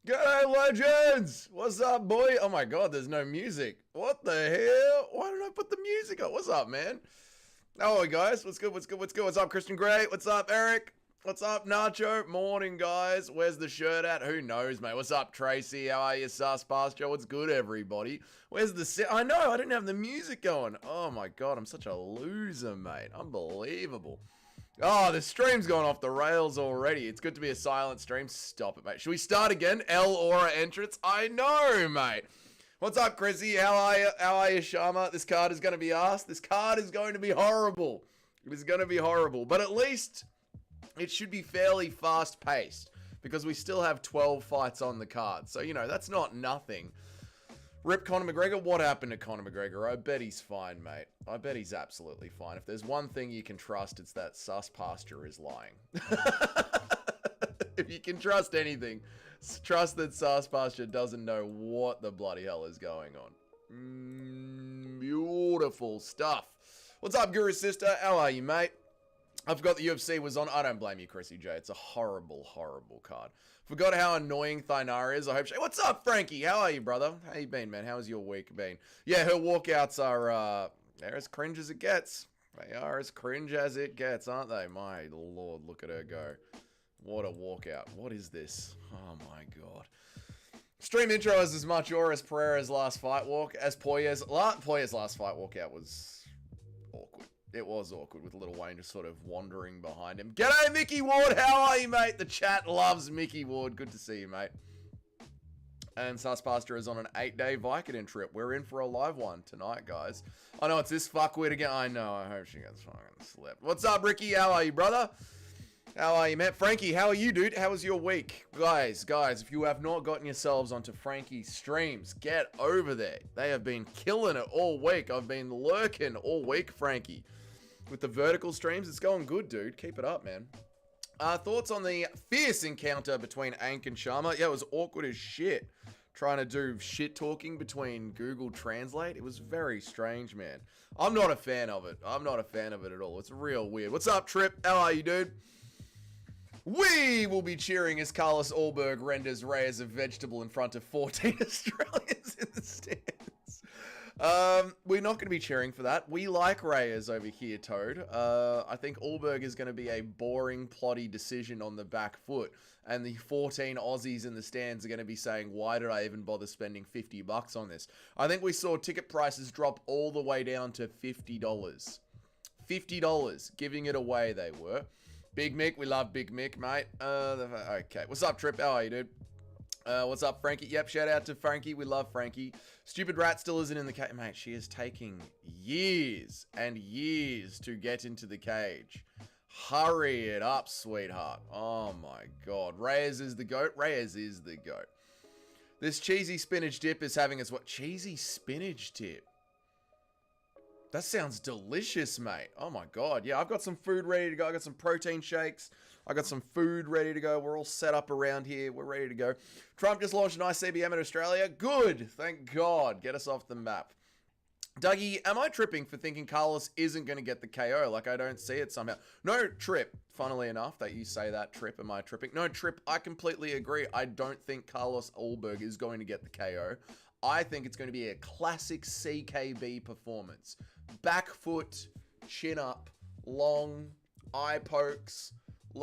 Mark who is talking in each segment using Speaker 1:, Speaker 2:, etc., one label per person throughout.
Speaker 1: G'day, legends! What's up, boy? Oh my god, there's no music. What the hell? Why did I put the music on? What's up, man? Oh, guys, what's good? What's good? What's good? What's up, Christian Gray? What's up, Eric? What's up, Nacho? Morning, guys. Where's the shirt at? Who knows, mate? What's up, Tracy? How are you, Sus Pasture? What's good, everybody? Where's the I know, I didn't have the music going. Oh my god, I'm such a loser, mate. Unbelievable. Oh, the stream's gone off the rails already. It's good to be a silent stream. Stop it, mate. Should we start again? L Aura entrance? I know, mate. What's up, Chrissy? How are you? How are you, Sharma? This card is going to be asked. This card is going to be horrible. It is going to be horrible. But at least it should be fairly fast-paced because we still have 12 fights on the card. So, you know, that's not nothing. Rip Conor McGregor. What happened to Conor McGregor? I bet he's fine, mate. I bet he's absolutely fine. If there's one thing you can trust, it's that Sus Pasture is lying. If you can trust anything, trust that Sus Pasture doesn't know what the bloody hell is going on. Beautiful stuff. What's up, Guru Sister? How are you, mate? I forgot the UFC was on. I don't blame you, Chrissy J. It's a horrible, horrible card. Forgot how annoying Thainara is. I hope she... What's up, Frankie? How are you, brother? How you been, man? How's your week been? Yeah, her walkouts are, they're as cringe as it gets. They are as cringe as it gets, aren't they? My lord, look at her go. What a walkout. What is this? Oh, my God. Stream intro is as much or as Pereira's last fight walk as Poyer's last fight walkout was awkward. It was awkward with Little Wayne just sort of wandering behind him. G'day, Mickey Ward. How are you, mate? The chat loves Mickey Ward. Good to see you, mate. And Sus Pasture is on an 8-day Vicodin trip. We're in for a live one tonight, guys. I know it's this fuckwit again. I know. I hope she gets fucking slept. What's up, Ricky? How are you, brother? How are you, man? Frankie, how are you, dude? How was your week? Guys, if you have not gotten yourselves onto Frankie's streams, get over there. They have been killing it all week. I've been lurking all week, Frankie. With the vertical streams, it's going good, dude. Keep it up, man. Thoughts on the fierce encounter between Ank and Sharma? Yeah, it was awkward as shit. Trying to do shit talking between Google Translate. It was very strange, man. I'm not a fan of it. I'm not a fan of it at all. It's real weird. What's up, Trip? How are you, dude? We will be cheering as Carlos Ulberg renders Reyes a vegetable in front of 14 Australians in the stands. We're not going to be cheering for that. We like Reyes over here, Toad. I think Ulberg is going to be a boring, plotty decision on the back foot. And the 14 Aussies in the stands are going to be saying, why did I even bother spending $50 on this? I think we saw ticket prices drop all the way down to $50. $50. Giving it away, they were. Big Mick, we love Big Mick, mate. Okay, what's up, Trip? How are you, dude? What's up, Frankie? Yep, shout out to Frankie. We love Frankie. Stupid Rat still isn't in the cage. Mate, she is taking years and years to get into the cage. Hurry it up, sweetheart. Oh, my God. Reyes is the GOAT. Reyes is the GOAT. This cheesy spinach dip is having us what? Cheesy spinach dip? That sounds delicious, mate. Oh, my God. Yeah, I've got some food ready to go. I got some protein shakes. I got some food ready to go. We're all set up around here. We're ready to go. Trump just launched an ICBM in Australia. Good. Thank God. Get us off the map. Dougie, am I tripping for thinking Carlos isn't going to get the KO? Like, I don't see it somehow. No, Trip. Funnily enough that you say that, Trip, am I tripping? No, Trip, I completely agree. I don't think Carlos Ulberg is going to get the KO. I think it's going to be a classic CKB performance. Back foot, chin up, long, eye pokes,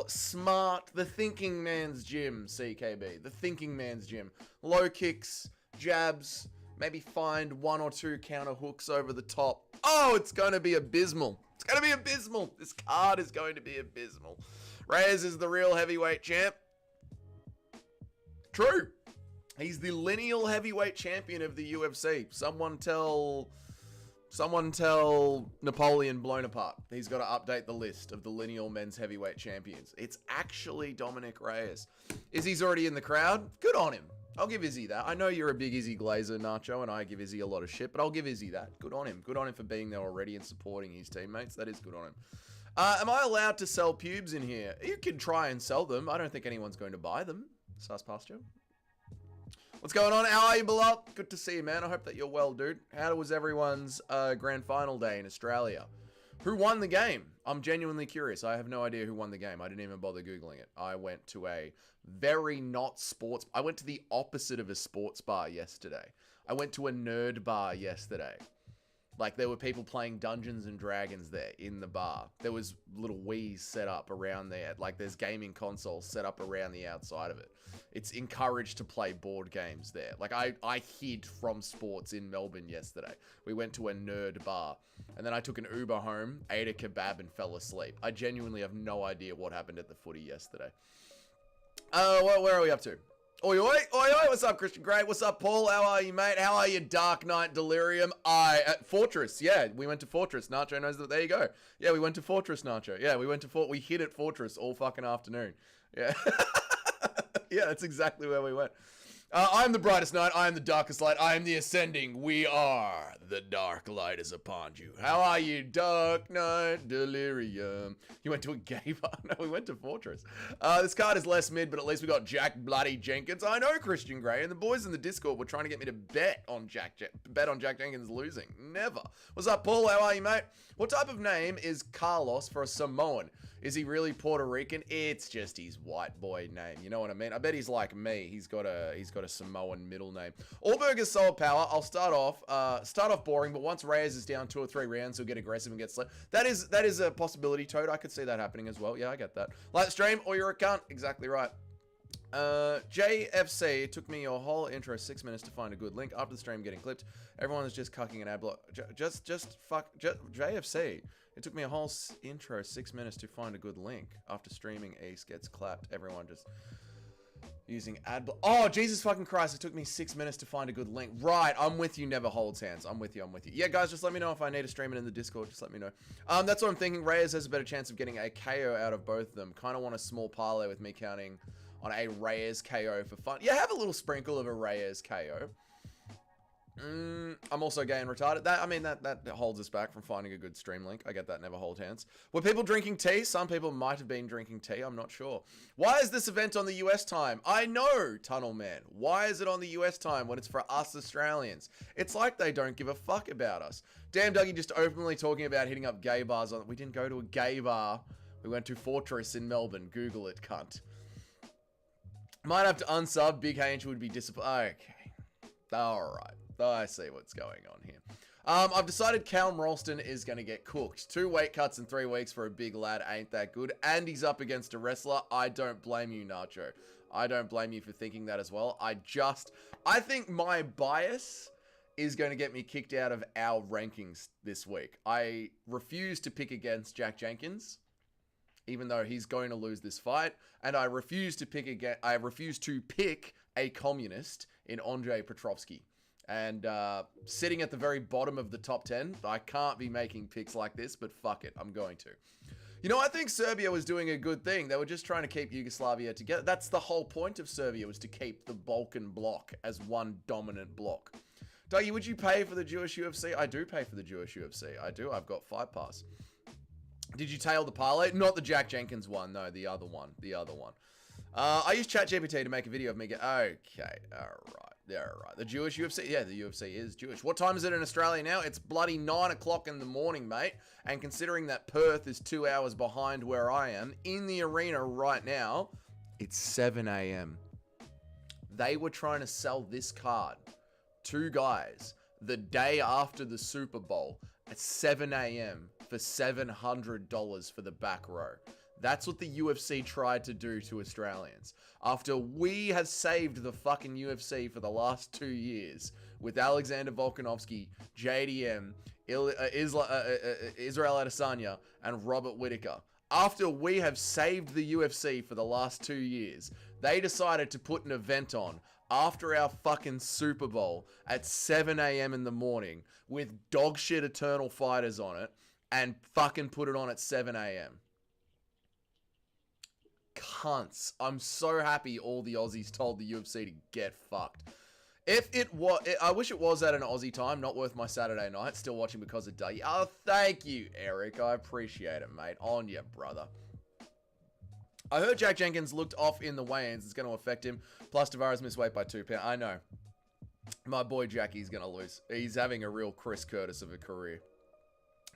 Speaker 1: smart, the thinking man's gym, CKB. The thinking man's gym. Low kicks, jabs, maybe find 1 or 2 counter hooks over the top. Oh, it's going to be abysmal. It's going to be abysmal. This card is going to be abysmal. Reyes is the real heavyweight champ. True. He's the lineal heavyweight champion of the UFC. Someone tell Napoleon Bonaparte. He's got to update the list of the lineal men's heavyweight champions. It's actually Dominic Reyes. Izzy's already in the crowd. Good on him. I'll give Izzy that. I know you're a big Izzy Glazer, Nacho, and I give Izzy a lot of shit, but I'll give Izzy that. Good on him. Good on him for being there already and supporting his teammates. That is good on him. Am I allowed to sell pubes in here? You can try and sell them. I don't think anyone's going to buy them. Sus Pasture. What's going on? How are you, beloved? Good to see you, man. I hope that you're well, dude. How was everyone's grand final day in Australia? Who won the game? I'm genuinely curious. I have no idea who won the game. I didn't even bother Googling it. I went to a very not sports... I went to the opposite of a sports bar yesterday. I went to a nerd bar yesterday. Like, there were people playing Dungeons and Dragons there in the bar. There was little Wii's set up around there. Like, there's gaming consoles set up around the outside of it. It's encouraged to play board games there. Like, I hid from sports in Melbourne yesterday. We went to a nerd bar. And then I took an Uber home, ate a kebab, and fell asleep. I genuinely have no idea what happened at the footy yesterday. Well, where are we up to? Oi, oi, oi, oi, what's up, Christian Gray? What's up, Paul? How are you, mate? How are you, Dark Knight Delirium? Fortress, yeah, we went to Fortress. Nacho knows that. There you go. Yeah, we went to Fortress, Nacho. Yeah, we went to we hid at Fortress all fucking afternoon. Yeah. Yeah, that's exactly where we went. I am the brightest night. I am the darkest light. I am the ascending. We are. The dark light is upon you. How are you, Dark Knight Delirium? You went to a gay bar? No, we went to Fortress. This card is less mid, but at least we got Jack Bloody Jenkins. I know Christian Gray, and the boys in the Discord were trying to get me to bet on Jack Jenkins losing. Never. What's up, Paul? How are you, mate? What type of name is Carlos for a Samoan? Is he really Puerto Rican? It's just his white boy name. You know what I mean? I bet he's like me. He's got a Samoan middle name. Ulberg is solid power. I'll start off boring, but once Reyes is down 2 or 3 rounds, he'll get aggressive and get slow. That is a possibility, Toad. I could see that happening as well. Yeah, I get that. Like the stream, or you're a cunt. Exactly right. JFC, it took me your whole intro 6 minutes to find a good link. After the stream getting clipped, everyone is just cucking an ad block. JFC. It took me a whole intro 6 minutes to find a good link. After streaming, Ace gets clapped. Everyone just using ad block. Oh, Jesus fucking Christ. It took me 6 minutes to find a good link. Right. I'm with you. Never holds hands. I'm with you. Yeah, guys, just let me know if I need to stream it in the Discord. Just let me know. That's what I'm thinking. Reyes has a better chance of getting a KO out of both of them. Kind of want a small parlay with me counting on a Reyes KO for fun. Yeah, have a little sprinkle of a Reyes KO. I'm also gay and retarded. That holds us back from finding a good stream link. I get that. Never hold hands. Were people drinking tea? Some people might have been drinking tea. I'm not sure. Why is this event on the US time? I know, Tunnel Man. Why is it on the US time when it's for us Australians? It's like they don't give a fuck about us. Damn, Dougie just openly talking about hitting up gay bars. We didn't go to a gay bar. We went to Fortress in Melbourne. Google it, cunt. Might have to unsub. Big Angel would be disappointed. Okay. Alright. I see what's going on here. I've decided Callum Ralston is going to get cooked. 2 weight cuts in 3 weeks for a big lad ain't that good. And he's up against a wrestler. I don't blame you, Nacho. I don't blame you for thinking that as well. I think my bias is going to get me kicked out of our rankings this week. I refuse to pick against Jack Jenkins, even though he's going to lose this fight. And I refuse to pick a communist in Andrei Petrovsky. And sitting at the very bottom of the top 10, I can't be making picks like this, but fuck it, I'm going to. You know, I think Serbia was doing a good thing. They were just trying to keep Yugoslavia together. That's the whole point of Serbia, was to keep the Balkan bloc as one dominant bloc. Dougie, would you pay for the Jewish UFC? I do pay for the Jewish UFC. I do. I've got Fight Pass. Did you tail the parlay? Not the Jack Jenkins one. No, the other one. The other one. I used ChatGPT to make a video of me. Okay, alright. Yeah, right. The Jewish UFC? Yeah, the UFC is Jewish. What time is it in Australia now? It's bloody 9 o'clock in the morning, mate. And considering that Perth is 2 hours behind where I am, in the arena right now, it's 7 a.m. They were trying to sell this card, 2 guys, the day after the Super Bowl at 7 a.m. for $700 for the back row. That's what the UFC tried to do to Australians. After we have saved the fucking UFC for the last 2 years with Alexander Volkanovski, JDM, Israel Adesanya, and Robert Whittaker. After we have saved the UFC for the last 2 years, they decided to put an event on after our fucking Super Bowl at 7 a.m. in the morning with dog shit Eternal Fighters on it and fucking put it on at 7 a.m. Cunts. I'm so happy all the Aussies told the UFC to get fucked. If it was, I wish it was at an Aussie time, not worth my Saturday night, still watching because of day. Oh, thank you, Eric. I appreciate it, mate. On you, brother. I heard Jack Jenkins looked off in the weigh-ins. It's going to affect him. Plus, Tavares missed weight by 2 pounds. I know. My boy Jackie's going to lose. He's having a real Chris Curtis of a career.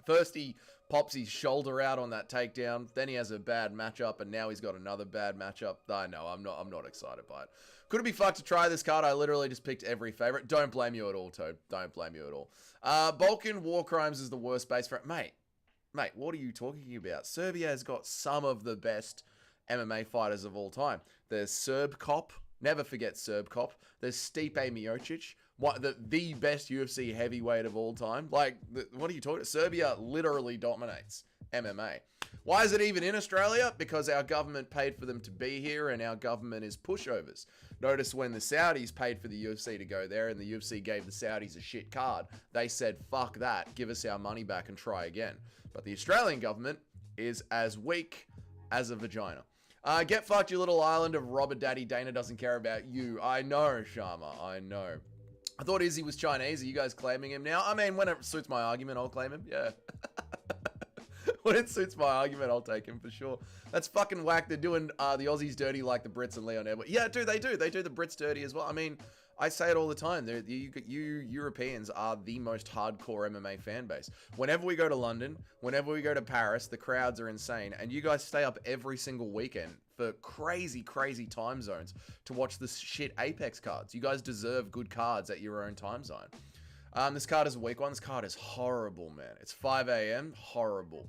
Speaker 1: First he pops his shoulder out on that takedown, then he has a bad matchup, and now he's got another bad matchup. I know, I'm not excited by it. Could it be fucked to try this card? I literally just picked every favorite. Don't blame you at all, Toad. Don't blame you at all. Balkan War Crimes is the worst base for it. Mate, what are you talking about? Serbia has got some of the best MMA fighters of all time. There's Serb Cop. Never forget Serb Cop. There's Stipe Miocic, the best UFC heavyweight of all time. Like, what are you talking about? Serbia literally dominates MMA. Why is it even in Australia? Because our government paid for them to be here, and our government is pushovers. Notice when the Saudis paid for the UFC to go there, and the UFC gave the Saudis a shit card, they said, fuck that, give us our money back and try again. But the Australian government is as weak as a vagina. Get fucked, you little island of Robert Daddy. Dana doesn't care about you. I know, Sharma. I know. I thought Izzy was Chinese. Are you guys claiming him now? I mean, when it suits my argument, I'll claim him. Yeah. When it suits my argument, I'll take him for sure. That's fucking whack. They're doing the Aussies dirty like the Brits and Leon Edwards. Yeah, dude, they do. They do the Brits dirty as well. I mean, I say it all the time. You Europeans are the most hardcore MMA fan base. Whenever we go to London, whenever we go to Paris, the crowds are insane. And you guys stay up every single weekend for crazy, crazy time zones to watch this shit Apex cards. You guys deserve good cards at your own time zone. This card is a weak one. This card is horrible, man. It's 5 a.m. Horrible.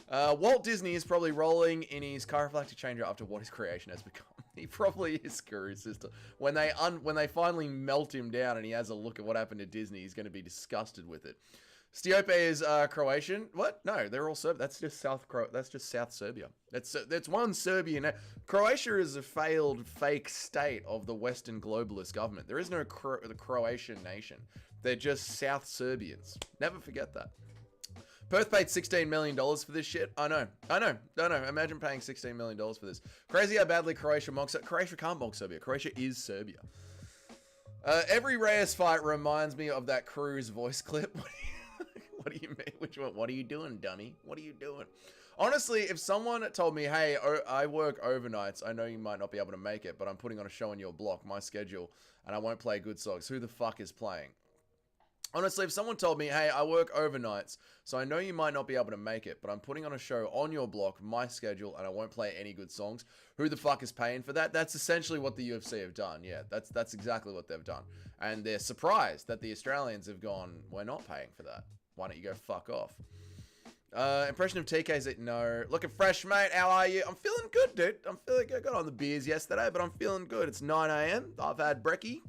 Speaker 1: Walt Disney is probably rolling in his chiropractic changer after what his creation has become. He probably is, Guru Sister. When they finally melt him down and he has a look at what happened to Disney, he's going to be disgusted with it. Stiope is Croatian. What? No, they're all Serb. That's just South Serbia. That's one Serbian. Croatia is a failed fake state of the Western globalist government. There is no the Croatian nation. They're just South Serbians. Never forget that. Perth paid $16 million for this shit. I know. Imagine paying $16 million for this. Crazy how badly Croatia mocks it. Croatia can't mock Serbia. Croatia is Serbia. Every Reyes fight reminds me of that Cruz voice clip. What do you mean? Which one? What are you doing, dummy? What are you doing? Honestly, if someone told me, hey, I work overnights, I know you might not be able to make it, but I'm putting on a show in your block, my schedule, and I won't play good songs, who the fuck is playing? Honestly, if someone told me, hey, I work overnights, so I know you might not be able to make it, but I'm putting on a show on your block, my schedule, and I won't play any good songs, who the fuck is paying for that? That's essentially what the UFC have done. Yeah, that's exactly what they've done. And they're surprised that the Australians have gone, we're not paying for that. Why don't you go fuck off? Impression of TK's it? No. Looking fresh, mate. How are you? I'm feeling good, dude. I'm feeling good. Got on the beers yesterday, but I'm feeling good. It's 9 a.m. I've had brekkie.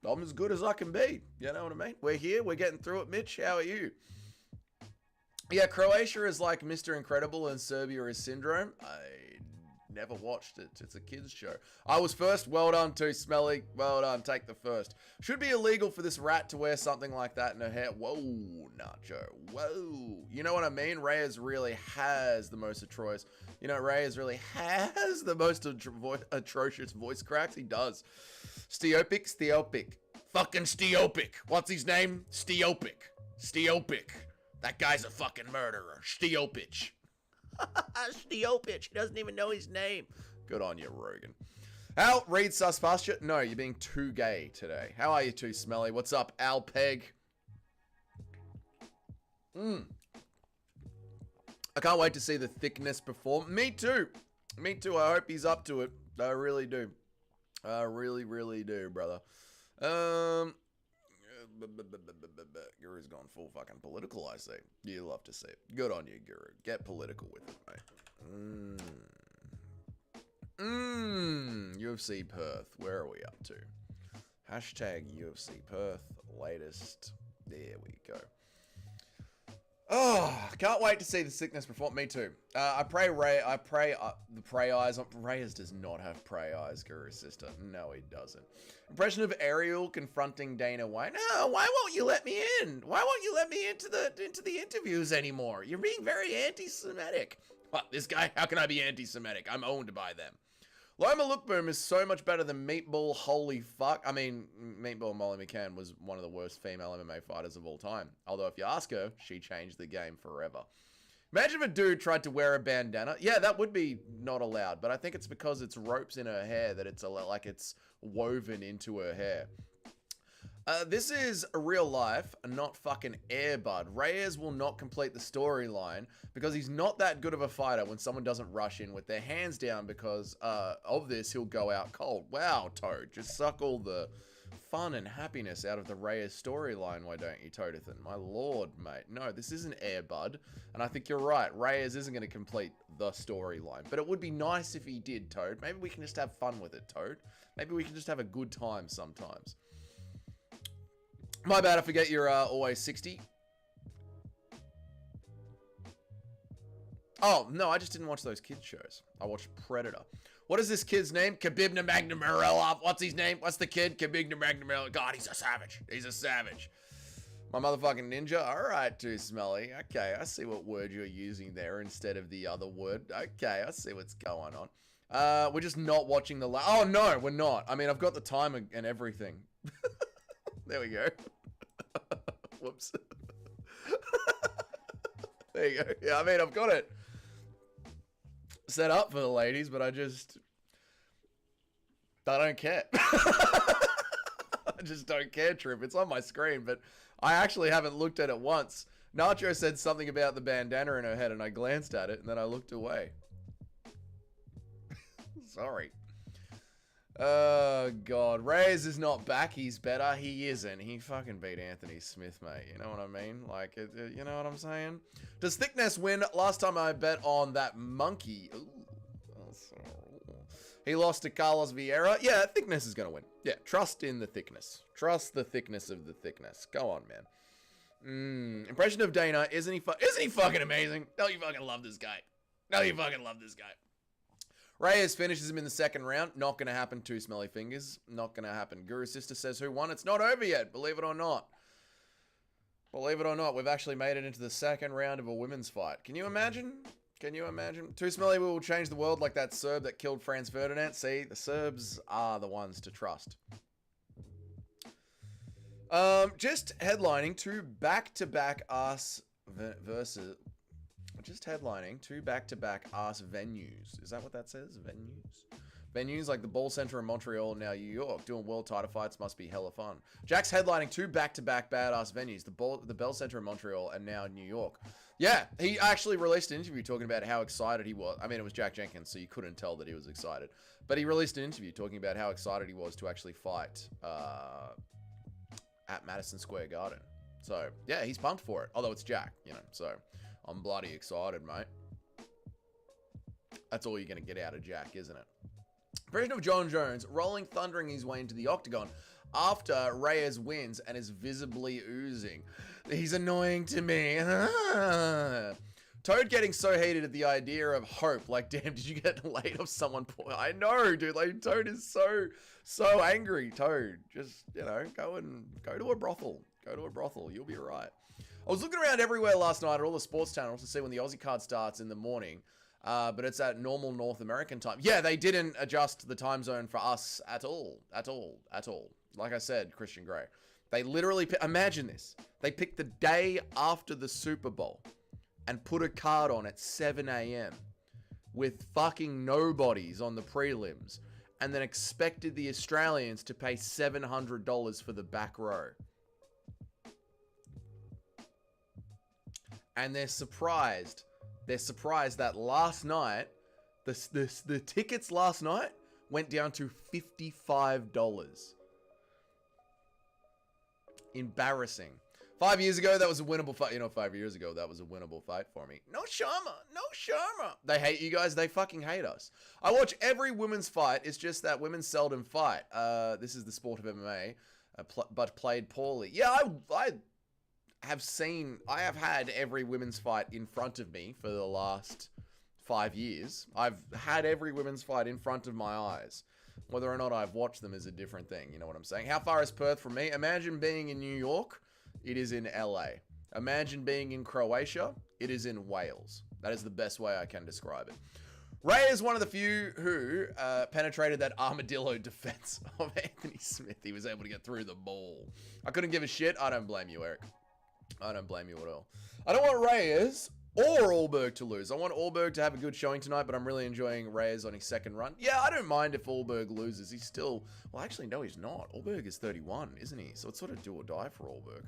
Speaker 1: I'm as good as I can be. You know what I mean? We're here. We're getting through it. Mitch, how are you? Yeah, Croatia is like Mr. Incredible and Serbia is Syndrome. I never watched it. It's a kids show. I was first. Well done, too smelly. Well done. Take the first. Should be illegal for this rat to wear something like that in her hair. Whoa, Nacho. Whoa. You know what I mean? Reyes really has the most atrocious. You know, Reyes really has the most atrocious voice cracks. He does. Stiopic. Fucking Stiopic. What's his name? Stiopic. That guy's a fucking murderer. Stiopic. Stiopic. He doesn't even know his name. Good on you, Rogan. Al, read sus past you. No, you're being too gay today. How are you too smelly? What's up, Al Peg? I can't wait to see the thickness perform. Me too. I hope he's up to it. I really do. I really, really do, brother. Guru's gone full fucking political, I say. You love to see it. Good on you, Guru. Get political with it, mate. UFC Perth. Where are we up to? Hashtag UFC Perth. Latest. There we go. Oh, can't wait to see the sickness perform. Me too. I pray the prey eyes. Reyes does not have prey eyes, Guru Sister. No, he doesn't. Impression of Ariel confronting Dana White. No, why won't you let me in? Why won't you let me into the interviews anymore? You're being very anti-Semitic. What, this guy? How can I be anti-Semitic? I'm owned by them. Loma Lookboom is so much better than Meatball. Holy fuck. I mean, Meatball Molly McCann was one of the worst female MMA fighters of all time. Although if you ask her, she changed the game forever. Imagine if a dude tried to wear a bandana. Yeah, that would be not allowed. But I think it's because it's ropes in her hair that it's like it's woven into her hair. This is a real life, not fucking Air Bud. Reyes will not complete the storyline because he's not that good of a fighter when someone doesn't rush in with their hands down because of this, he'll go out cold. Wow, Toad, just suck all the fun and happiness out of the Reyes storyline, why don't you, Toadathan? My lord, mate. No, this isn't Air Bud, and I think you're right. Reyes isn't going to complete the storyline, but it would be nice if he did, Toad. Maybe we can just have fun with it, Toad. Maybe we can just have a good time sometimes. My bad, I forget you're always 60. Oh, no, I just didn't watch those kids shows. I watched Predator. What is this kid's name? Khabib Nurmagomedov. What's his name? What's the kid? Khabib Nurmagomedov. God, he's a savage. He's a savage. My motherfucking ninja. All right, too smelly. Okay, I see what word you're using there instead of the other word. Okay, I see what's going on. We're just not watching the... Oh, no, we're not. I mean, I've got the time and everything. There we go. Whoops. There you go. Yeah, I mean, I've got it set up for the ladies, but I don't care. I just don't care, Trip. It's on my screen, but I actually haven't looked at it once. Nacho said something about the bandana in her head, and I glanced at it, and then I looked away. Sorry. Oh, God. Reyes is not back. He's better. He isn't. He fucking beat Anthony Smith, mate. You know what I mean? Like, you know what I'm saying? Does Thickness win? Last time I bet on that monkey. Ooh. He lost to Carlos Vieira. Yeah, Thickness is going to win. Yeah, trust in the thickness. Trust the thickness of the thickness. Go on, man. Impression of Dana. Isn't he fucking amazing? No, you fucking love this guy. No, you fucking love this guy. Reyes finishes him in the second round. Not going to happen. Two smelly fingers. Not going to happen. Guru Sister says who won. It's not over yet. Believe it or not. Believe it or not, we've actually made it into the second round of a women's fight. Can you imagine? Can you imagine? Too smelly will change the world like that Serb that killed Franz Ferdinand. See, the Serbs are the ones to trust. Just headlining two back-to-back ass versus... Just headlining two back-to-back ass venues. Is that what that says? Venues? Venues like the Ball Center in Montreal, now New York. Doing world title fights must be hella fun. Jack's headlining two back-to-back badass venues. The Bell Center in Montreal and now New York. Yeah, he actually released an interview talking about how excited he was. I mean, it was Jack Jenkins, so you couldn't tell that he was excited. But he released an interview talking about how excited he was to actually fight at Madison Square Garden. So, yeah, he's pumped for it. Although it's Jack, you know, so... I'm bloody excited, mate. That's all you're going to get out of Jack, isn't it? Impression of John Jones rolling, thundering his way into the octagon after Reyes wins and is visibly oozing. He's annoying to me. Toad getting so heated at the idea of hope. Like, damn, did you get laid off someone? I know, dude. Like, Toad is so angry. Toad, just, you know, go to a brothel. Go to a brothel. You'll be right. I was looking around everywhere last night at all the sports channels to see when the Aussie card starts in the morning, but it's at normal North American time. Yeah, they didn't adjust the time zone for us at all. Like I said, Christian Grey. They literally, imagine this. They picked the day after the Super Bowl and put a card on at 7 a.m. with fucking nobodies on the prelims and then expected the Australians to pay $700 for the back row. And they're surprised that last night, the tickets last night went down to $55. Embarrassing. 5 years ago, that was a winnable fight. You know, 5 years ago, that was a winnable fight for me. No Sharma. No Sharma. They hate you guys. They fucking hate us. I watch every women's fight. It's just that women seldom fight. This is the sport of MMA, but played poorly. Yeah, I have had every women's fight in front of me for the last 5 years. I've had every women's fight in front of my eyes. Whether or not I've watched them is a different thing. You know what I'm saying? How far is Perth from me? Imagine being in New York. It is in LA. Imagine being in Croatia. It is in Wales. That is the best way I can describe it. Ray is one of the few who penetrated that armadillo defense of Anthony Smith. He was able to get through the ball. I couldn't give a shit. I don't blame you, Eric. I don't blame you at all. I don't want Reyes or Ulberg to lose. I want Ulberg to have a good showing tonight, but I'm really enjoying Reyes on his second run. Yeah, I don't mind if Ulberg loses. He's still... Well, actually, no, he's not. Ulberg is 31, isn't he? So it's sort of do or die for Ulberg.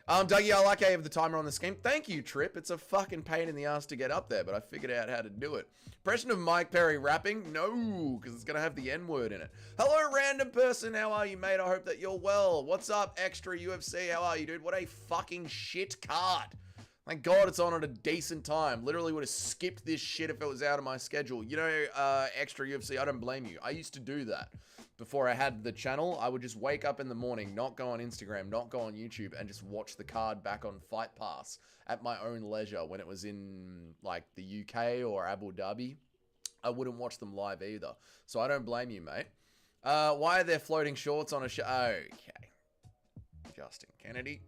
Speaker 1: Dougie, I like how you have the timer on the scheme. Thank you, Trip. It's a fucking pain in the ass to get up there, but I figured out how to do it. Impression of Mike Perry rapping? No, because it's going to have the N-word in it. Hello, random person. How are you, mate? I hope that you're well. What's up, Extra UFC? How are you, dude? What a fucking shit card. Thank God it's on at a decent time. Literally would have skipped this shit if it was out of my schedule. You know, Extra UFC, I don't blame you. I used to do that. Before I had the channel, I would just wake up in the morning, not go on Instagram, not go on YouTube, and just watch the card back on Fight Pass at my own leisure when it was in, like, the UK or Abu Dhabi. I wouldn't watch them live either. So I don't blame you, mate. Why are there floating shorts on a show? Okay. Justin Kennedy.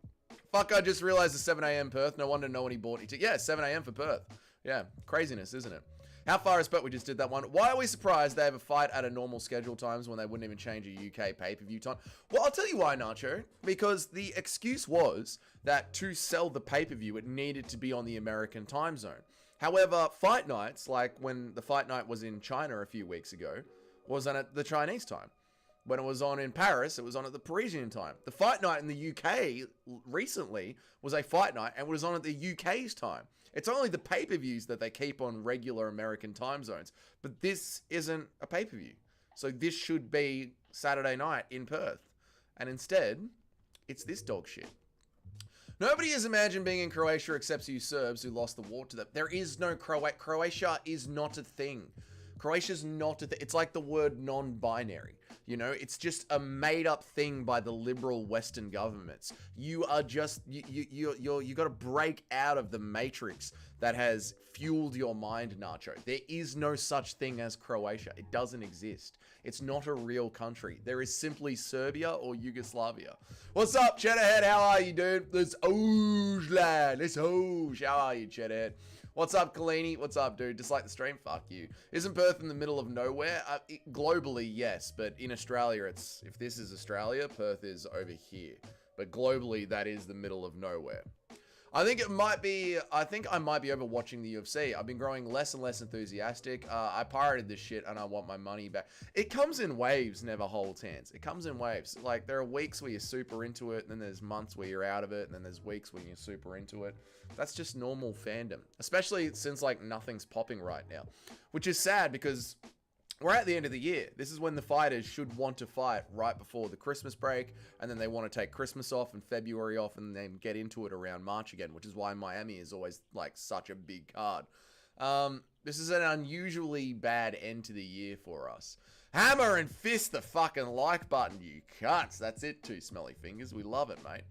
Speaker 1: Fuck, I just realized it's 7 a.m. Perth. No wonder no one bought it. Yeah, 7 a.m. for Perth. Yeah, craziness, isn't it? How far is Perth? We just did that one. Why are we surprised they have a fight at a normal schedule times when they wouldn't even change a UK pay-per-view time? Well, I'll tell you why, Nacho. Because the excuse was that to sell the pay-per-view, it needed to be on the American time zone. However, fight nights, like when the fight night was in China a few weeks ago, was on at the Chinese time. When it was on in Paris, it was on at the Parisian time. The fight night in the UK recently was a fight night and was on at the UK's time. It's only the pay-per-views that they keep on regular American time zones. But this isn't a pay-per-view. So this should be Saturday night in Perth. And instead, it's this dog shit. Nobody has imagined being in Croatia except you Serbs who lost the war to them. There is no Croatia. Croatia is not a thing. Croatia's not a thing. It's like the word non-binary. You know, it's just a made-up thing by the liberal Western governments. You are just, you got to break out of the matrix that has fueled your mind, Nacho. There is no such thing as Croatia. It doesn't exist. It's not a real country. There is simply Serbia or Yugoslavia. What's up, Cheddarhead? How are you, dude? This Oosh, lad. This Oosh. How are you, Cheddarhead? What's up, Kalini? What's up, dude? Dislike the stream? Fuck you. Isn't Perth in the middle of nowhere? Globally, yes, but in Australia, it's... If this is Australia, Perth is over here. But globally, that is the middle of nowhere. I think it might be... I think I might be overwatching the UFC. I've been growing less and less enthusiastic. I pirated this shit, and I want my money back. It comes in waves, never holds hands. It comes in waves. Like, there are weeks where you're super into it, and then there's months where you're out of it, and then there's weeks when you're super into it. That's just normal fandom, especially since, like, nothing's popping right now, which is sad because we're at the end of the year. This is when the fighters should want to fight right before the Christmas break, and then they want to take Christmas off and February off and then get into it around March again, which is why Miami is always, like, such a big card. This is an unusually bad end to the year for us. Hammer and fist the fucking like button, you cunts. That's it, two smelly fingers. We love it, mate.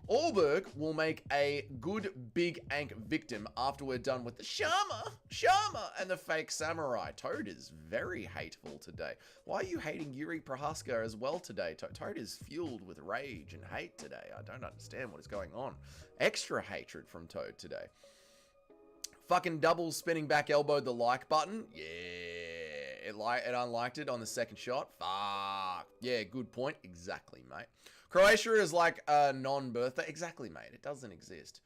Speaker 1: Ulberg will make a good big ank victim after we're done with the Shama, and the fake samurai. Toad is very hateful today. Why are you hating Yuri Prohaska as well today? Toad is fueled with rage and hate today. I don't understand what is going on. Extra hatred from Toad today. Fucking double spinning back elbowed the like button. Yeah, it unliked it on the second shot. Fuck. Yeah, good point. Exactly, mate. Croatia is like a non-birthday. Exactly, mate. It doesn't exist.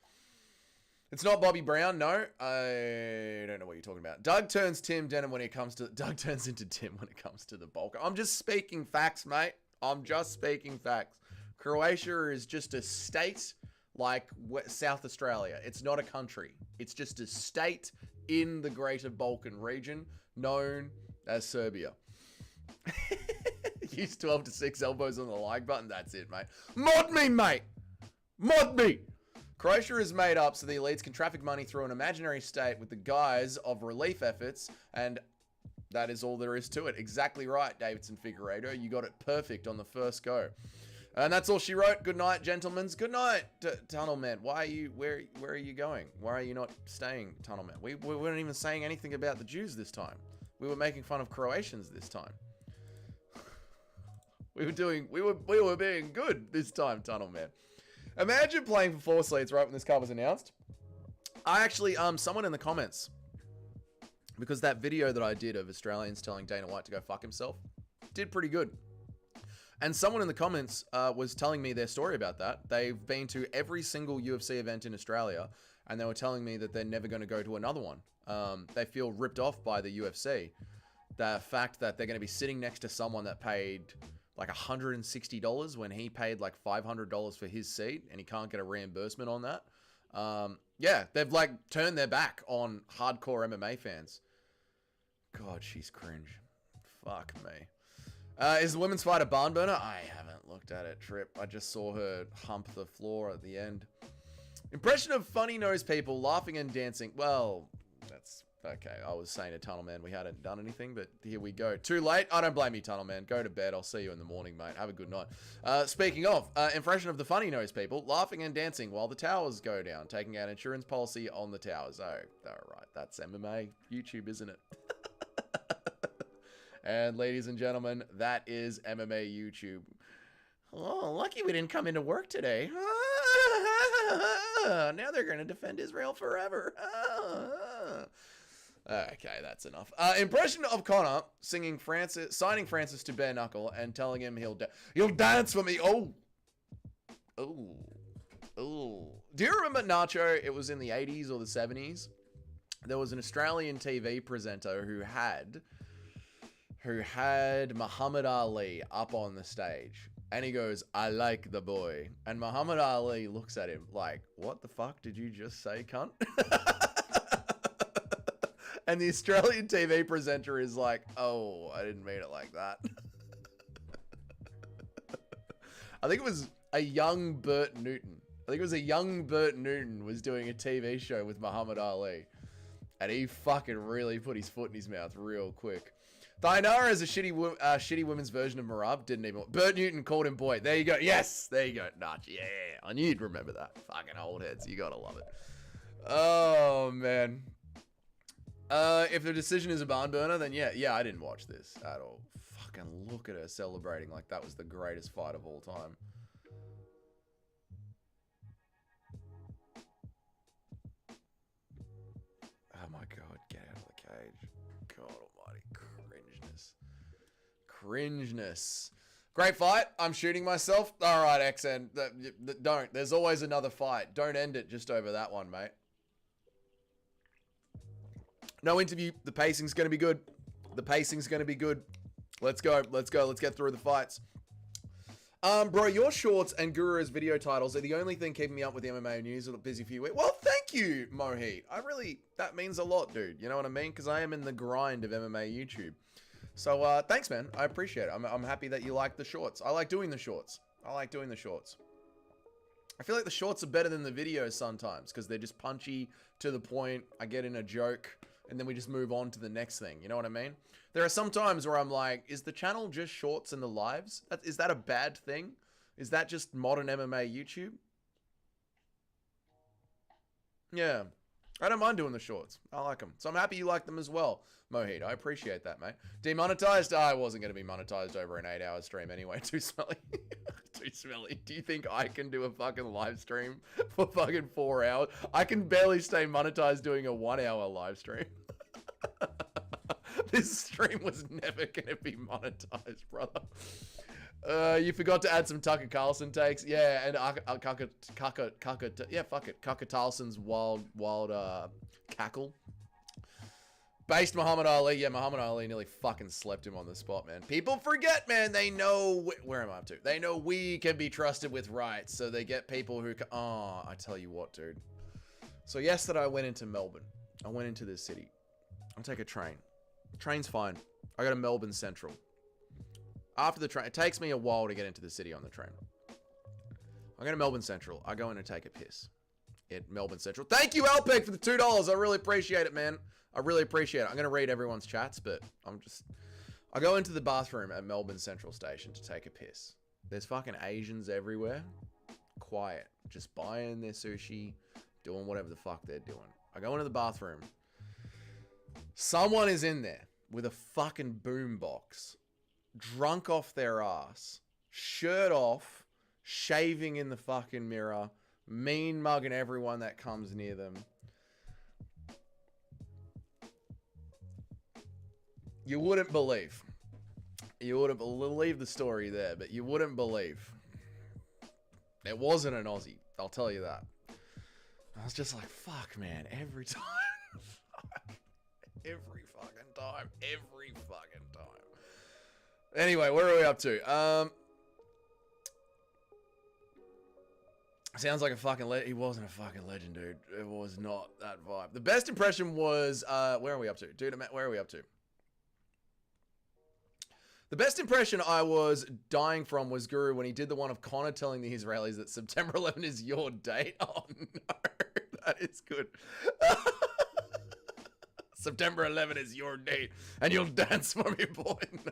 Speaker 1: It's not Bobby Brown. No, I don't know what you're talking about. Doug turns Tim Denham when it comes to... Doug turns into Tim when it comes to the bulk. I'm just speaking facts, mate. I'm just speaking facts. Croatia is just a state like South Australia. It's not a country. It's just a state in the Greater Balkan region known as Serbia. Use 12 to 6 elbows on the like button. That's it, mate. Mod me, mate. Mod me. Croatia is made up so the elites can traffic money through an imaginary state with the guise of relief efforts, and that is all there is to it. Exactly right, Davidson Figueiredo. You got it perfect on the first go. And that's all she wrote. Good night, gentlemen. Good night, Tunnel Man. Why are you? Where are you going? Why are you not staying, Tunnel Man? We weren't even saying anything about the Jews this time. We were making fun of Croatians this time. We were being good this time, Tunnel Man. Imagine playing for 4 seats right when this card was announced. I actually, someone in the comments, because that video that I did of Australians telling Dana White to go fuck himself did pretty good. And someone in the comments was telling me their story about that. They've been to every single UFC event in Australia, and they were telling me that they're never going to go to another one. They feel ripped off by the UFC. The fact that they're going to be sitting next to someone that paid like $160 when he paid like $500 for his seat, and he can't get a reimbursement on that. Yeah, they've like turned their back on hardcore MMA fans. God, she's cringe. Fuck me. Is the women's fight a barn burner? I haven't looked at it, Trip. I just saw her hump the floor at the end. Impression of funny nose people laughing and dancing. Well, that's okay. I was saying to Tunnel Man we hadn't done anything, but here we go. Too late? I don't blame you, Tunnel Man. Go to bed. I'll see you in the morning, mate. Have a good night. Speaking of, impression of the funny nose people laughing and dancing while the towers go down, taking out insurance policy on the towers. Oh, all right. That's MMA YouTube, isn't it? And ladies and gentlemen, that is MMA YouTube. Oh, lucky we didn't come into work today. Now they're going to defend Israel forever. Okay, that's enough. Impression of Connor signing Francis to bare knuckle and telling him he'll dance for me. Oh. Do you remember Nacho? It was in the 80s or the 70s. There was an Australian TV presenter who had Muhammad Ali up on the stage. And he goes, I like the boy. And Muhammad Ali looks at him like, what the fuck did you just say, cunt? And the Australian TV presenter is like, oh, I didn't mean it like that. I think it was a young Bert Newton. Was doing a TV show with Muhammad Ali. And he fucking really put his foot in his mouth real quick. Thainara is a shitty women's version of Marab. Didn't even... Bert Newton called him boy. There you go. Yes. There you go. Notch. Yeah. I knew you'd remember that. Fucking old heads. You gotta love it. Oh, man. If the decision is a barn burner, then yeah, I didn't watch this at all. Fucking look at her celebrating like that was the greatest fight of all time. Oh my god, get out of the cage. God almighty, cringeness. Great fight. I'm shooting myself. All right, XN. Don't. There's always another fight. Don't end it just over that one, mate. No interview. The pacing's going to be good. Let's go. Let's get through the fights. Bro, your shorts and Guru's video titles are the only thing keeping me up with the MMA news. A busy few weeks. Well, thank you, Mohit. That means a lot, dude. You know what I mean? Because I am in the grind of MMA YouTube. So, thanks, man. I appreciate it. I'm happy that you like the shorts. I like doing the shorts. I feel like the shorts are better than the videos sometimes because they're just punchy, to the point. I get in a joke, and then we just move on to the next thing. You know what I mean? There are some times where I'm like, is the channel just shorts in the lives? Is that a bad thing? Is that just modern MMA YouTube? Yeah. I don't mind doing the shorts. I like them. So I'm happy you like them as well, Mohit. I appreciate that, mate. Demonetized? I wasn't going to be monetized over an 8-hour stream anyway. Too smelly. Too smelly. Do you think I can do a fucking live stream for fucking 4 hours? I can barely stay monetized doing a 1-hour live stream. This stream was never going to be monetized, brother. You forgot to add some Tucker Carlson takes. Yeah, and Tucker Carlson's wild cackle. Based Muhammad Ali. Yeah, Muhammad Ali nearly fucking slept him on the spot, man. People forget, man. They know... Where am I up to? They know we can be trusted with rights, so they get people who... Oh, I tell you what, dude. So yesterday I went into Melbourne. I went into this city. I'll take a train. Train's fine. I go to Melbourne Central. After the train... It takes me a while to get into the city on the train. I go to Melbourne Central. I go in and take a piss. At Melbourne Central. Thank you, Ulberg, for the $2. I really appreciate it, man. I really appreciate it. I'm going to read everyone's chats, but I go into the bathroom at Melbourne Central Station to take a piss. There's fucking Asians everywhere. Quiet. Just buying their sushi, doing whatever the fuck they're doing. I go into the bathroom. Someone is in there with a fucking boombox, drunk off their ass, shirt off, shaving in the fucking mirror, mean mugging everyone that comes near them. You wouldn't believe. You wouldn't believe the story there, but you wouldn't believe. It wasn't an Aussie, I'll tell you that. I was just like, fuck, man, every time. Every fucking time. Every fucking time. Anyway, where are we up to? Sounds like a fucking legend. He wasn't a fucking legend, dude. It was not that vibe. The best impression was, where are we up to? Dude, where are we up to? The best impression I was dying from was Guru when he did the one of Connor telling the Israelis that September 11 is your date. Oh, no. That is good. September 11 is your date, and you'll dance for me, boy. No.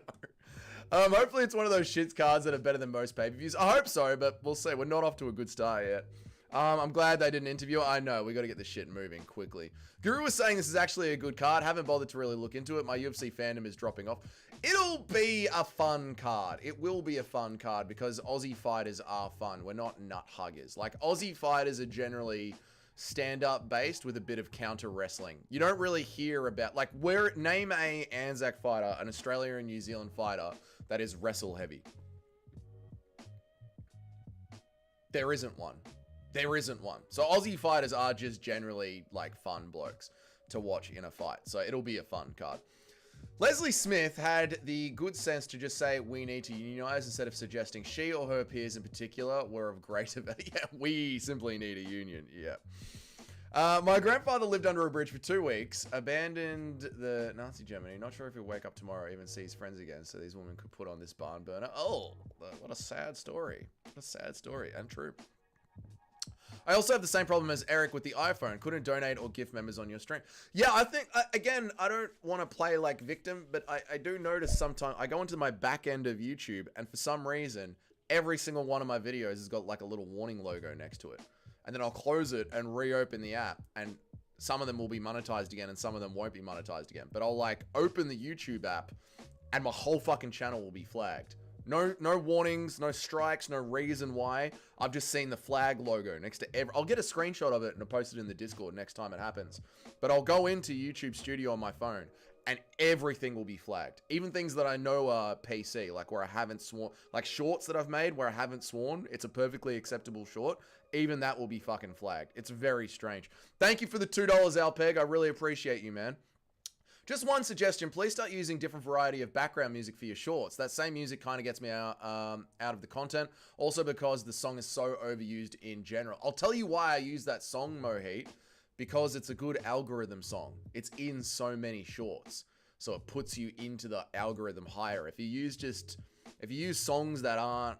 Speaker 1: Hopefully it's one of those shit cards that are better than most pay-per-views. I hope so, but we'll see. We're not off to a good start yet. I'm glad they did an interview. I know, we got to get this shit moving quickly. Guru was saying this is actually a good card. Haven't bothered to really look into it. My UFC fandom is dropping off. It'll be a fun card. It will be a fun card because Aussie fighters are fun. We're not nut huggers. Like, Aussie fighters are generally stand-up based with a bit of counter wrestling. You don't really hear about, like, name a Anzac fighter, an Australia and New Zealand fighter that is wrestle heavy. There isn't one. There isn't one. So Aussie fighters are just generally like fun blokes to watch in a fight. So it'll be a fun card. Leslie Smith had the good sense to just say we need to unionize instead of suggesting she or her peers in particular were of greater value. Yeah, we simply need a union. Yeah. My grandfather lived under a bridge for 2 weeks, abandoned the Nazi Germany. Not sure if he'll wake up tomorrow or even see his friends again, so these women could put on this barn burner. Oh, what a sad story. What a sad story, and true. I also have the same problem as Eric with the iPhone. Couldn't donate or gift members on your stream. Yeah, I think, again, I don't want to play like victim, but I do notice sometimes I go into my back end of YouTube, and for some reason, every single one of my videos has got like a little warning logo next to it. And then I'll close it and reopen the app, and some of them will be monetized again and some of them won't be monetized again. But I'll like open the YouTube app and my whole fucking channel will be flagged. No warnings, no strikes, no reason why. I've just seen the flag logo next to I'll get a screenshot of it and I'll post it in the Discord next time it happens. But I'll go into YouTube Studio on my phone and everything will be flagged. Even things that I know are PC, like where I haven't sworn, like shorts that I've made where I haven't sworn, it's a perfectly acceptable short. Even that will be fucking flagged. It's very strange. Thank you for the $2, Alpeg. I really appreciate you, man. Just one suggestion, please start using different variety of background music for your shorts. That same music kind of gets me out of the content. Also because the song is so overused in general. I'll tell you why I use that song, Mohit, because it's a good algorithm song. It's in so many shorts. So it puts you into the algorithm higher. If you use songs that aren't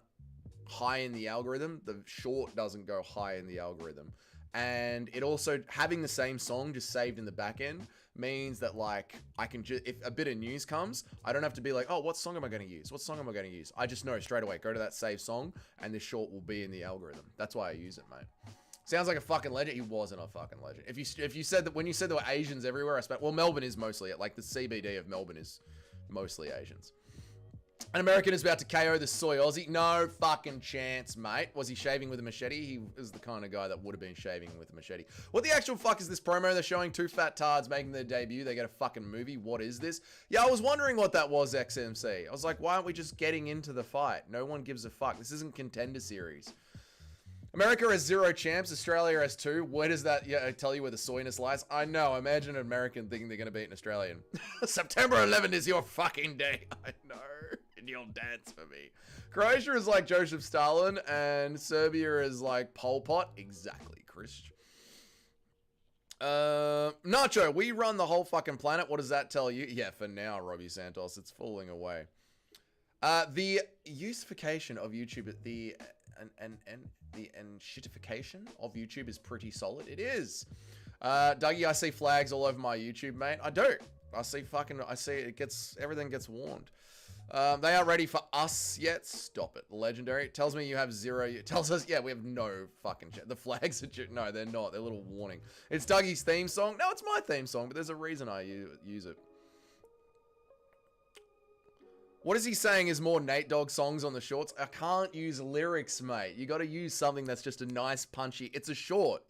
Speaker 1: high in the algorithm, the short doesn't go high in the algorithm. And it also, having the same song just saved in the back end means that like I can just, if a bit of news comes, I don't have to be like, oh, what song am I going to use? What song am I going to use? I just know straight away, go to that save song and this short will be in the algorithm. That's why I use it, mate. Sounds like a fucking legend. He wasn't a fucking legend. If you said that, when you said there were Asians everywhere, well, Melbourne is mostly it. Like the CBD of Melbourne is mostly Asians. An American is about to KO the soy Aussie. No fucking chance, mate. Was he shaving with a machete? He was the kind of guy that would have been shaving with a machete. What the actual fuck is this promo? They're showing two fat tards making their debut. They get a fucking movie. What is this? Yeah, I was wondering what that was, XMC. I was like, why aren't we just getting into the fight? No one gives a fuck. This isn't Contender Series. America has 0 champs. Australia has 2. Where does that tell you where the soyness lies? I know. Imagine an American thinking they're going to beat an Australian. September 11 is your fucking day. I know. And you'll dance for me. Croatia is like Joseph Stalin and Serbia is like Pol Pot. Exactly, Chris. Nacho, we run the whole fucking planet. What does that tell you? Yeah, for now, Robbie Santos. It's falling away. The usification of YouTube, the shitification of YouTube is pretty solid. It is. Dougie, I see flags all over my YouTube, mate. I do. I see everything gets warned. They aren't ready for us yet. Stop it. Legendary. It tells me you have 0. It tells us, yeah, we have no fucking shit. The flags are no, they're not. They're a little warning. It's Dougie's theme song. No, it's my theme song, but there's a reason I use it. What is he saying is more Nate Dogg songs on the shorts? I can't use lyrics, mate. You got to use something that's just a nice, punchy. It's a short.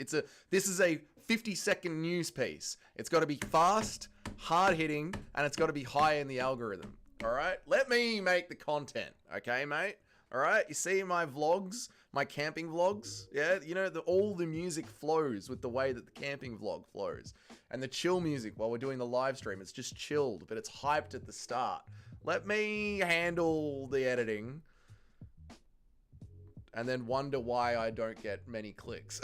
Speaker 1: This is a 50-second news piece. It's got to be fast, hard-hitting, and it's got to be high in the algorithm. All right? Let me make the content, okay, mate? All right, you see my vlogs, my camping vlogs? Yeah, you know, all the music flows with the way that the camping vlog flows. And the chill music while we're doing the live stream, it's just chilled, but it's hyped at the start. Let me handle the editing and then wonder why I don't get many clicks.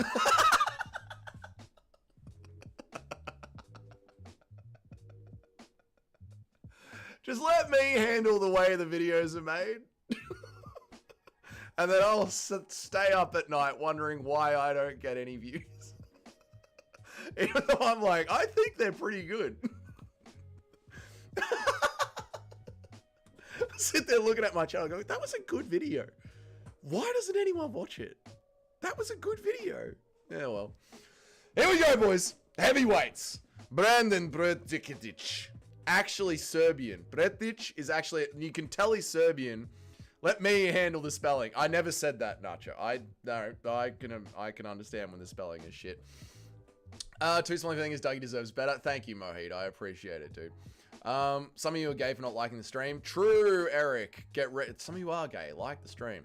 Speaker 1: Just let me handle the way the videos are made. And then I'll stay up at night wondering why I don't get any views. Even though I'm like, I think they're pretty good. Sit there looking at my channel going, that was a good video. Why doesn't anyone watch it? That was a good video. Yeah, well. Here we go, boys. Heavyweights. Brandon Bretikic. Actually Serbian. Bretic is actually, you can tell he's Serbian. Let me handle the spelling. I never said that, Nacho. I can understand when the spelling is shit. Too Small thing is Dougie deserves better. Thank you, Mohit. I appreciate it, dude. Some of you are gay for not liking the stream. True, Eric. Get ready. Some of you are gay. Like the stream.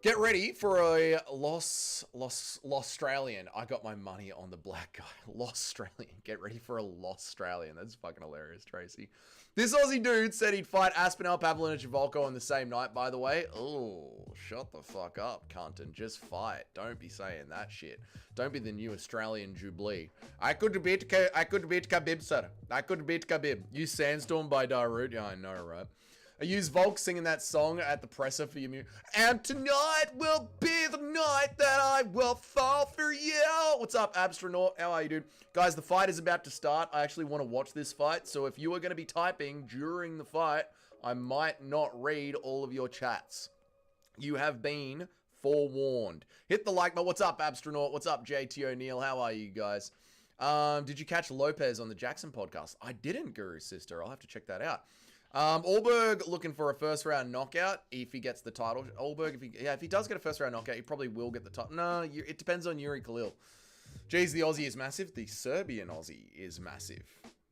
Speaker 1: Get ready for a Lost Australian. I got my money on the black guy. Lost Australian. Get ready for a Lost Australian. That's fucking hilarious, Tracy. This Aussie dude said he'd fight Aspinall, Pavlovich, and Volko on the same night, by the way. Oh, shut the fuck up, cunt, and just fight. Don't be saying that shit. Don't be the new Australian Jubilee. I could beat Khabib, sir. I could beat Khabib. Use Sandstorm by Darude. Yeah, I know, right? I use Volk singing that song at the presser for your music. And tonight will be the night that I will fall for you. What's up, Abstronaut? How are you, dude? Guys, the fight is about to start. I actually want to watch this fight. So if you are going to be typing during the fight, I might not read all of your chats. You have been forewarned. Hit the like button. What's up, Abstronaut? What's up, JT O'Neill? How are you guys? Did you catch Lopez on the Jackson podcast? I didn't, Guru Sister. I'll have to check that out. Ulberg looking for a first round knockout if he gets the title. Ulberg, if he does get a first round knockout, he probably will get the title. No, it depends on Yuri Khalil. Jeez, the Aussie is massive. The Serbian Aussie is massive.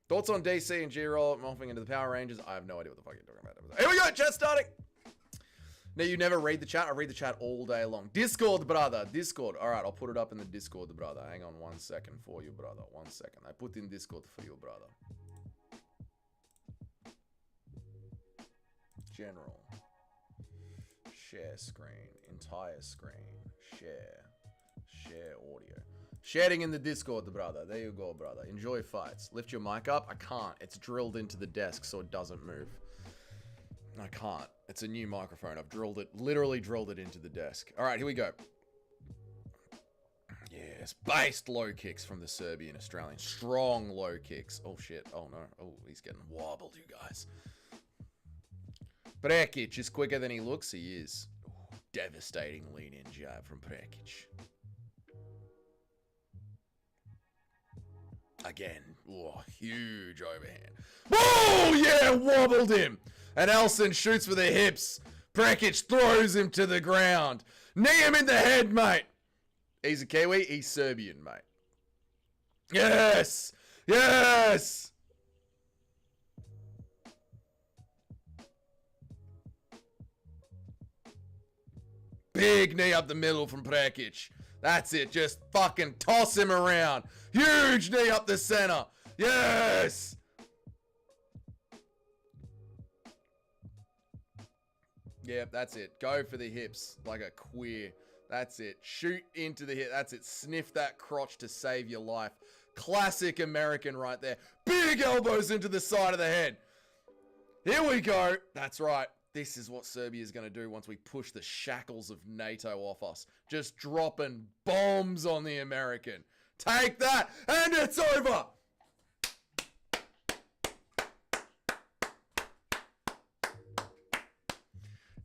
Speaker 1: Thoughts on DC and G-Roll morphing into the Power Rangers? I have no idea what the fuck you're talking about. Here we go, chat starting. Now, you never read the chat. I read the chat all day long. Discord, brother. Discord. All right, I'll put it up in the Discord, brother. Hang on 1 second for you, brother. 1 second. I put in Discord for you, brother. General. Share screen. Entire screen. Share. Share audio. Sharing in the Discord, brother. There you go, brother. Enjoy fights. Lift your mic up. I can't. It's drilled into the desk so it doesn't move. I can't. It's a new microphone. I've drilled it, literally drilled it into the desk. All right, here we go. Yes, based low kicks from the Serbian Australian. Strong low kicks. Oh, shit. Oh, no. Oh, he's getting wobbled, you guys. Prekic is quicker than he looks. He is. Ooh, devastating lean-in jab from Prekic. Again. Oh, huge overhand. Oh, yeah, wobbled him. And Elson shoots for the hips. Prekic throws him to the ground. Knee him in the head, mate. He's a Kiwi. He's Serbian, mate. Yes. Yes. Big knee up the middle from Prekic. That's it. Just fucking toss him around. Huge knee up the center. Yes. Yeah, that's it. Go for the hips like a queer. That's it. Shoot into the hip. That's it. Sniff that crotch to save your life. Classic American right there. Big elbows into the side of the head. Here we go. That's right. This is what Serbia is going to do once we push the shackles of NATO off us. Just dropping bombs on the American. Take that, and it's over.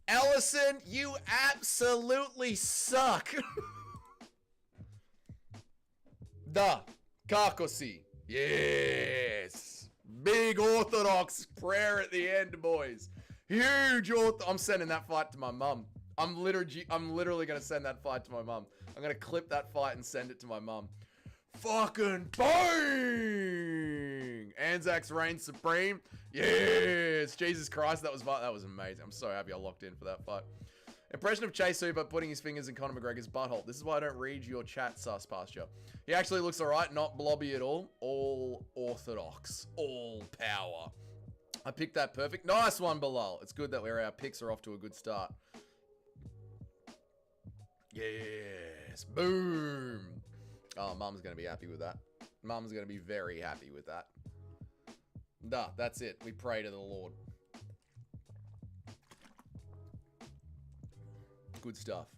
Speaker 1: Ellison, you absolutely suck. Da. Kakosi. Yes. Big Orthodox prayer at the end, boys. Huge I'm sending that fight to my mum. I'm literally going to send that fight to my mum. I'm going to clip that fight and send it to my mum. Fucking bang! Anzacs reign supreme. Yes! Jesus Christ, that was amazing. I'm so happy I locked in for that fight. Impression of Chase Super putting his fingers in Conor McGregor's butthole. This is why I don't read your chat, sus pasture. He actually looks alright, not blobby at all. All orthodox. All power. I picked that perfect. Nice one, Bilal. It's good that our picks are off to a good start. Yes. Boom. Oh, Mum's going to be happy with that. Mum's going to be very happy with that. Nah, that's it. We pray to the Lord. Good stuff.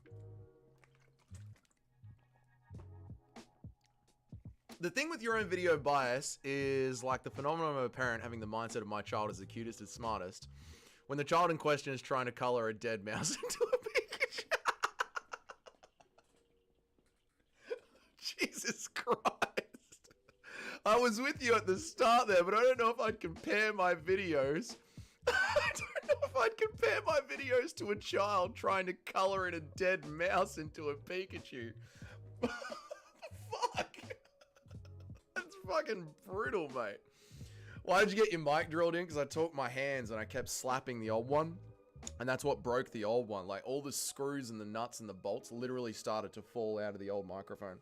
Speaker 1: The thing with your own video bias is like the phenomenon of a parent having the mindset of my child is the cutest and smartest when the child in question is trying to color a dead mouse into a Pikachu. Jesus Christ. I was with you at the start there, but I don't know if I'd compare my videos. I don't know if I'd compare my videos to a child trying to color in a dead mouse into a Pikachu. Fuck. That's fucking brutal, mate. Why did you get your mic drilled in? Because I took my hands and I kept slapping the old one. And that's what broke the old one. Like, all the screws and the nuts and the bolts literally started to fall out of the old microphone.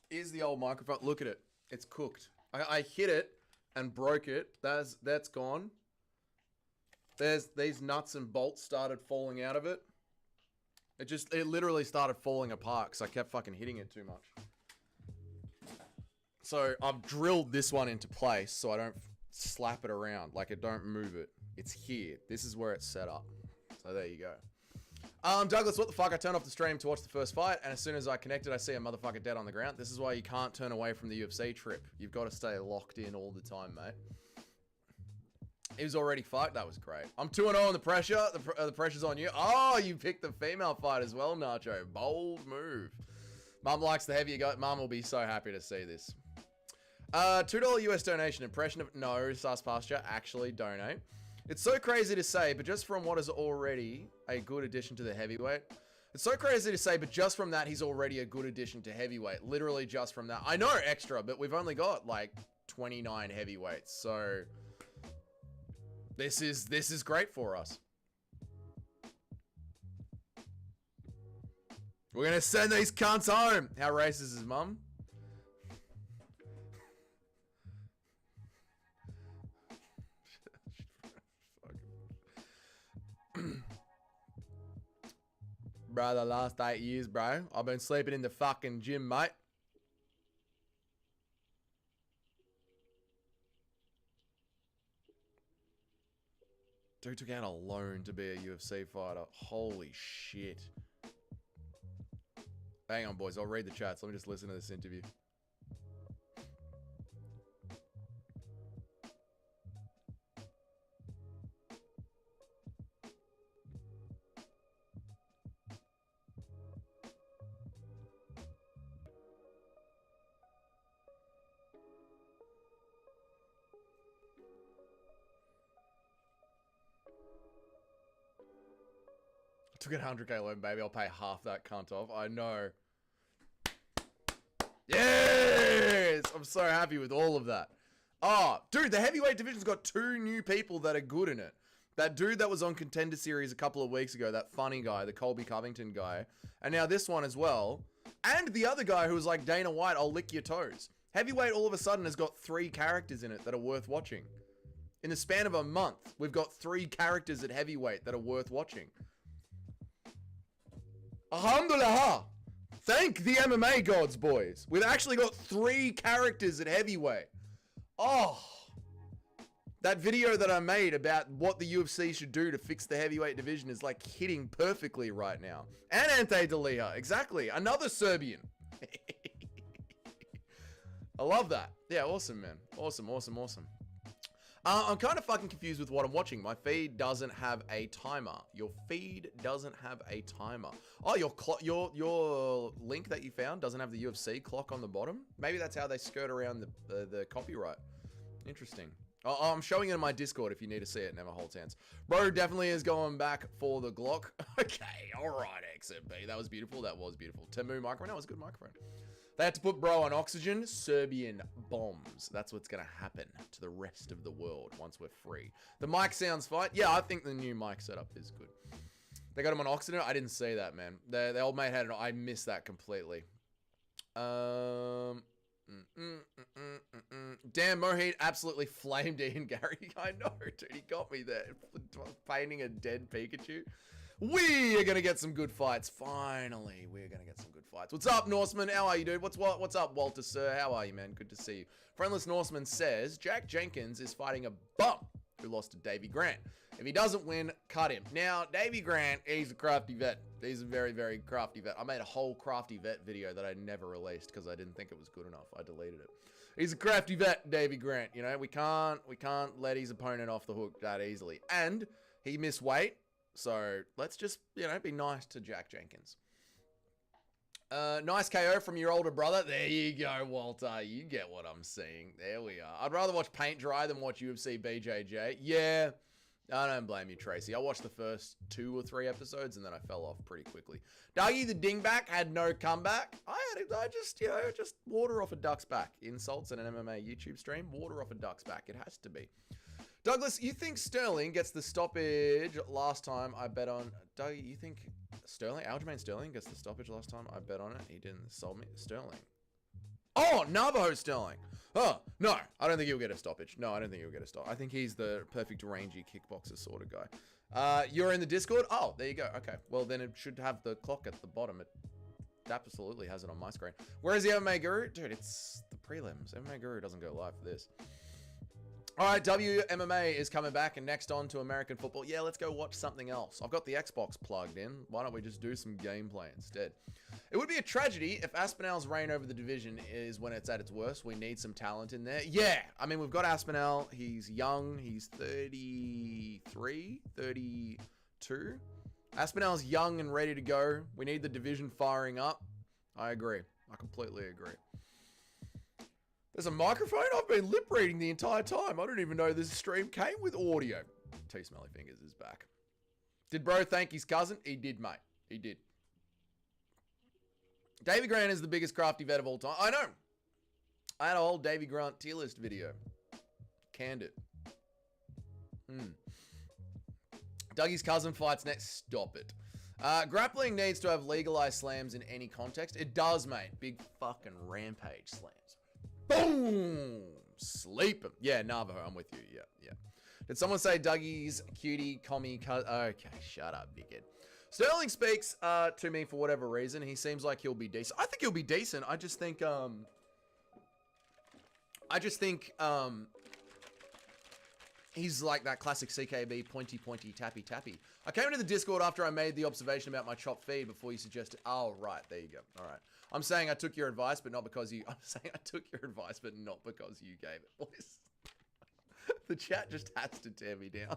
Speaker 1: Here's the old microphone. Look at it. It's cooked. I hit it and broke it. That's gone. There's these nuts and bolts started falling out of it. It literally started falling apart because I kept fucking hitting it too much. So I've drilled this one into place so I don't slap it around. Like, I don't move it. It's here. This is where it's set up. So there you go. Douglas, what the fuck? I turned off the stream to watch the first fight, and as soon as I connected, I see a motherfucker dead on the ground. This is why you can't turn away from the UFC trip. You've got to stay locked in all the time, mate. He was already fucked. That was great. I'm 2-0 on the pressure. The pressure's on you. Oh, you picked the female fight as well, Nacho. Bold move. Mum likes the heavier guy. Mum will be so happy to see this. $2 US donation. Impression of... No, Sus Pasture. Actually donate. It's so crazy to say, but just from what is already a good addition to the heavyweight. It's so crazy to say, but just from that, he's already a good addition to heavyweight. Literally just from that. I know extra, but we've only got like 29 heavyweights. So this is great for us. We're going to send these cunts home. How racist is his mum? Bro, the last 8 years, bro. I've been sleeping in the fucking gym, mate. Dude took out a loan to be a UFC fighter. Holy shit. Hang on, boys. I'll read the chats. Let me just listen to this interview. Took a 100k loan, baby. I'll pay half that cunt off. I know. Yes! I'm so happy with all of that. Oh, dude, the heavyweight division's got 2 new people that are good in it. That dude that was on Contender Series a couple of weeks ago, that funny guy, the Colby Covington guy. And now this one as well. And the other guy who was like Dana White, I'll lick your toes. Heavyweight all of a sudden has got 3 characters in it that are worth watching. In the span of a month, we've got 3 characters at heavyweight that are worth watching. Alhamdulillah. Thank the MMA gods, boys. We've actually got 3 characters at heavyweight. Oh. That video that I made about what the UFC should do to fix the heavyweight division is like hitting perfectly right now. And Ante Delia. Exactly. Another Serbian. I love that. Yeah, awesome, man. Awesome, awesome, awesome. I'm kind of fucking confused with what I'm watching. My feed doesn't have a timer. Your feed doesn't have a timer. Oh, your link that you found doesn't have the UFC clock on the bottom? Maybe that's how they skirt around the copyright. Interesting. Oh, I'm showing it in my Discord if you need to see it. Never holds hands. Bro definitely is going back for the Glock. Okay, alright, XMP. That was beautiful. That was beautiful. Temu microphone. That was a good microphone. They had to put bro on oxygen. Serbian bombs. That's what's going to happen to the rest of the world once we're free. The mic sounds fine. Yeah, I think the new mic setup is good. They got him on oxygen. I didn't see that, man. The old mate had it. I missed that completely. Damn, Mohit absolutely flamed Ian Gary. I know, dude. He got me there. Painting a dead Pikachu. We are going to get some good fights. Finally, we're going to get some good fights. What's up, Norseman? How are you, dude? What's up, Walter, sir? How are you, man? Good to see you. Friendless Norseman says, Jack Jenkins is fighting a bum who lost to Davey Grant. If he doesn't win, cut him. Now, Davey Grant, he's a crafty vet. He's a very, very crafty vet. I made a whole crafty vet video that I never released because I didn't think it was good enough. I deleted it. He's a crafty vet, Davey Grant. You know, we can't let his opponent off the hook that easily. And he missed weight. So let's just, you know, be nice to Jack Jenkins. Nice KO from your older brother. There you go, Walter. You get what I'm seeing. There we are. I'd rather watch paint dry than watch UFC BJJ. Yeah, I don't blame you, Tracy. I watched the first 2 or 3 episodes and then I fell off pretty quickly. Dougie the Dingback had no comeback. I just, you know, just water off a duck's back. Insults in an MMA YouTube stream. Water off a duck's back. It has to be. Douglas, you think Sterling gets the stoppage last time I bet on... Doug, you think Sterling, Aljamain Sterling gets the stoppage last time I bet on it? He didn't sold me. Sterling. Oh, Navajo Sterling. Oh, no. I don't think he'll get a stoppage. No, I don't think he'll get a stop. I think he's the perfect rangy kickboxer sort of guy. You're in the Discord? Oh, there you go. Okay. Well, then it should have the clock at the bottom. It absolutely has it on my screen. Where is the MMA Guru? Dude, it's the prelims. MMA Guru doesn't go live for this. All right, WMMA is coming back, and next on to American football. Yeah, let's go watch something else. I've got the Xbox plugged in. Why don't we just do some gameplay instead? It would be a tragedy if Aspinall's reign over the division is when it's at its worst. We need some talent in there. Yeah, I mean, we've got Aspinall. He's young. He's 33, 32. Aspinall's young and ready to go. We need the division firing up. I agree. I completely agree. There's a microphone? I've been lip reading the entire time. I don't even know this stream came with audio. T Smelly Fingers is back. Did bro thank his cousin? He did, mate. He did. Davey Grant is the biggest crafty vet of all time. I know. I had a whole Davey Grant tier list video. Canned it. Dougie's cousin fights next. Stop it. Grappling needs to have legalized slams in any context. It does, mate. Big fucking rampage slams. Boom! Sleep him. Yeah, Navajo, I'm with you. Yeah. Did someone say Dougie's cutie commie okay, shut up, dickhead. Sterling speaks to me for whatever reason. He seems like he'll be decent. I think he'll be decent. I just think he's like that classic CKB pointy, tappy. I came into the Discord after I made the observation about my chopped feed before you suggested... Oh, right. There you go. All right. I'm saying I took your advice, but not because you... I'm saying I took your advice, but not because you gave it. What is... The chat just has to tear me down.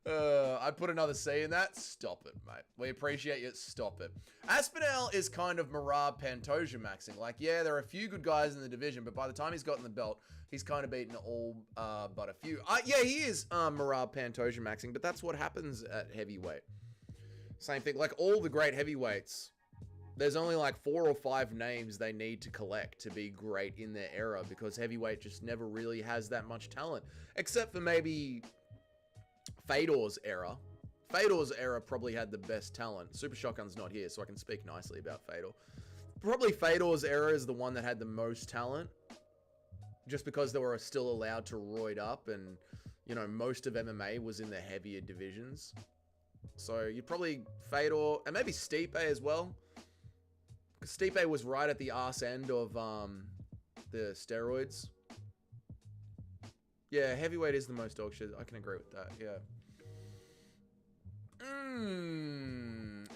Speaker 1: I put another C in that. Stop it, mate. We appreciate you. Stop it. Aspinall is kind of Marab Pantoja maxing. Like, yeah, there are a few good guys in the division, but by the time he's gotten the belt, he's kind of beaten all but a few. Yeah, he is Marab Pantoja maxing, but that's what happens at heavyweight. Same thing. Like, all the great heavyweights, there's only like 4 or 5 names they need to collect to be great in their era because heavyweight just never really has that much talent. Except for maybe... Fedor's era. Fedor's era probably had the best talent. Super Shotgun's not here, so I can speak nicely about Fedor. Probably Fedor's era is the one that had the most talent. Just because they were still allowed to roid up and, you know, most of MMA was in the heavier divisions. So you'd probably Fedor, and maybe Stipe as well. Because Stipe was right at the arse end of the steroids. Yeah, heavyweight is the most dog shit. I can agree with that, yeah.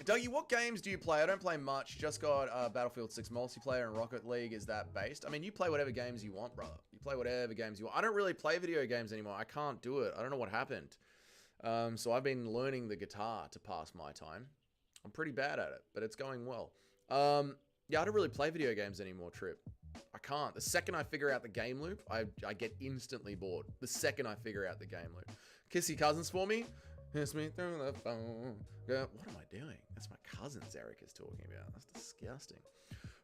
Speaker 1: Dougie, what games do you play? I don't play much. Just got Battlefield 6 multiplayer and Rocket League. Is that based? I mean, you play whatever games you want, brother. You play whatever games you want. I don't really play video games anymore. I can't do it. I don't know what happened. So I've been learning the guitar to pass my time. I'm pretty bad at it, but it's going well. Yeah, I don't really play video games anymore, Trip. I can't. The second I figure out the game loop, I get instantly bored. The second I figure out the game loop. Kiss your cousins for me. Kiss me through the phone. What am I doing? That's my cousin Eric is talking about. That's disgusting.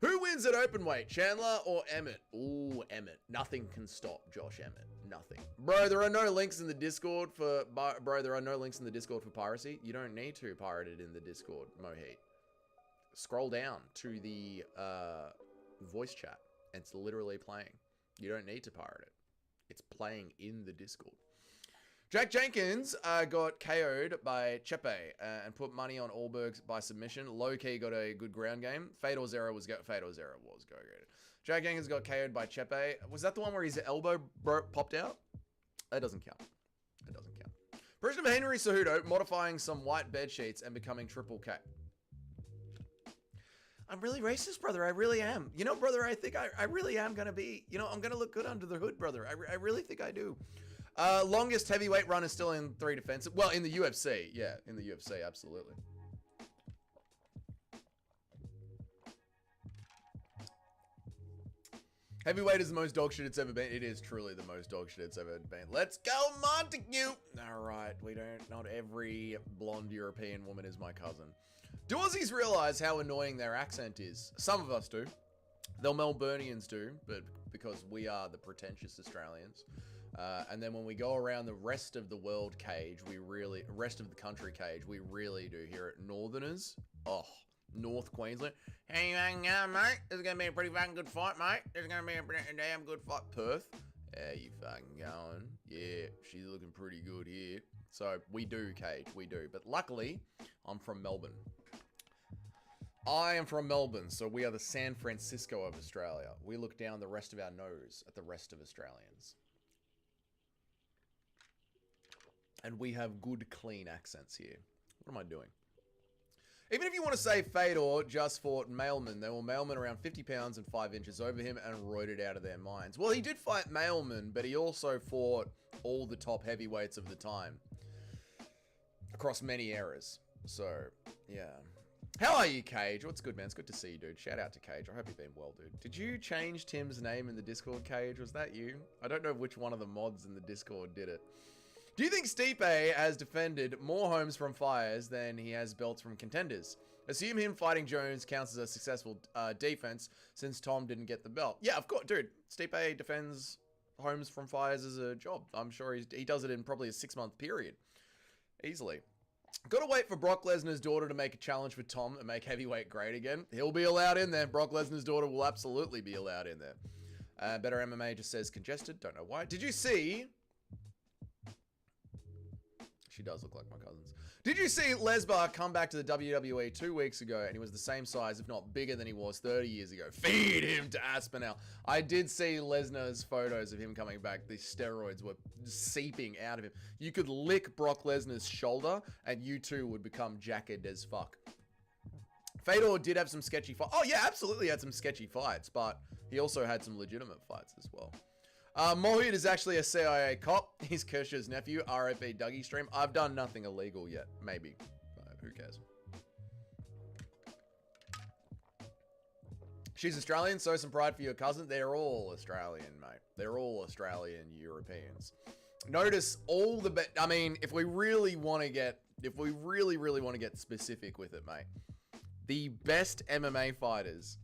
Speaker 1: Who wins at open weight, Chandler or Emmett? Ooh, Emmett. Nothing can stop Josh Emmett. Nothing. Bro, there are no links in the Discord for... Bro, there are no links in the Discord for piracy. You don't need to pirate it in the Discord, Mohit. Scroll down to the voice chat. It's literally playing. You don't need to pirate it. It's playing in the Discord. Jack Jenkins got KO'd by Chepe and put money on Ulberg by submission. Low-key got a good ground game. Fedor's error was go-graded. Jack Jenkins got KO'd by Chepe. Was that the one where his elbow popped out? That doesn't count. It doesn't count. President Henry Cejudo modifying some white bed sheets and becoming Triple K. I'm really racist, brother. I really am. You know, brother, I think I really am going to be, you know, I'm going to look good under the hood, brother. I really think I do. Longest heavyweight run is still in 3 defensive. Well, in the UFC. Yeah, in the UFC, absolutely. Heavyweight is the most dog shit it's ever been. It is truly the most dog shit it's ever been. Let's go, Montague. All right, not every blonde European woman is my cousin. Do Aussies realize how annoying their accent is? Some of us do. The Melburnians do, but because we are the pretentious Australians. And then when we go around the rest of the world cage, rest of the country cage, we really do hear it. Northerners, oh, North Queensland. Hey, mate, this is going to be a pretty fucking good fight, mate. This is going to be a pretty damn good fight. Perth, yeah, you fucking going. Yeah, she's looking pretty good here. So we do cage, we do. But luckily, I'm from Melbourne. I am from Melbourne, so we are the San Francisco of Australia. We look down the rest of our nose at the rest of Australians. And we have good, clean accents here. What am I doing? Even if you want to say Fedor just fought Mailman, they were Mailman around 50 pounds and 5 inches over him and roided out of their minds. Well, he did fight Mailman, but he also fought all the top heavyweights of the time. Across many eras. So, yeah. How are you, Cage? What's good, man? It's good to see you, dude. Shout out to Cage. I hope you've been well, dude. Did you change Tim's name in the Discord, Cage? Was that you? I don't know which one of the mods in the Discord did it. Do you think Stipe has defended more homes from fires than he has belts from contenders? Assume him fighting Jones counts as a successful defense since Tom didn't get the belt. Yeah, of course, dude. Stipe defends homes from fires as a job. I'm sure he does it in probably a 6-month period. Easily. Gotta wait for Brock Lesnar's daughter to make a challenge for Tom and make heavyweight great again. He'll be allowed in there. Brock Lesnar's daughter will absolutely be allowed in there. Better MMA just says congested. Don't know why. Did you see... She does look like my cousins. Did you see Lesbar come back to the WWE 2 weeks ago and he was the same size, if not bigger than he was 30 years ago? Feed him to Aspinall. I did see Lesnar's photos of him coming back. The steroids were seeping out of him. You could lick Brock Lesnar's shoulder and you two would become jacked as fuck. Fedor did have some sketchy fights. Oh yeah, absolutely had some sketchy fights, but he also had some legitimate fights as well. Mohit is actually a CIA cop. He's Kersha's nephew. RIP Dougie stream. I've done nothing illegal yet. Maybe. Who cares? She's Australian. So some pride for your cousin. They're all Australian, mate. They're all Australian Europeans. Notice all the... I mean, if we really want to get... If we really want to get specific with it, mate. The best MMA fighters...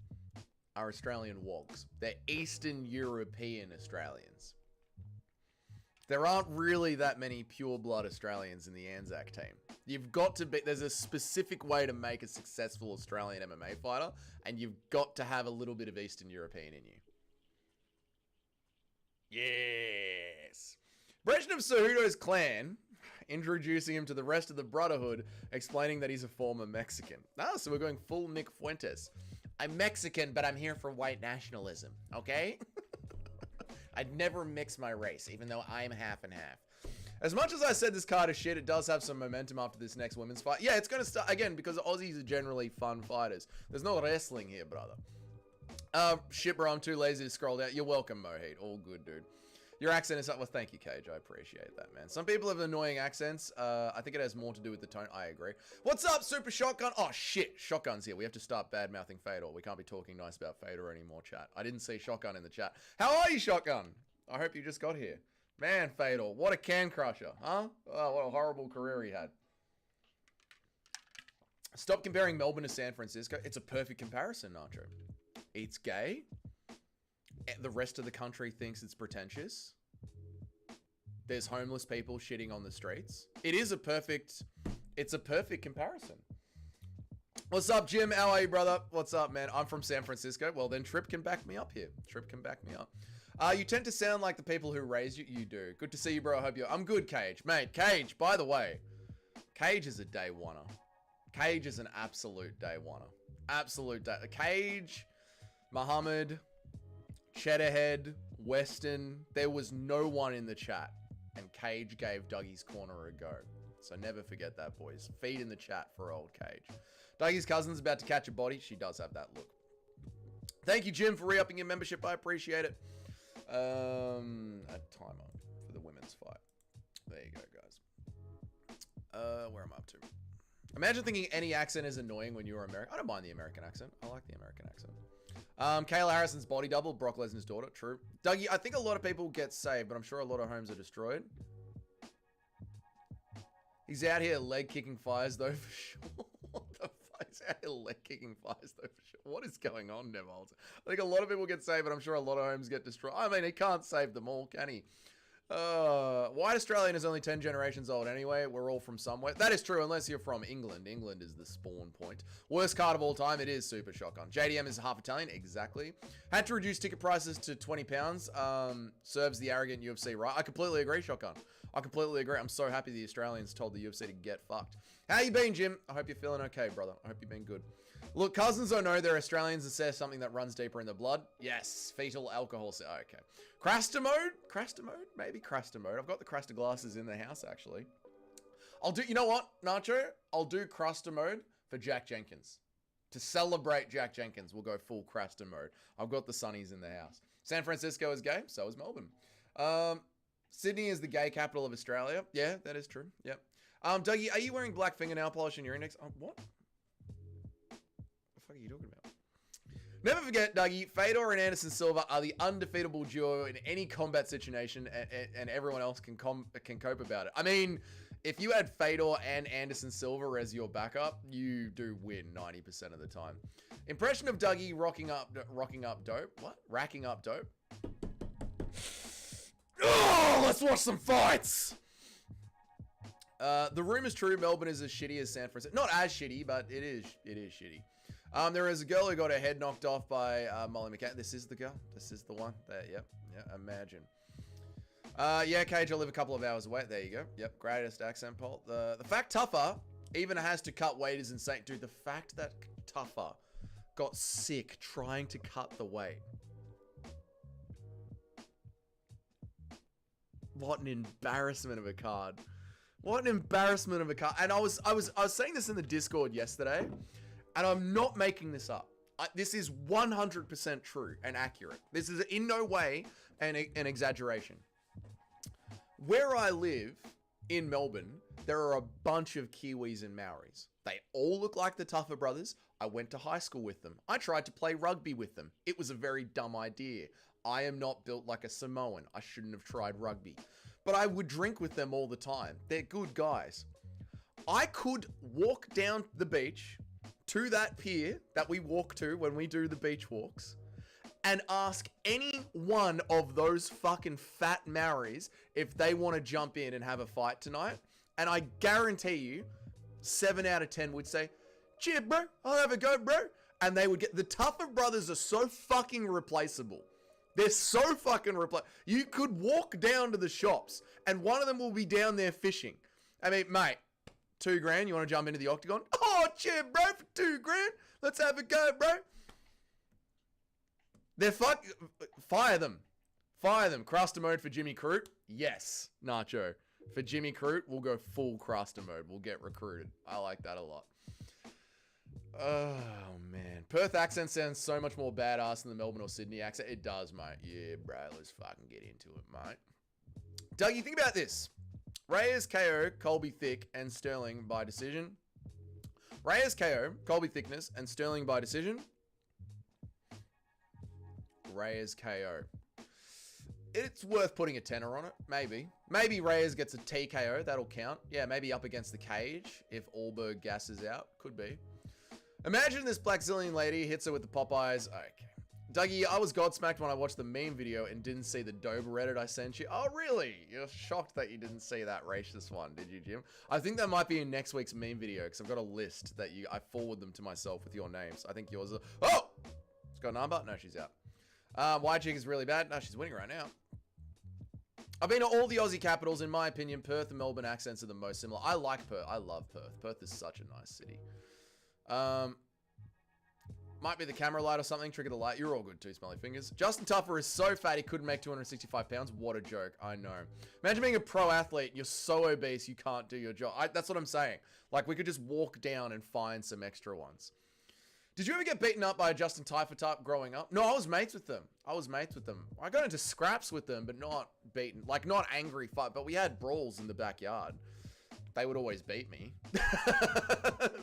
Speaker 1: are Australian wogs. They're Eastern European Australians. There aren't really that many pure blood Australians in the Anzac team. You've got to be, there's a specific way to make a successful Australian MMA fighter, and you've got to have a little bit of Eastern European in you. Yes. Brezhnev Cejudo's clan, introducing him to the rest of the Brotherhood, explaining that he's a former Mexican. Ah, so we're going full Nick Fuentes. I'm Mexican, but I'm here for white nationalism, okay? I'd never mix my race, even though I'm half and half. As much as I said this card is shit, it does have some momentum after this next women's fight. Yeah, it's going to start, again, because Aussies are generally fun fighters. There's no wrestling here, brother. Shit, bro, I'm too lazy to scroll down. You're welcome, Mohit. All good, dude. Your accent is up. Well, thank you, Cage. I appreciate that, man. Some people have annoying accents. I think it has more to do with the tone. I agree. What's up, Super Shotgun? Oh, shit. Shotgun's here. We have to start bad-mouthing Fedor. We can't be talking nice about Fedor anymore, chat. I didn't see Shotgun in the chat. How are you, Shotgun? I hope you just got here. Man, Fedor, what a can crusher, huh? Oh, what a horrible career he had. Stop comparing Melbourne to San Francisco. It's a perfect comparison, Nacho. It's gay. The rest of the country thinks it's pretentious. There's homeless people shitting on the streets. It's a perfect comparison. What's up, Jim? How are you, brother? What's up, man? I'm from San Francisco. Well, then Trip can back me up here. Trip can back me up. You tend to sound like the people who raised you. You do. Good to see you, bro. I hope you're... I'm good, Cage. Mate, Cage, by the way, Cage is a day oneer. Cage is an absolute day oneer. Absolute day... Cage, Muhammad, Cheddarhead, Weston. There was no one in the chat. And Cage gave Dougie's Corner a go. So never forget that, boys. Feed in the chat for old Cage. Dougie's cousin's about to catch a body. She does have that look. Thank you, Jim, for re-upping your membership. I appreciate it. A timer for the women's fight. There you go, guys. Where am I up to? Imagine thinking any accent is annoying when you're American. I don't mind the American accent. I like the American accent. Kayla Harrison's body double, Brock Lesnar's daughter. True. Dougie, I think a lot of people get saved, but I'm sure a lot of homes are destroyed. He's out here leg kicking fires, though, for sure. What the fuck? He's out here leg kicking fires, though, for sure. What is going on, Neville? I think a lot of people get saved, but I'm sure a lot of homes get destroyed. I mean, he can't save them all, can he? White Australian is only 10 generations old anyway. We're all from somewhere. That is true, unless you're from England. England is the spawn point. Worst card of all time. It is Super Shotgun. JDM is half Italian. Exactly. Had to reduce ticket prices to £20. Serves the arrogant UFC right. I completely agree, Shotgun. I completely agree. I'm so happy the Australians told the UFC to get fucked. How you been, Jim? I hope you're feeling okay, brother. I hope you've been good. Look, cousins don't know they're Australians and says something that runs deeper in the blood. Yes, fetal alcohol. Okay. Craster mode? Craster mode? Maybe Craster mode. I've got the Craster glasses in the house, actually. I'll do, you know what, Nacho? I'll do Craster mode for Jack Jenkins. To celebrate Jack Jenkins, we'll go full Craster mode. I've got the Sunnies in the house. San Francisco is gay, so is Melbourne. Sydney is the gay capital of Australia. Yeah, that is true. Yep. Dougie, are you wearing black fingernail polish in your index? What? What are you talking about? Never forget, Dougie, Fedor and Anderson Silva are the undefeatable duo in any combat situation, and everyone else can cope about it. I mean, if you had Fedor and Anderson Silva as your backup, you do win 90% of the time. Impression of Dougie rocking up dope. What? Racking up dope. Oh, let's watch some fights. The rumor is true. Melbourne is as shitty as San Francisco. Not as shitty, but it is shitty. There is a girl who got her head knocked off by Molly McCann. This is the girl. This is the one. There, yep. Yeah, imagine. Yeah, Cage, I live a couple of hours away. There you go. Yep, greatest accent poll. The fact Tougher even has to cut weight is insane. Dude, the fact that Tougher got sick trying to cut the weight. What an embarrassment of a card. What an embarrassment of a card. And I was saying this in the Discord yesterday, and I'm not making this up. This is 100% true and accurate. This is in no way an exaggeration. Where I live in Melbourne, there are a bunch of Kiwis and Maoris. They all look like the Tougher brothers. I went to high school with them. I tried to play rugby with them. It was a very dumb idea. I am not built like a Samoan. I shouldn't have tried rugby. But I would drink with them all the time. They're good guys. I could walk down the beach to that pier that we walk to when we do the beach walks and ask any one of those fucking fat Maoris if they want to jump in and have a fight tonight. And I guarantee you, 7 out of 10 would say, cheer, bro. I'll have a go, bro. And they would get... The Tougher brothers are so fucking replaceable. They're so fucking replaceable. You could walk down to the shops and one of them will be down there fishing. I mean, mate, $2,000. You want to jump into the octagon? Oh, cheer, bro, for $2,000. Let's have a go, bro. They're fire them. Fire them. Cruster mode for Jimmy Crute? Yes, Nacho. For Jimmy Crute, we'll go full Cruster mode. We'll get recruited. I like that a lot. Oh, man. Perth accent sounds so much more badass than the Melbourne or Sydney accent. It does, mate. Yeah, bro. Let's fucking get into it, mate. Dougie, think about this. Reyes KO, Colby Thick, and Sterling by decision. Reyes KO, Colby Thickness, and Sterling by decision. Reyes KO. it's worth putting a tenner on it. Maybe. Maybe Reyes gets a TKO. That'll count. Yeah, maybe up against the cage if Ulberg gasses out. Could be. Imagine this Blackzilian lady hits her with the Popeyes. Okay. Dougie, I was godsmacked when I watched the meme video and didn't see the Dober Reddit I sent you. Oh, really? You're shocked that you didn't see that racist one, did you, Jim? I think that might be in next week's meme video because I've got a list that I forward them to myself with your names. I think yours are... Oh! She's got a number? No, she's out. White chick is really bad. No, she's winning right now. I've been to all the Aussie capitals. In my opinion, Perth and Melbourne accents are the most similar. I like Perth. I love Perth. Perth is such a nice city. Might be the camera light or something. Trigger the light. You're all good too, smelly fingers. Justin Tuffer is so fat he couldn't make 265 pounds. What a joke. I know. Imagine being a pro athlete. You're so obese you can't do your job. That's what I'm saying. Like, we could just walk down and find some extra ones. Did you ever get beaten up by a Justin Tuffer type growing up? No, I was mates with them. I got into scraps with them, but not beaten. Like, not angry fight, but we had brawls in the backyard. They would always beat me.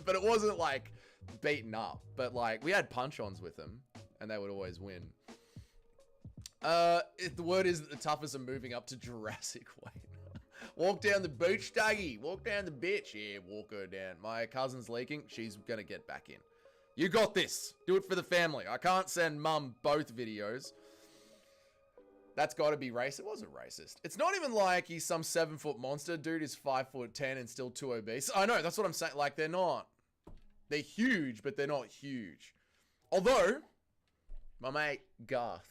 Speaker 1: But it wasn't like beaten up, but like we had punch-ons with them and they would always win. The word is that the toughest are moving up to Jurassic weight. Walk down the beach, Dougie. Walk down the bitch. Yeah, walk her down. My cousin's leaking. She's gonna get back in. You got this. Do it for the family. I can't send mum both videos. That's got to be racist. It wasn't racist. It's not even like he's some 7-foot monster. Dude is 5'10" and still too obese. I know, that's what I'm saying. Like, they're not. They're huge, but they're not huge. Although, my mate Garth.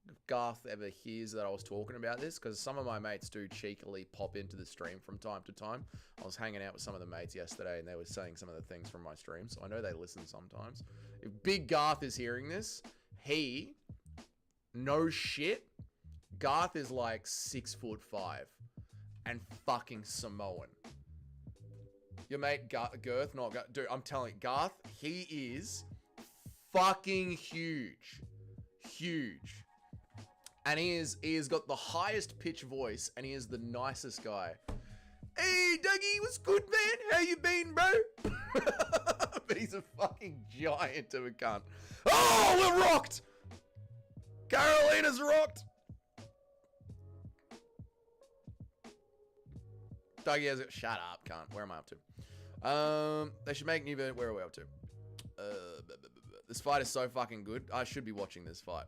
Speaker 1: If Garth ever hears that I was talking about this, because some of my mates do cheekily pop into the stream from time to time. I was hanging out with some of the mates yesterday, and they were saying some of the things from my stream, so I know they listen sometimes. If Big Garth is hearing this, no shit, Garth is like 6'5" and fucking Samoan. Your mate Girth, not Garth. Dude, I'm telling you, Garth, he is fucking huge. Huge. And he has got the highest pitch voice, and he is the nicest guy. Hey, Dougie, what's good, man? How you been, bro? But he's a fucking giant of a cunt. Oh, we're rocked! Carolina's rocked! Dougie has it. Shut up, cunt. Where am I up to? They should make new... Where are we up to? This fight is so fucking good. I should be watching this fight.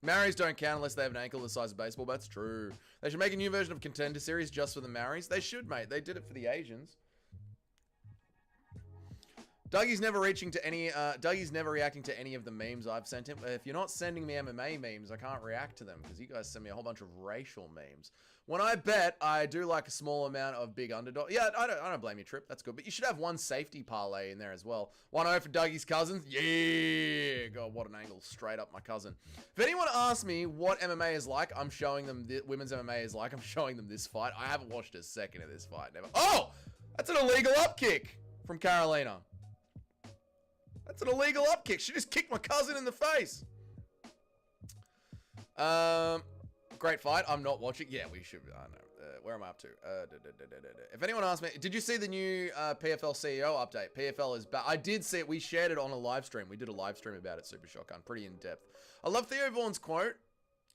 Speaker 1: Maoris don't count unless they have an ankle the size of baseball. That's true. They should make a new version of Contender Series just for the Maoris. They should, mate. They did it for the Asians. Dougie's never reaching to any. Dougie's never reacting to any of the memes I've sent him. If you're not sending me MMA memes, I can't react to them because you guys send me a whole bunch of racial memes. When I bet, I do like a small amount of big underdog. Yeah, I don't blame you, Trip. That's good. But you should have one safety parlay in there as well. 1-0 for Dougie's cousins. Yeah. God, what an angle. Straight up my cousin. If anyone asks me what MMA is like, I'm showing them women's MMA is like. I'm showing them this fight. I haven't watched a second of this fight. Never. Oh! That's an illegal up kick from Carolina. That's an illegal up kick. She just kicked my cousin in the face. Great fight. I'm not watching. Yeah, we should. I know. Where am I up to? If anyone asks me, did you see the new PFL CEO update? PFL is back. I did see it. We shared it on a live stream. We did a live stream about it. Super Shotgun. Pretty in depth. I love Theo Vaughn's quote.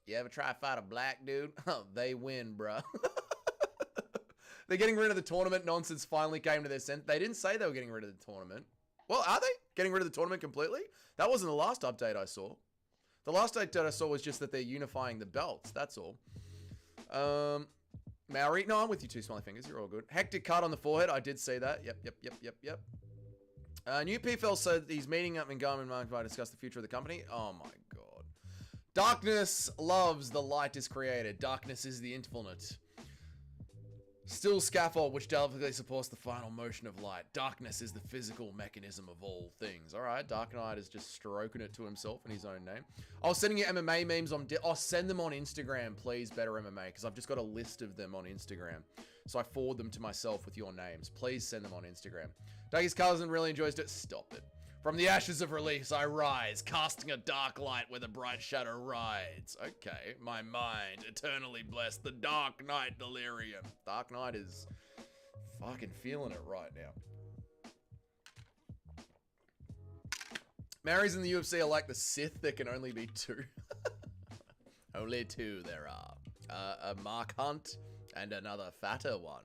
Speaker 1: You ever try to fight a black dude? Oh, they win, bruh. They're getting rid of the tournament nonsense. Finally came to their sense. They didn't say they were getting rid of the tournament. Well, are they getting rid of the tournament completely? That wasn't the last update I saw. The last update I saw was just that they're unifying the belts. That's all. Maori. No, I'm with you too, Smelly Fingers. You're all good. Hectic cut on the forehead. I did see that. Yep. New PFL said he's meeting up in Garmin Mark to discuss the future of the company. Oh my god. Darkness loves the light is created. Darkness is the infinite. Still scaffold, which delicately supports the final motion of light. Darkness is the physical mechanism of all things. All right, Dark Knight is just stroking it to himself in his own name. I was sending you MMA memes on... I'll send them on Instagram, please, Better MMA, because I've just got a list of them on Instagram. So I forward them to myself with your names. Please send them on Instagram. Dougie's cousin really enjoys it. Stop it. From the ashes of release, I rise, casting a dark light where the bright shadow rides. Okay, my mind eternally blessed. The Dark Knight delirium. Dark Knight is fucking feeling it right now. Maoris in the UFC are like the Sith. There can only be two. Only two there are. A Mark Hunt and another fatter one.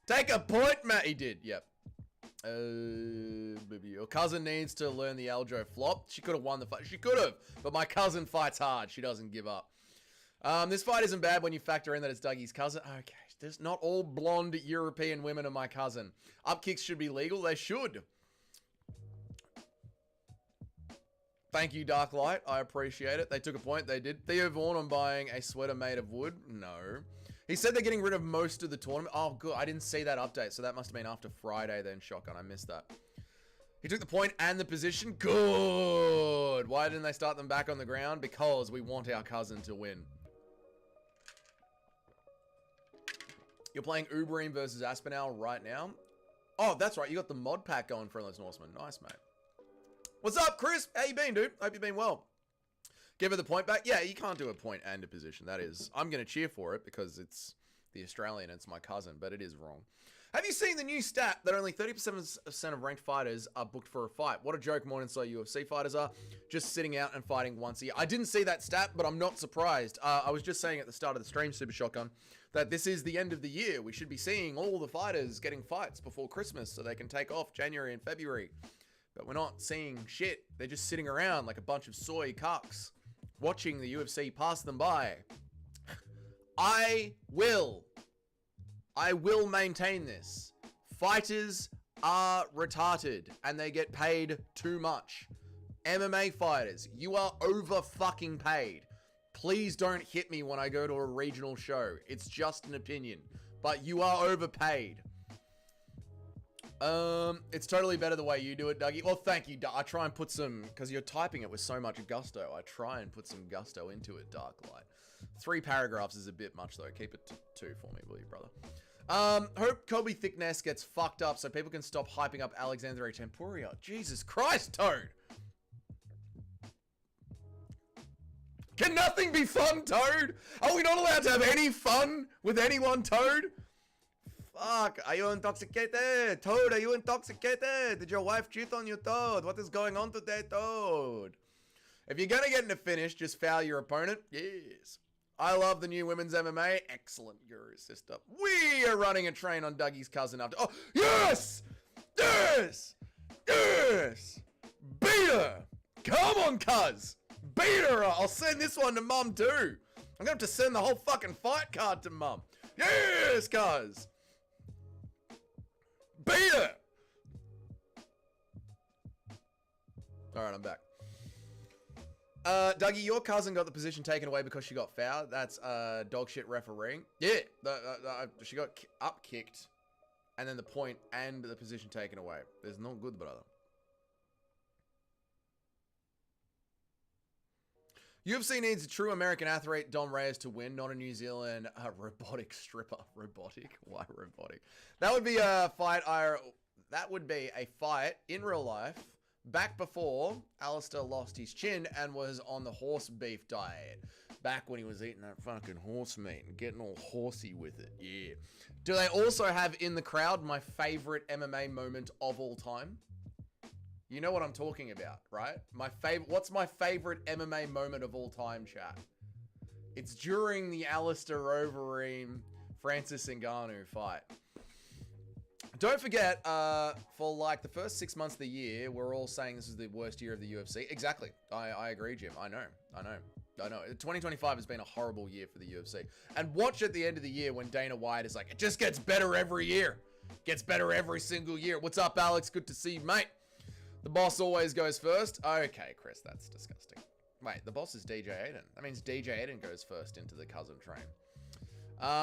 Speaker 1: Take a point, Matt. He did, yep. Your cousin needs to learn the Aljo flop. She could have won the fight. She could have, but my cousin fights hard. She doesn't give up. This fight isn't bad when you factor in that it's Dougie's cousin. Okay, there's not all blonde European women are my cousin. Up kicks should be legal. They should. Thank you, Dark Light. I appreciate it. They took a point. They did. Theo Vaughn on buying a sweater made of wood. No. He said they're getting rid of most of the tournament. Oh, good. I didn't see that update, so that must have been after Friday then, Shotgun. I missed that. He took the point and the position. Good. Why didn't they start them back on the ground? Because we want our cousin to win. You're playing Ulberg versus Aspinall right now? Oh, that's right. You got the mod pack going for Endless Norseman. Nice, mate. What's up, Chris? How you been, dude? Hope you've been well. Give her the point back. Yeah, you can't do a point and a position. That is, I'm going to cheer for it because it's the Australian and it's my cousin, but it is wrong. Have you seen the new stat that only 30% of ranked fighters are booked for a fight? What a joke Morningstar UFC fighters are, just sitting out and fighting once a year. I didn't see that stat, but I'm not surprised. I was just saying at the start of the stream, Super Shotgun, that this is the end of the year. We should be seeing all the fighters getting fights before Christmas so they can take off January and February. But we're not seeing shit. They're just sitting around like a bunch of soy cucks, watching the UFC pass them by. I will maintain this. Fighters are retarded and they get paid too much. MMA fighters, you are over fucking paid. Please don't hit me when I go to a regional show. It's just an opinion, but you are overpaid. It's totally better the way you do it, Dougie. Well, thank you. I try and put some, because you're typing it with so much gusto, I try and put some gusto into it, Dark Light. 3 paragraphs is a bit much, though. Keep it to 2 for me, will you, brother? Hope Kobe Thickness gets fucked up so people can stop hyping up Alexandre Tempuria. Jesus Christ, Toad! Can nothing be fun, Toad? Are we not allowed to have any fun with anyone, Toad? Fuck, are you intoxicated? Toad, are you intoxicated? Did your wife cheat on you, Toad? What is going on today, Toad? If you're gonna get in a finish, just foul your opponent. Yes. I love the new women's MMA. Excellent, Guru sister. We are running a train on Dougie's cousin after. Oh, yes! Yes! Yes! Beat her! Come on, cuz! Beat her! I'll send this one to Mum, too. I'm gonna have to send the whole fucking fight card to Mum. Yes, cuz! Beat her! Alright, I'm back. Dougie, your cousin got the position taken away because she got fouled. That's dog shit refereeing. Yeah, she got up kicked, and then the point and the position taken away. There's no good, brother. UFC needs a true American athlete, Dom Reyes, to win, not a New Zealand robotic stripper. Robotic? Why robotic? That would be a fight. That would be a fight in real life. Back before Alistair lost his chin and was on the horse beef diet. Back when he was eating that fucking horse meat and getting all horsey with it. Yeah. Do they also have in the crowd my favorite MMA moment of all time? You know what I'm talking about, right? What's my favorite MMA moment of all time, chat? It's during the Alistair Overeem Francis Ngannou fight. Don't forget, for like the first 6 months of the year, we're all saying this is the worst year of the UFC. Exactly. I agree, Jim. I know. 2025 has been a horrible year for the UFC. And watch at the end of the year when Dana White is like, it just gets better every year. Gets better every single year. What's up, Alex? Good to see you, mate. The boss always goes first. Okay, Chris, that's disgusting. Wait, the boss is DJ Aiden. That means DJ Aiden goes first into the cousin train.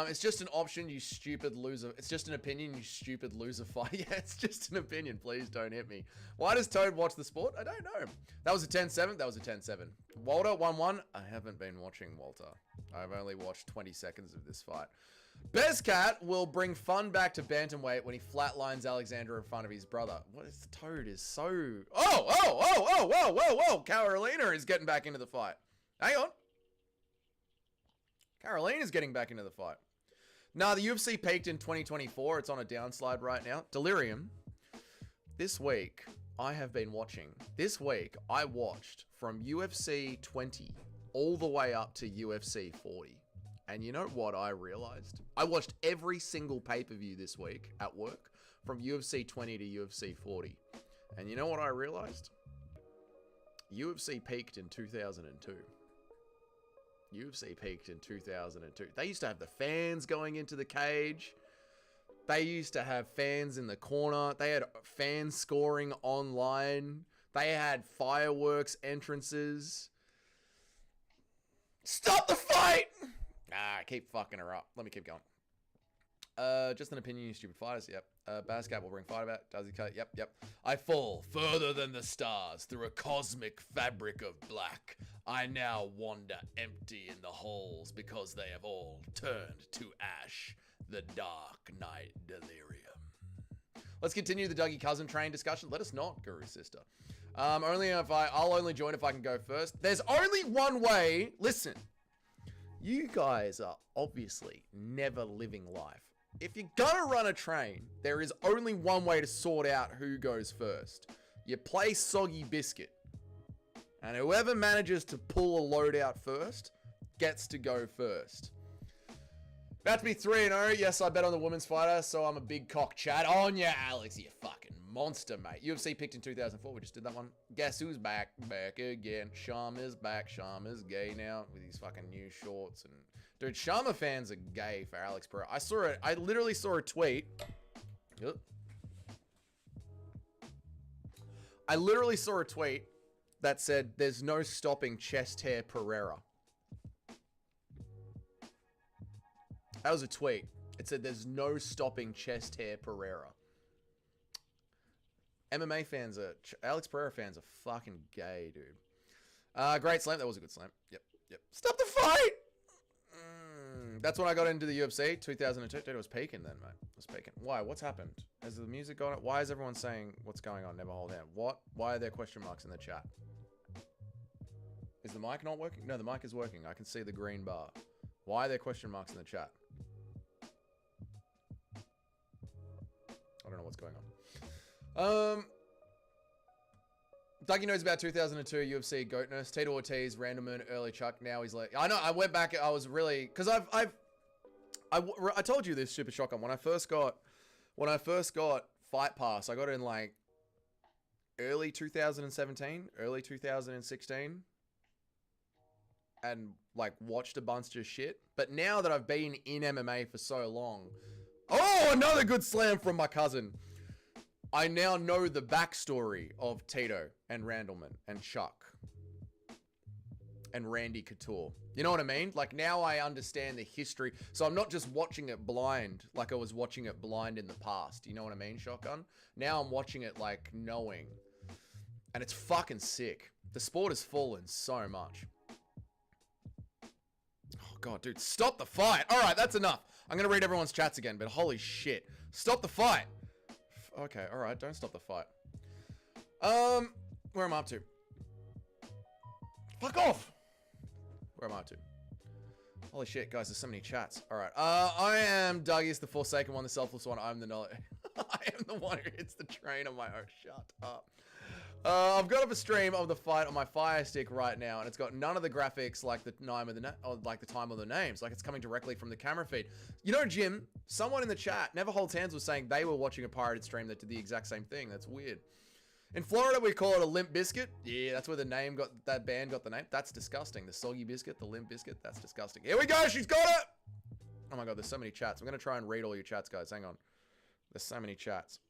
Speaker 1: It's just an option, you stupid loser. It's just an opinion, you stupid loser fight. Yeah, it's just an opinion. Please don't hit me. Why does Toad watch the sport? I don't know. That was a 10-7. That was a 10-7. Walter, 1-1. I haven't been watching Walter. I've only watched 20 seconds of this fight. Bezcat will bring fun back to bantamweight when he flatlines Alexander in front of his brother. What is Toad is so... Whoa. Carolina is getting back into the fight. Hang on. Carolina's getting back into the fight. Nah, the UFC peaked in 2024. It's on a downslide right now. Delirium. This week, I have been watching. This week, I watched from UFC 20 all the way up to UFC 40. And you know what I realized? I watched every single pay-per-view this week at work from UFC 20 to UFC 40. And you know what I realized? UFC peaked in 2002. UFC peaked in 2002. They used to have the fans going into the cage. They used to have fans in the corner. They had fans scoring online. They had fireworks entrances. Stop the fight! Keep fucking her up. Let me keep going. Just an opinion, you stupid fighters. Yep. Bascat will bring fight about. Does he cut? Yep. I fall further than the stars through a cosmic fabric of black. I now wander empty in the halls because they have all turned to ash. The dark night delirium. Let's continue the Dougie Cousin train discussion. Let us not, Guru Sister. I'll only join if I can go first. There's only one way. Listen, you guys are obviously never living life. If you're gonna run a train, there is only one way to sort out who goes first. You play Soggy Biscuit. And whoever manages to pull a load out first gets to go first. About to be 3-0. Yes, I bet on the women's fighter, so I'm a big cock chat. On ya, Alex, you fucking monster, mate. UFC picked in 2004. We just did that one. Guess who's back? Back again. Sharma's back. Sharma's gay now with these fucking new shorts. And dude, Sharma fans are gay for Alex Pereira. I literally saw a tweet. I literally saw a tweet that said, "There's no stopping chest hair Pereira." That was a tweet. It said, "There's no stopping chest hair Pereira." MMA fans are... Alex Pereira fans are fucking gay, dude. Great slam. That was a good slam. Yep. Stop the fight! That's when I got into the UFC, 2002. Dude, it was peaking then, mate. It was peaking. Why? What's happened? Has the music gone up? Why is everyone saying, what's going on? Never hold down. What? Why are there question marks in the chat? Is the mic not working? No, the mic is working. I can see the green bar. Why are there question marks in the chat? I don't know what's going on. Dougie knows about 2002 UFC Goat Nurse, Tito Ortiz, Randleman, early Chuck. Now he's like, I know. I went back. I was really, because I told you this Super Shotgun when I first got Fight Pass. I got it in like early 2017, early 2016, and like watched a bunch of shit. But now that I've been in MMA for so long, oh, another good slam from my cousin. I now know the backstory of Tito and Randleman and Chuck and Randy Couture. You know what I mean? Like, now I understand the history. So I'm not just watching it blind like I was watching it blind in the past. You know what I mean, Shotgun? Now I'm watching it like knowing. And it's fucking sick. The sport has fallen so much. Oh, God, dude. Stop the fight. All right, that's enough. I'm going to read everyone's chats again, but holy shit. Stop the fight. Okay, all right. Don't stop the fight. Where am I up to? Fuck off. Where am I up to? Holy shit, guys. There's so many chats. All right. I am Dougie's the Forsaken one, the selfless one. I'm the knowledge. I am the one who hits the train on my own. Shut up. I've got up a stream of the fight on my Fire Stick right now, and it's got none of the graphics like the time of the names. Like, it's coming directly from the camera feed. You know, Jim, someone in the chat, Never Holds Hands, was saying they were watching a pirated stream that did the exact same thing. That's weird. In Florida, we call it a Limp Biscuit. Yeah, that's where that band got the name. That's disgusting. The Soggy Biscuit, the Limp Biscuit, that's disgusting. Here we go, she's got it! Oh my God, there's so many chats. I'm going to try and read all your chats, guys. Hang on. There's so many chats.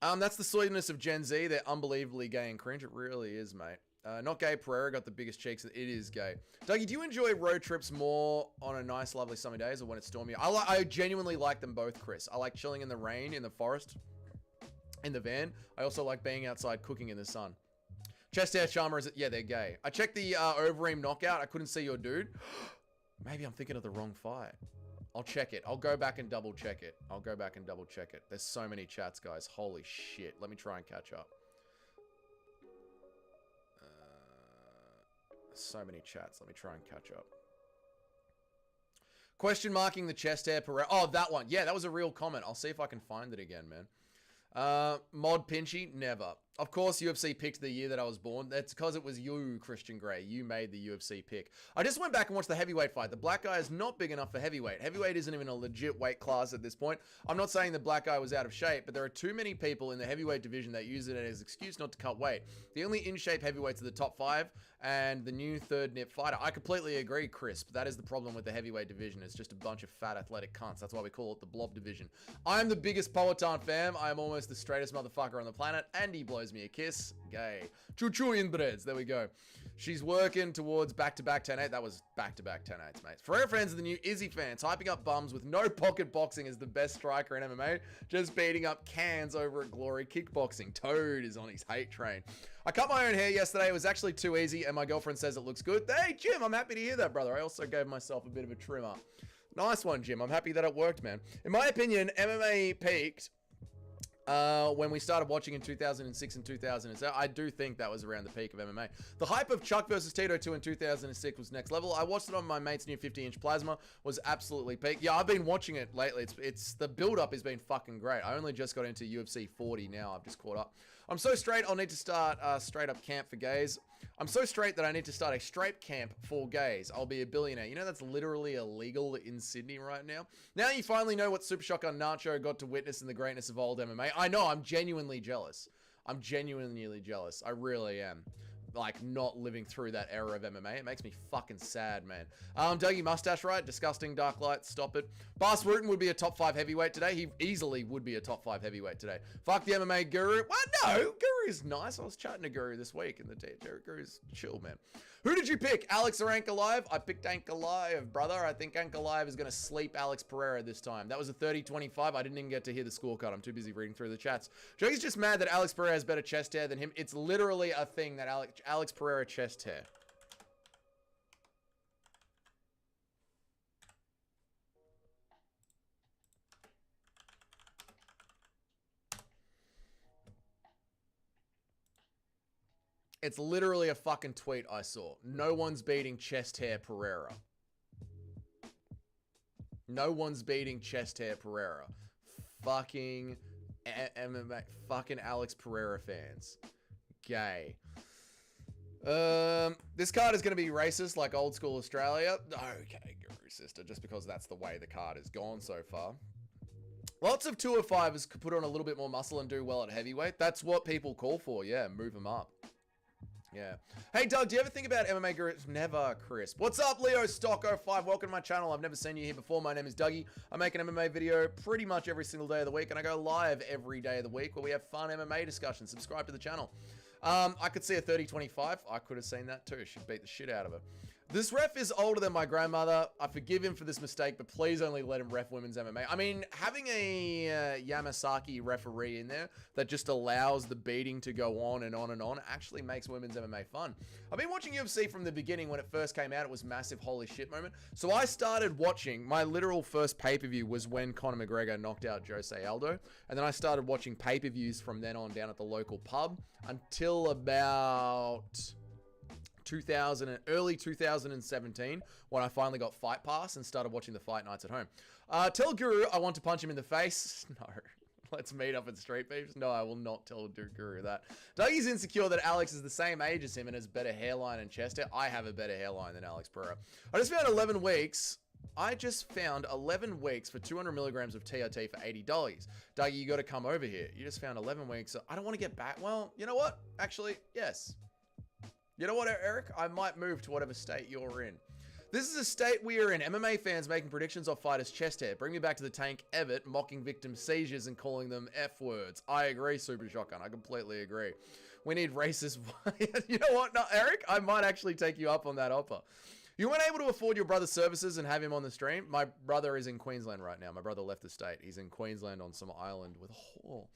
Speaker 1: That's the sweetness of Gen Z. They're unbelievably gay and cringe. It really is, mate. Not gay. Pereira got the biggest cheeks. It is gay. Dougie, do you enjoy road trips more on a nice, lovely summer days or when it's stormy? I genuinely like them both, Chris. I like chilling in the rain, in the forest, in the van. I also like being outside cooking in the sun. Chest hair charmer, is it? Yeah, they're gay. I checked the Overeem knockout. I couldn't see your dude. Maybe I'm thinking of the wrong fight. I'll check it. I'll go back and double check it. There's so many chats, guys. Holy shit. Let me try and catch up. So many chats. Let me try and catch up. Question marking the chest hair Pereira. Oh, that one. Yeah, that was a real comment. I'll see if I can find it again, man. Mod Pinchy? Never. Of course, UFC picked the year that I was born. That's because it was you, Christian Grey. You made the UFC pick. I just went back and watched the heavyweight fight. The black guy is not big enough for heavyweight. Heavyweight isn't even a legit weight class at this point. I'm not saying the black guy was out of shape, but there are too many people in the heavyweight division that use it as an excuse not to cut weight. The only in-shape heavyweights are the top 5 and the new third nip fighter. I completely agree, Chris, but that is the problem with the heavyweight division. It's just a bunch of fat athletic cunts. That's why we call it the blob division. I'm the biggest Powhatan fam. I am almost the straightest motherfucker on the planet, and he blows me a kiss. Gay. Choo-choo inbreds. There we go. She's working towards back-to-back 10-8. That was back-to-back 10-8s, mate. Ferrer fans are the new Izzy fans, hyping up bums with no pocket boxing as the best striker in MMA, just beating up cans over at Glory Kickboxing. Toad is on his hate train. I cut my own hair yesterday. It was actually too easy, and my girlfriend says it looks good. Hey, Jim, I'm happy to hear that, brother. I also gave myself a bit of a trimmer. Nice one, Jim. I'm happy that it worked, man. In my opinion, MMA peaked when we started watching in 2006 and 2007. I do think that was around the peak of MMA. The hype of Chuck versus Tito 2 in 2006 was next level. I watched it on my mate's new 50-inch plasma. Was absolutely peak. Yeah, I've been watching it lately. It's the build-up has been fucking great. I only just got into UFC 40 now. I've just caught up. I'm so straight, I'll need to start a straight-up camp for gays. I'm so straight that I need to start a straight camp for gays. I'll be a billionaire. You know that's literally illegal in Sydney right now? Now you finally know what Super Shotgun Nacho got to witness in the greatness of old MMA. I know, I'm genuinely jealous. I'm genuinely jealous. I really am. Like, not living through that era of MMA. It makes me fucking sad, man. Dougie Mustache, right? Disgusting, Dark Light, stop it. Bas Rutten would be a top 5 heavyweight today. He easily would be a top 5 heavyweight today. Fuck the MMA Guru. What? No, Guru's nice. I was chatting to Guru this week, and Guru's chill, man. Who did you pick? Alex or Ankalaev? I picked Ankalaev, brother. I think Ankalaev is going to sleep Alex Pereira this time. That was a 30-25. I didn't even get to hear the scorecard. I'm too busy reading through the chats. Joey's just mad that Alex Pereira has better chest hair than him. It's literally a thing that Alex Pereira chest hair. It's literally a fucking tweet I saw. No one's beating chest hair Pereira. No one's beating chest hair Pereira. Fucking MMA, fucking Alex Pereira fans. Gay. This card is going to be racist like old school Australia. Okay, Guru Sister, just because that's the way the card has gone so far. Lots of 205ers could put on a little bit more muscle and do well at heavyweight. That's what people call for. Yeah, move them up. Yeah. Hey, Doug, do you ever think about MMA gurus? Never, Chris. What's up, Leo Stock05? Welcome to my channel. I've never seen you here before. My name is Dougie. I make an MMA video pretty much every single day of the week, and I go live every day of the week where we have fun MMA discussions. Subscribe to the channel. I could see a 30-25. I could have seen that too. She'd beat the shit out of her. This ref is older than my grandmother. I forgive him for this mistake, but please only let him ref women's MMA. I mean, having a Yamasaki referee in there that just allows the beating to go on and on and on actually makes women's MMA fun. I've been watching UFC from the beginning. When it first came out, it was massive holy shit moment. So I started watching, my literal first pay-per-view was when Conor McGregor knocked out Jose Aldo. And then I started watching pay-per-views from then on down at the local pub until about early 2017, when I finally got Fight Pass and started watching the fight nights at home. Tell Guru I want to punch him in the face. No. Let's meet up at Street Beefs. No, I will not tell Guru that. Dougie's insecure that Alex is the same age as him and has better hairline and chest hair. I have a better hairline than Alex Pereira. I just found 11 weeks for 200 milligrams of TRT for $80. Dougie, you got to come over here. You just found 11 weeks. I don't want to get back. Well, you know what? Actually, yes. You know what, Eric? I might move to whatever state you're in. This is a state we are in. MMA fans making predictions of fighters' chest hair. Bring me back to the Tank Everett, mocking victim seizures and calling them F words. I agree, Super Shotgun. I completely agree. We need racist... You know what? No, Eric, I might actually take you up on that offer. You weren't able to afford your brother's services and have him on the stream? My brother is in Queensland right now. My brother left the state. He's in Queensland on some island with a whore.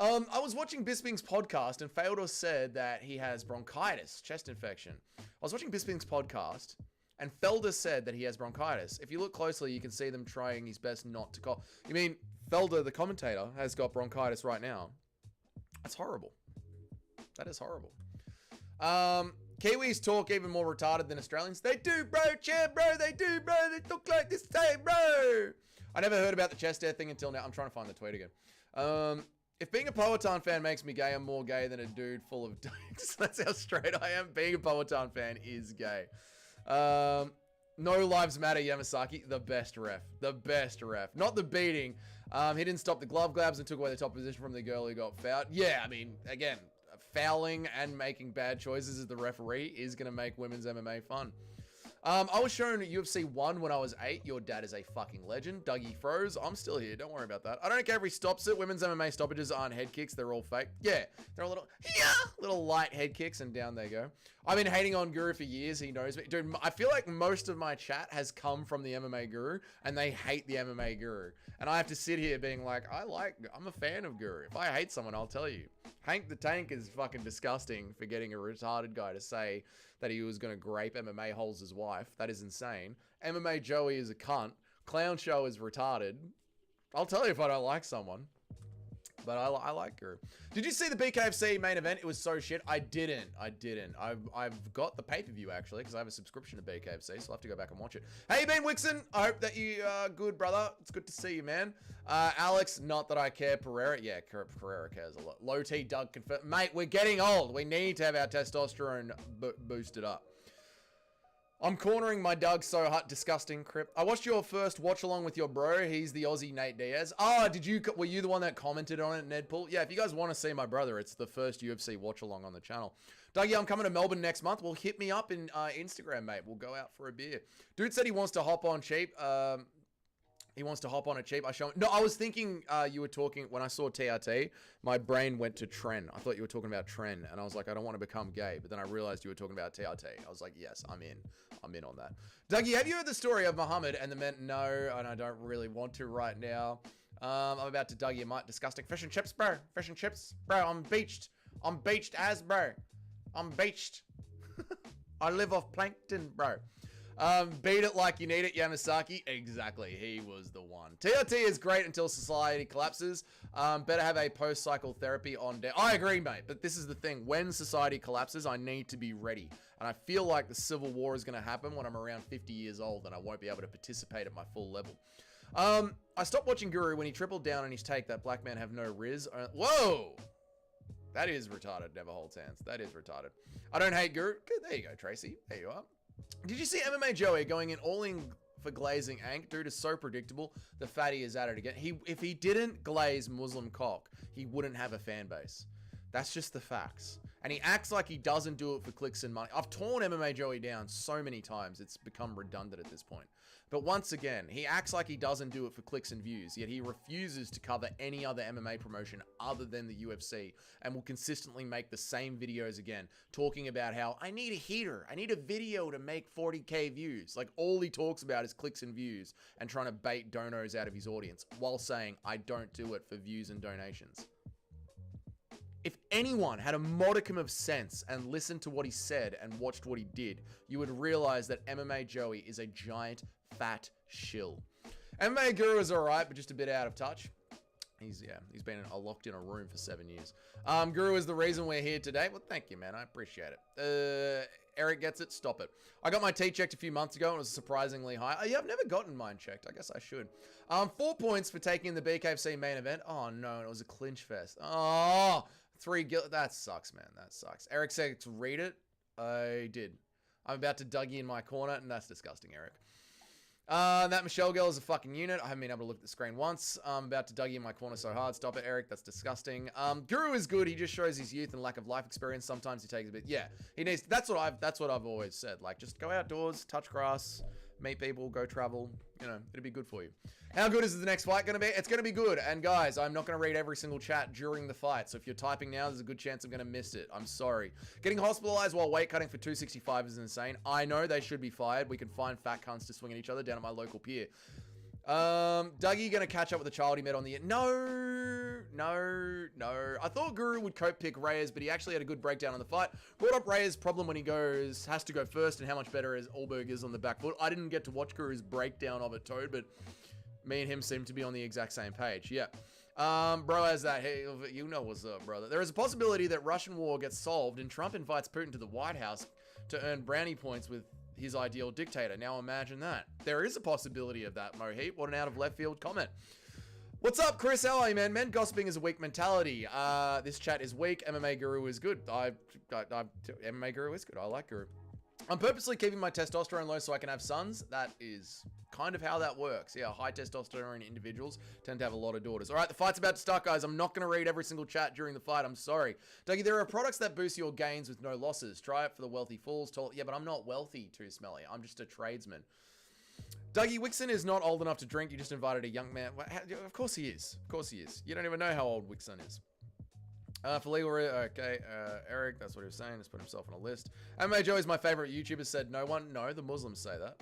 Speaker 1: I was watching Bisping's podcast and Fedor said that he has bronchitis, chest infection. I was watching Bisping's podcast and Felder said that he has bronchitis. If you look closely, you can see them trying his best not to cough. You mean Felder, the commentator, has got bronchitis right now? That's horrible. That is horrible. Kiwis talk even more retarded than Australians. They do, bro. Chair, bro. They do, bro. They look like the same, bro. I never heard about the chest hair thing until now. I'm trying to find the tweet again. If being a Powhatan fan makes me gay, I'm more gay than a dude full of dicks. That's how straight I am. Being a Powhatan fan is gay. No lives matter, Yamasaki. The best ref. The best ref. Not the beating. He didn't stop the glove grabs and took away the top position from the girl who got fouled. Yeah, I mean, again, fouling and making bad choices as the referee is going to make women's MMA fun. I was shown UFC 1 when I was 8. Your dad is a fucking legend. Dougie froze. I'm still here. Don't worry about that. I don't care if he stops it. Women's MMA stoppages aren't head kicks. They're all fake. Yeah, they're a little light head kicks and down they go. I've been hating on Guru for years. He knows me. Dude, I feel like most of my chat has come from the MMA Guru and they hate the MMA Guru. And I have to sit here being like, I'm a fan of Guru. If I hate someone, I'll tell you. Hank the Tank is fucking disgusting for getting a retarded guy to say that he was going to grape MMA Holes' wife. That is insane. MMA Joey is a cunt. Clown Show is retarded. I'll tell you if I don't like someone. But I like her. Did you see the BKFC main event? It was so shit. I didn't. I've got the pay-per-view, actually, because I have a subscription to BKFC, so I'll have to go back and watch it. Hey, Ben Wixon. I hope that you are good, brother. It's good to see you, man. Alex, not that I care. Pereira. Yeah, Pereira cares a lot. Low T, Doug, confirm. Mate, we're getting old. We need to have our testosterone boosted up. I'm cornering my Doug so hot, disgusting crip. I watched your first watch along with your bro. He's the Aussie Nate Diaz. Oh, were you the one that commented on it, Ned Pool? Yeah, if you guys want to see my brother, it's the first UFC watch along on the channel. Dougie, I'm coming to Melbourne next month. Well, hit me up in Instagram, mate. We'll go out for a beer. Dude said he wants to hop on cheap. He wants to hop on it cheap. I was thinking you were talking, when I saw TRT, my brain went to Tren. I thought you were talking about Tren, and I was like, I don't want to become gay, but then I realized you were talking about TRT. I was like, yes, I'm in on that. Dougie, have you heard the story of Muhammad and the men? No, and I don't really want to right now. I'm about to Dougie, disgusting. Fish and chips, bro. Fish and chips. Bro, I'm beached. I'm beached as, bro. I'm beached. I live off plankton, bro. Beat it like you need it, Yamasaki. Exactly, he was the one. TRT is great until society collapses. Better have a post-cycle therapy on deck. I agree, mate, but this is the thing. When society collapses, I need to be ready. And I feel like the civil war is going to happen when I'm around 50 years old and I won't be able to participate at my full level. I stopped watching Guru when he tripled down on his take that black men have no riz. Whoa! That is retarded, never holds hands. That is retarded. I don't hate Guru. Good, there you go, Tracy. There you are. Did you see MMA Joey going in all in for glazing Ank? Dude is so predictable. The fatty is at it again. If he didn't glaze Muslim cock, he wouldn't have a fan base. That's just the facts. And he acts like he doesn't do it for clicks and money. I've torn MMA Joey down so many times, it's become redundant at this point. But once again, he acts like he doesn't do it for clicks and views, yet he refuses to cover any other MMA promotion other than the UFC, and will consistently make the same videos again, talking about how, I need a heater, I need a video to make 40k views. Like, all he talks about is clicks and views, and trying to bait donos out of his audience, while saying, I don't do it for views and donations. If anyone had a modicum of sense and listened to what he said and watched what he did, you would realize that MMA Joey is a giant fat shill. MMA Guru is alright, but just a bit out of touch. He's been locked in a room for 7 years. Guru is the reason we're here today. Well, thank you, man. I appreciate it. Eric gets it. Stop it. I got my T checked a few months ago and it was surprisingly high. Oh, yeah, I've never gotten mine checked. I guess I should. 4 points for taking the BKFC main event. Oh, no. It was a clinch fest. Oh, 3 guilt. That sucks, man. That sucks. Eric said to read it. I did. I'm about to Dougie in my corner, and that's disgusting, Eric. That Michelle girl is a fucking unit. I haven't been able to look at the screen once. I'm about to Dougie in my corner so hard. Stop it, Eric. That's disgusting. Guru is good. He just shows his youth and lack of life experience. Sometimes he takes a bit. Yeah, he needs. That's what I've always said. Like, just go outdoors, touch grass, meet people, go travel. You know, it'll be good for you. How good is the next fight going to be? It's going to be good. And guys, I'm not going to read every single chat during the fight. So if you're typing now, there's a good chance I'm going to miss it. I'm sorry. Getting hospitalized while weight cutting for 265 is insane. I know they should be fired. We can find fat cunts to swing at each other down at my local pier. Dougie going to catch up with the child he met on the... No. I thought Guru would cope pick Reyes, but he actually had a good breakdown on the fight. Brought up Reyes' problem when he has to go first and how much better Ulberg is on the back foot. I didn't get to watch Guru's breakdown of it, Toad, but me and him seem to be on the exact same page. Yeah. Bro has that. Hey, you know what's up, brother. There is a possibility that Russian war gets solved and Trump invites Putin to the White House to earn brownie points with his ideal dictator. Now imagine that. There is a possibility of that, Mohit. What an out of left field comment. What's up, Chris? How are you, man? Men gossiping is a weak mentality. This chat is weak. MMA Guru is good. MMA Guru is good. I like Guru. I'm purposely keeping my testosterone low so I can have sons. That is kind of how that works. Yeah, high testosterone individuals tend to have a lot of daughters. All right, the fight's about to start, guys. I'm not going to read every single chat during the fight. I'm sorry. Dougie, there are products that boost your gains with no losses. Try it for the wealthy fools. Yeah, but I'm not wealthy, too smelly. I'm just a tradesman. Dougie, Wixon is not old enough to drink. You just invited a young man. Of course he is. Of course he is. You don't even know how old Wixon is. For legal, okay, Eric, that's what he was saying. Just put himself on a list. MMA Joe is my favorite YouTuber, said no one. No, the Muslims say that.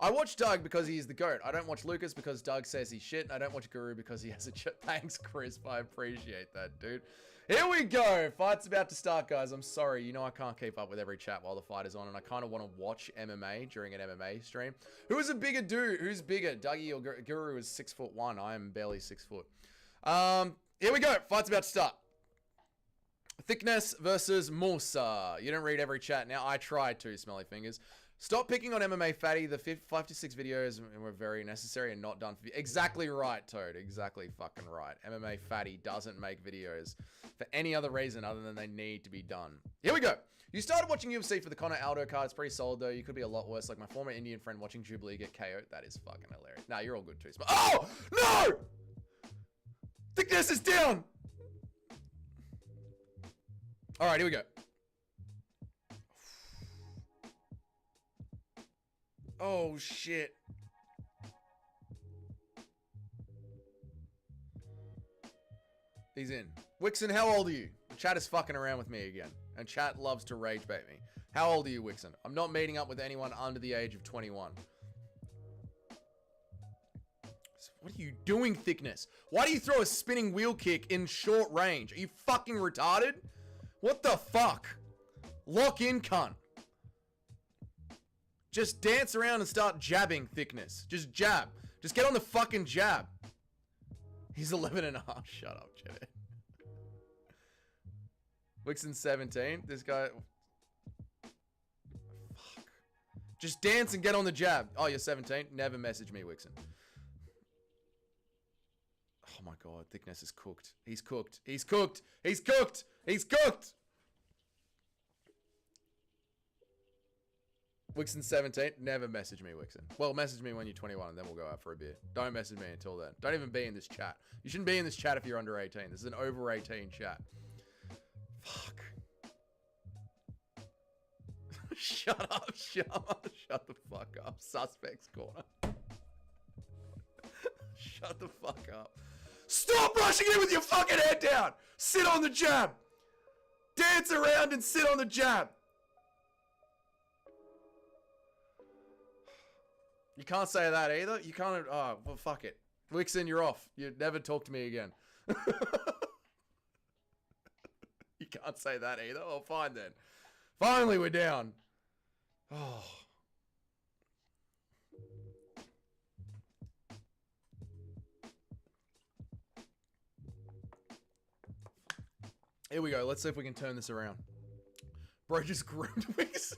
Speaker 1: I watch Doug because he's the GOAT. I don't watch Lucas because Doug says he's shit. And I don't watch Guru because he has a chat. Thanks, Chris. I appreciate that, dude. Here we go. Fight's about to start, guys. I'm sorry. You know I can't keep up with every chat while the fight is on. And I kind of want to watch MMA during an MMA stream. Who is a bigger dude? Who's bigger? Dougie or Guru is 6'1". I am barely 6 foot. Here we go. Fight's about to start. Thickness versus Musa. You don't read every chat. Now, I tried to, smelly fingers. Stop picking on MMA Fatty. The 5 to 6 videos were very necessary and not done for you. Exactly right, Toad. Exactly fucking right. MMA Fatty doesn't make videos for any other reason other than they need to be done. Here we go. You started watching UFC for the Conor Aldo card. It's pretty solid, though. You could be a lot worse. Like my former Indian friend watching Jubilee get KO'd. That is fucking hilarious. Nah, you're all good, too. Oh! No! Thickness is down! All right, here we go. Oh, shit. He's in. Wixon, how old are you? Chat is fucking around with me again. And chat loves to rage bait me. How old are you, Wixon? I'm not meeting up with anyone under the age of 21. What are you doing, Thickness? Why do you throw a spinning wheel kick in short range? Are you fucking retarded? What the fuck? Lock in, cunt. Just dance around and start jabbing, Thickness. Just jab. Just get on the fucking jab. He's 11 and a half. Shut up, Jed. Wixon 17. This guy... Fuck. Just dance and get on the jab. Oh, you're 17? Never message me, Wixon. Oh my god, Thickness is cooked. He's cooked. He's cooked. He's cooked. He's cooked. Wixon 17. Never message me, Wixon. Well, message me when you're 21 and then we'll go out for a beer. Don't message me until then. Don't even be in this chat. You shouldn't be in this chat if you're under 18. This is an over 18 chat. Fuck. Shut up. Shut the fuck up. Suspects corner. Shut the fuck up. Stop rushing in with your fucking head down. Sit on the jab. Dance around and sit on the jab. You can't say that either. You can't. Oh, well, fuck it. Wixon, you're off. You never talk to me again. You can't say that either. Oh, fine then. Finally, we're down. Oh. Here we go. Let's see if we can turn this around. Bro just groomed Wixon.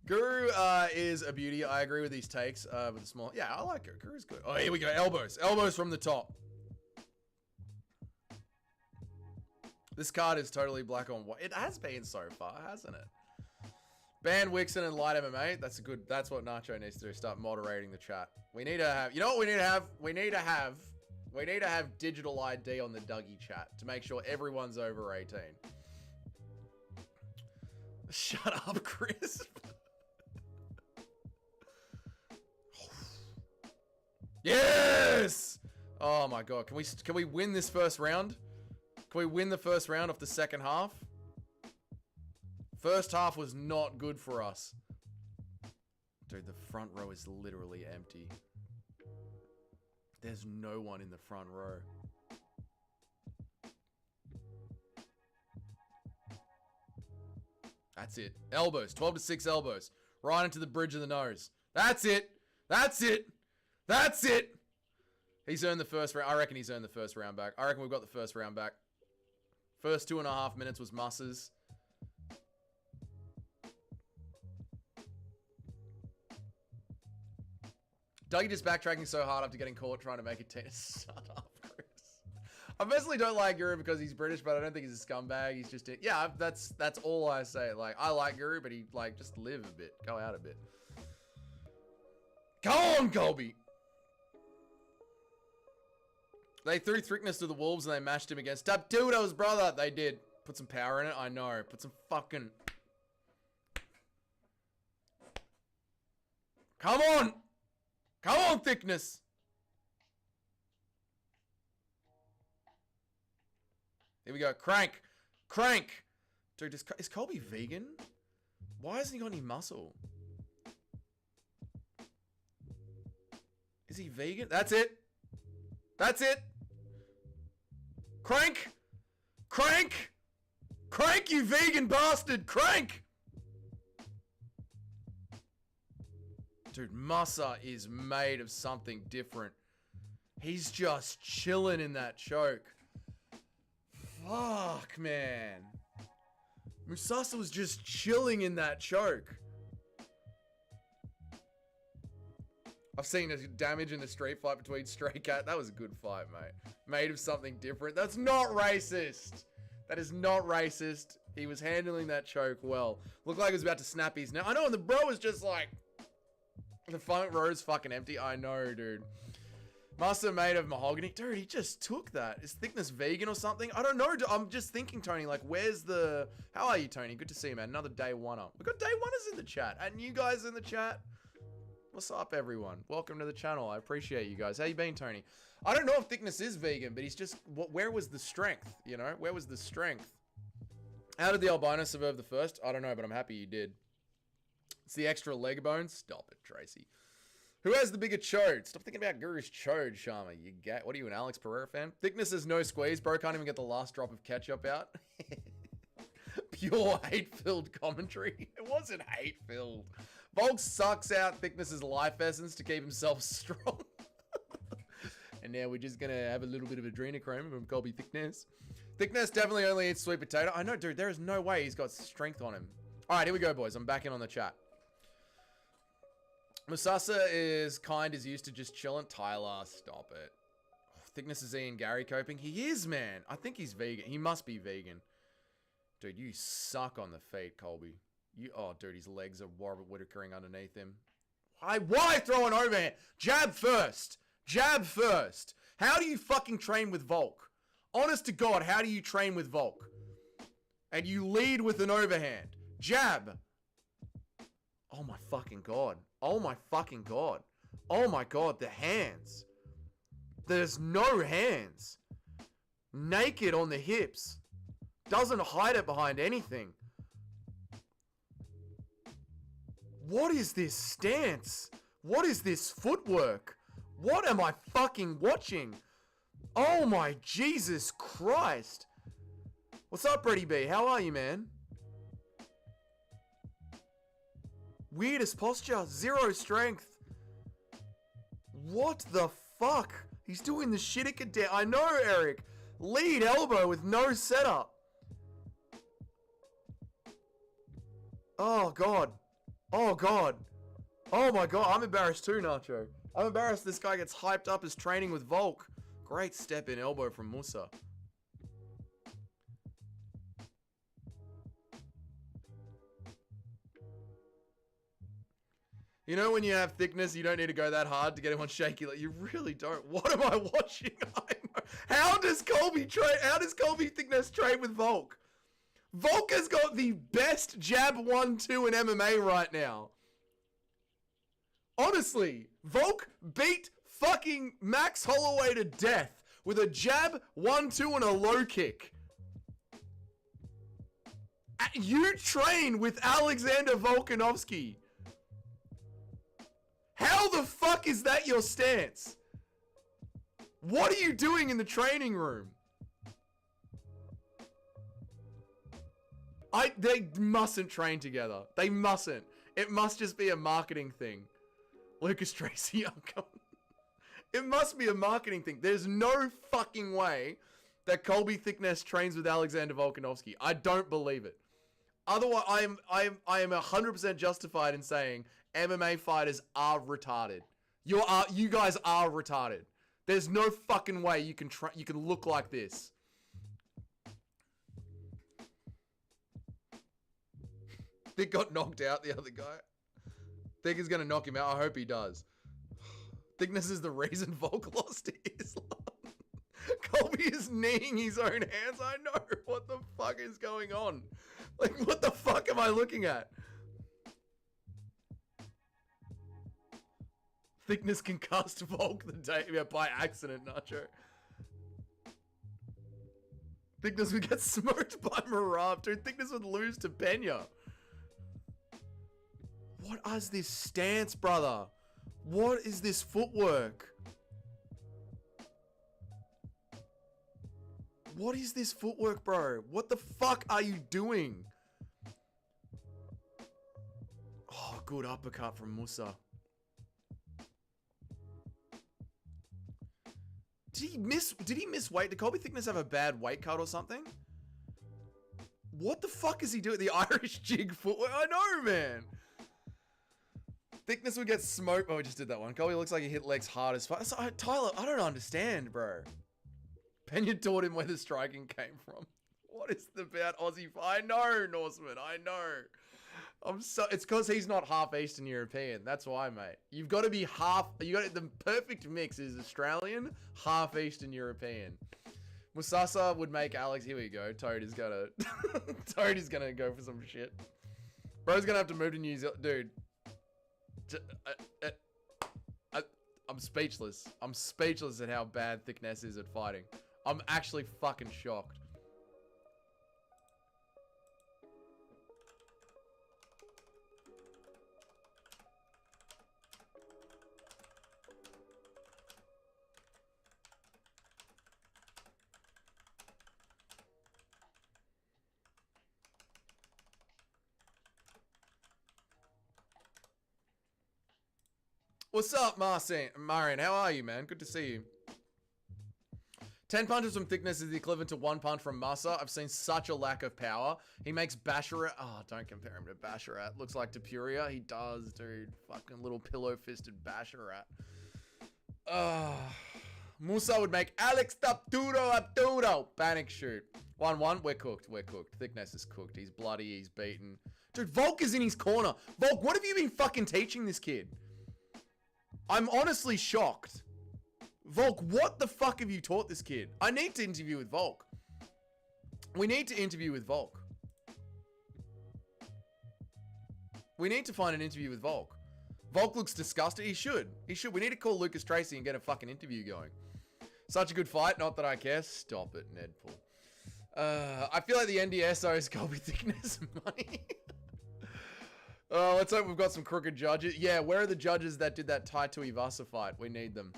Speaker 1: Guru is a beauty. I agree with these takes with the small. Yeah, I like it. Guru's good. Oh, here we go. Elbows. Elbows from the top. This card is totally black on white. It has been so far, hasn't it? Ban Wixon and light MMA. That's a good. That's what Nacho needs to do. Start moderating the chat. We need to have. You know what we need to have? We need to have digital ID on the Dougie chat to make sure everyone's over 18. Shut up, Chris. Yes! Oh my god, can we win this first round? Can we win the first round of the second half? First half was not good for us. Dude, the front row is literally empty. There's no one in the front row. That's it. Elbows. 12 to 6 elbows. Right into the bridge of the nose. That's it. That's it. That's it. He's earned the first round. I reckon he's earned the first round back. I reckon we've got the first round back. First 2.5 minutes was musses. Dougie just backtracking so hard after getting caught trying to make a tennis. Shut up, Chris. I personally don't like Guru because he's British, but I don't think he's a scumbag. He's just yeah. That's all I say. Like I like Guru, but he like just live a bit, go out a bit. Come on, Colby. They threw Thickness to the wolves and they mashed him against Taptudo's brother. They did. Put some power in it. I know. Put some fucking. Come on. Come on, Thickness. Here we go. Crank. Crank. Dude, is Colby vegan? Why hasn't he got any muscle? Is he vegan? That's it. That's it. Crank. Crank. Crank, you vegan bastard. Crank. Dude, Musa is made of something different. He's just chilling in that choke. Fuck, man. Musasa was just chilling in that choke. I've seen a damage in the street fight between Stray Cat. That was a good fight, mate. Made of something different. That's not racist. That is not racist. He was handling that choke well. Looked like he was about to snap his neck. I know, and the bro was just like... The front row's fucking empty. I know, dude. Master made of mahogany. Dude, he just took that. Is Thickness vegan or something? I don't know. I'm just thinking, Tony, like, where's the... How are you, Tony? Good to see you, man. Another day one-up. We've got day one-ers in the chat. And you guys in the chat. What's up, everyone? Welcome to the channel. I appreciate you guys. How you been, Tony? I don't know if Thickness is vegan, but he's just... Where was the strength, you know? Where was the strength? How did the albino survive the first? I don't know, but I'm happy he did. It's the extra leg bones. Stop it, Tracy. Who has the bigger chode? Stop thinking about Guru's chode, Sharma. You get... What are you, an Alex Pereira fan? Thickness is no squeeze. Bro can't even get the last drop of ketchup out. Pure hate-filled commentary. It wasn't hate-filled. Volk sucks out Thickness's life essence to keep himself strong. And now we're just going to have a little bit of adrenochrome from Colby Thickness. Thickness definitely only eats sweet potato. I know, dude. There is no way he's got strength on him. All right, here we go, boys. I'm back in on the chat. Musasa is kind as used to just chilling. Tyler, stop it. Oh, Thickness is Ian Gary coping. He is, man. I think he's vegan. He must be vegan. Dude, you suck on the feet, Colby. Oh, dude, his legs are Warwick Whitakering underneath him. Why throw an overhand? Jab first. Jab first. How do you fucking train with Volk? Honest to God, how do you train with Volk? And you lead with an overhand. Jab. Oh my fucking God. Oh my fucking God. Oh my God, the hands. There's no hands. Naked on the hips. Doesn't hide it behind anything. What is this stance? What is this footwork? What am I fucking watching? Oh my Jesus Christ. What's up, Brady B? How are you, man? Weirdest posture. Zero strength. What the fuck? He's doing the shittica down. I know, Eric. Lead elbow with no setup. Oh, God. Oh, God. Oh, my God. I'm embarrassed too, Nacho. I'm embarrassed this guy gets hyped up as training with Volk. Great step in elbow from Musa. You know when you have Thickness, you don't need to go that hard to get him on shaky. Like, you really don't. What am I watching? How does Colby Thickness train with Volk? Volk has got the best jab 1-2 in MMA right now. Honestly, Volk beat fucking Max Holloway to death with a jab 1-2 and a low kick. You train with Alexander Volkanovski. How the fuck is that your stance? What are you doing in the training room? They mustn't train together. They mustn't. It must just be a marketing thing. Lucas Tracy, I'm coming. It must be a marketing thing. There's no fucking way that Colby Thickness trains with Alexander Volkanovski. I don't believe it. Otherwise, I am 100% justified in saying MMA fighters are retarded. You guys are retarded. There's no fucking way you can look like this. Thick got knocked out, the other guy. Thick is gonna knock him out. I hope he does. Thickness is the reason Volk lost to Islam. Colby is kneeing his own hands. I know. What the fuck is going on? Like, what the fuck am I looking at? Thickness concussed Volk the day by accident, Nacho. Thickness would get smoked by Marab. Dude, Thickness would lose to Pena. What is this stance, brother? What is this footwork? What is this footwork, bro? What the fuck are you doing? Oh, good uppercut from Musa. Did he miss weight? Did Colby Thickness have a bad weight cut or something? What the fuck is he doing? The Irish jig footwork? I know, man. Thickness would get smoked. Oh, we just did that one. Colby looks like he hit legs hard as fuck. So, Tyler, I don't understand, bro. Pena taught him where the striking came from. What is the about Aussie? I know, Norseman. I know. It's because he's not half Eastern European. That's why, mate. You've got to be half. The perfect mix is Australian, half Eastern European. Musasa would make Alex. Here we go. Toad is gonna go for some shit. Bro's gonna have to move to New Zealand, dude. I'm speechless. I'm speechless at how bad Thickness is at fighting. I'm actually fucking shocked. What's up, Marion? How are you, man? Good to see you. 10 punches from Thickness is the equivalent to 1 punch from Massa. I've seen such a lack of power. He makes Basharat. Oh, don't compare him to Basharat. Looks like Tapuria. He does, dude. Fucking little pillow-fisted Basharat. Musa would make Alex Abduro. Panic shoot. 1-1. We're cooked. We're cooked. Thickness is cooked. He's bloody. He's beaten. Dude, Volk is in his corner. Volk, what have you been fucking teaching this kid? I'm honestly shocked. Volk, what the fuck have you taught this kid? I need to interview with Volk. We need to interview with Volk. We need to find an interview with Volk. Volk looks disgusted. He should. He should. We need to call Lucas Tracy and get a fucking interview going. Such a good fight. Not that I care. Stop it, Nedpool. I feel like the NDSO is Colby Thickness money. Let's hope we've got some crooked judges. Yeah, where are the judges that did that Tai Tuivasa fight? We need them.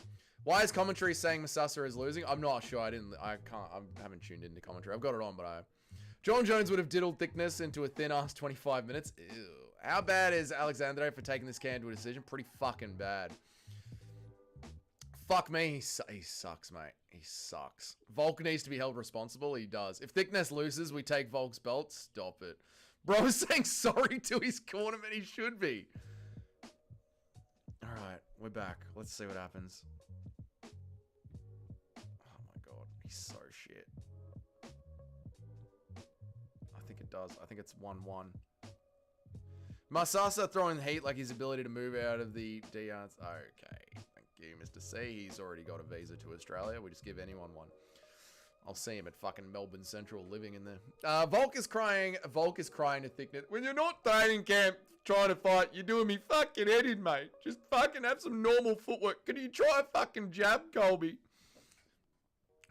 Speaker 1: Why is commentary saying Masasa is losing? I'm not sure. I haven't tuned into commentary. I've got it on, but John Jones would have diddled Thickness into a thin-ass 25 minutes. Ew. How bad is Alexandre for taking this can to a decision? Pretty fucking bad. Fuck me. He sucks, mate. He sucks. Volk needs to be held responsible. He does. If Thickness loses, we take Volk's belt. Stop it. Bro is saying sorry to his cornerman. He should be. All right. We're back. Let's see what happens. Oh, my God. He's so shit. I think it does. I think it's 1-1. Masasa throwing heat like his ability to move out of the dance. Okay. Thank you, Mr. C. He's already got a visa to Australia. We just give anyone one. I'll see him at fucking Melbourne Central living in there. Volk is crying. Volk is crying to Thickness. When you're not training camp trying to fight, you're doing me fucking head in, mate. Just fucking have some normal footwork. Can you try a fucking jab, Colby?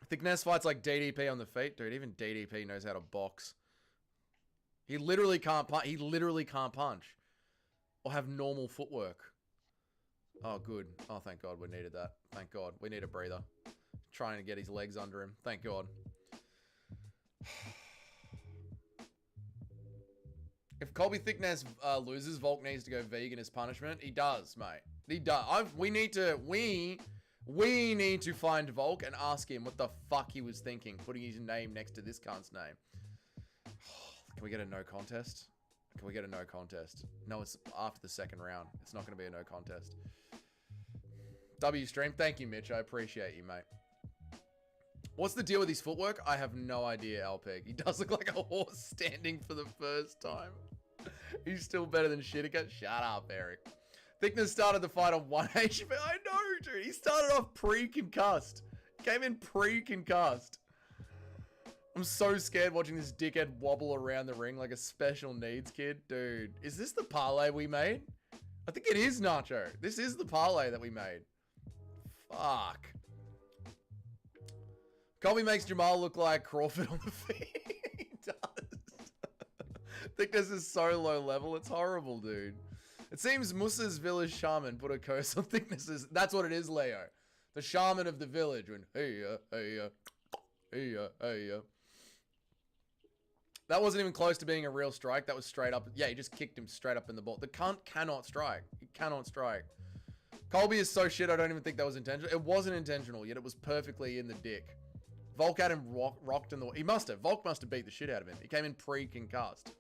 Speaker 1: Thickness fights like DDP on the feet. Dude, even DDP knows how to box. He literally can't punch. He literally can't punch. Or have normal footwork. Oh, good. Oh, thank God we needed that. Thank God. We need a breather. Trying to get his legs under him. Thank God. If Colby Thickness loses, Volk needs to go vegan as punishment. He does, mate. He does. We need to find Volk and ask him what the fuck he was thinking, putting his name next to this cunt's name. Can we get a no contest? Can we get a no contest? No, it's after the second round. It's not going to be a no contest. WStream. Thank you, Mitch. I appreciate you, mate. What's the deal with his footwork? I have no idea, Alpeg. He does look like a horse standing for the first time. He's still better than Shitika. Shut up, Eric. Thickness started the fight on 1 HP. I know, dude. He started off pre-concussed. Came in pre-concussed. I'm so scared watching this dickhead wobble around the ring like a special needs kid. Dude, is this the parlay we made? I think it is, Nacho. This is the parlay that we made. Fuck. Colby makes Jamal look like Crawford on the feet. He does. Thickness is so low level. It's horrible, dude. It seems Musa's village shaman put a curse on Thicknesses. That's what it is, Leo. The shaman of the village. When, hey, hey, hey, hey. That wasn't even close to being a real strike. That was straight up. Yeah, he just kicked him straight up in the ball. The cunt cannot strike. He cannot strike. Colby is so shit, I don't even think that was intentional. It wasn't intentional, yet it was perfectly in the dick. Volk had him rocked in the... He must have. Volk must have beat the shit out of him. He came in pre-concussed.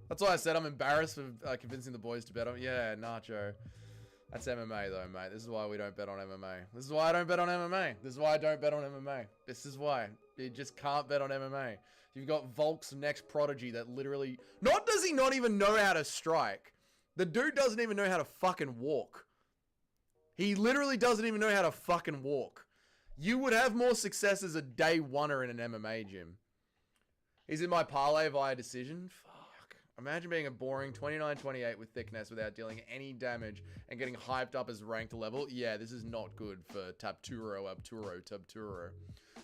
Speaker 1: That's why I said I'm embarrassed for convincing the boys to bet on... Yeah, Nacho. That's MMA though, mate. This is why we don't bet on MMA. This is why I don't bet on MMA. This is why I don't bet on MMA. This is why. You just can't bet on MMA. You've got Volk's next prodigy that literally... Not does he not even know how to strike. The dude doesn't even know how to fucking walk. He literally doesn't even know how to fucking walk. You would have more success as a day oneer in an MMA gym. He's in my parlay via decision. Fuck. Imagine being a boring 29-28 with Thickness without dealing any damage and getting hyped up as ranked level. Yeah, this is not good for Tabturo.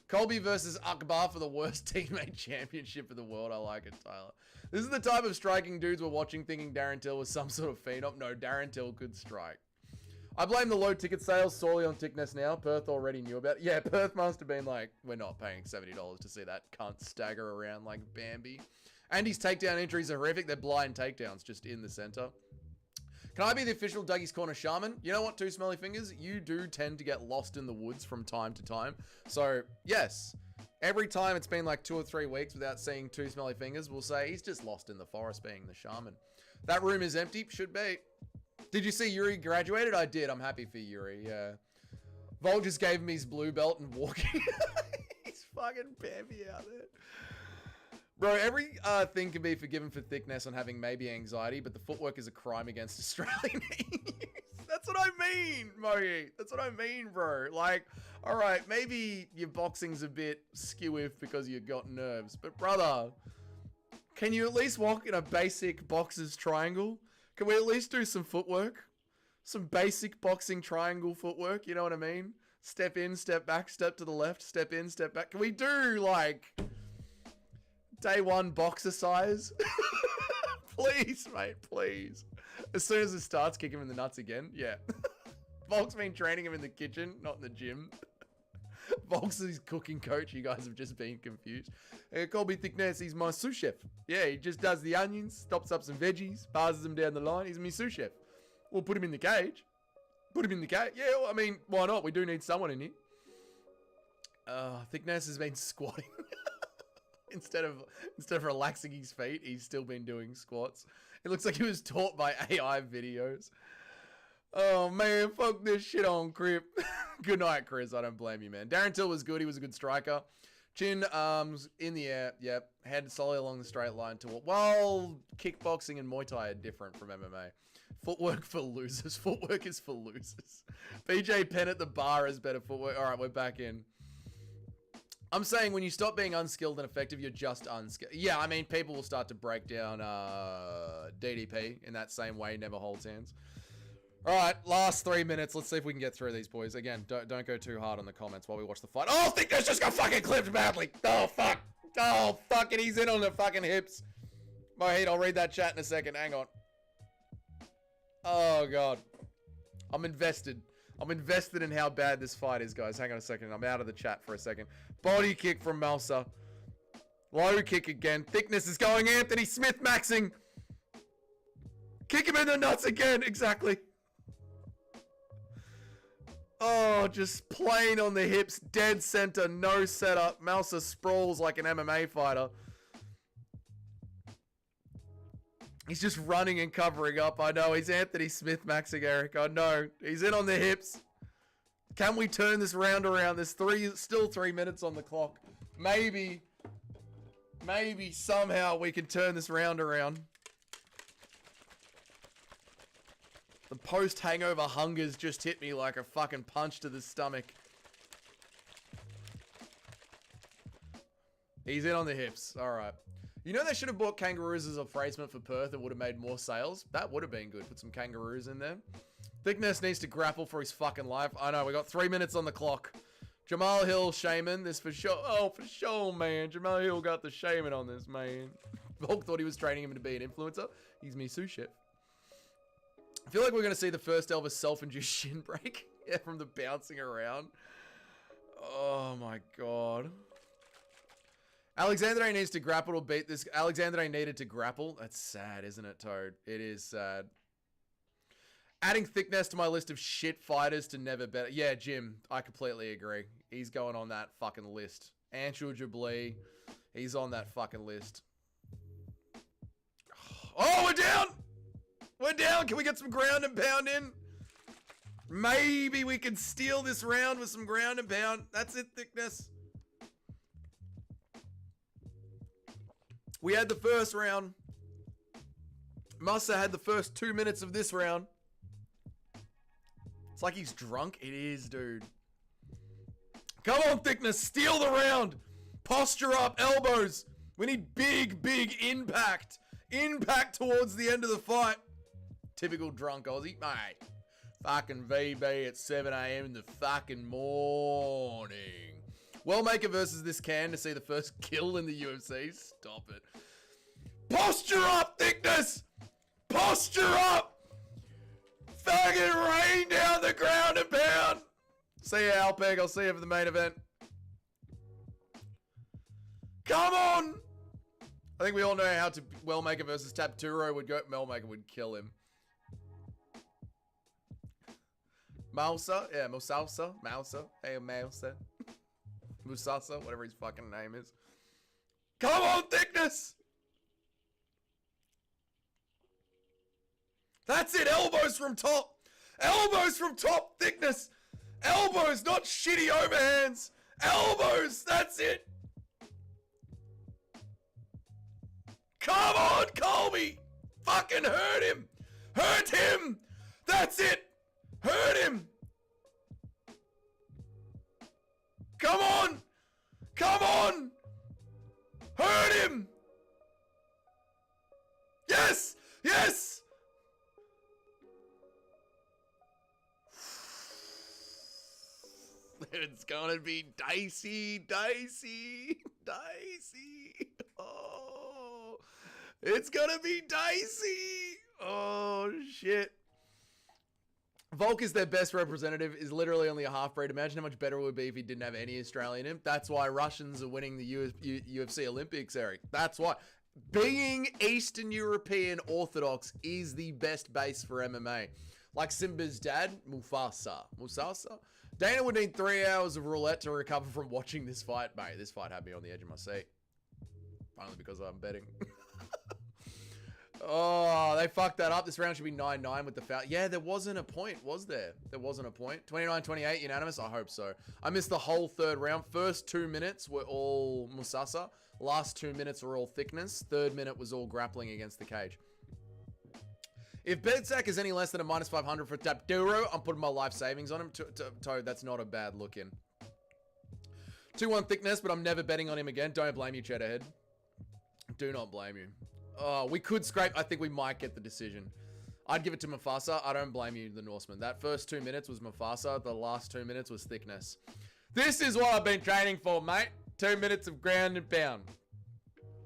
Speaker 1: Colby versus Akbar for the worst teammate championship of the world. I like it, Tyler. This is the type of striking dudes we're watching thinking Darren Till was some sort of phenom. No, Darren Till could strike. I blame the low ticket sales solely on Thickness now. Perth already knew about it. Yeah, Perth must have been like, we're not paying $70 to see that cunt stagger around like Bambi. And his takedown entries are horrific. They're blind takedowns just in the center. Can I be the official Dougie's Corner shaman? You know what, Two Smelly Fingers? You do tend to get lost in the woods from time to time. So, yes. Every time it's been like 2 or 3 weeks without seeing Two Smelly Fingers, we'll say he's just lost in the forest being the shaman. That room is empty. Should be. Did you see Yuri graduated? I did. I'm happy for Yuri, yeah. Vol just gave him his blue belt and walking. He's fucking Bambi out there. Bro, every thing can be forgiven for Thickness on having maybe anxiety, but the footwork is a crime against Australian youth. That's what I mean, Mohi. That's what I mean, bro. Like, all right, maybe your boxing's a bit skew-iff because you got nerves, but brother, can you at least walk in a basic boxer's triangle? Can we at least do some footwork? Some basic boxing triangle footwork, you know what I mean? Step in, step back, step to the left, step in, step back. Can we do, like, day one boxer size? Please, mate, please. As soon as it starts, kick him in the nuts again. Yeah. Volk's been training him in the kitchen, not in the gym. Volk's his cooking coach. You guys have just been confused. Colby Thickness, he's my sous chef. Yeah, he just does the onions, stops up some veggies, passes them down the line. He's my sous chef. We'll put him in the cage. Put him in the cage. Yeah, well, I mean, why not? We do need someone in here. Thickness has been squatting. Instead of relaxing his feet, he's still been doing squats. It looks like he was taught by AI videos. Oh, man, fuck this shit on Crip. Good night, Chris. I don't blame you, man. Darren Till was good. He was a good striker. Chin, arms, in the air. Yep. Head solely along the straight line to... Well, kickboxing and Muay Thai are different from MMA. Footwork for losers. Footwork is for losers. BJ Penn at the bar has better footwork. All right, we're back in. I'm saying when you stop being unskilled and effective, you're just unskilled. Yeah, I mean, people will start to break down DDP in that same way. Never holds hands. All right, last 3 minutes. Let's see if we can get through these, boys. Again, don't go too hard on the comments while we watch the fight. Oh, Thickness just got fucking clipped badly. Oh, fuck. Oh, fuck it. He's in on the fucking hips. Mohit, I'll read that chat in a second. Hang on. Oh, God. I'm invested. I'm invested in how bad this fight is, guys. Hang on a second. I'm out of the chat for a second. Body kick from Melsa. Low kick again. Thickness is going Anthony Smith maxing. Kick him in the nuts again. Exactly. Oh, just plain on the hips. Dead center. No setup. Melsa sprawls like an MMA fighter. He's just running and covering up. I know. He's Anthony Smith, maxing Eric. I know. He's in on the hips. Can we turn this round around? There's still 3 minutes on the clock. Maybe somehow we can turn this round around. The post-hangover hungers just hit me like a fucking punch to the stomach. He's in on the hips. All right. You know they should have bought kangaroos as a replacement for Perth. It would have made more sales. That would have been good. Put some kangaroos in there. Thickness needs to grapple for his fucking life. I know. We got 3 minutes on the clock. Jamal Hill, Shaman. This for sure. Oh, for sure, man. Jamal Hill got the Shaman on this, man. Volk thought he was training him to be an influencer. He's me sous chef. I feel like we're going to see the first Elvis self-induced shin break. Yeah, from the bouncing around. Oh, my God. Alexandre needs to grapple to beat this. Alexandre needed to grapple. That's sad, isn't it, Toad? It is sad. Adding Thickness to my list of shit fighters to never better. Yeah, Jim, I completely agree. He's going on that fucking list. Anshul Jablee, he's on that fucking list. Oh, we're down! We're down. Can we get some ground and pound in? Maybe we can steal this round with some ground and pound. That's it, Thickness. We had the first round. Musa had the first 2 minutes of this round. It's like he's drunk. It is, dude. Come on, Thickness. Steal the round. Posture up. Elbows. We need big, big impact. Impact towards the end of the fight. Typical drunk Aussie. Mate. Fucking VB at 7 a.m. in the fucking morning. Wellmaker versus this can to see the first kill in the UFC. Stop it. Posture up, Thickness. Posture up. Fucking rain down the ground and pound. See you, Ulberg. I'll see you for the main event. Come on. I think we all know how to Wellmaker versus Tapturo would go. Wellmaker would kill him. Mousa? Yeah, Musausa. Mousa. Hey, Mousa. Musasa, whatever his fucking name is. Come on, Thickness! That's it, elbows from top. Elbows from top, Thickness. Elbows, not shitty overhands. Elbows, that's it. Come on, Colby. Fucking hurt him. Hurt him. That's it. Hurt him. Come on. Come on. Hurt him. Yes. Yes. It's gonna be dicey, dicey, dicey. Oh, it's gonna be dicey. Oh, shit. Volk is their best representative, is literally only a half-breed. Imagine how much better it would be if he didn't have any Australian in him. That's why Russians are winning the UFC Olympics, Eric. That's why. Being Eastern European Orthodox is the best base for MMA. Like Simba's dad, Mufasa. Musasa? Dana would need 3 hours of roulette to recover from watching this fight. Mate, this fight had me on the edge of my seat. Only because I'm betting. Oh, they fucked that up. This round should be 9-9 with the foul. Yeah, there wasn't a point, was there? There wasn't a point. 29-28, unanimous? I hope so. I missed the whole third round. First 2 minutes were all Musasa. Last 2 minutes were all Thickness. Third minute was all grappling against the cage. If Bedsack is any less than a minus 500 for Tapduro, I'm putting my life savings on him. Toad, that's not a bad look in. 2-1 Thickness, but I'm never betting on him again. Don't blame you, Cheddarhead. Do not blame you. Oh, we could scrape. I think we might get the decision. I'd give it to Mufasa. I don't blame you, the Norseman. That first 2 minutes was Mufasa. The last 2 minutes was Thickness. This is what I've been training for, mate. 2 minutes of ground and pound.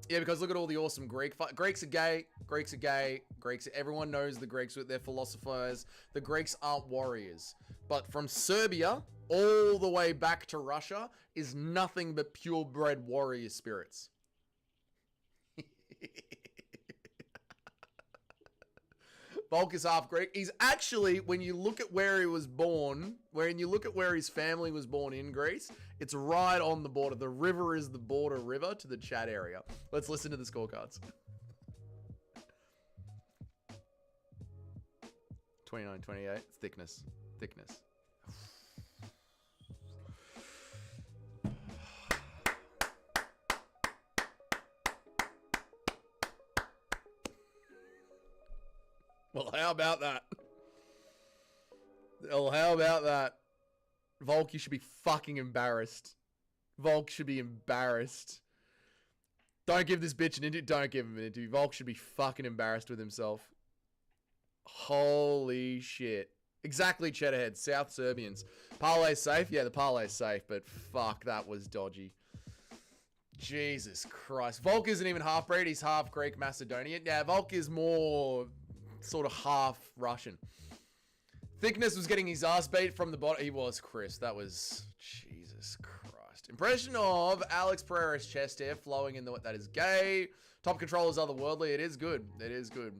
Speaker 1: Yeah, because look at all the awesome Greek fight. Greeks are gay. Greeks are gay. Greeks. Everyone knows the Greeks with their philosophers. The Greeks aren't warriors. But from Serbia all the way back to Russia is nothing but purebred warrior spirits. Volk is half Greek. He's actually, when you look at where he was born, when you look at where his family was born in Greece, it's right on the border. The river is the border river to the Chad area. Let's listen to the scorecards. 29, 28. Thickness. Thickness. Well, how about that? Well, how about that? Volk, you should be fucking embarrassed. Volk should be embarrassed. Don't give this bitch an interview. Don't give him an interview. Volk should be fucking embarrassed with himself. Holy shit. Exactly, Cheddarhead. South Serbians. Parlay's safe? Yeah, the parlay's safe, but fuck, that was dodgy. Jesus Christ. Volk isn't even half-breed. He's half Greek Macedonian. Yeah, Volk is more sort of half Russian. Thickness was getting his ass beat from the bottom. He was, Chris. That was... Jesus Christ. Impression of Alex Pereira's chest hair flowing in the... That is gay. Top control is otherworldly. It is good. It is good.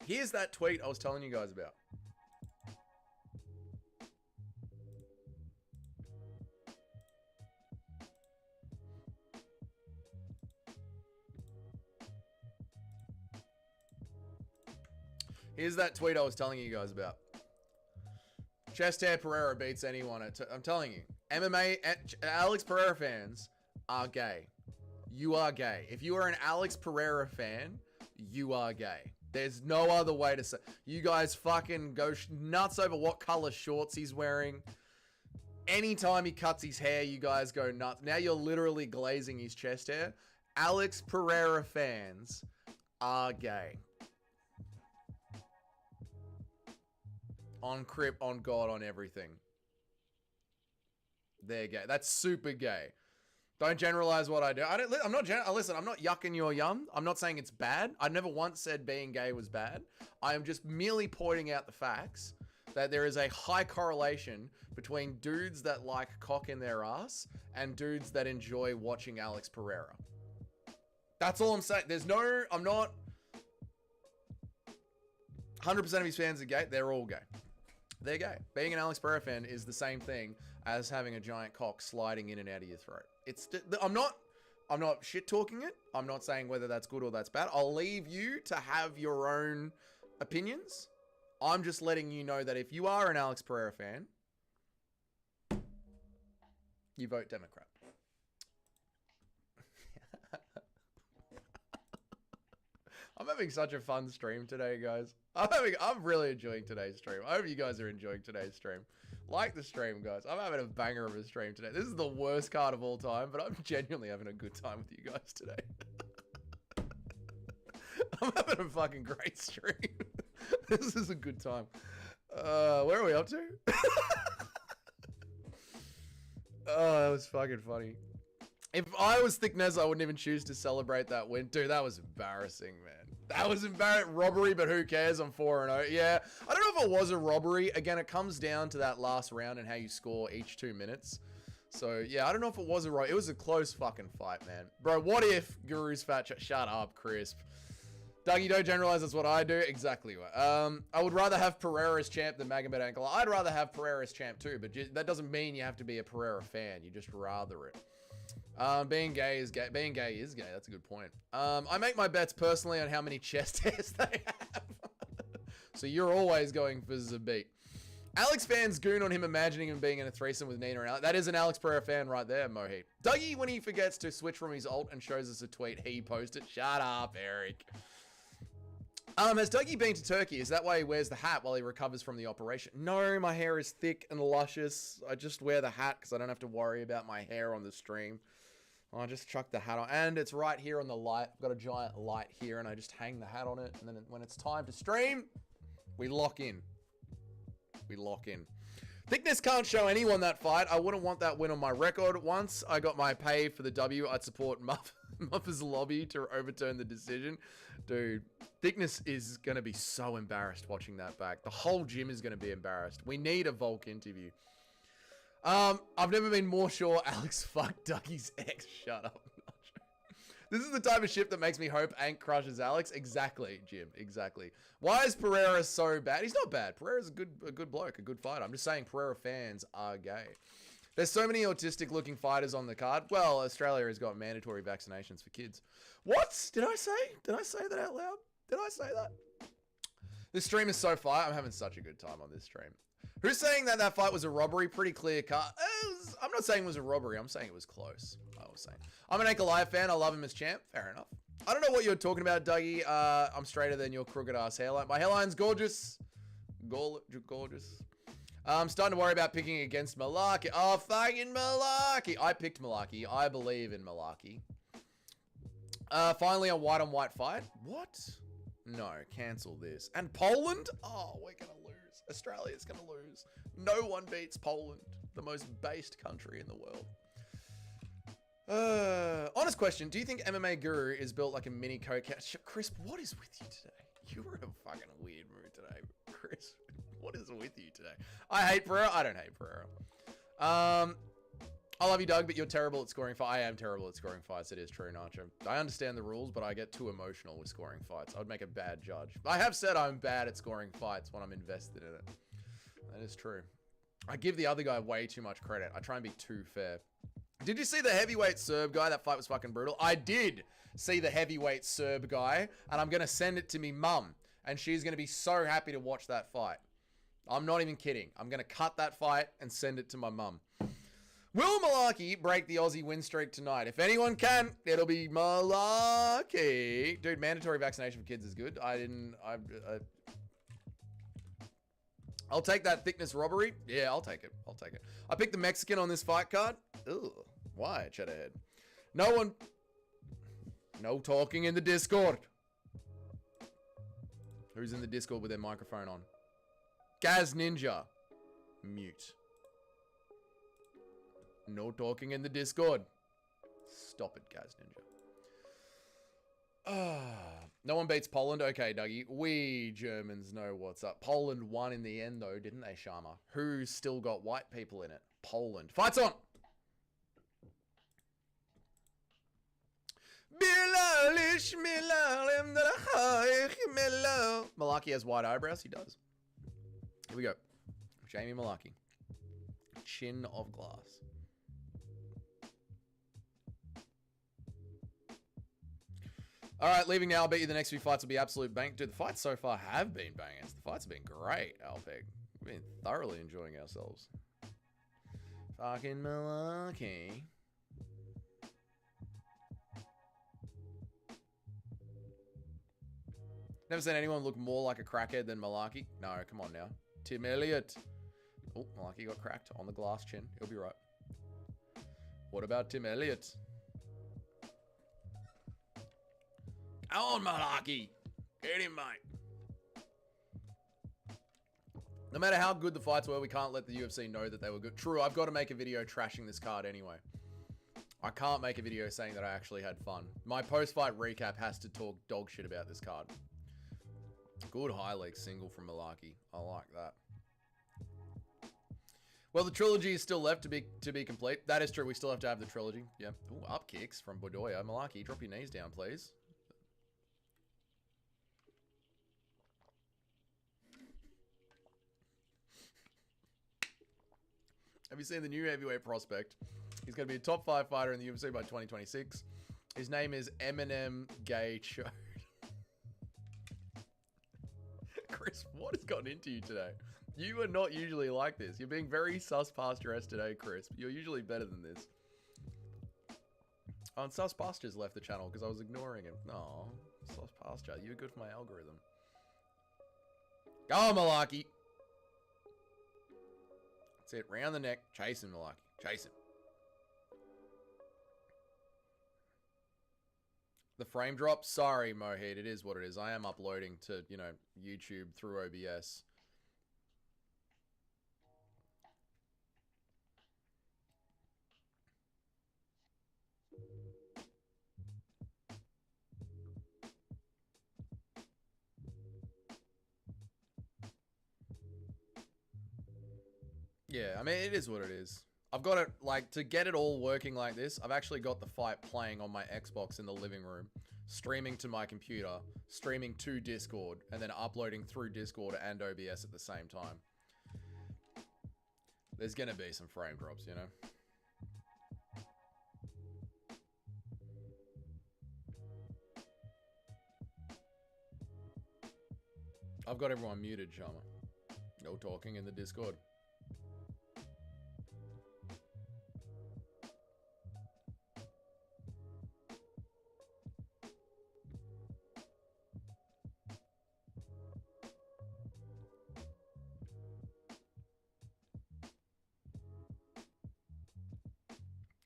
Speaker 1: Here's that tweet I was telling you guys about. Here's that tweet I was telling you guys about. Chest hair Pereira beats anyone. I'm telling you. MMA, Alex Pereira fans are gay. You are gay. If you are an Alex Pereira fan, you are gay. There's no other way to say. You guys fucking go nuts over what color shorts he's wearing. Anytime he cuts his hair, you guys go nuts. Now you're literally glazing his chest hair. Alex Pereira fans are gay. On Crip, on God, on everything. They're gay. That's super gay. Don't generalize what I do. Listen, I'm not yucking your yum. I'm not saying it's bad. I never once said being gay was bad. I am just merely pointing out the facts that there is a high correlation between dudes that like cock in their ass and dudes that enjoy watching Alex Pereira. That's all I'm saying. I'm not 100% of his fans are gay. They're all gay. They're gay. Being an Alex Pereira fan is the same thing as having a giant cock sliding in and out of your throat. I'm not shit talking it. I'm not saying whether that's good or that's bad. I'll leave you to have your own opinions. I'm just letting you know that if you are an Alex Pereira fan, you vote Democrat. I'm having such a fun stream today, guys. I'm really enjoying today's stream. I hope you guys are enjoying today's stream. Like the stream, guys. I'm having a banger of a stream today. This is the worst card of all time, but I'm genuinely having a good time with you guys today. I'm having a fucking great stream. This is a good time. Where are we up to? Oh, that was fucking funny. If I was Thickness, I wouldn't even choose to celebrate that win. Dude, that was embarrassing, man. That was embarrassing. Robbery, but who cares? I'm 4-0. Yeah, I don't know if it was a robbery. Again, it comes down to that last round and how you score each 2 minutes. So, yeah, I don't know if it was a robbery. It was a close fucking fight, man. Bro, what if Guru's fat... Shut up, Crisp. Dougie, don't generalize. That's what I do. Exactly. I would rather have Pereira as champ than Magomed Ankala. I'd rather have Pereira as champ too, but that doesn't mean you have to be a Pereira fan. You just rather it. Being gay is gay. Being gay is gay. That's a good point. I make my bets personally on how many chest hairs they have. So you're always going for Zabit. Alex fans goon on him imagining him being in a threesome with Nina and Alex. That is an Alex Pereira fan right there, Mohit. Dougie, when he forgets to switch from his alt and shows us a tweet, he posted. Shut up, Eric. Has Dougie been to Turkey? Is that why he wears the hat while he recovers from the operation? No, my hair is thick and luscious. I just wear the hat because I don't have to worry about my hair on the stream. I just chuck the hat on. And it's right here on the light. I've got a giant light here and I just hang the hat on it. And then when it's time to stream, we lock in. We lock in. Thickness can't show anyone that fight. I wouldn't want that win on my record. Once I got my pay for the W, I'd support Muffers Lobby to overturn the decision. Dude, Thickness is going to be so embarrassed watching that back. The whole gym is going to be embarrassed. We need a Volk interview. I've never been more sure Alex fucked Dougie's ex. Shut up. This is the type of shit that makes me hope Ank crushes Alex. Exactly, Jim. Exactly. Why is Pereira so bad? He's not bad. Pereira's a good bloke, a good fighter. I'm just saying Pereira fans are gay. There's so many autistic-looking fighters on the card. Well, Australia has got mandatory vaccinations for kids. What? Did I say that out loud? Did I say that? This stream is so fire. I'm having such a good time on this stream. Who's saying that that fight was a robbery? Pretty clear cut. I'm not saying it was a robbery. I'm saying it was close. I was saying. I'm an Goliath fan. I love him as champ. Fair enough. I don't know what you're talking about, Dougie. I'm straighter than your crooked ass hairline. My hairline's gorgeous. Gorgeous. I'm starting to worry about picking against Malarkey. Oh, fucking Malarkey. I picked Malarkey. I believe in Malarkey. Finally, a white-on-white fight. What? No, cancel this. And Poland? Oh, we're going to lose. Australia's going to lose. No one beats Poland, the most based country in the world. Honest question. Do you think MMA Guru is built like a mini coke? Chris, what is with you today? You were in a fucking weird mood today, Chris. What is with you today? I hate Pereira. I don't hate Pereira. I love you, Doug, but you're terrible at scoring fights. I am terrible at scoring fights. It is true, Nacho. I understand the rules, but I get too emotional with scoring fights. I would make a bad judge. I have said I'm bad at scoring fights when I'm invested in it. That is true. I give the other guy way too much credit. I try and be too fair. Did you see the heavyweight Serb guy? That fight was fucking brutal. I did see the heavyweight Serb guy, and I'm going to send it to me mum, and she's going to be so happy to watch that fight. I'm not even kidding. I'm going to cut that fight and send it to my mum. Will Malarkey break the Aussie win streak tonight? If anyone can, it'll be Malarkey. Dude, mandatory vaccination for kids is good. I'll take that thickness robbery. Yeah, I'll take it. I picked the Mexican on this fight card. Ugh. Why, Cheddarhead? No talking in the Discord. Who's in the Discord with their microphone on? Gaz Ninja. Mute. No talking in the Discord. Stop it, Gaz Ninja. No one beats Poland. Okay, Dougie. We Germans know what's up. Poland won in the end, though, didn't they, Sharma? Who's still got white people in it? Poland. Fight's on! Malarkey has white eyebrows. He does. Here we go. Jamie Malarkey. Chin of glass. All right, leaving now. I'll bet you the next few fights will be absolute bang. Dude, the fights so far have been bangers. The fights have been great, Alpeg. We've been thoroughly enjoying ourselves. Fucking Malarkey. Never seen anyone look more like a crackhead than Malarkey. No, come on now. Tim Elliott. Oh, Malarkey got cracked on the glass chin. He'll be right. What about Tim Elliott? Come on, Malarkey. Get him, mate. No matter how good the fights were, we can't let the UFC know that they were good. True, I've got to make a video trashing this card anyway. I can't make a video saying that I actually had fun. My post-fight recap has to talk dog shit about this card. Good high leg single from Malarkey. I like that. Well, the trilogy is still left to be complete. That is true. We still have to have the trilogy. Yeah. Ooh, up kicks from Bodoya. Malarkey, drop your knees down, please. Have you seen the new heavyweight prospect? He's going to be a top 5 fighter in the UFC by 2026. His name is Eminem Gay Cho. Chris, what has gotten into you today? You are not usually like this. You're being very sus pastures today, Chris. You're usually better than this. Oh, and Sus Pastures left the channel because I was ignoring him. No, Sus Pasture, you're good for my algorithm. Go on, Malarkey. That's it. Round the neck. Chase him, Malarkey. Chase him. The frame drop? Sorry, Mohit. It is what it is. I am uploading to, you know, YouTube through OBS. Yeah, I mean, it is what it is. I've got it, like, to get it all working like this, I've actually got the fight playing on my Xbox in the living room, streaming to my computer, streaming to Discord, and then uploading through Discord and OBS at the same time. There's gonna be some frame drops, you know? I've got everyone muted, Sharma. No talking in the Discord.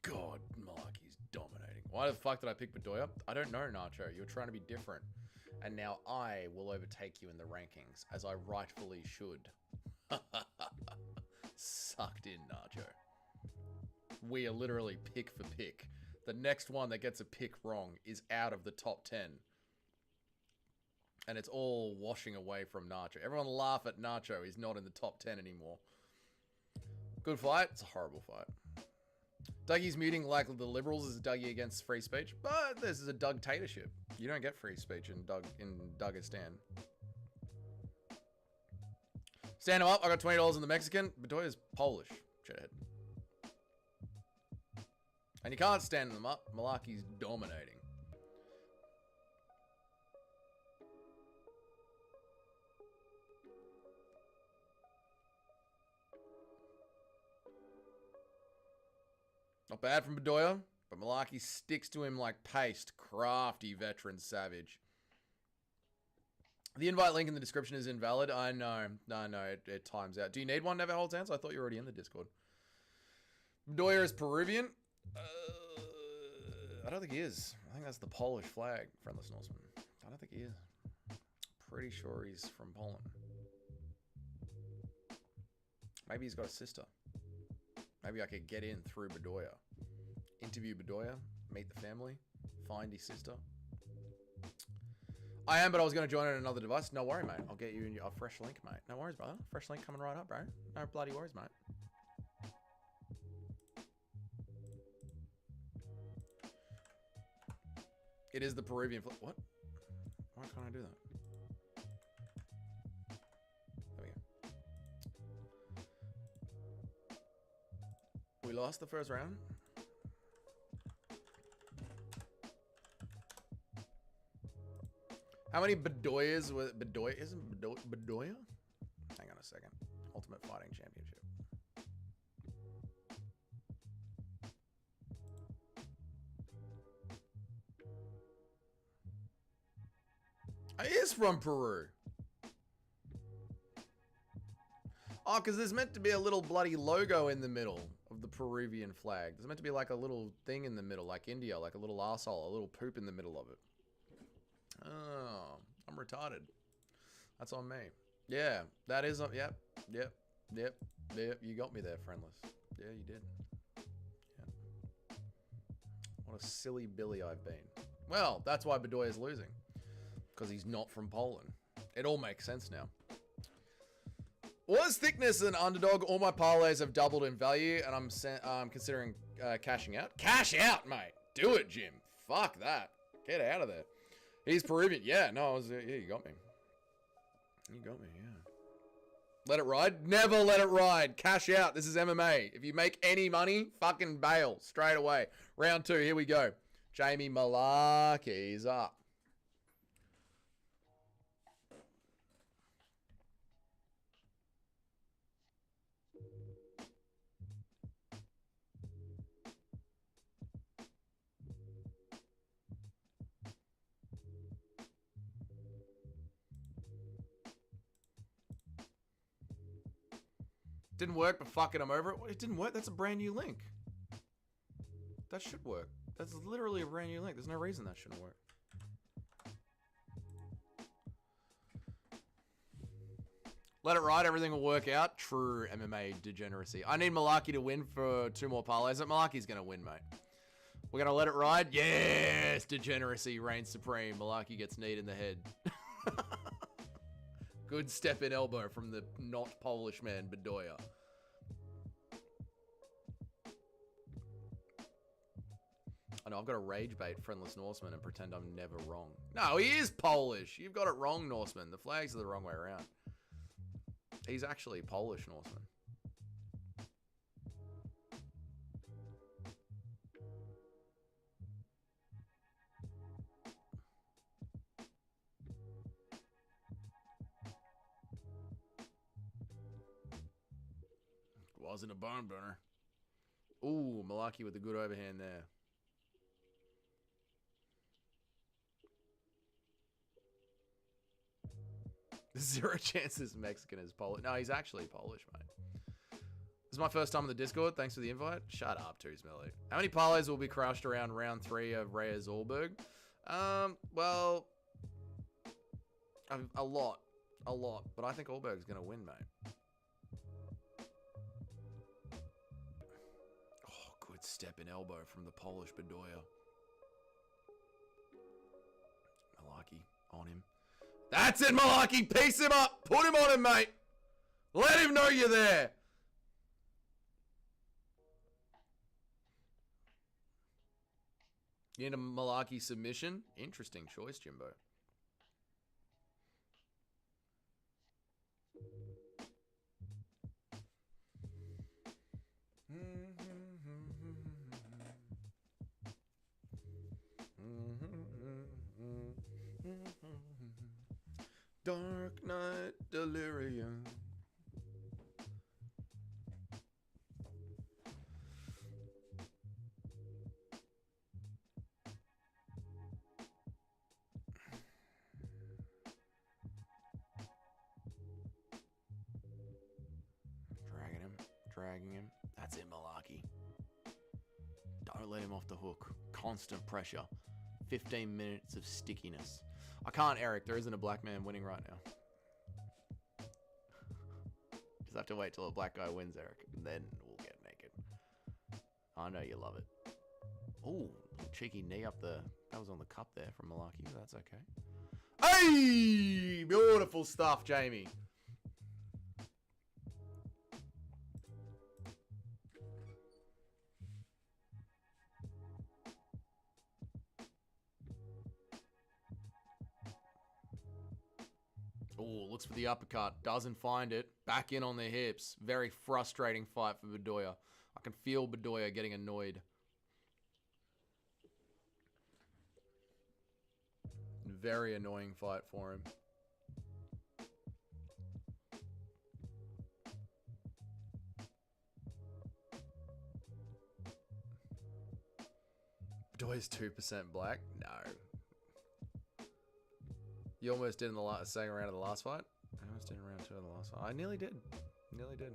Speaker 1: God, Malaki's dominating. Why the fuck did I pick Bedoya? I don't know, Nacho. You're trying to be different. And now I will overtake you in the rankings, as I rightfully should. Sucked in, Nacho. We are literally pick for pick. The next one that gets a pick wrong is out of the top 10. And it's all washing away from Nacho. Everyone laugh at Nacho. He's not in the top 10 anymore. Good fight. It's a horrible fight. Dougie's muting like the Liberals is Dougie against free speech. But this is a Doug-tatorship. You don't get free speech in Dougistan. Stand him up. I got $20 in the Mexican. Bedoya's Polish. Shithead. And you can't stand them up. Malaki's dominating. Not bad from Bedoya, but Malaki sticks to him like paste. Crafty veteran savage. The invite link in the description is invalid. I know. No, it times out. Do you need one never holds hands? I thought you were already in the Discord. Bedoya is Peruvian. I don't think he is. I think that's the Polish flag, friendless Norseman. I don't think he is. Pretty sure he's from Poland. Maybe he's got a sister. Maybe I could get in through Bedoya. Interview Bedoya, meet the family, find his sister. I am, but I was going to join on another device. No worry, mate. I'll get you a fresh link, mate. No worries, brother. Fresh link coming right up, bro. No bloody worries, mate. It is the Peruvian flag. What? Why can't I do that? There we go. We lost the first round. How many Bedoyas was Bedoya? Isn't Bedoya? Hang on a second. Ultimate Fighting Championship. He is from Peru. Oh, because there's meant to be a little bloody logo in the middle of the Peruvian flag. There's meant to be like a little thing in the middle, like India, like a little arsehole, a little poop in the middle of it. Oh, I'm retarded. That's on me. Yeah, that is on. Yep. You got me there, friendless. Yeah, you did. Yeah. What a silly Billy I've been. Well, that's why Bedoya's losing. Because he's not from Poland. It all makes sense now. Was thickness an underdog? All my parlays have doubled in value, and I'm considering cashing out. Cash out, mate. Do it, Jim. Fuck that. Get out of there. He's Peruvian. Yeah, no, yeah, you got me. You got me, yeah. Let it ride? Never let it ride. Cash out. This is MMA. If you make any money, fucking bail straight away. Round 2, here we go. Jamie Malaki's up. Didn't work, but fuck it, I'm over it. It didn't work. That's a brand new link. That should work. That's literally a brand new link. There's no reason that shouldn't work. Let it ride. Everything will work out. True MMA degeneracy. I need Malaki to win for 2 more parlays. Malaki's going to win, mate. We're going to let it ride. Yes! Degeneracy reigns supreme. Malaki gets kneed in the head. Good step in elbow from the not Polish man, Bedoya. I know, I've got to rage bait friendless Norseman and pretend I'm never wrong. No, he is Polish. You've got it wrong, Norseman. The flags are the wrong way around. He's actually Polish Norseman. Wasn't a bone burner. Ooh, Malaki with a good overhand there. Zero chance this Mexican is Polish. No, he's actually Polish, mate. This is my first time on the Discord. Thanks for the invite. Shut up, Too Smelly. How many parlays will be crushed around round 3 of Reyes Ulberg? Well, a lot. A lot. But I think Ulberg's going to win, mate. Oh, good step in elbow from the Polish Bedoya. Malaki on him. That's it, Malaki. Piece him up. Put him on him, mate. Let him know you're there. You need a Malaki submission? Interesting choice, Jimbo. Dark night delirium. Dragging him. That's it, Malaki. Don't let him off the hook. Constant pressure. 15 minutes of stickiness. I can't, Eric. There isn't a black man winning right now. Just have to wait till a black guy wins, Eric. And then we'll get naked. I know you love it. Oh, cheeky knee up the... That was on the cup there from Malaki. But that's okay. Hey! Beautiful stuff, Jamie. Oh, looks for the uppercut. Doesn't find it. Back in on the hips. Very frustrating fight for Bedoya. I can feel Bedoya getting annoyed. Very annoying fight for him. Bedoya's 2% black? No. You almost did in the second round of the last fight? I almost did in round 2 of the last fight. I nearly did. Nearly did.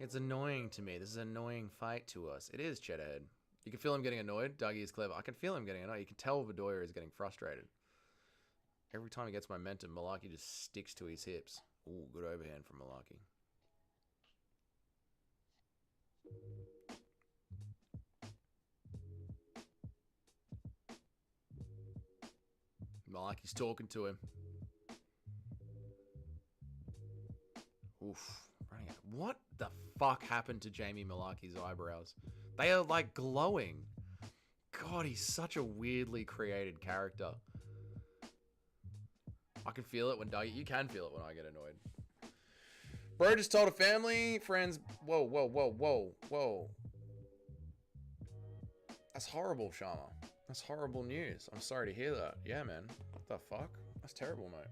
Speaker 1: It's annoying to me. This is an annoying fight to us. It is, Cheddarhead. You can feel him getting annoyed. Dougie is clever. I can feel him getting annoyed. You can tell Bedoya is getting frustrated. Every time he gets momentum, Malaki just sticks to his hips. Ooh, good overhand from Malaki. Malaki's talking to him. Oof. Running out. What the fuck happened to Jamie Malaki's eyebrows? They are like glowing. God, he's such a weirdly created character. I can feel it when Dougie... You can feel it when I get annoyed. Bro just told a family, friends... Whoa, whoa, whoa, whoa, whoa. That's horrible, Sharma. That's horrible news. I'm sorry to hear that. Yeah, man. What the fuck? That's terrible, mate.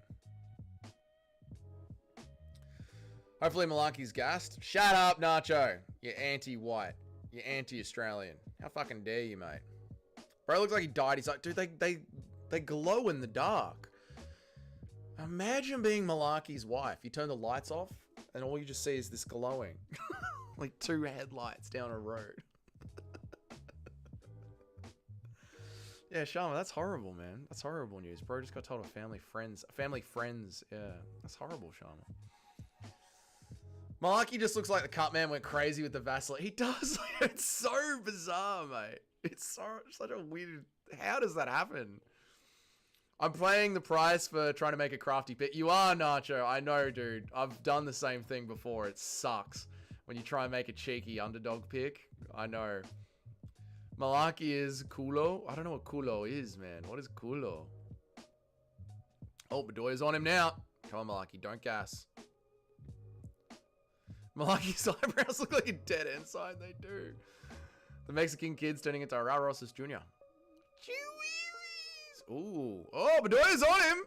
Speaker 1: Hopefully Malaki's gassed. Shut up, Nacho. You're anti-white. You're anti-Australian. How fucking dare you, mate? Bro looks like he died. He's like, dude, they glow in the dark. Imagine being Malaki's wife. You turn the lights off, and all you just see is this glowing. Like 2 headlights down a road. Yeah, Sharma, that's horrible, man. That's horrible news. Bro just got told of family friends. Yeah, that's horrible, Sharma. Malaki just looks like the cut man went crazy with the Vaseline. He does. It's so bizarre, mate. It's such a weird... How does that happen? I'm paying the price for trying to make a crafty pick. You are, Nacho. I know, dude. I've done the same thing before. It sucks when you try and make a cheeky underdog pick. I know. Malaki is culo. I don't know what culo is, man. What is culo? Oh, Bedoya's on him now. Come on, Malaki. Don't gas. Malaki's eyebrows look like a dead end sign. They do. The Mexican kid's turning into Raros's Jr. Ooh. Oh, Bedoya's on him.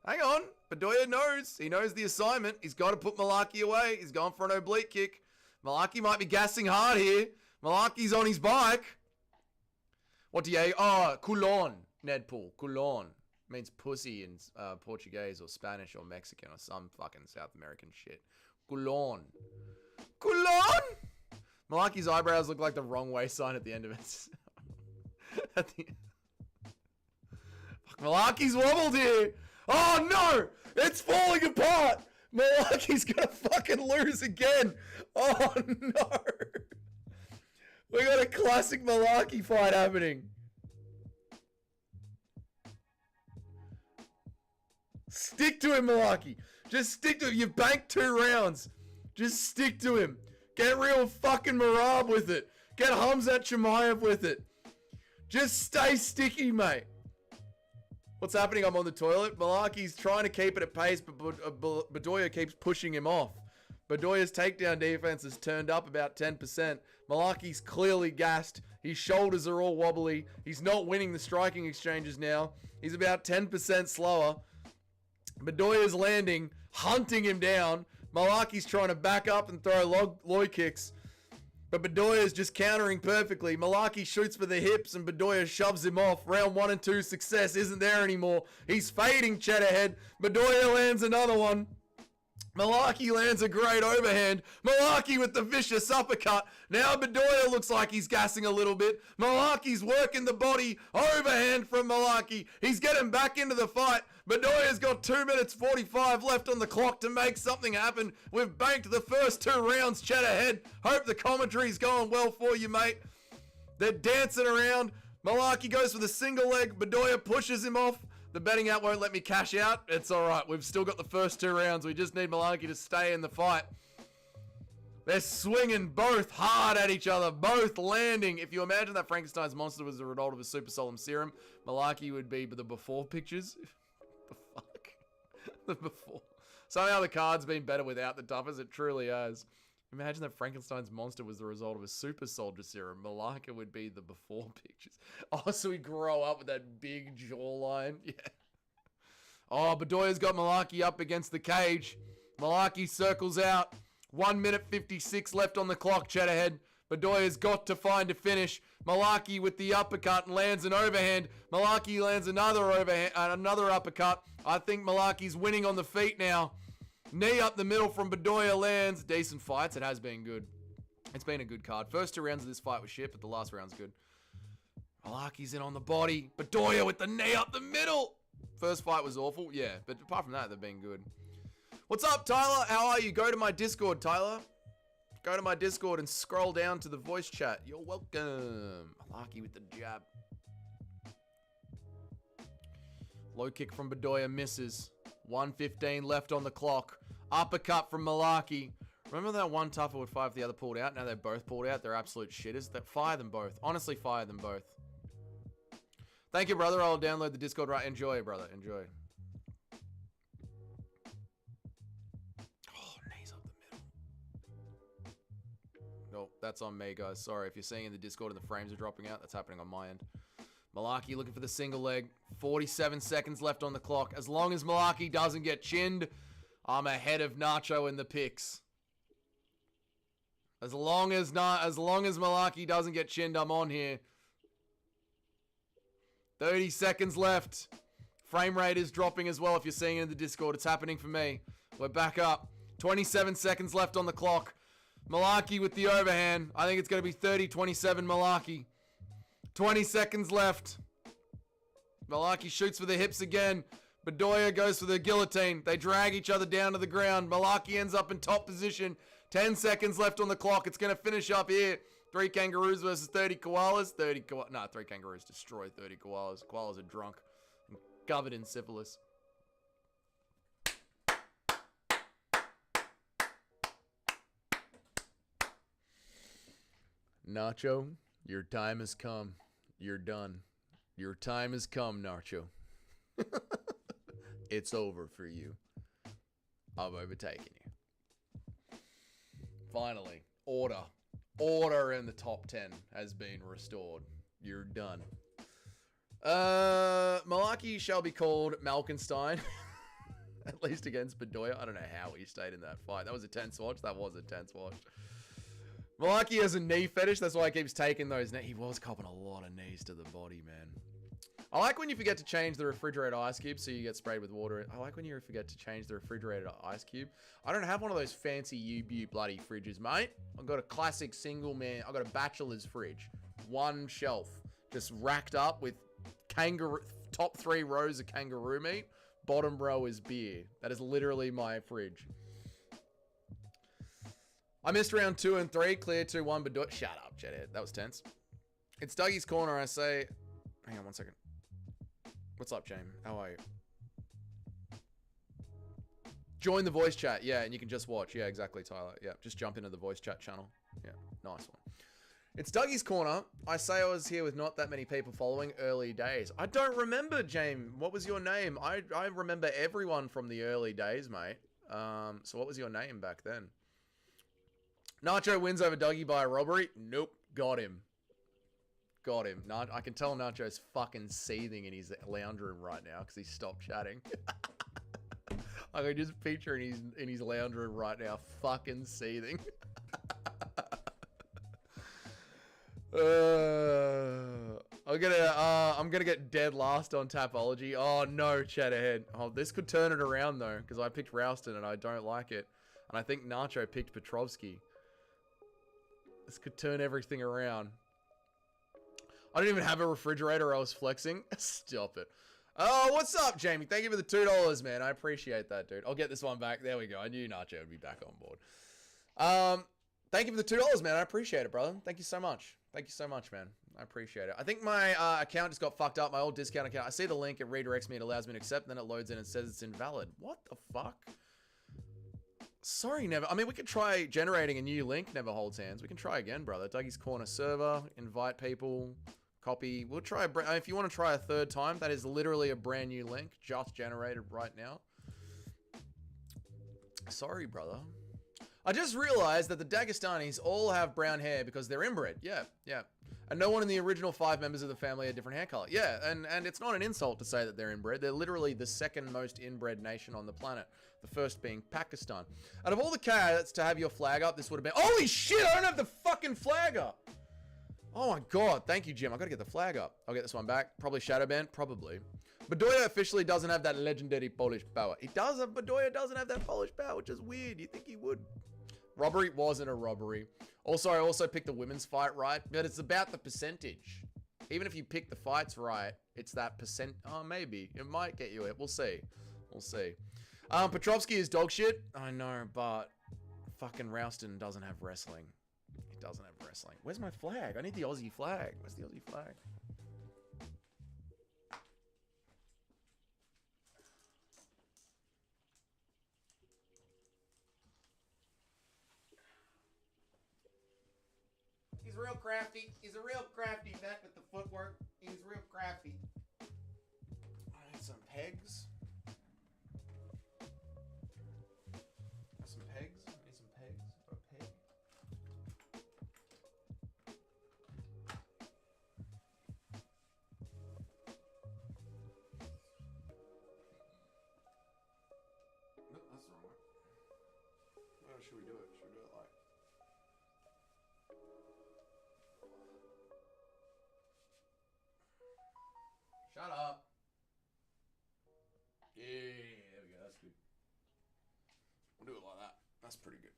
Speaker 1: Hang on. Bedoya knows. He knows the assignment. He's got to put Malaki away. He's going for an oblique kick. Malaki might be gassing hard here. Malaki's on his bike. What do you... Oh, culon. Ned Pool. Culon. Means pussy in Portuguese or Spanish or Mexican or some fucking South American shit. Culon. Culon? Malaki's eyebrows look like the wrong way sign at the end of it. Fuck, Malaki's wobbled here. Oh no! It's falling apart! Malaki's gonna fucking lose again! Oh no! We got a classic Malaki fight happening. Stick to him, Malaki. Just stick to him. You've banked 2 rounds. Just stick to him. Get real fucking Marab with it. Get Hamzat Chimaev with it. Just stay sticky, mate. What's happening? I'm on the toilet. Malaki's trying to keep it at pace, but Bedoya keeps pushing him off. Bedoya's takedown defense has turned up about 10%. Malaki's clearly gassed. His shoulders are all wobbly. He's not winning the striking exchanges now. He's about 10% slower. Bedoya's landing, hunting him down. Malaki's trying to back up and throw low kicks. But Bedoya's just countering perfectly. Malaki shoots for the hips and Bedoya shoves him off. Round 1 and 2 success isn't there anymore. He's fading Cheddarhead. Bedoya lands another one. Malaki lands a great overhand. Malaki with the vicious uppercut. Now Bedoya looks like he's gassing a little bit. Malaki's working the body. Overhand from Malaki. He's getting back into the fight. Bedoya's got 2 minutes 45 left on the clock to make something happen. We've banked the first 2 rounds, Cheddarhead. Hope the commentary's going well for you, mate. They're dancing around. Malaki goes for the single leg. Bedoya pushes him off. The betting app won't let me cash out. It's all right. We've still got the first 2 rounds. We just need Malaki to stay in the fight. They're swinging both hard at each other, both landing. If you imagine that Frankenstein's monster was the result of a super solemn serum, Malaki would be the before pictures. The fuck? The before. Somehow the card's been better without the duffers. It truly has. Imagine that Frankenstein's monster was the result of a super soldier serum. Malaki would be the before pictures. Oh, so we grow up with that big jawline. Yeah. Oh, Bedoya's got Malaki up against the cage. Malaki circles out. 1 minute 56 left on the clock, Cheddarhead. Bedoya's got to find a finish. Malaki with the uppercut and lands an overhand. Malaki lands another overhand, another uppercut. I think Malaki's winning on the feet now. Knee up the middle from Bedoya lands. Decent fights. It has been good. It's been a good card. First 2 rounds of this fight was shit, but the last round's good. Malaki's in on the body. Bedoya with the knee up the middle. First fight was awful. Yeah, but apart from that, they've been good. What's up, Tyler? How are you? Go to my Discord, Tyler. Go to my Discord and scroll down to the voice chat. You're welcome. Malaki with the jab. Low kick from Bedoya misses. 1:15 left on the clock. Uppercut from Malaki. Remember that one tougher would fight if the other pulled out? Now they're both pulled out. They're absolute shitters. Fire them both. Honestly, fire them both. Thank you, brother. I'll download the Discord right. Enjoy, brother. Enjoy. Oh, knees up the middle. Nope, that's on me, guys. Sorry. If you're seeing in the Discord and the frames are dropping out, that's happening on my end. Malaki looking for the single leg. 47 seconds left on the clock. As long as Malaki doesn't get chinned, I'm ahead of Nacho in the picks. As long as Malaki doesn't get chinned, I'm on here. 30 seconds left. Frame rate is dropping as well if you're seeing it in the Discord. It's happening for me. We're back up. 27 seconds left on the clock. Malaki with the overhand. I think it's going to be 30-27 Malaki. 20 seconds left. Malaki shoots for the hips again. Bedoya goes for the guillotine. They drag each other down to the ground. Malaki ends up in top position. 10 seconds left on the clock. It's going to finish up here. 3 kangaroos versus 30 koalas. 3 kangaroos destroy 30 koalas. Koalas are drunk and covered in syphilis. Nacho, your time has come. You're done. Your time has come, Nacho. It's over for you. I've overtaken you. Finally, order. Order in the top 10 has been restored. You're done. Malaki shall be called Malkenstein. At least against Bedoya. I don't know how he stayed in that fight. That was a tense watch. That was a tense watch. Malaki has a knee fetish. That's why he keeps taking those. He was copping a lot of knees to the body, man. I like when you forget to change the refrigerator ice cube so you get sprayed with water. I like when you forget to change the refrigerator ice cube. I don't have one of those fancy UB bloody fridges, mate. I've got a classic single man. I've got a bachelor's fridge. One shelf. Just racked up with kangaroo. Top 3 rows of kangaroo meat. Bottom row is beer. That is literally my fridge. I missed round 2 and 3. Clear 2-1, but do it. Shut up, Jedhead. That was tense. It's Dougie's corner. I say... Hang on one second. What's up, James? How are you? Join the voice chat. Yeah, and you can just watch. Yeah, exactly, Tyler. Yeah, just jump into the voice chat channel. Yeah, nice one. It's Dougie's corner. I say I was here with not that many people following early days. I don't remember, James. What was your name? I remember everyone from the early days, mate. So what was your name back then? Nacho wins over Dougie by a robbery. Nope. Got him. Got him. I can tell Nacho's fucking seething in his lounge room right now because he stopped chatting. I can just picture in his lounge room right now, fucking seething. I'm gonna get dead last on Tapology. Oh no, chat ahead. Oh, this could turn it around though, because I picked Rouston and I don't like it, and I think Nacho picked Petrovsky. This could turn everything around. I don't even have a refrigerator. I was flexing. Stop it. Oh, what's up, Jamie? Thank you for the $2, man. I appreciate that, dude. I'll get this one back. There we go. I knew Nacho would be back on board. Thank you for the $2, man. I appreciate it, brother. Thank you so much. Thank you so much, man. I appreciate it. I think my account just got fucked up. My old discount account. I see the link. It redirects me. It allows me to accept. Then it loads in and says it's invalid. What the fuck? Sorry, Never. I mean, we could try generating a new link. Never holds hands. We can try again, brother. Dougie's Corner server. Invite people. Copy. We'll try. If you want to try a third time, that is literally a brand new link just generated right now. Sorry, brother. I just realized that the Dagestanis all have brown hair because they're inbred. Yeah, yeah. And no one in the original 5 members of the family had different hair color. Yeah, and it's not an insult to say that they're inbred. They're literally the second most inbred nation on the planet. The first being Pakistan. Out of all the candidates to have your flag up, this would have been... Holy shit, I don't have the fucking flag up! Oh my god, thank you, Jim. I gotta get the flag up. I'll get this one back. Probably Shadowband, probably. Bedoya officially doesn't have that legendary Polish power. He does have... Bedoya doesn't have that Polish power, which is weird. You think he would? Robbery wasn't a robbery. Also, I also picked the women's fight right, but it's about the percentage. Even if you pick the fights right, it's that percent. Oh, maybe. It might get you it. We'll see. We'll see. Petrovsky is dog shit. I know, but fucking Rouston doesn't have wrestling. He doesn't have wrestling. Where's my flag? I need the Aussie flag. Where's the Aussie flag? He's real crafty. He's a real crafty vet with the footwork. He's real crafty. I need some pegs. Some pegs. I need some pegs. A peg. No, that's the wrong way. How should we do it? Should we do it like... Shut up. Yeah, there we go. That's good. We'll do it like that. That's pretty good.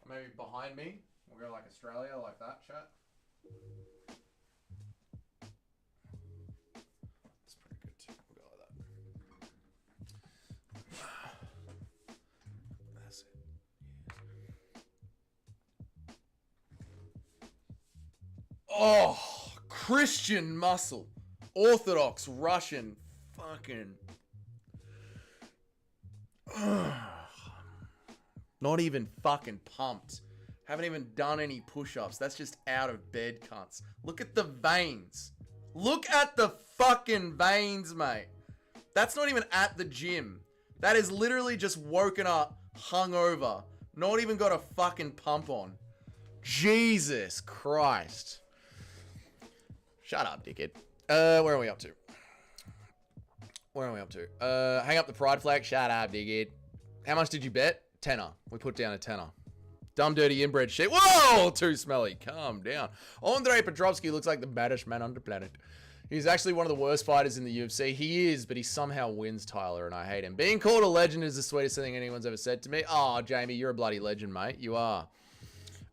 Speaker 1: Maybe behind me. We'll go like Australia, like that, chat. That's pretty good too. We'll go like that. That's it. Yes. Oh! Christian muscle. Orthodox Russian. Fucking. Not even fucking pumped. Haven't even done any push-ups. That's just out of bed cunts. Look at the veins. Look at the fucking veins, mate. That's not even at the gym. That is literally just woken up, hungover. Not even got a fucking pump on. Jesus Christ. Shut up, dickhead. Where are we up to? Where are we up to? Hang up the pride flag. Shut up, dickhead. How much did you bet? Tenner. We put down a tenner. Dumb, dirty, inbred shit. Whoa! Too smelly. Calm down. Andrei Petrovsky looks like the baddest man on the planet. He's actually one of the worst fighters in the UFC. He is, but he somehow wins, Tyler, and I hate him. Being called a legend is the sweetest thing anyone's ever said to me. Oh, Jamie, you're a bloody legend, mate. You are.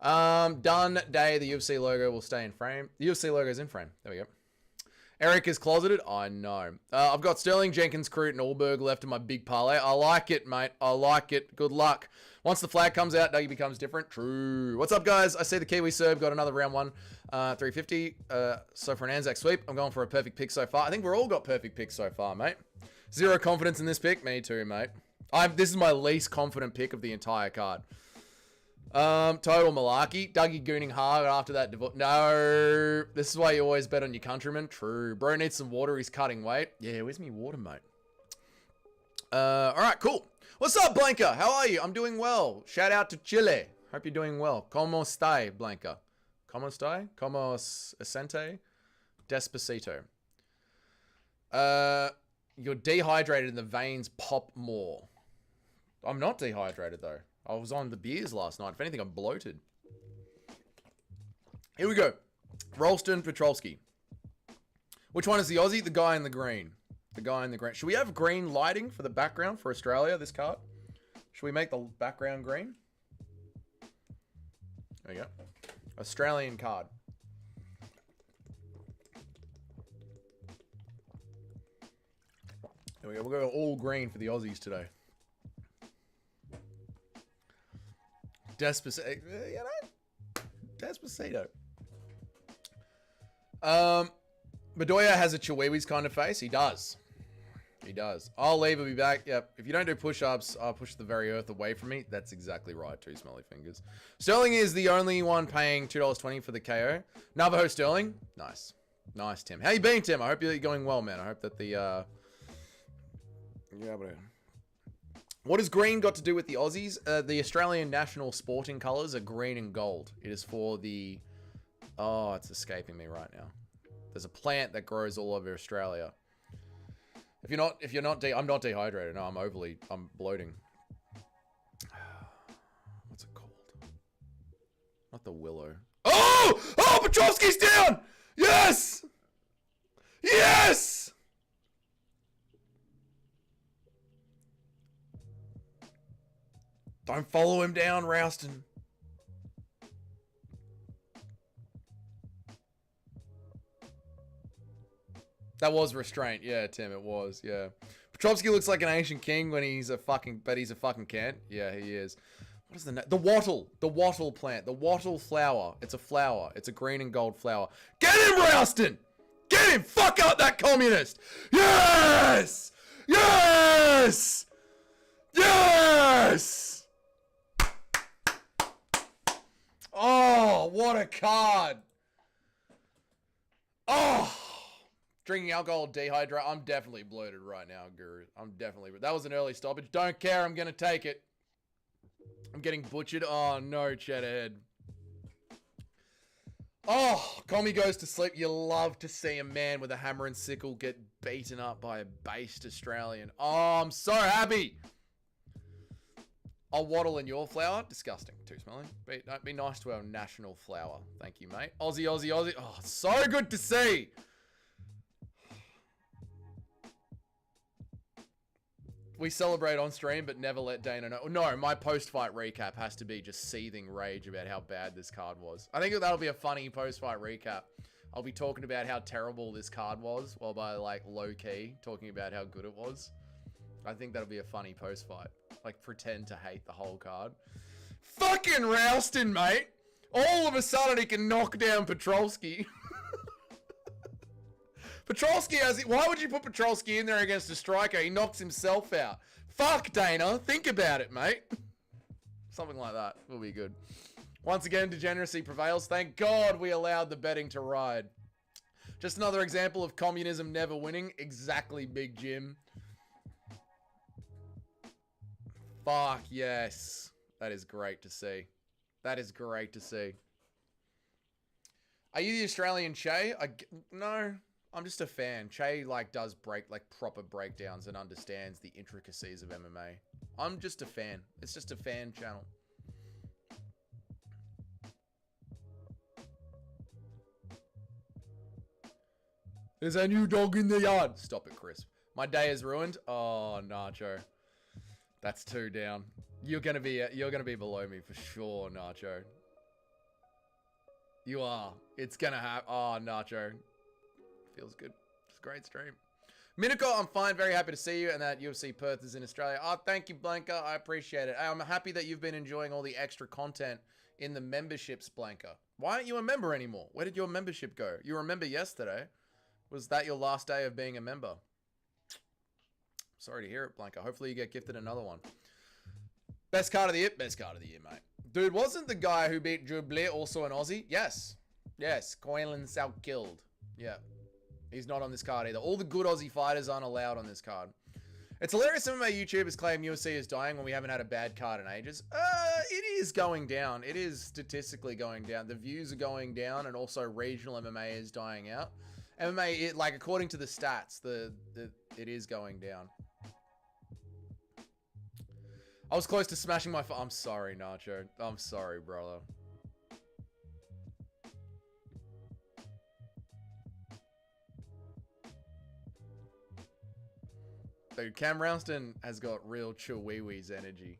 Speaker 1: Done day. The UFC logo will stay in frame. The UFC logo's in frame. There we go. Eric is closeted. I know. I've got Sterling, Jenkins, Crute, and Ulberg left in my big parlay. I like it, mate. I like it. Good luck. Once the flag comes out, Dougie becomes different. True. What's up, guys? I see the Kiwi Serb got another round one, 350. So for an Anzac sweep, I'm going for a perfect pick so far. I think we're all got perfect picks so far, mate. Zero confidence in this pick. Me too, mate. This is my least confident pick of the entire card. Total malarkey. Dougie gooning hard after that divorce. No. This is why you always bet on your countrymen. True. Bro needs some water. He's cutting weight. Yeah, where's me water, mate? All right, cool. What's up, Blanca? How are you? I'm doing well. Shout out to Chile. Hope you're doing well. ¿Cómo está, Blanca? ¿Cómo está? ¿Cómo siente? Despacito. You're dehydrated and the veins pop more. I'm not dehydrated, though. I was on the beers last night. If anything, I'm bloated. Here we go. Ralston Petrovsky. Which one is the Aussie? The guy in the green. The guy in the green. Should we have green lighting for the background for Australia, this card? Should we make the background green? There you go. Australian card. There we go. We'll go all green for the Aussies today. Despacito. You know? Despacito. Bedoya has a Chihuahuas kind of face. He does. He does. I'll leave. I'll be back. Yep. If you don't do push-ups, I'll push the very earth away from me. That's exactly right. Two smelly fingers. Sterling is the only one paying $2.20 for the KO. Navajo Sterling. Nice. Nice, Tim. How you been, Tim? I hope you're going well, man. I hope that the... Yeah, but... What has green got to do with the Aussies? The Australian national sporting colours are green and gold. It is for the... Oh, it's escaping me right now. There's a plant that grows all over Australia. I'm not dehydrated. No, I'm bloating. What's it called? Not the willow. Oh! Oh, Petrovsky's down! Yes! Yes! Don't follow him down, Rouston. That was restraint. Yeah, Tim, it was. Yeah. Petrovsky looks like an ancient king when he's a fucking Kent. Yeah, he is. What is the name? The wattle. The wattle plant. The wattle flower. It's a flower. It's a green and gold flower. Get him, Rouston! Get him! Fuck up that communist! Yes! Yes! Yes! Oh, what a card. Oh! Drinking alcohol, dehydrate. I'm definitely bloated right now, Guru. I'm definitely... That was an early stoppage. Don't care. I'm going to take it. I'm getting butchered. Oh, no, Cheddarhead. Oh, Commie goes to sleep. You love to see a man with a hammer and sickle get beaten up by a based Australian. Oh, I'm so happy. I'll waddle in your flower. Disgusting. Too smelly. Be nice to our national flower. Thank you, mate. Aussie, Aussie, Aussie. Oh, so good to see. We celebrate on stream, but never let Dana know. No, my post-fight recap has to be just seething rage about how bad this card was. I think that'll be a funny post-fight recap. I'll be talking about how terrible this card was, while by, like, low-key talking about how good it was. I think that'll be a funny post-fight. Like, pretend to hate the whole card. Fucking Rouston, mate! All of a sudden, he can knock down Petrovsky. Petrovsky has it. Why would you put Petrovsky in there against a striker? He knocks himself out. Fuck, Dana. Think about it, mate. Something like that will be good. Once again, degeneracy prevails. Thank God we allowed the betting to ride. Just another example of communism never winning. Exactly, Big Jim. Fuck, yes. That is great to see. That is great to see. Are you the Australian Che? No, I'm just a fan. Che like does proper breakdowns and understands the intricacies of MMA. I'm just a fan. It's just a fan channel. There's a new dog in the yard. Stop it, Chris. My day is ruined. Oh, Nacho. That's 2 down. You're gonna be below me for sure, Nacho. You are. It's gonna happen. Oh, Nacho. Feels good. It's a great stream. Miniko, I'm fine. Very happy to see you, and that UFC Perth is in Australia. Oh, thank you, Blanca. I appreciate it. I'm happy that you've been enjoying all the extra content in the memberships, Blanca. Why aren't you a member anymore? Where did your membership go? You were a member yesterday. Was that your last day of being a member? Sorry to hear it, Blanca. Hopefully you get gifted another one. Best card of the year? Best card of the year, mate. Dude, wasn't the guy who beat Drew Blair also an Aussie? Yes. Yes, Coilin South killed. Yeah. He's not on this card either. All the good Aussie fighters aren't allowed on this card. It's hilarious some of my YouTubers claim UFC is dying when we haven't had a bad card in ages. It is going down. It is statistically going down. The views are going down, and also regional MMA is dying out. MMA, like according to the stats, it is going down. I was close to smashing my I'm sorry, Nacho. I'm sorry, brother. Dude, Cam Ralston has got real Chihuahua's energy.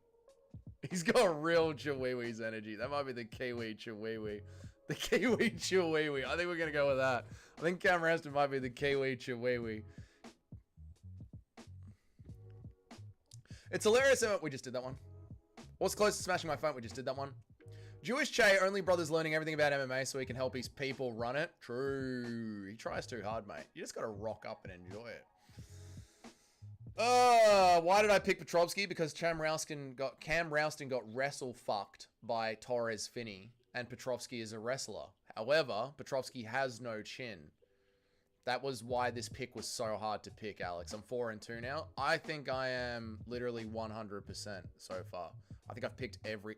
Speaker 1: He's got real Chihuahua's energy. That might be the Kiwi Chihuahua. The Kiwi Chihuahua. I think we're going to go with that. I think Cam Ralston might be the Kiwi Chihuahua. It's hilarious. We just did that one. What's close to smashing my phone? We just did that one. Jewish Che, only brother's learning everything about MMA so he can help his people run it. True. He tries too hard, mate. You just got to rock up and enjoy it. Why did I pick Petrovsky? Because Cam Ralston got wrestle fucked by Torres Finney, and Petrovsky is a wrestler. However, Petrovsky has no chin. That was why this pick was so hard to pick, Alex. I'm 4-2 now. I think I am literally 100% so far. I think I've picked every...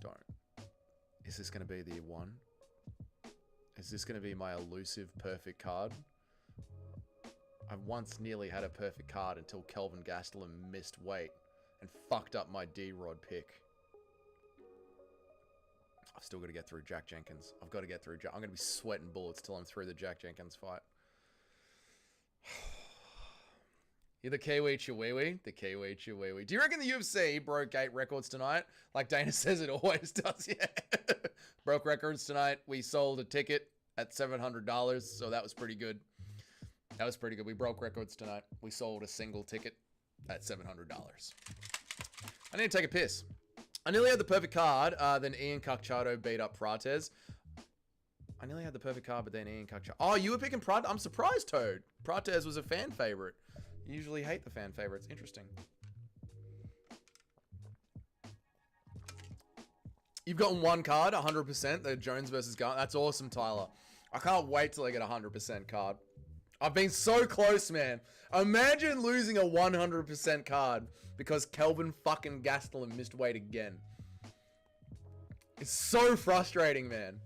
Speaker 1: Don't. Is this going to be the one? Is this going to be my elusive perfect card? I once nearly had a perfect card until Kelvin Gastelum missed weight and fucked up my D-Rod pick. I've still got to get through Jack Jenkins. I've got to get through Jack. I'm going to be sweating bullets till I'm through the Jack Jenkins fight. You're the Kiwi Chihuahua? The Kiwi Chihuahua. Do you reckon the UFC broke 8 records tonight? Like Dana says it always does, yeah. Broke records tonight. We sold a ticket at $700, so that was pretty good. That was pretty good. We broke records tonight. We sold a single ticket at $700. I need to take a piss. I nearly had the perfect card, then Ian Cacciato beat up Prates. I nearly had the perfect card, but then Ian Cacciato... Oh, you were picking Prates? I'm surprised, Toad. Prates was a fan favorite. You usually hate the fan favorites. Interesting. You've gotten one card, 100%, the Jones versus Garner. That's awesome, Tyler. I can't wait till I get a 100% card. I've been so close, man. Imagine losing a 100% card because Kelvin fucking Gastelum missed weight again. It's so frustrating, man.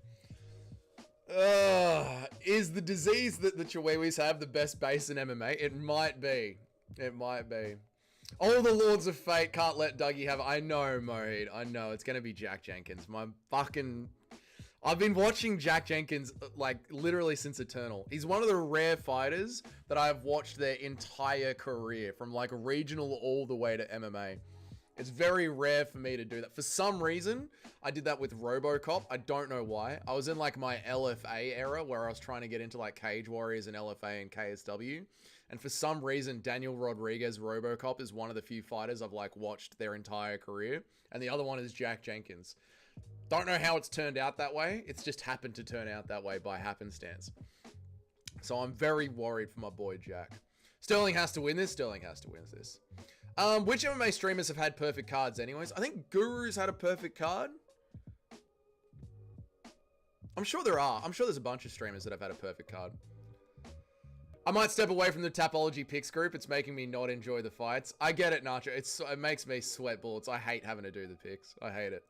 Speaker 1: Is the disease that the Chihuahuas have the best base in MMA? It might be. It might be. All the Lords of Fate can't let Dougie have it. I know, Mohit. I know. It's going to be Jack Jenkins. I've been watching Jack Jenkins, like, literally since Eternal. He's one of the rare fighters that I've watched their entire career, from, like, regional all the way to MMA. It's very rare for me to do that. For some reason, I did that with RoboCop. I don't know why. I was in, like, my LFA era where I was trying to get into, like, Cage Warriors and LFA and KSW. And for some reason, Daniel Rodriguez RoboCop is one of the few fighters I've, like, watched their entire career. And the other one is Jack Jenkins. Don't know how it's turned out that way. It's just happened to turn out that way by happenstance. So I'm very worried for my boy Jack. Sterling has to win this. Sterling has to win this. Which MMA streamers have had perfect cards anyways? I think Guru's had a perfect card. I'm sure there are. I'm sure there's a bunch of streamers that have had a perfect card. I might step away from the Tapology picks group. It's making me not enjoy the fights. I get it, Nacho. It makes me sweat bullets. I hate having to do the picks. I hate it.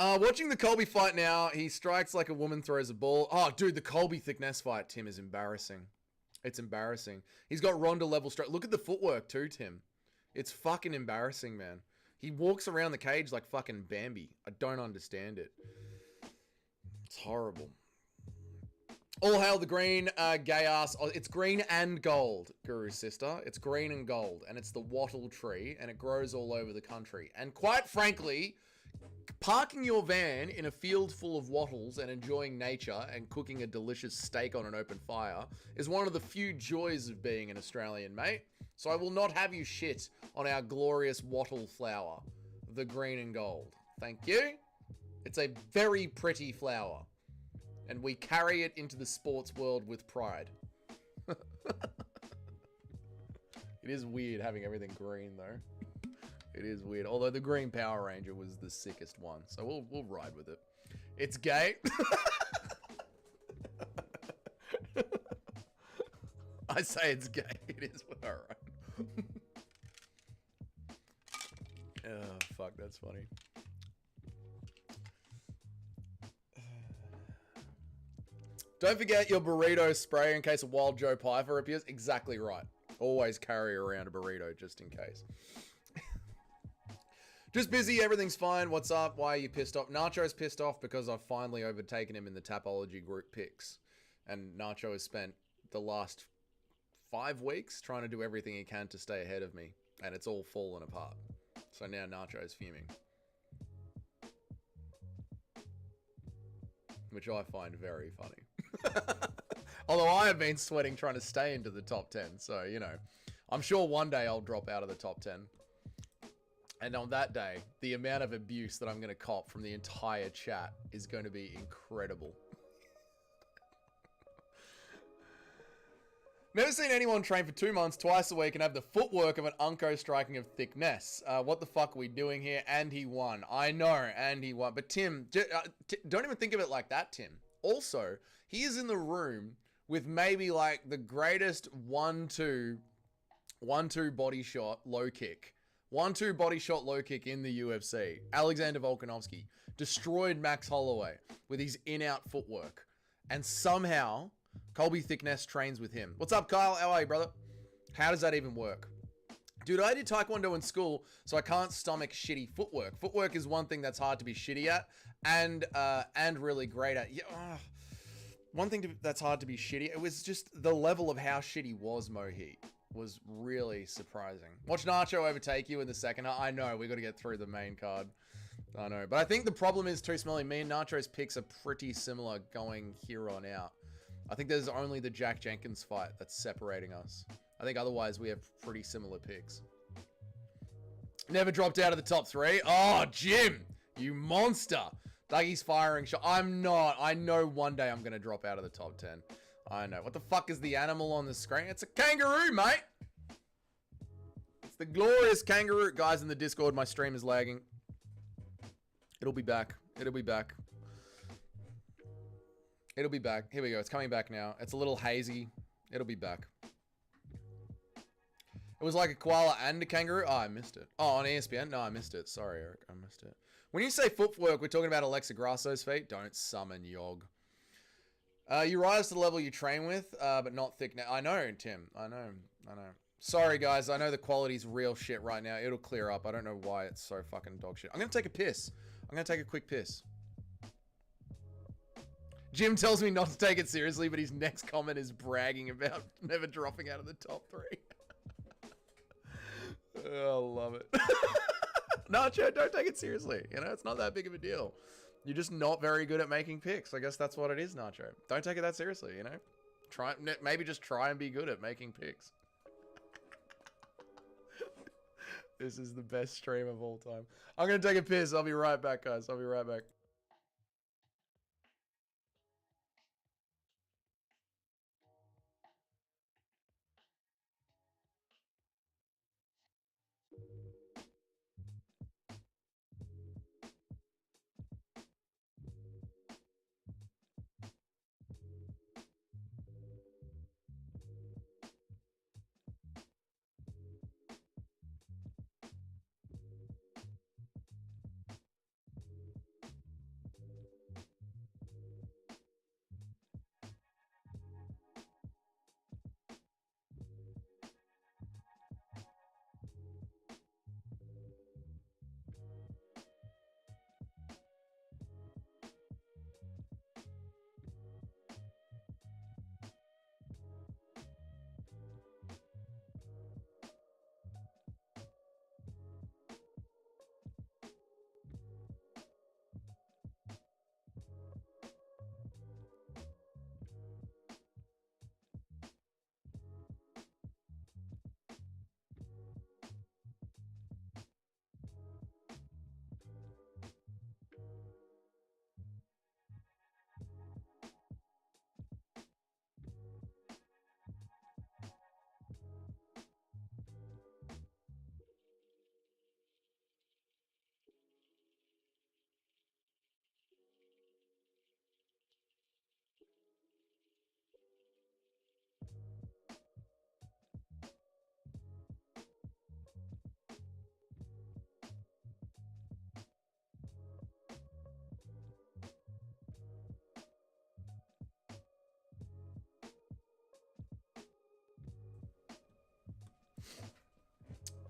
Speaker 1: Watching the Colby fight now, he strikes like a woman throws a ball. Oh, dude, the Colby thickness fight, Tim, is embarrassing. It's embarrassing. He's got Ronda level strike. Look at the footwork too, Tim. It's fucking embarrassing, man. He walks around the cage like fucking Bambi. I don't understand it. It's horrible. All hail the green, gay ass. Oh, it's green and gold, Guru's sister. It's green and gold, and it's the wattle tree, and it grows all over the country. And quite frankly, parking your van in a field full of wattles and enjoying nature and cooking a delicious steak on an open fire is one of the few joys of being an Australian, mate. So I will not have you shit on our glorious wattle flower, the green and gold. Thank you. It's a very pretty flower, and we carry it into the sports world with pride. It is weird having everything green, though. It is weird. Although the green Power Ranger was the sickest one, so we'll ride with it. It's gay. I say it's gay. It is. All right. Oh, fuck, that's funny. Don't forget your burrito spray in case a wild Joe Piper appears. Exactly right. Always carry around a burrito just in case. Just busy, everything's fine. What's up? Why are you pissed off? Nacho's pissed off because I've finally overtaken him in the Tapology group picks. And Nacho has spent the last 5 weeks trying to do everything he can to stay ahead of me. And it's all fallen apart. So now Nacho's fuming. Which I find very funny. Although I have been sweating trying to stay into the top 10. So, you know, I'm sure one day I'll drop out of the top 10. And on that day, the amount of abuse that I'm going to cop from the entire chat is going to be incredible. Never seen anyone train for 2 months, twice a week, and have the footwork of an Unco striking of thickness. What the fuck are we doing here? And he won. I know, and he won. But Tim, don't even think of it like that, Tim. Also, he is in the room with maybe like the greatest 1-2 body shot low kick. 1-2 body shot low kick in the UFC. Alexander Volkanovski destroyed Max Holloway with his in-out footwork. And somehow, Colby Thickness trains with him. What's up, Kyle? How are you, brother? How does that even work? Dude, I did Taekwondo in school, so I can't stomach shitty footwork. Footwork is one thing that's hard to be shitty at and really great at. Yeah, one thing that's hard to be shitty, it was just the level of how shitty was Mohit. Was really surprising. Watch Nacho overtake you in the second half. I know, we got to get through the main card. I know. But I think the problem is, Too Smelly, me and Nacho's picks are pretty similar going here on out. I think there's only the Jack Jenkins fight that's separating us. I think otherwise we have pretty similar picks. Never dropped out of the top 3. Oh, Jim, you monster. Dougie's firing shot. I'm not. I know one day I'm going to drop out of the top 10. I know. What the fuck is the animal on the screen? It's a kangaroo, mate. It's the glorious kangaroo. Guys in the Discord, my stream is lagging. It'll be back. It'll be back. It'll be back. Here we go. It's coming back now. It's a little hazy. It'll be back. It was like a koala and a kangaroo. Oh, I missed it. Oh, on ESPN? No, I missed it. Sorry, Eric. I missed it. When you say footwork, we're talking about Alexa Grasso's feet. Don't summon Yog. You rise to the level you train with, but not thick now. I know, Tim. I know. Sorry, guys. I know the quality's real shit right now. It'll clear up. I don't know why it's so fucking dog shit. I'm going to take a piss. I'm going to take a quick piss. Jim tells me not to take it seriously, but his next comment is bragging about never dropping out of the top 3. Oh, I love it. Nacho, don't take it seriously. You know, it's not that big of a deal. You're just not very good at making picks. I guess that's what it is, Nacho. Don't take it that seriously, you know? Maybe just try and be good at making picks. This is the best stream of all time. I'm going to take a piss. I'll be right back, guys. I'll be right back.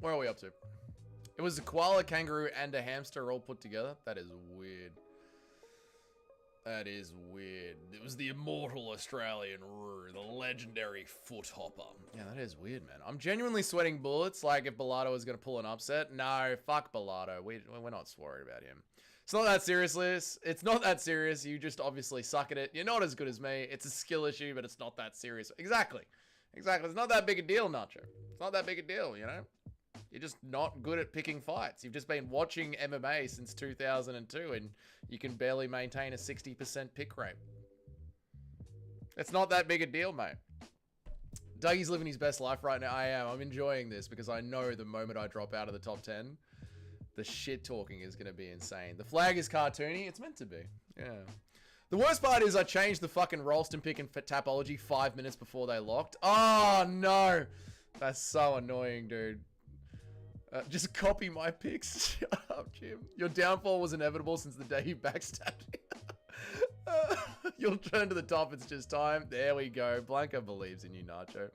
Speaker 1: Where are we up to? It was a koala, kangaroo, and a hamster all put together. That is weird. That is weird. It was the immortal Australian Roo, the legendary foot hopper. Yeah, that is weird, man. I'm genuinely sweating bullets. Like, if Bellato was going to pull an upset. No, fuck Bellato. We're not worried about him. It's not that serious, Liz. It's not that serious. You just obviously suck at it. You're not as good as me. It's a skill issue, but it's not that serious. Exactly. Exactly. It's not that big a deal, Nacho. It's not that big a deal, you know? You're just not good at picking fights. You've just been watching MMA since 2002 and you can barely maintain a 60% pick rate. It's not that big a deal, mate. Dougie's living his best life right now. I am. I'm enjoying this because I know the moment I drop out of the top 10, the shit talking is going to be insane. The flag is cartoony. It's meant to be. Yeah. The worst part is I changed the fucking Ralston pick and Tapology 5 minutes before they locked. Oh, no. That's so annoying, dude. Just copy my picks. Shut up, Jim. Your downfall was inevitable since the day you backstabbed me. You'll turn to the top. It's just time. There we go. Blanca believes in you, Nacho.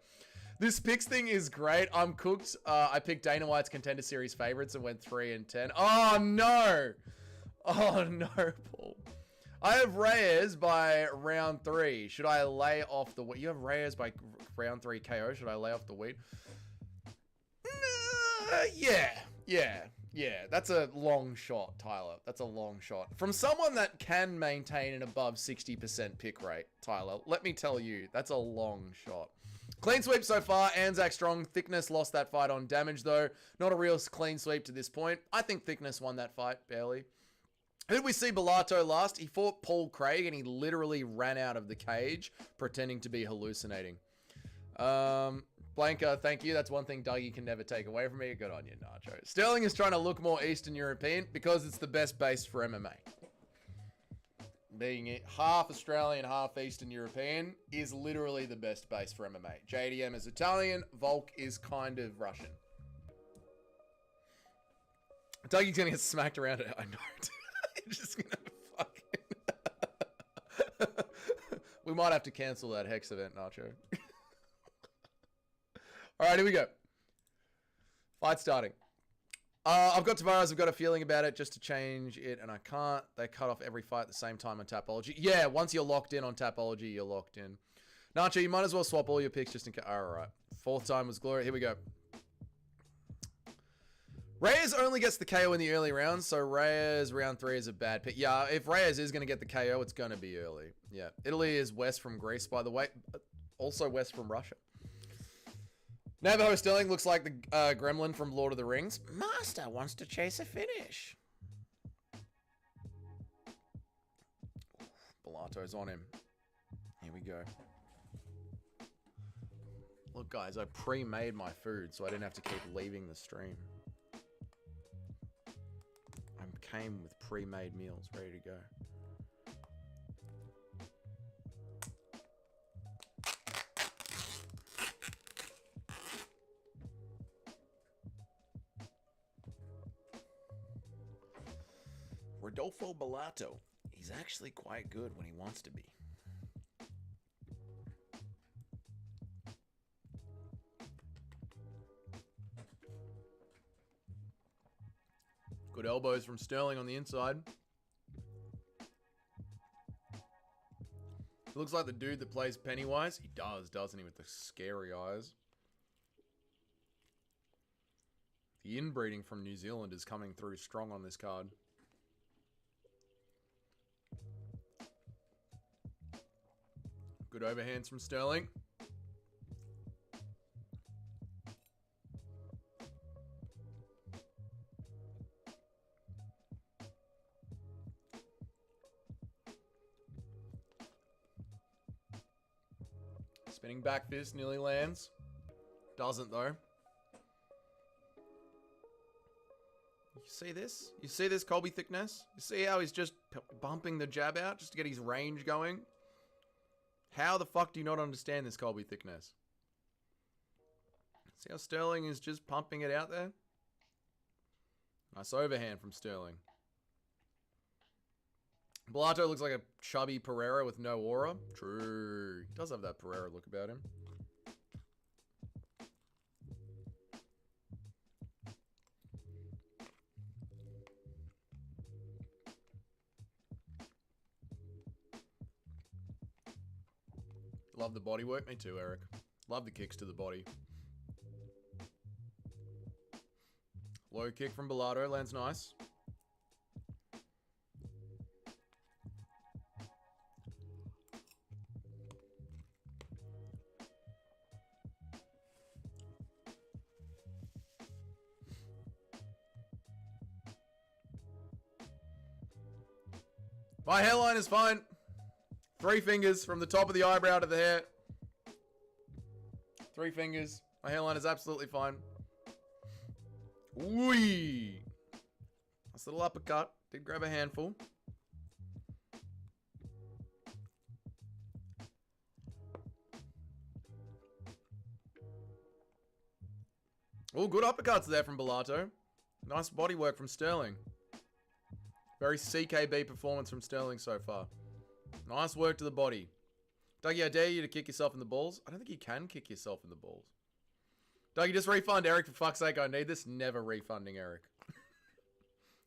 Speaker 1: This picks thing is great. I'm cooked. I picked Dana White's Contender Series favorites and went 3-10. Oh, no. Oh, no, Paul. I have Reyes by round 3. Should I lay off the wheat? You have Reyes by round 3 KO. Should I lay off the wheat? Yeah. That's a long shot, Tyler. That's a long shot. From someone that can maintain an above 60% pick rate, Tyler, let me tell you, that's a long shot. Clean sweep so far. Anzac strong. Thickness lost that fight on damage, though. Not a real clean sweep to this point. I think Thickness won that fight, barely. Who did we see Bellato last? He fought Paul Craig, and he literally ran out of the cage, pretending to be hallucinating. Blanca, thank you. That's one thing Dougie can never take away from me. Good on you, Nacho. Sterling is trying to look more Eastern European because it's the best base for MMA. Being half Australian, half Eastern European is literally the best base for MMA. JDM is Italian. Volk is kind of Russian. Dougie's going to get smacked around it. I know. He's just going to fucking... We might have to cancel that Hex event, Nacho. All right, here we go. Fight starting. I've got Tavares. I've got a feeling about it just to change it, and I can't. They cut off every fight at the same time on Tapology. Yeah, once you're locked in on Tapology, you're locked in. Nacho, you might as well swap all your picks just in case. All right. 4th time was glory. Here we go. Reyes only gets the KO in the early rounds, so Reyes round 3 is a bad pick. Yeah, if Reyes is going to get the KO, it's going to be early. Yeah. Italy is west from Greece, by the way. Also west from Russia. Navajo Sterling looks like the gremlin from Lord of the Rings. Master wants to chase a finish. Bellato's on him. Here we go. Look, guys, I pre-made my food so I didn't have to keep leaving the stream. I came with pre-made meals ready to go. Rodolfo Bellato. He's actually quite good when he wants to be. Good elbows from Sterling on the inside. He looks like the dude that plays Pennywise. He does, doesn't he, with the scary eyes. The inbreeding from New Zealand is coming through strong on this card. Good overhands from Sterling. Spinning back fist nearly lands. Doesn't though. You see this? You see this Colby Thickness? You see how he's just bumping the jab out just to get his range going? How the fuck do you not understand this Colby Thickness? See how Sterling is just pumping it out there? Nice overhand from Sterling. Bellato looks like a chubby Pereira with no aura. True. He does have that Pereira look about him. Love the body work. Me too, Eric. Love the kicks to the body. Low kick from Bellato. Lands nice. My hairline is fine. 3 fingers from the top of the eyebrow to the hair. 3 fingers. My hairline is absolutely fine. Whee! Nice little uppercut. Did grab a handful. Oh, good uppercuts there from Bellato. Nice body work from Sterling. Very CKB performance from Sterling so far. Nice work to the body. Dougie, I dare you to kick yourself in the balls. I don't think you can kick yourself in the balls. Dougie, just refund Eric for fuck's sake. I need this. Never refunding Eric.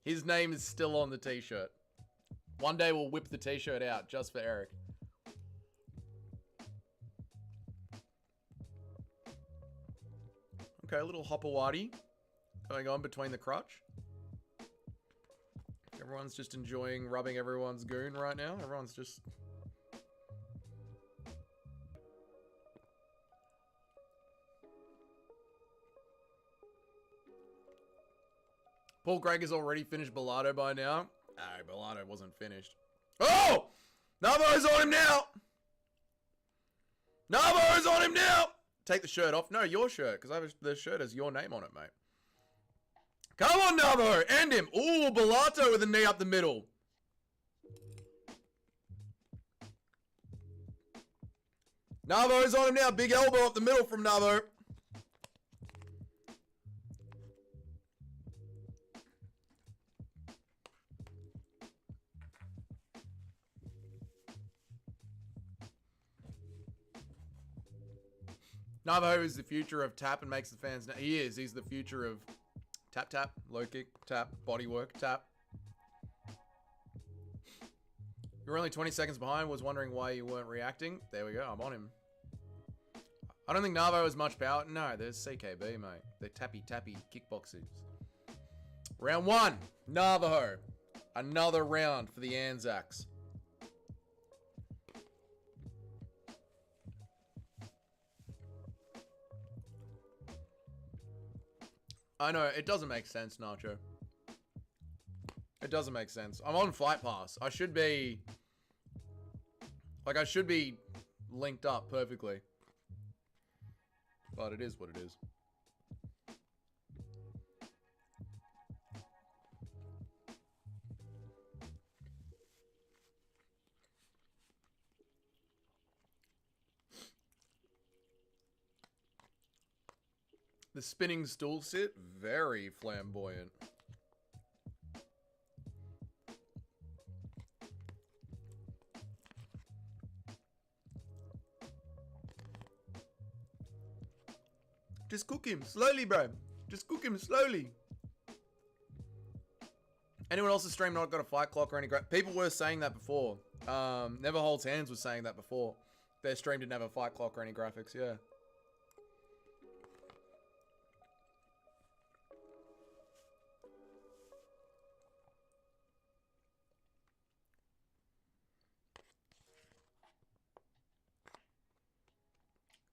Speaker 1: His name is still on the t-shirt. One day we'll whip the t-shirt out just for Eric. Okay, a little hopawati going on between the crotch. Everyone's just enjoying rubbing everyone's goon right now. Everyone's just... Paul Craig has already finished Bellato by now. No, Bellato wasn't finished. Oh! Navo's on him now! Navo's on him now! Take the shirt off. No, your shirt, because the shirt has your name on it, mate. Come on, Navo! End him! Ooh, Bellato with a knee up the middle. Navo's on him now. Big elbow up the middle from Navo. Navo is the future of tap and makes the fans... He is. He's the future of tap, tap, low kick, tap, body work, tap. You're only 20 seconds behind. Was wondering why you weren't reacting. There we go. I'm on him. I don't think Navo has much power. No, there's CKB, mate. They're tappy kickboxers. Round 1. Navajo. Another round for the Anzacs. I know, it doesn't make sense, Nacho. It doesn't make sense. I'm on Fight Pass. I should be... Like, I should be linked up perfectly. But it is what it is. The spinning stool sit, very flamboyant. Just cook him slowly, bro. Just cook him slowly. Anyone else's stream not got a fight clock or any... People were saying that before. Never Holds Hands was saying that before. Their stream didn't have a fight clock or any graphics, yeah.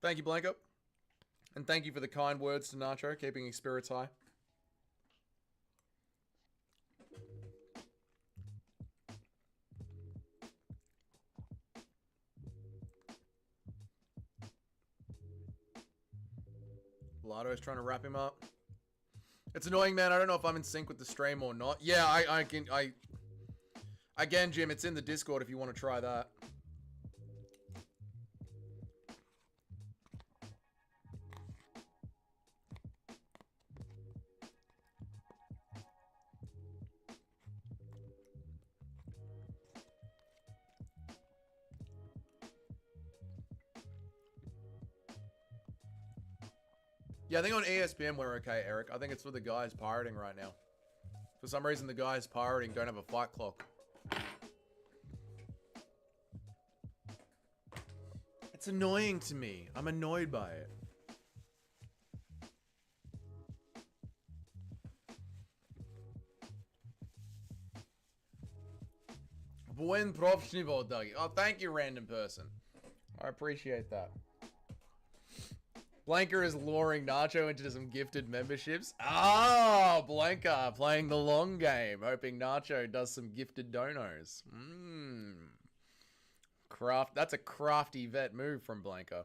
Speaker 1: Thank you, Blanco. And thank you for the kind words to Nacho, keeping his spirits high. Lato's trying to wrap him up. It's annoying, man. I don't know if I'm in sync with the stream or not. Yeah, I can... Again, Jim, it's in the Discord if you want to try that. Yeah, I think on ESPN we're okay, Eric. I think it's for the guys pirating right now. For some reason, the guys pirating don't have a fight clock. It's annoying to me. I'm annoyed by it. Buen professional, Dougie. Oh, thank you, random person. I appreciate that. Blanca is luring Nacho into some gifted memberships. Ah, Blanca playing the long game, hoping Nacho does some gifted donos. That's a crafty vet move from Blanca.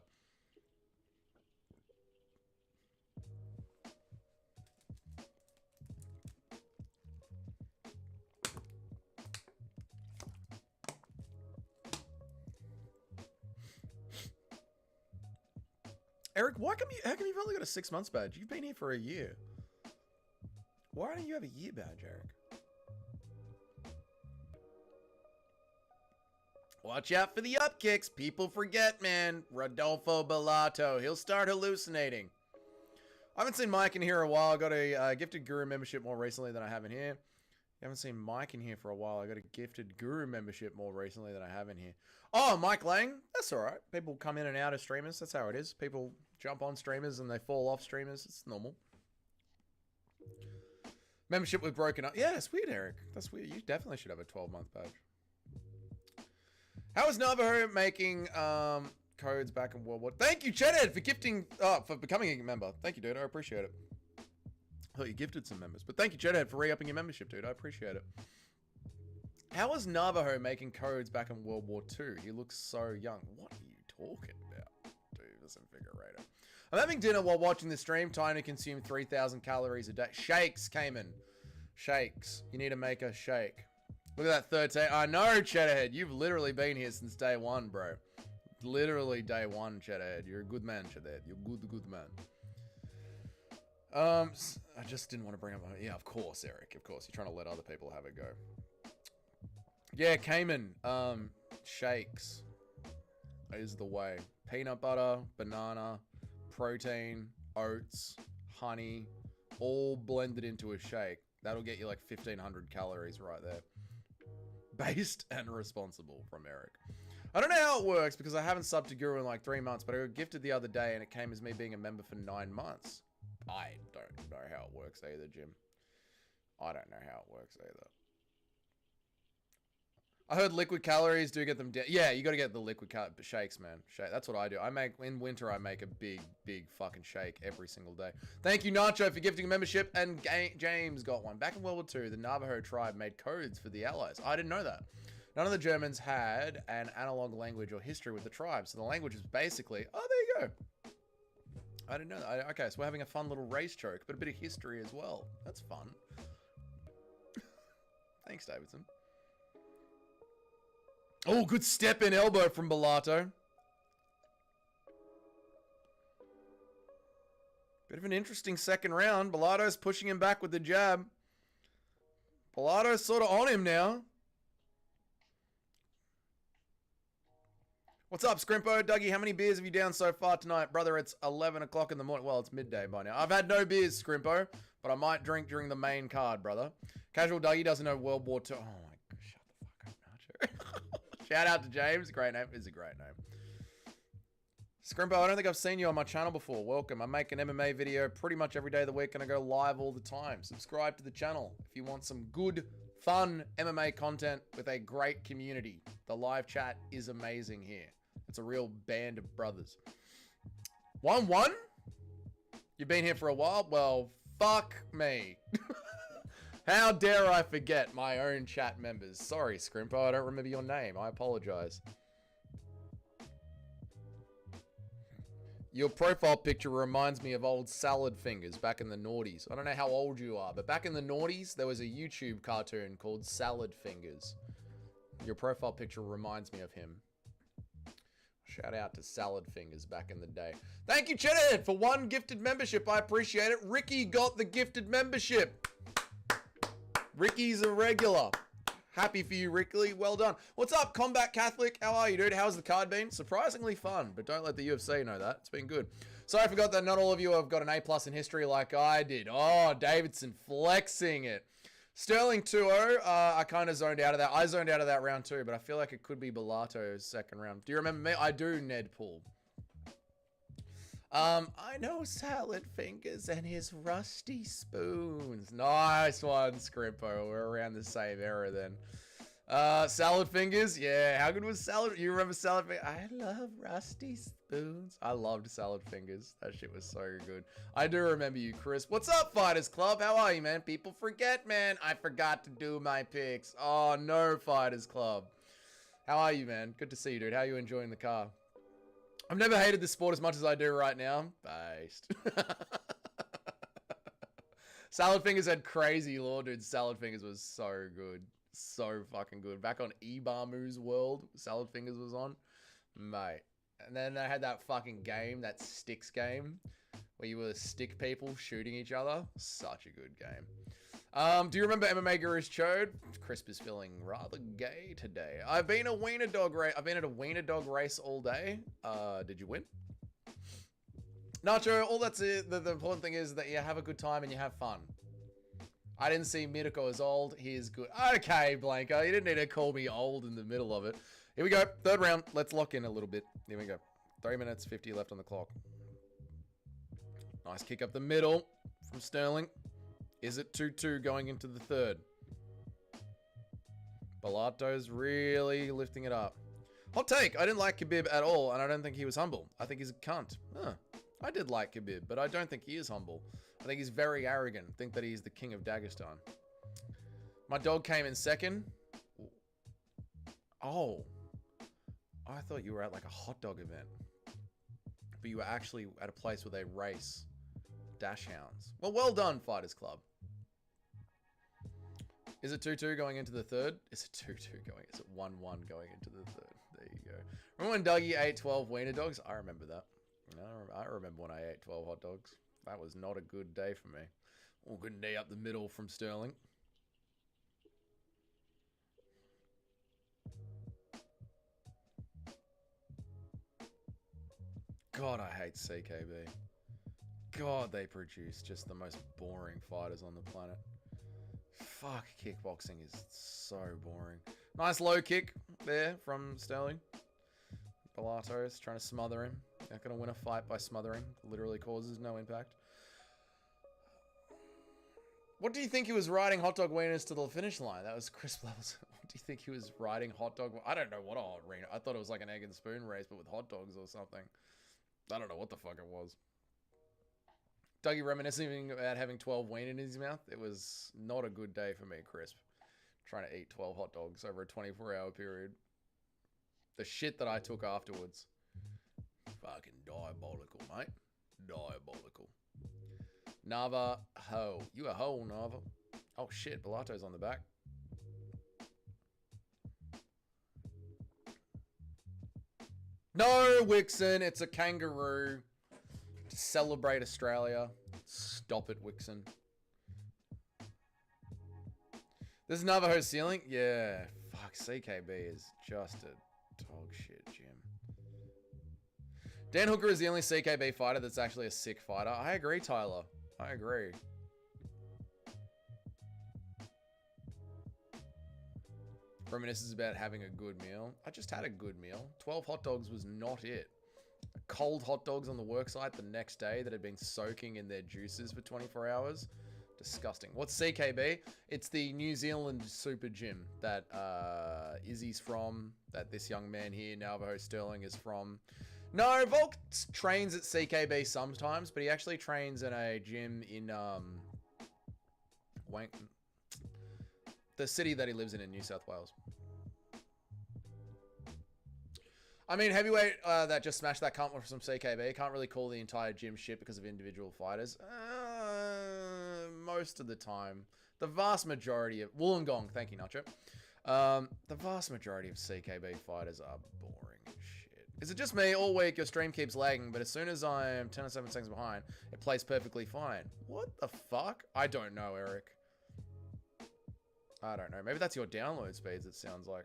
Speaker 1: Eric, how come you've only got a 6 months badge? You've been here for a year. Why don't you have a year badge, Eric? Watch out for the up kicks. People forget, man. Rodolfo Bellato. He'll start hallucinating. I haven't seen Mike in here a while. I got a gifted Guru membership more recently than I have in here. You haven't seen Mike in here for a while. I got a gifted Guru membership more recently than I have in here. Oh, Mike Lang. That's all right. People come in and out of streamers. That's how it is. People jump on streamers and they fall off streamers. It's normal. Membership was broken up. Yeah, it's weird, Eric. That's weird. You definitely should have a 12-month badge. How is Navajo making codes back in World War? Thank you, Cheddhead, for gifting, for becoming a member. Thank you, dude. I appreciate it. I thought you gifted some members, but thank you, Cheddhead, for re-upping your membership, dude. I appreciate it. How was Navajo making codes back in World War II? He looks so young. What are you talking about, dude? This invigorator. I'm having dinner while watching the stream. Time to consume 3,000 calories a day. Shakes, Cayman. Shakes. You need to make a shake. Look at that 13. I know, Cheddarhead. You've literally been here since day one, bro. Literally day one, Cheddarhead. You're a good man, Cheddarhead. You're a good man. I just didn't want to bring up... Yeah, of course, Eric. Of course. You're trying to let other people have a go. Yeah, Cayman. Shakes is the way. Peanut butter, banana, protein, oats, honey, all blended into a shake. That'll get you like 1,500 calories right there. Based and responsible from Eric. I don't know how it works because I haven't subbed to Guru in like 3 months, but I got gifted the other day and it came as me being a member for 9 months. I don't know how it works either, Jim. I don't know how it works either. I heard liquid calories do get them down. Yeah, you got to get the liquid shakes, man. That's what I do. In winter, I make a big fucking shake every single day. Thank you, Nacho, for gifting a membership. And James got one. Back in World War II, the Navajo tribe made codes for the Allies. I didn't know that. None of the Germans had an analog language or history with the tribe. So the language is basically, oh, there you go. I didn't know that. Okay, so we're having a fun little race choke, but a bit of history as well. That's fun. Thanks, Davidson. Oh, good step in elbow from Bellato. Bit of an interesting second round. Bellato's pushing him back with the jab. Bellato's sort of on him now. What's up, Scrimpo? Dougie, how many beers have you down so far tonight? Brother, it's 11 o'clock in the morning. Well, it's midday by now. I've had no beers, Scrimpo, but I might drink during the main card, brother. Casual Dougie doesn't know World War II. Oh, my God. Shut the fuck up, Nacho. Shout out to James. Great name. It's a great name. Scrimpo, I don't think I've seen you on my channel before. Welcome. I make an MMA video pretty much every day of the week and I go live all the time. Subscribe to the channel if you want some good, fun MMA content with a great community. The live chat is amazing here. It's a real band of brothers. 1-1? You've been here for a while? Well, fuck me. How dare I forget my own chat members? Sorry, Scrimpo, I don't remember your name. I apologize. Your profile picture reminds me of old Salad Fingers back in the noughties. I don't know how old you are, but back in the noughties, there was a YouTube cartoon called Salad Fingers. Your profile picture reminds me of him. Shout out to Salad Fingers back in the day. Thank you, Cheddar, for 1 gifted membership. I appreciate it. Ricky got the gifted membership. Ricky's a regular. Happy for you, Ricky. Well done. What's up, Combat Catholic? How are you, dude? How's the card been? Surprisingly fun, but don't let the UFC know that. It's been good. Sorry, I forgot that not all of you have got an A+ in history like I did. Oh, Davidson flexing it. Sterling 2-0. I kind of zoned out of that. I zoned out of that round too, but I feel like it could be Belato's second round. Do you remember me? I do, Ned Poole. I know Salad Fingers and his rusty spoons. Nice one, Scrimpo. We're around the same era then. Salad Fingers, yeah. How good was Salad? You remember Salad Fingers? I love rusty spoons. I loved Salad Fingers. That shit was so good. I do remember you, Chris. What's up, Fighters Club? How are you, man? People forget, man. I forgot to do my picks. Oh, no, Fighters Club. How are you, man? Good to see you, dude. How are you enjoying the car? I've never hated this sport as much as I do right now. Based. Salad Fingers had crazy lore, dude. Salad Fingers was so good. So fucking good. Back on Ibamu's World, Salad Fingers was on. Mate. And then they had that fucking game, that sticks game, where you were stick people shooting each other. Such a good game. Do you remember MMA Guru's Chode? Crisp is feeling rather gay today. I've been a wiener dog race. I've been at a wiener dog race all day. Did you win? Nacho, all that's it. The important thing is that you have a good time and you have fun. I didn't see Mirko as old. He is good. Okay, Blanco. You didn't need to call me old in the middle of it. Here we go. Third round. Let's lock in a little bit. Here we go. 3 minutes, 50 left on the clock. Nice kick up the middle from Sterling. Is it 2-2 going into the third? Belato's really lifting it up. Hot take. I didn't like Khabib at all, and I don't think he was humble. I think he's a cunt. Huh. I did like Khabib, but I don't think he is humble. I think he's very arrogant. I think that he's the king of Dagestan. My dog came in second. Oh. I thought you were at like a hot dog event. But you were actually at a place where they race dash hounds. Well done, Fighters Club. Is it 2-2 going into the third? Is it 2-2 going? Is it 1-1 going into the third? There you go. Remember when Dougie ate 12 wiener dogs? I remember that. I remember when I ate 12 hot dogs. That was not a good day for me. Oh, good knee up the middle from Sterling. God, I hate CKB. God, they produce just the most boring fighters on the planet. Fuck, kickboxing is so boring. Nice low kick there from Sterling. Belato's trying to smother him. Not going to win a fight by smothering. Literally causes no impact. What do you think he was riding hot dog wieners to the finish line? That was crisp levels. What do you think he was riding hot dog? I don't know what arena. I thought it was like an egg and spoon race, but with hot dogs or something. I don't know what the fuck it was. Dougie reminiscing about having 12 wiener in his mouth. It was not a good day for me, Crisp. Trying to eat 12 hot dogs over a 24-hour period. The shit that I took afterwards. Fucking diabolical, mate. Diabolical. Nava, ho. You a ho, Nava. Oh, shit. Belato's on the back. No, Wixon. It's a kangaroo. To celebrate Australia. Stop it, Wixon. There's Navajo ceiling? Yeah. Fuck, CKB is just a dog shit gym. Dan Hooker is the only CKB fighter that's actually a sick fighter. I agree, Tyler. I agree. Reminisces about having a good meal. I just had a good meal. 12 hot dogs was not it. Cold hot dogs on the worksite the next day that had been soaking in their juices for 24 hours. Disgusting. What's CKB? It's the New Zealand super gym that Izzy's from, that this young man here, Navajo Sterling, is from. No, Volk trains at CKB sometimes, but he actually trains in a gym in the city that he lives in New South Wales. I mean, heavyweight that just smashed that cunt from CKB. Can't really call the entire gym shit because of individual fighters. Most of the time. The vast majority of... Wollongong, thank you, Nacho. The vast majority of CKB fighters are boring as shit. Is it just me? All week, your stream keeps lagging, but as soon as I'm 10 or 7 seconds behind, it plays perfectly fine. What the fuck? I don't know, Eric. I don't know. Maybe that's your download speeds, it sounds like.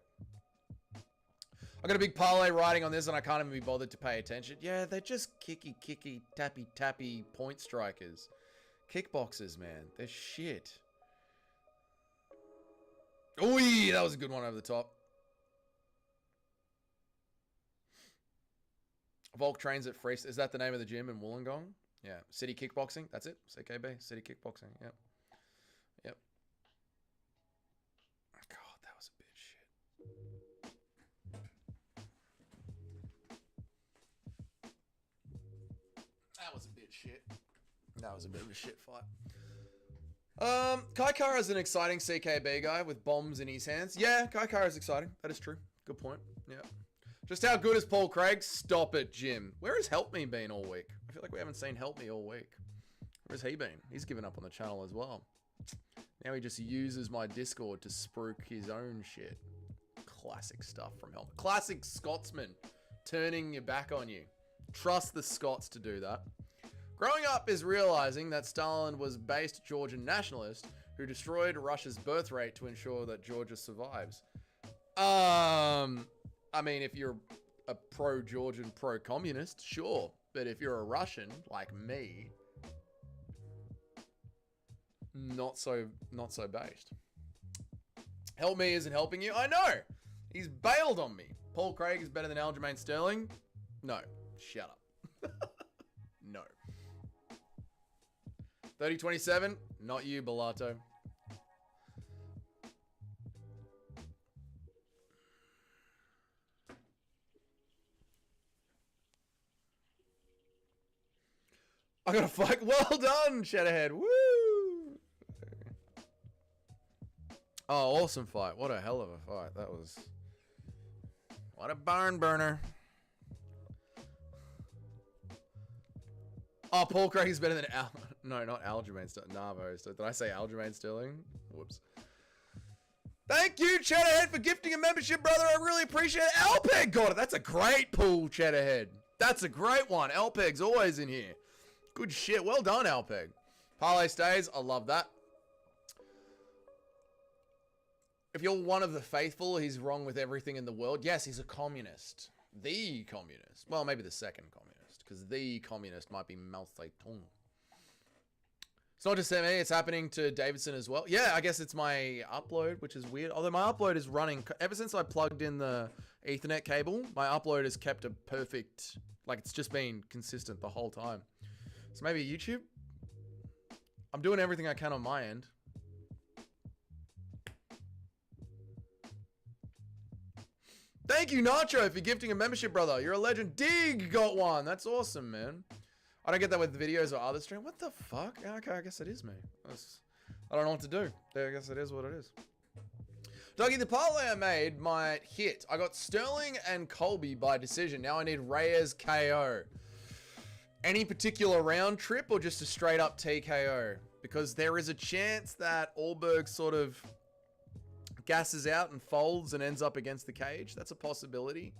Speaker 1: I got a big parlay riding on this and I can't even be bothered to pay attention. Yeah, they're just kicky, tappy point strikers. Kickboxers, man. They're shit. Oh, yeah, that was a good one over the top. Volk trains at Freest. Is that the name of the gym in Wollongong? Yeah. City Kickboxing. That's it. CKB. City Kickboxing. Yep. Yep. God, that was a bit shit. That was a bit shit. That was a bit of a shit fight. Kai Kara is an exciting CKB guy with bombs in his hands. Yeah, Kai Kara is exciting. That is true. Good point. Yeah. Just how good is Paul Craig? Stop it, Jim. Where has Help Me been all week? I feel like we haven't seen Help Me all week. Where's he been? He's given up on the channel as well. Now he just uses my Discord to spruik his own shit. Classic stuff from Help Me. Classic Scotsman turning your back on you. Trust the Scots to do that. Growing up is realizing that Stalin was based Georgian nationalist who destroyed Russia's birth rate to ensure that Georgia survives. I mean, if you're a pro-Georgian, pro-communist, sure. But if you're a Russian, like me, not so based. Help Me isn't helping you. I know. He's bailed on me. Paul Craig is better than Aljamain Sterling. No. Shut up. No. 30-27. Not you, Bellato. I got a fight. Well done, Shadowhead. Woo! Oh, awesome fight. What a hell of a fight. That was... What a barn burner. Oh, Paul Craig is better than Al... No, not Aljamain Sterling. Navo. Did I say Aljamain Sterling? Whoops. Thank you, Cheddarhead, for gifting a membership, brother. I really appreciate it. Alpeg got it. That's a great pull, Cheddarhead. That's a great one. Alpeg's always in here. Good shit. Well done, Alpeg. Parlay stays. I love that. If you're one of the faithful, he's wrong with everything in the world. Yes, he's a communist. The communist. Well, maybe the second communist, because the communist might be Mao Zedong. It's not just me, it's happening to Davidson as well. Yeah, I guess it's my upload, which is weird. Although my upload is running, ever since I plugged in the Ethernet cable, my upload has kept a perfect, like it's just been consistent the whole time. So maybe YouTube? I'm doing everything I can on my end. Thank you, Nacho, for gifting a membership, brother. You're a legend. Dig got one. That's awesome, man. I don't get that with videos or other stream. What the fuck? Okay, I guess it is me. I don't know what to do. I guess it is what it is. Dougie, the parlay I made might hit. I got Sterling and Colby by decision. Now I need Reyes KO. Any particular round trip or just a straight up TKO? Because there is a chance that Ulberg sort of gasses out and folds and ends up against the cage. That's a possibility.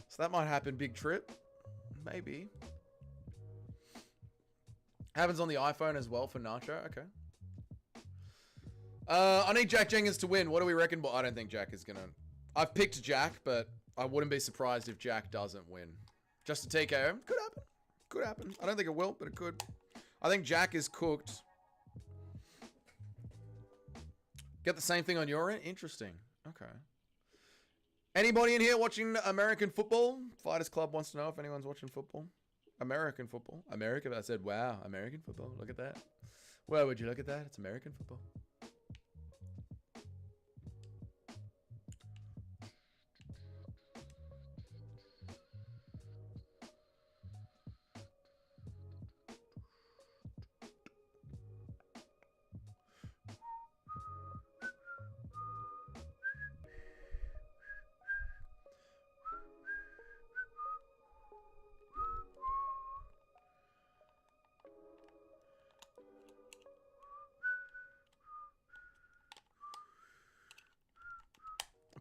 Speaker 1: So that might happen. Big trip. Maybe. Happens on the iPhone as well for Nacho. Okay. I need Jack Jenkins to win. What do we reckon? Well, I don't think Jack is going to... I've picked Jack, but I wouldn't be surprised if Jack doesn't win. Just a TKO. Could happen. Could happen. I don't think it will, but it could. I think Jack is cooked. Get the same thing on your end? Interesting. Okay. Anybody in here watching American football? Fighters Club wants to know if anyone's watching football. American football. America. I said, wow, American football. Look at that. Where would you look at that? It's American football.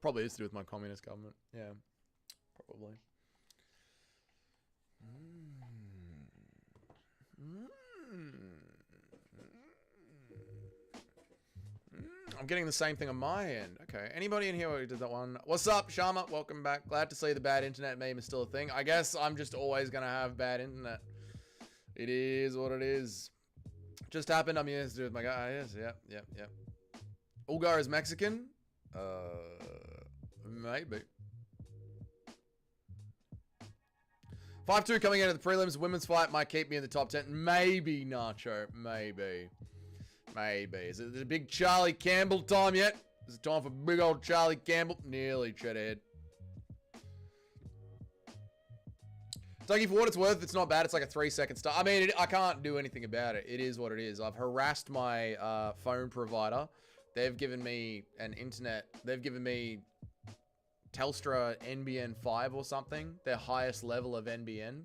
Speaker 1: Probably is to do with my communist government. Yeah, probably. I'm getting the same thing on my end. Okay. Anybody in here who did that one? What's up, Shama? Welcome back. Glad to see the bad internet meme is still a thing. I guess I'm just always going to have bad internet. It is what it is. Just happened. I'm used to do with my guy. Yes. Yep. Ulgar is Mexican. Maybe. 5-2 coming into the prelims. Women's fight might keep me in the top 10. Maybe, Nacho. Maybe. Maybe. Is it a big Charlie Campbell time yet? Is it time for big old Charlie Campbell? Nearly, Cheddar. Dougie, for what it's worth, it's not bad. It's like a 3-second start. I mean, I can't do anything about it. It is what it is. I've harassed my phone provider. They've given me an internet. They've given me Telstra NBN 5 or something. Their highest level of NBN.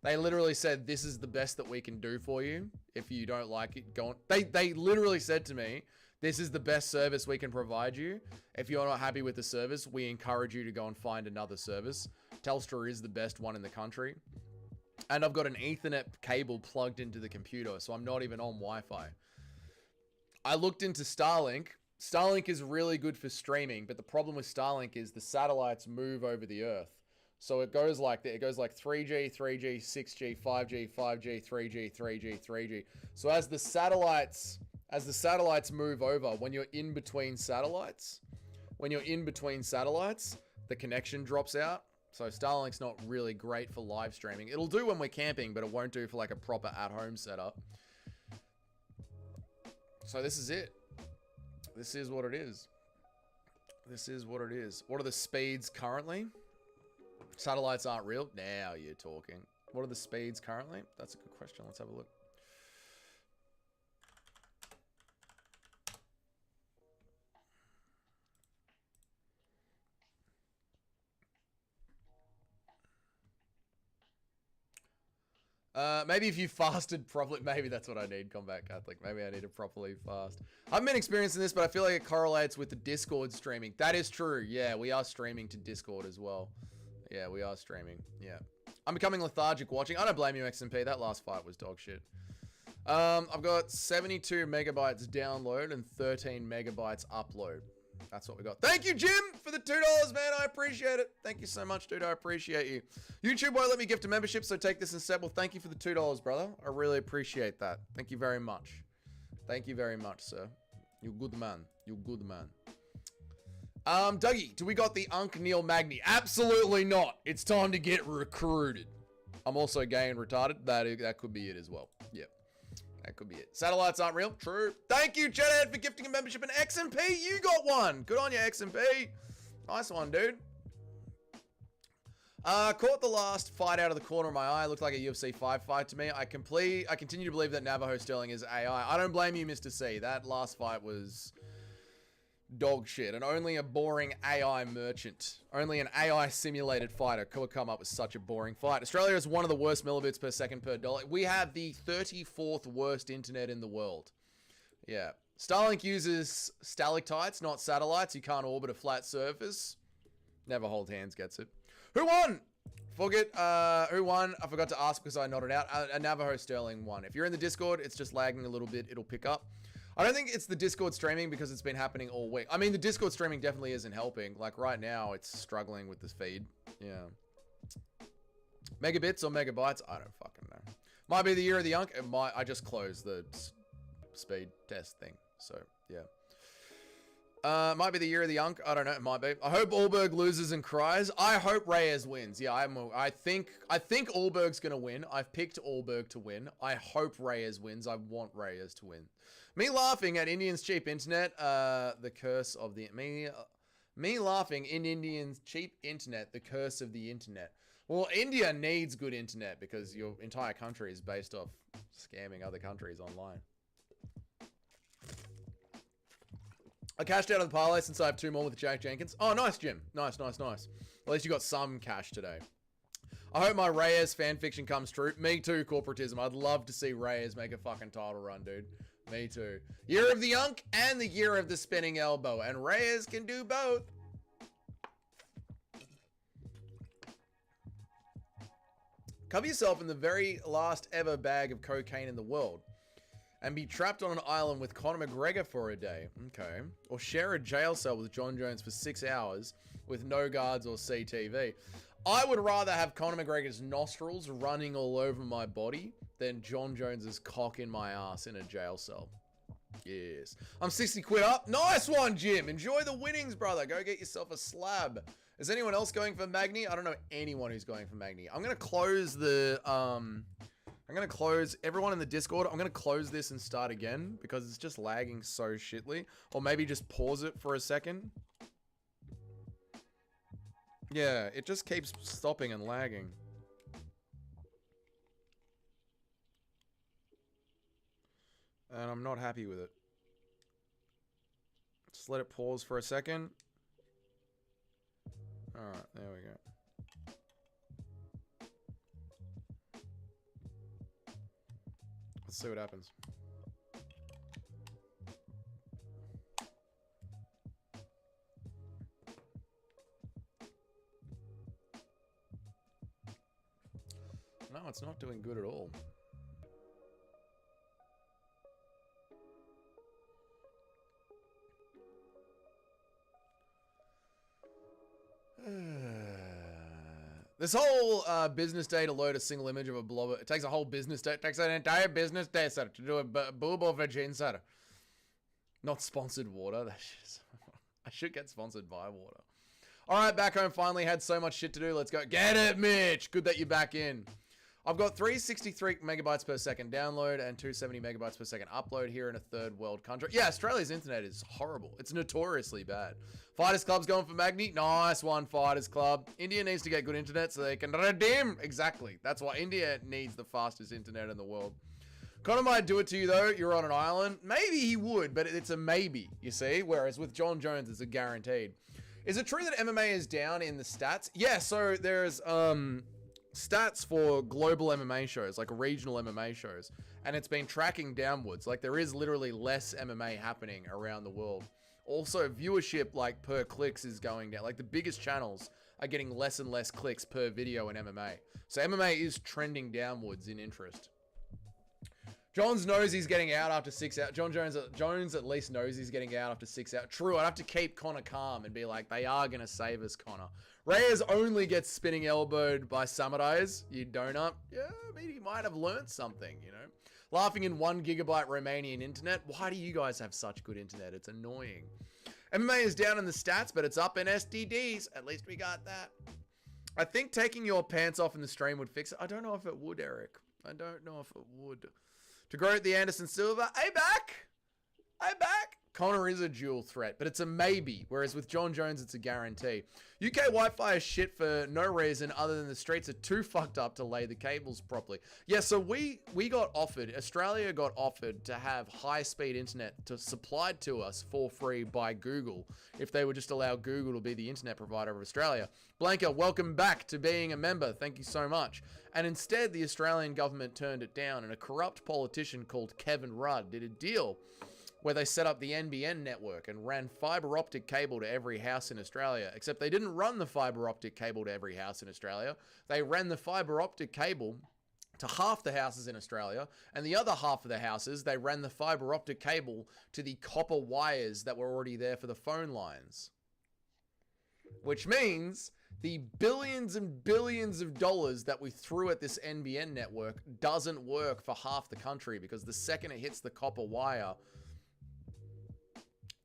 Speaker 1: They literally said, this is the best that we can do for you. If you don't like it, go on. They literally said to me, this is the best service we can provide you. If you're not happy with the service, we encourage you to go and find another service. Telstra is the best one in the country. And I've got an Ethernet cable plugged into the computer, so I'm not even on Wi-Fi. I looked into Starlink. Starlink is really good for streaming, but the problem with Starlink is the satellites move over the Earth. So it goes like that. It goes like 3G, 3G, 6G, 5G, 5G, 3G, 3G, 3G. So as the satellites move over, when you're in between satellites, the connection drops out. So Starlink's not really great for live streaming. It'll do when we're camping, but it won't do for like a proper at-home setup. So this is it. This is what it is. This is what it is. What are the speeds currently? Satellites aren't real? Now you're talking. What are the speeds currently? That's a good question. Let's have a look. Maybe if you fasted properly, maybe that's what I need, Combat Catholic. Maybe I need to properly fast. I haven't been experiencing this, but I feel like it correlates with the Discord streaming. That is true. Yeah, we are streaming to Discord as well. Yeah, we are streaming. Yeah. I'm becoming lethargic watching. I don't blame you, XMP. That last fight was dog shit. I've got 72 megabytes download and 13 megabytes upload. That's what we got. Thank you, Jim, for the $2, man. I appreciate it. Thank you so much, dude. I appreciate you. YouTube won't let me gift a membership, so take this instead. Well, thank you for the $2, brother. I really appreciate that. Thank you very much. Thank you very much, sir. You good man. You good man. Dougie, do we got the Unk Neil Magny? Absolutely not. It's time to get recruited. I'm also gay and retarded. That could be it as well. Yep. That could be it. Satellites aren't real. True. Thank you, Jedhead, for gifting a membership. And XMP, you got one. Good on you, XMP. Nice one, dude. Caught the last fight out of the corner of my eye. Looked like a UFC 5 fight to me. I continue to believe that Navajo Sterling is AI. I don't blame you, Mr. C. That last fight was dog shit. And only a boring AI merchant, only an AI simulated fighter could come up with such a boring fight. Australia is one of the worst millibits per second per dollar. We have the 34th worst internet in the world. Yeah. Starlink uses stalactites, not satellites. You can't orbit a flat surface. Never hold hands gets it. Who won? Who won? I forgot to ask because I nodded out. A Navajo Sterling won. If you're in the Discord, it's just lagging a little bit. It'll pick up. I don't think it's the Discord streaming because it's been happening all week. I mean, the Discord streaming definitely isn't helping. Like right now, it's struggling with this feed. Yeah. Megabits or megabytes? I don't fucking know. Might be the year of the Unk. It might. I just closed the speed test thing. So, yeah. Might be the year of the Unk. I don't know. It might be. I hope Ulberg loses and cries. I hope Reyes wins. Yeah, I think Ulberg's going to win. I've picked Ulberg to win. I hope Reyes wins. I want Reyes to win. Me laughing at Indians' cheap internet, the curse of the... Me laughing in Indians' cheap internet, the curse of the internet. Well, India needs good internet because your entire country is based off scamming other countries online. I cashed out of the parlay since I have 2 more with Jack Jenkins. Oh, nice, Jim. Nice, nice, nice. At least you got some cash today. I hope my Reyes fanfiction comes true. Me too, corporatism. I'd love to see Reyes make a fucking title run, dude. Me too. Year of the Unk and the year of the spinning elbow. And Reyes can do both. Cover yourself in the very last ever bag of cocaine in the world. And be trapped on an island with Conor McGregor for a day. Okay. Or share a jail cell with John Jones for 6 hours with no guards or CTV. I would rather have Conor McGregor's nostrils running all over my body than John Jones's cock in my ass in a jail cell. Yes. I'm 60 quid up. Nice one, Jim. Enjoy the winnings, brother. Go get yourself a slab. Is anyone else going for Magni? I don't know anyone who's going for Magni. I'm going to close the, I'm going to close everyone in the Discord. I'm going to close this and start again because it's just lagging so shitly. Or maybe just pause it for a second. Yeah, it just keeps stopping and lagging. And I'm not happy with it. Just let it pause for a second. Alright, there we go. Let's see what happens. No, it's not doing good at all. This whole business day to load a single image of a blobber, it takes a whole business day. It takes an entire business day, sir, to do a boob of a gin, sir. Not sponsored water. That shit's I should get sponsored by water. All right, back home finally. Had so much shit to do. Let's go. Get it, Mitch. Good that you're back in. I've got 363 megabytes per second download and 270 megabytes per second upload here in a third world country. Yeah, Australia's internet is horrible. It's notoriously bad. Fighters Club's going for Magni. Nice one, Fighters Club. India needs to get good internet so they can redeem. Exactly. That's why India needs the fastest internet in the world. Conor might do it to you, though. You're on an island. Maybe he would, but it's a maybe, you see? Whereas with John Jones, it's a guaranteed. Is it true that MMA is down in the stats? Yeah, so there's stats for global MMA shows, like regional MMA shows, and it's been tracking downwards. Like there is literally less MMA happening around the world. Also, viewership like per clicks is going down. Like the biggest channels are getting less and less clicks per video in MMA. So MMA is trending downwards in interest. Jones knows he's getting out after 6 hours. Jones at least knows he's getting out after 6 hours. True, I'd have to keep Conor calm and be like, they are going to save us, Conor. Reyes only gets spinning elbowed by samurais, you donut. Yeah, I mean, he might have learned something, you know. Laughing in 1 gigabyte Romanian internet. Why do you guys have such good internet? It's annoying. MMA is down in the stats, but it's up in STDs. At least we got that. I think taking your pants off in the stream would fix it. I don't know if it would, Eric. I don't know if it would. To grow at the Anderson Silva. Hey, back. Hey, back. Conor is a dual threat, but it's a maybe. Whereas with John Jones, it's a guarantee. UK Wi-Fi is shit for no reason other than the streets are too fucked up to lay the cables properly. Yeah, so we got offered, Australia got offered to have high-speed internet supplied to us for free by Google if they would just allow Google to be the internet provider of Australia. Blanca, welcome back to being a member. Thank you so much. And instead, the Australian government turned it down, and a corrupt politician called Kevin Rudd did a deal where they set up the NBN network and ran fiber optic cable to every house in Australia. Except they didn't run the fiber optic cable to every house in Australia. They ran the fiber optic cable to half the houses in Australia, and the other half of the houses, they ran the fiber optic cable to the copper wires that were already there for the phone lines. Which means the billions and billions of dollars that we threw at this NBN network doesn't work for half the country, because the second it hits the copper wire,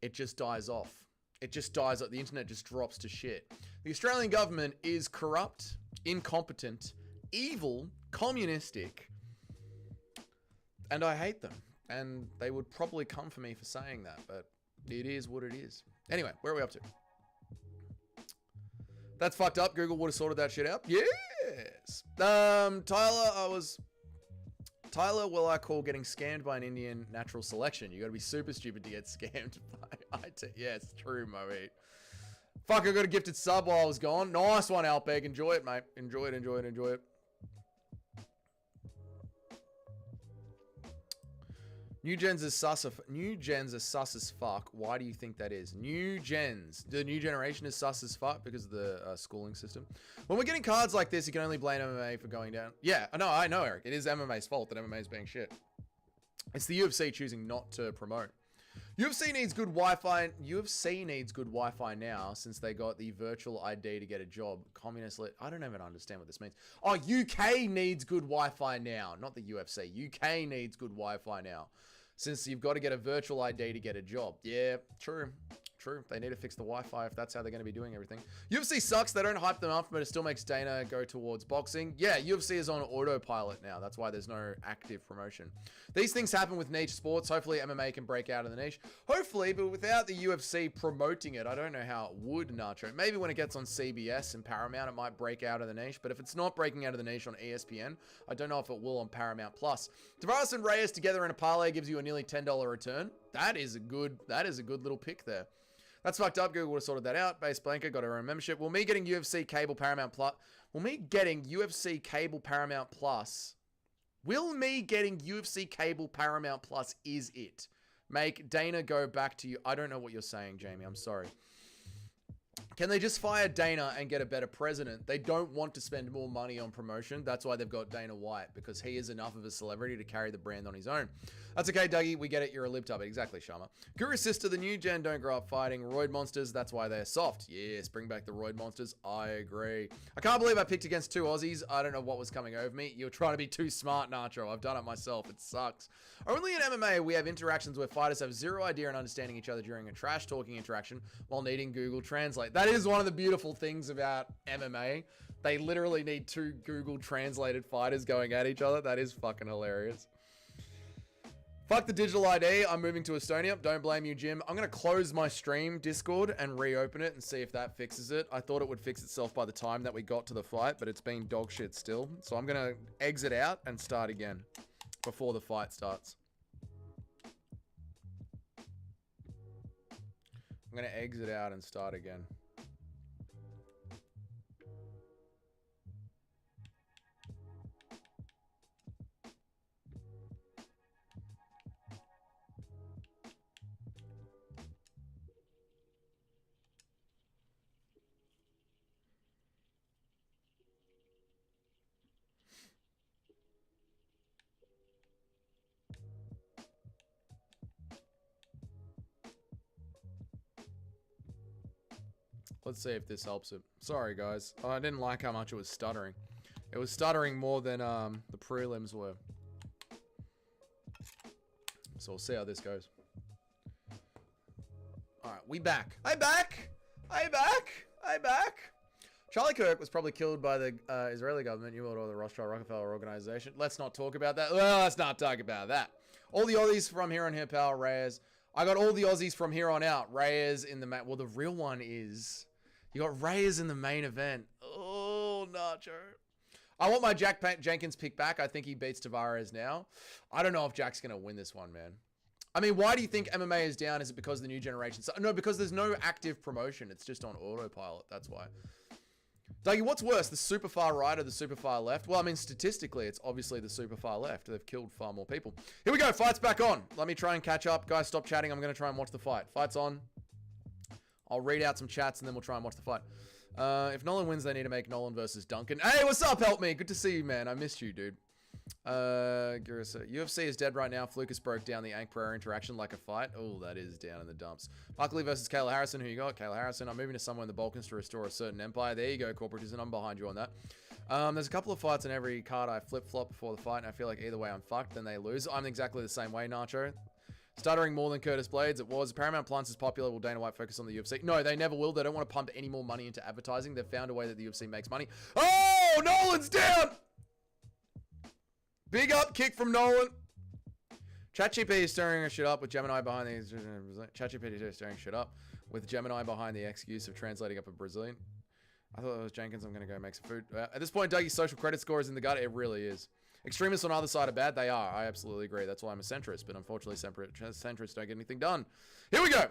Speaker 1: it just dies off. It just dies off. The internet just drops to shit. The Australian government is corrupt, incompetent, evil, communistic, and I hate them. And they would probably come for me for saying that, but it is what it is. Anyway, where are we up to? That's fucked up. Google would have sorted that shit out. Yes. Tyler, will I call getting scammed by an Indian natural selection? You gotta be super stupid to get scammed by IT. Yeah, it's true, mate. Fuck, I got a gifted sub while I was gone. Nice one, Ulberg. Enjoy it, mate. Enjoy it, enjoy it, enjoy it. New gens are sus as fuck. Why do you think that is? New gens. The new generation is sus as fuck because of the schooling system. When we're getting cards like this, you can only blame MMA for going down. Yeah, I know, Eric. It is MMA's fault that MMA is being shit. It's the UFC choosing not to promote. UFC needs good Wi-Fi. UFC needs good Wi-Fi now since they got the virtual ID to get a job. Communist I don't even understand what this means. Oh, UK needs good Wi-Fi now, not the UFC. UK needs good Wi-Fi now. since you've got to get a virtual ID to get a job. Yeah, true. True. They need to fix the Wi-Fi if that's how they're going to be doing everything. UFC sucks. They don't hype them up, but it still makes Dana go towards boxing. Yeah, UFC is on autopilot now. That's why there's no active promotion. These things happen with niche sports. Hopefully MMA can break out of the niche. Hopefully, but without the UFC promoting it, I don't know how it would, Nacho. Maybe when it gets on CBS and Paramount, it might break out of the niche. But if it's not breaking out of the niche on ESPN, I don't know if it will on Paramount Plus. Tavares and Reyes together in a parlay gives you a nearly $10 return. That is a good little pick there. That's fucked up. Google would have sorted that out. Base Blanca got her own membership. Will me getting UFC Cable Paramount Plus... Will me getting UFC Cable Paramount Plus... Will me getting UFC Cable Paramount Plus is it? Make Dana go back to you. I don't know what you're saying, Jamie. I'm sorry. Can they just fire Dana and get a better president? They don't want to spend more money on promotion. That's why they've got Dana White, because he is enough of a celebrity to carry the brand on his own. That's okay, Dougie. We get it. You're a libtub. Exactly, Sharma. Guru's sister, the new gen don't grow up fighting. Roid monsters, that's why they're soft. Yes, bring back the Roid monsters. I agree. I can't believe I picked against two Aussies. I don't know what was coming over me. You're trying to be too smart, Nacho. I've done it myself. It sucks. Only in MMA, we have interactions where fighters have zero idea and understanding each other during a trash-talking interaction while needing Google Translate. That is one of the beautiful things about MMA. They literally need two Google translated fighters going at each other. That is fucking hilarious. Fuck the digital ID. I'm moving to Estonia. Don't blame you, Jim. I'm going to close my stream Discord and reopen it and see if that fixes it. I thought it would fix itself by the time that we got to the fight, but it's been dog shit still. So I'm going to exit out and start again before the fight starts. I'm going to exit out and start again. Let's see if this helps it. Sorry, guys. I didn't like how much it was stuttering. It was stuttering more than the prelims were. So we'll see how this goes. Alright, we back. I back! Charlie Kirk was probably killed by the Israeli government, New World or the Rothschild Rockefeller organization. Let's not talk about that. Well, let's not talk about that. All the Aussies from here on here, pal. Reyes. I got all the Aussies from here on out. Reyes in the main. Well, the real one is... You got Reyes in the main event. Oh, Nacho. I want my Jack Jenkins pick back. I think he beats Tavares now. I don't know if Jack's going to win this one, man. I mean, why do you think MMA is down? Is it because of the new generation? No, because there's no active promotion. It's just on autopilot. That's why. Dougie, what's worse, the super far right or the super far left? Well, I mean, statistically, it's obviously the super far left. They've killed far more people. Here we go. Fight's back on. Let me try and catch up. Guys, stop chatting. I'm going to try and watch the fight. Fight's on. I'll read out some chats and then we'll try and watch the fight. If Nolan wins, they need to make Nolan versus Duncan. Hey, what's up? Help me. Good to see you, man. I missed you, dude. UFC is dead right now. Flukas broke down the Ankh Pereira interaction like a fight. Oh, that is down in the dumps. Buckley versus Kayla Harrison. Who you got? Kayla Harrison. I'm moving to somewhere in the Balkans to restore a certain empire. There you go, corporatism. I'm behind you on that. There's a couple of fights in every card I flip-flop before the fight, and I feel like either way I'm fucked, then they lose. I'm exactly the same way, Nacho. Stuttering more than Curtis Blades. It was. Paramount Plus is popular. Will Dana White focus on the UFC? No, they never will. They don't want to pump any more money into advertising. They've found a way that the UFC makes money. Oh, Nolan's down! Big up kick from Nolan. ChatGPT is stirring shit up with Gemini behind the... ChatGPT is stirring shit up with Gemini behind the excuse of translating up a Brazilian. I thought it was Jenkins. I'm going to go make some food. At this point, Dougie's social credit score is in the gut. It really is. Extremists on either side are bad. They are. I absolutely agree. That's why I'm a centrist. But unfortunately, centrists don't get anything done. Here we go.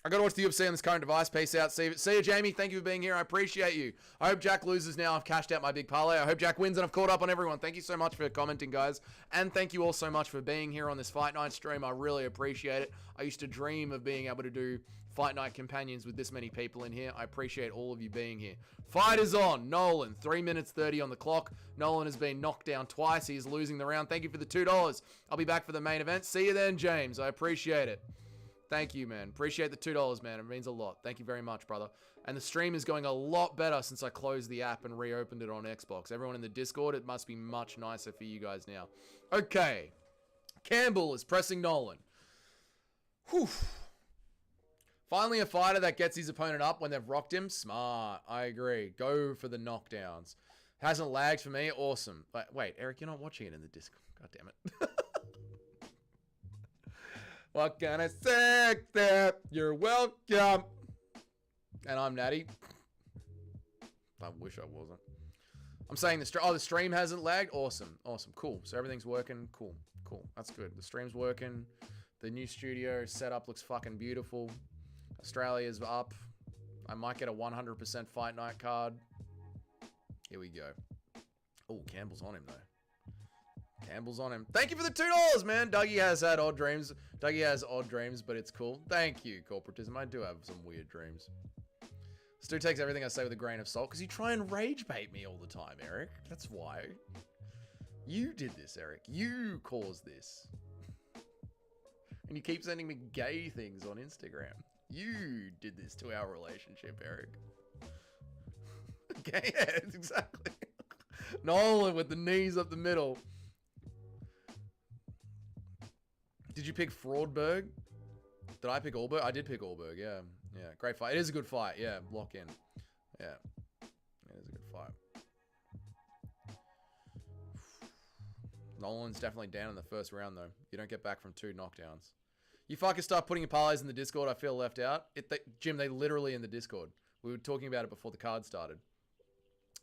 Speaker 1: I got to watch the UFC on this current device. Peace out. See you, Jamie. Thank you for being here. I appreciate you. I hope Jack loses now. I've cashed out my big parlay. I hope Jack wins and I've caught up on everyone. Thank you so much for commenting, guys. And thank you all so much for being here on this Fight Night stream. I really appreciate it. I used to dream of being able to do Fight Night companions with this many people in here. I appreciate all of you being here. Fight is on. Nolan, 3 minutes 30 on the clock. Nolan has been knocked down twice. He's losing the round. Thank you for the $2. I'll be back for the main event. See you then, James. I appreciate it. Thank you, man. Appreciate the $2, man. It means a lot. Thank you very much, brother. And the stream is going a lot better since I closed the app and reopened it on Xbox. Everyone in the Discord, it must be much nicer for you guys now. Okay. Campbell is pressing Nolan. Whew. Finally a fighter that gets his opponent up when they've rocked him. Smart. I agree. Go for the knockdowns. Hasn't lagged for me. Awesome. Wait, Eric, you're not watching it in the Discord. God damn it. What can I say? You're welcome. And I'm Natty. I wish I wasn't. I'm saying the stream hasn't lagged. Awesome. Awesome. Cool. So everything's working. Cool. Cool. That's good. The stream's working. The new studio setup looks fucking beautiful. Australia's up. I might get a 100% fight night card. Here we go. Oh, Campbell's on him, though. Campbell's on him. Thank you for the $2, man. Dougie has had odd dreams. Dougie has odd dreams, but it's cool. Thank you, corporatism. I do have some weird dreams. Stu takes everything I say with a grain of salt because you try and rage bait me all the time, Eric. That's why. You did this, Eric. You caused this. And you keep sending me gay things on Instagram. You did this to our relationship, Eric. Okay, yeah, exactly. Nolan with the knees up the middle. Did you pick Fraudberg? Did I pick Ulberg? I did pick Ulberg, yeah. Yeah, great fight. It is a good fight, yeah. Lock in. Yeah. It is a good fight. Nolan's definitely down in the first round, though. You don't get back from 2 knockdowns. You fuckers start putting your parlays in the Discord. I feel left out. Jim, they literally in the Discord. We were talking about it before the card started.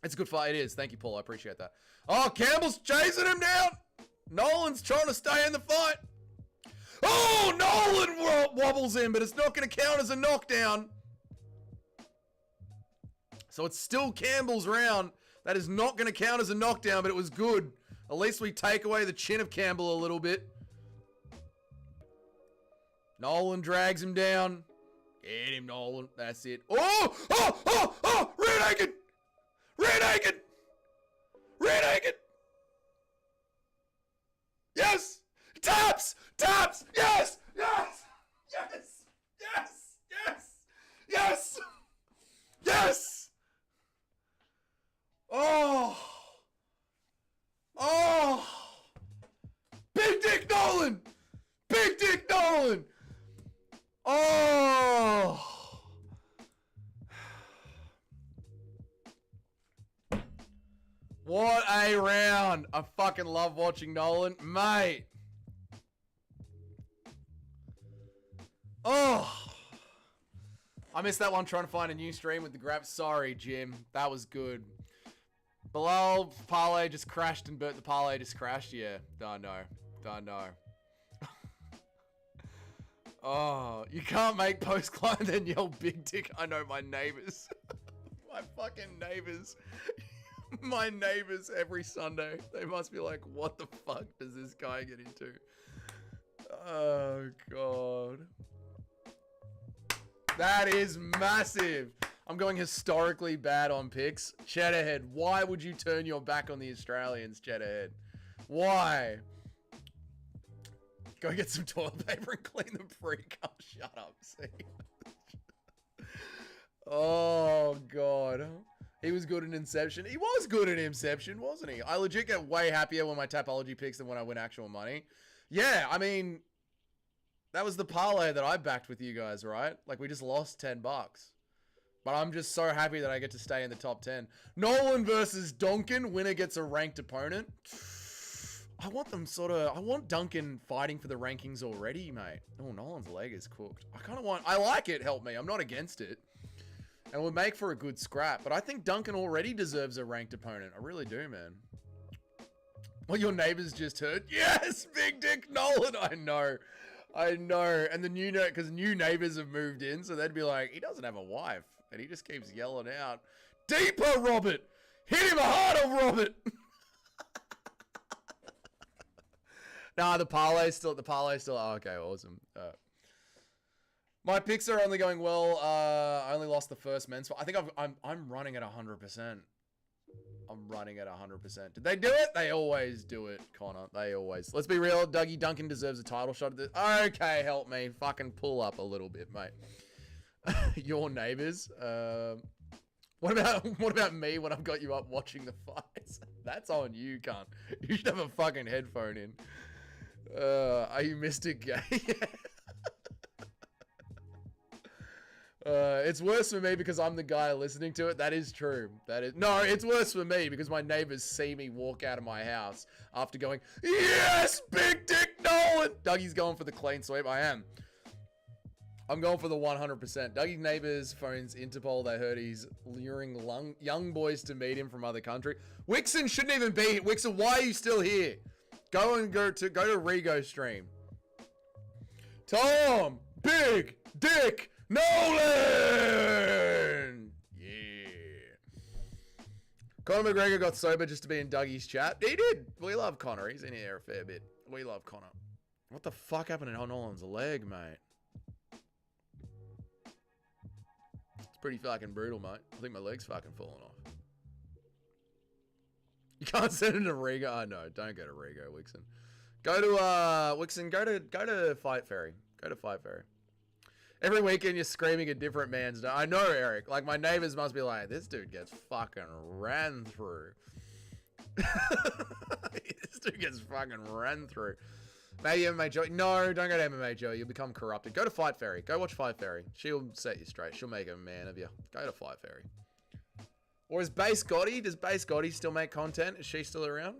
Speaker 1: It's a good fight. It is. Thank you, Paul. I appreciate that. Oh, Campbell's chasing him down. Nolan's trying to stay in the fight. Oh, Nolan wobbles in, but it's not going to count as a knockdown. So it's still Campbell's round. That is not going to count as a knockdown, but it was good. At least we take away the chin of Campbell a little bit. Nolan drags him down. Get him, Nolan. That's it. Oh! Oh! Oh! Oh! Rear naked! Rear naked! Rear naked! Yes! Taps! Taps! Yes! Yes! Yes! Yes! Yes! Yes! Yes! Oh! Oh! Big Dick Nolan! Big Dick Nolan! Oh! What a round! I fucking love watching Nolan. Mate! Oh! I missed that one trying to find a new stream with the grab. Sorry, Jim. That was good. Bilal, parlay just crashed and Bert the parlay just crashed. Yeah, don't know. Don't know. Oh, you can't make post climb then yell big dick. I know my neighbors. My fucking neighbors. My neighbors every Sunday. They must be like, what the fuck does this guy get into? Oh, God. That is massive. I'm going historically bad on picks. Cheddarhead, why would you turn your back on the Australians, Cheddarhead? Why? Go get some toilet paper and clean the freak up. Shut up, see? Oh, God. He was good in Inception. He was good in Inception, wasn't he? I legit get way happier when my Tapology picks than when I win actual money. Yeah, I mean, that was the parlay that I backed with you guys, right? Like, we just lost 10 bucks. But I'm just so happy that I get to stay in the top 10. Nolan versus Duncan. Winner gets a ranked opponent. I want them I want Duncan fighting for the rankings already, mate. Oh, Nolan's leg is cooked. I like it, help me. I'm not against it. And we'll make for a good scrap. But I think Duncan already deserves a ranked opponent. I really do, man. What your neighbors just heard. Yes, Big Dick Nolan. I know. And the because new neighbors have moved in. So they'd be like, he doesn't have a wife. And he just keeps yelling out, deeper, Robert. Hit him harder, Robert. Nah, the parlay's still. Oh, okay, awesome. My picks are only going well. I only lost the first men's fight. I think I'm running at 100%. I'm running at 100%. Did they do it? They always do it, Connor. They always. Let's be real. Dougie Duncan deserves a title shot at this. Okay, help me. Fucking pull up a little bit, mate. Your neighbors. What about me when I've got you up watching the fights? That's on you, cunt. You should have a fucking headphone in. Are you Mr. Gay? It's worse for me because I'm the guy listening to it. That is true. No, it's worse for me because my neighbors see me walk out of my house after going, yes, Big Dick Nolan. Dougie's going for the clean sweep. I am. I'm going for the 100%. Dougie's neighbors phones Interpol. They heard he's luring young boys to meet him from other country. Wixon shouldn't even be here. Wixon, why are you still here? Go to Rego stream. Tom, Big Dick Nolan! Yeah. Conor McGregor got sober just to be in Dougie's chat. He did. We love Conor. He's in here a fair bit. We love Conor. What the fuck happened to Nolan's leg, mate? It's pretty fucking brutal, mate. I think my leg's fucking falling off. You can't send it to Rigo. Oh, no. Don't go to Rigo, Wixon. Go to, Wixon, go to Fight Fairy. Go to Fight Fairy. Every weekend you're screaming a different man's name. I know, Eric. Like, my neighbors must be like, this dude gets fucking ran through. This dude gets fucking ran through. Maybe MMA Joey. No, don't go to MMA Joey. You'll become corrupted. Go to Fight Fairy. Go watch Fight Fairy. She'll set you straight. She'll make a man of you. Go to Fight Fairy. Or is Base Gotti? Does Base Gotti still make content? Is she still around?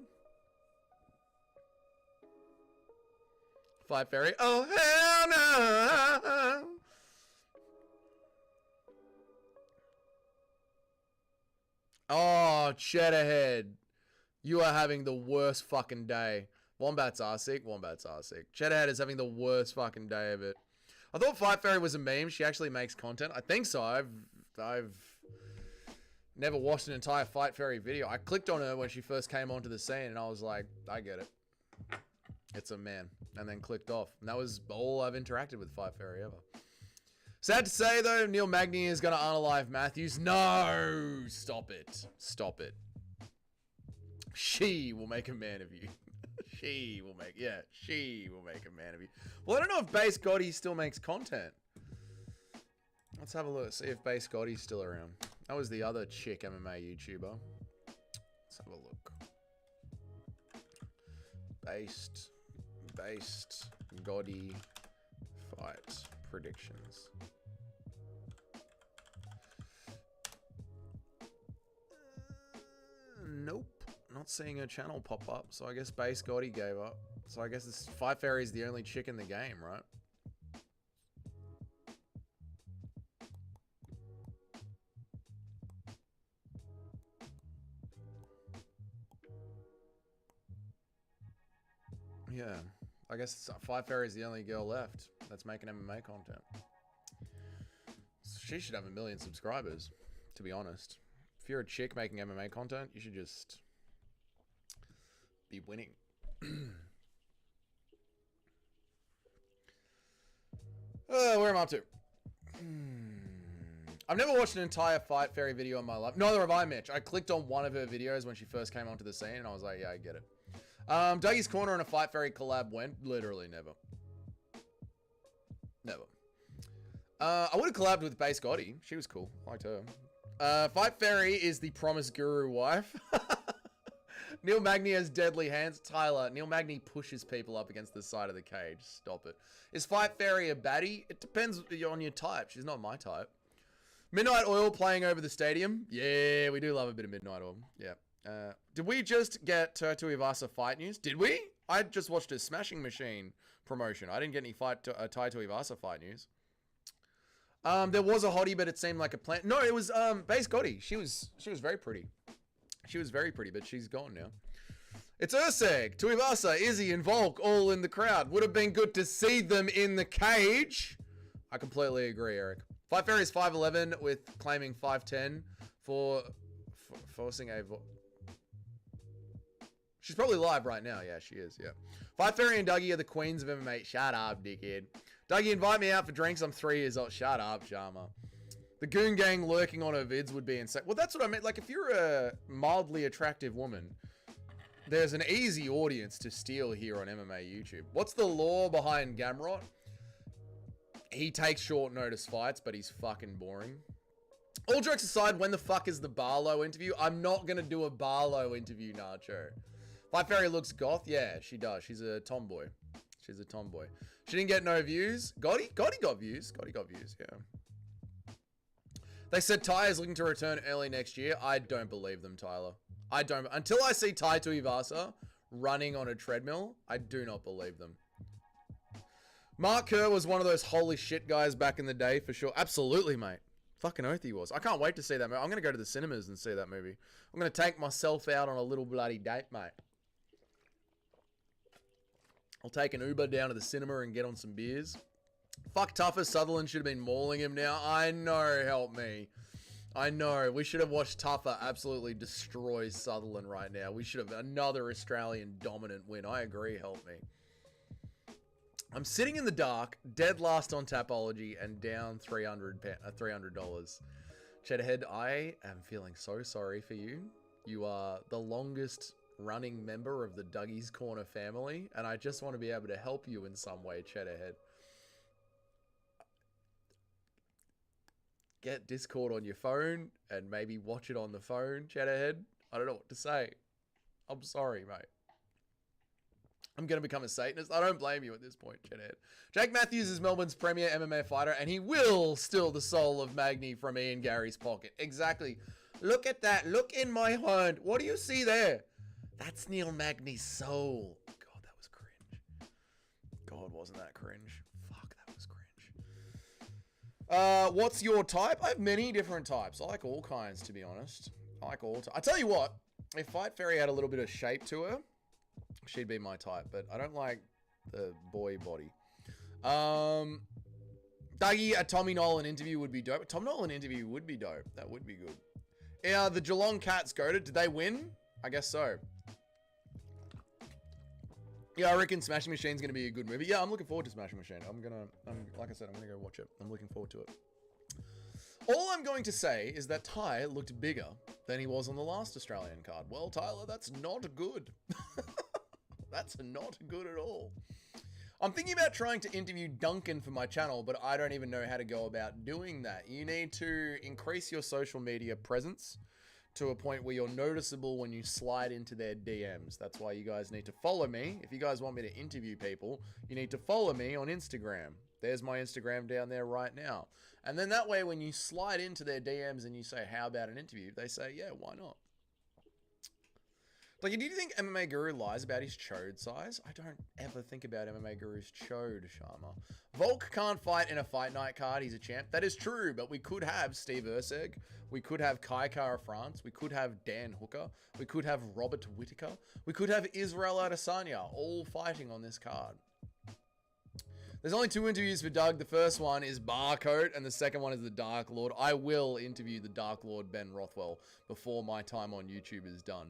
Speaker 1: Fight Fairy. Oh, hell no. Oh, Cheddarhead. You are having the worst fucking day. Wombats are sick. Wombats are sick. Cheddarhead is having the worst fucking day of it. I thought Fight Fairy was a meme. She actually makes content. I think so. I've never watched an entire Fight Fairy video. I clicked on her when she first came onto the scene and I was like, I get it. It's a man. And then clicked off. And that was all I've interacted with Fight Fairy ever. Sad to say though, Neil Magny is going to unalive Matthews. No! Stop it. Stop it. She will make a man of you. She will make a man of you. Well, I don't know if Base Gotti still makes content. Let's have a look. See if Base Gotti's still around. That was the other chick MMA YouTuber. Let's have a look. Based Gotti fight predictions. Nope. Not seeing her channel pop up, so I guess Base Gotti gave up. So I guess this Fight Fairy is the only chick in the game, right? Yeah, I guess Fight Fairy is the only girl left that's making MMA content. She should have 1 million subscribers, to be honest. If you're a chick making MMA content, you should just be winning. Where am I up to? I've never watched an entire Fight Fairy video in my life. Neither have I, Mitch. I clicked on one of her videos when she first came onto the scene, and I was like, yeah, I get it. Dougie's Corner and a Fight Fairy collab when? Literally never. Never. I would have collabed with Base Gotti. She was cool. Liked her. Fight Fairy is the promised guru wife. Neil Magny has deadly hands. Tyler, Neil Magny pushes people up against the side of the cage. Stop it. Is Fight Fairy a baddie? It depends on your type. She's not my type. Midnight Oil playing over the stadium. Yeah, we do love a bit of Midnight Oil. Yeah. Did we just get Turtu Ivasa fight news? Did we? I just watched a Smashing Machine promotion. I didn't get any Taito Ivasa fight news. There was a hottie, but it seemed like a plan. No, it was Base Gotti. She was very pretty. She was very pretty, but she's gone now. It's Urseg, Tuivasa, Izzy, and Volk all in the crowd. Would have been good to see them in the cage. I completely agree, Eric. Fight Fairy is 5'11", with claiming 5'10" for forcing a... She's probably live right now. Yeah, she is, yeah. Fight Fairy and Dougie are the queens of MMA. Shut up, dickhead. Dougie, invite me out for drinks. I'm 3 years old. Shut up, Sharma. The Goon Gang lurking on her vids would be insane. Well, that's what I meant. Like, if you're a mildly attractive woman, there's an easy audience to steal here on MMA YouTube. What's the lore behind Gamrot? He takes short notice fights, but he's fucking boring. All jokes aside, when the fuck is the Barlow interview? I'm not going to do a Barlow interview, Nacho. Fight Fairy looks goth. Yeah, she does. She's a tomboy. She's a tomboy. She didn't get no views. Gotti got views. Gotti got views, yeah. They said Ty is looking to return early next year. I don't believe them, Tyler. I don't. Until I see Tai Tuivasa running on a treadmill, I do not believe them. Mark Kerr was one of those holy shit guys back in the day, for sure. Absolutely, mate. Fucking oath he was. I can't wait to see that movie. I'm going to go to the cinemas and see that movie. I'm going to take myself out on a little bloody date, mate. I'll take an Uber down to the cinema and get on some beers. Fuck Tougher. Sutherland should have been mauling him now. I know, help me. I know. We should have watched Tougher absolutely destroy Sutherland right now. We should have another Australian dominant win. I agree, help me. I'm sitting in the dark, dead last on Tapology, and down $300. Cheddarhead, I am feeling so sorry for you. You are the longest running member of the Dougie's Corner family, and I just want to be able to help you in some way, Cheddarhead. Get Discord on your phone and maybe watch it on the phone, Cheddarhead. I don't know what to say. I'm sorry, mate. I'm going to become a Satanist. I don't blame you at this point, Cheddarhead. Jake Matthews is Melbourne's premier MMA fighter, and he will steal the soul of Magny from Ian Gary's pocket. Exactly. Look at that. Look in my hand. What do you see there? That's Neil Magny's soul. God, that was cringe. God, wasn't that cringe? Fuck, that was cringe. What's your type? I have many different types. I like all kinds, to be honest. I like all. I tell you what, if Fight Fairy had a little bit of shape to her, she'd be my type. But I don't like the boy body. Dougie, a Tommy Nolan interview would be dope. A Tom Nolan interview would be dope. That would be good. Yeah, the Geelong Cats goated. Did they win? I guess so. Yeah, I reckon Smashing Machine's going to be a good movie. Yeah, I'm looking forward to Smashing Machine. Like I said, I'm going to go watch it. I'm looking forward to it. All I'm going to say is that Ty looked bigger than he was on the last Australian card. Well, Tyler, that's not good. That's not good at all. I'm thinking about trying to interview Duncan for my channel, but I don't even know how to go about doing that. You need to increase your social media presence to a point where you're noticeable when you slide into their DMs. That's why you guys need to follow me. If you guys want me to interview people, you need to follow me on Instagram. There's my Instagram down there right now. And then that way, when you slide into their DMs and you say, how about an interview? They say, yeah, why not? Like, do you think MMA Guru lies about his chode size? I don't ever think about MMA Guru's chode, Sharma. Volk can't fight in a fight night card. He's a champ. That is true, but we could have Steve Erceg. We could have Kai Kara France. We could have Dan Hooker. We could have Robert Whittaker. We could have Israel Adesanya all fighting on this card. There's only 2 interviews for Doug. The first one is Barcode, and the second one is the Dark Lord. I will interview the Dark Lord Ben Rothwell before my time on YouTube is done.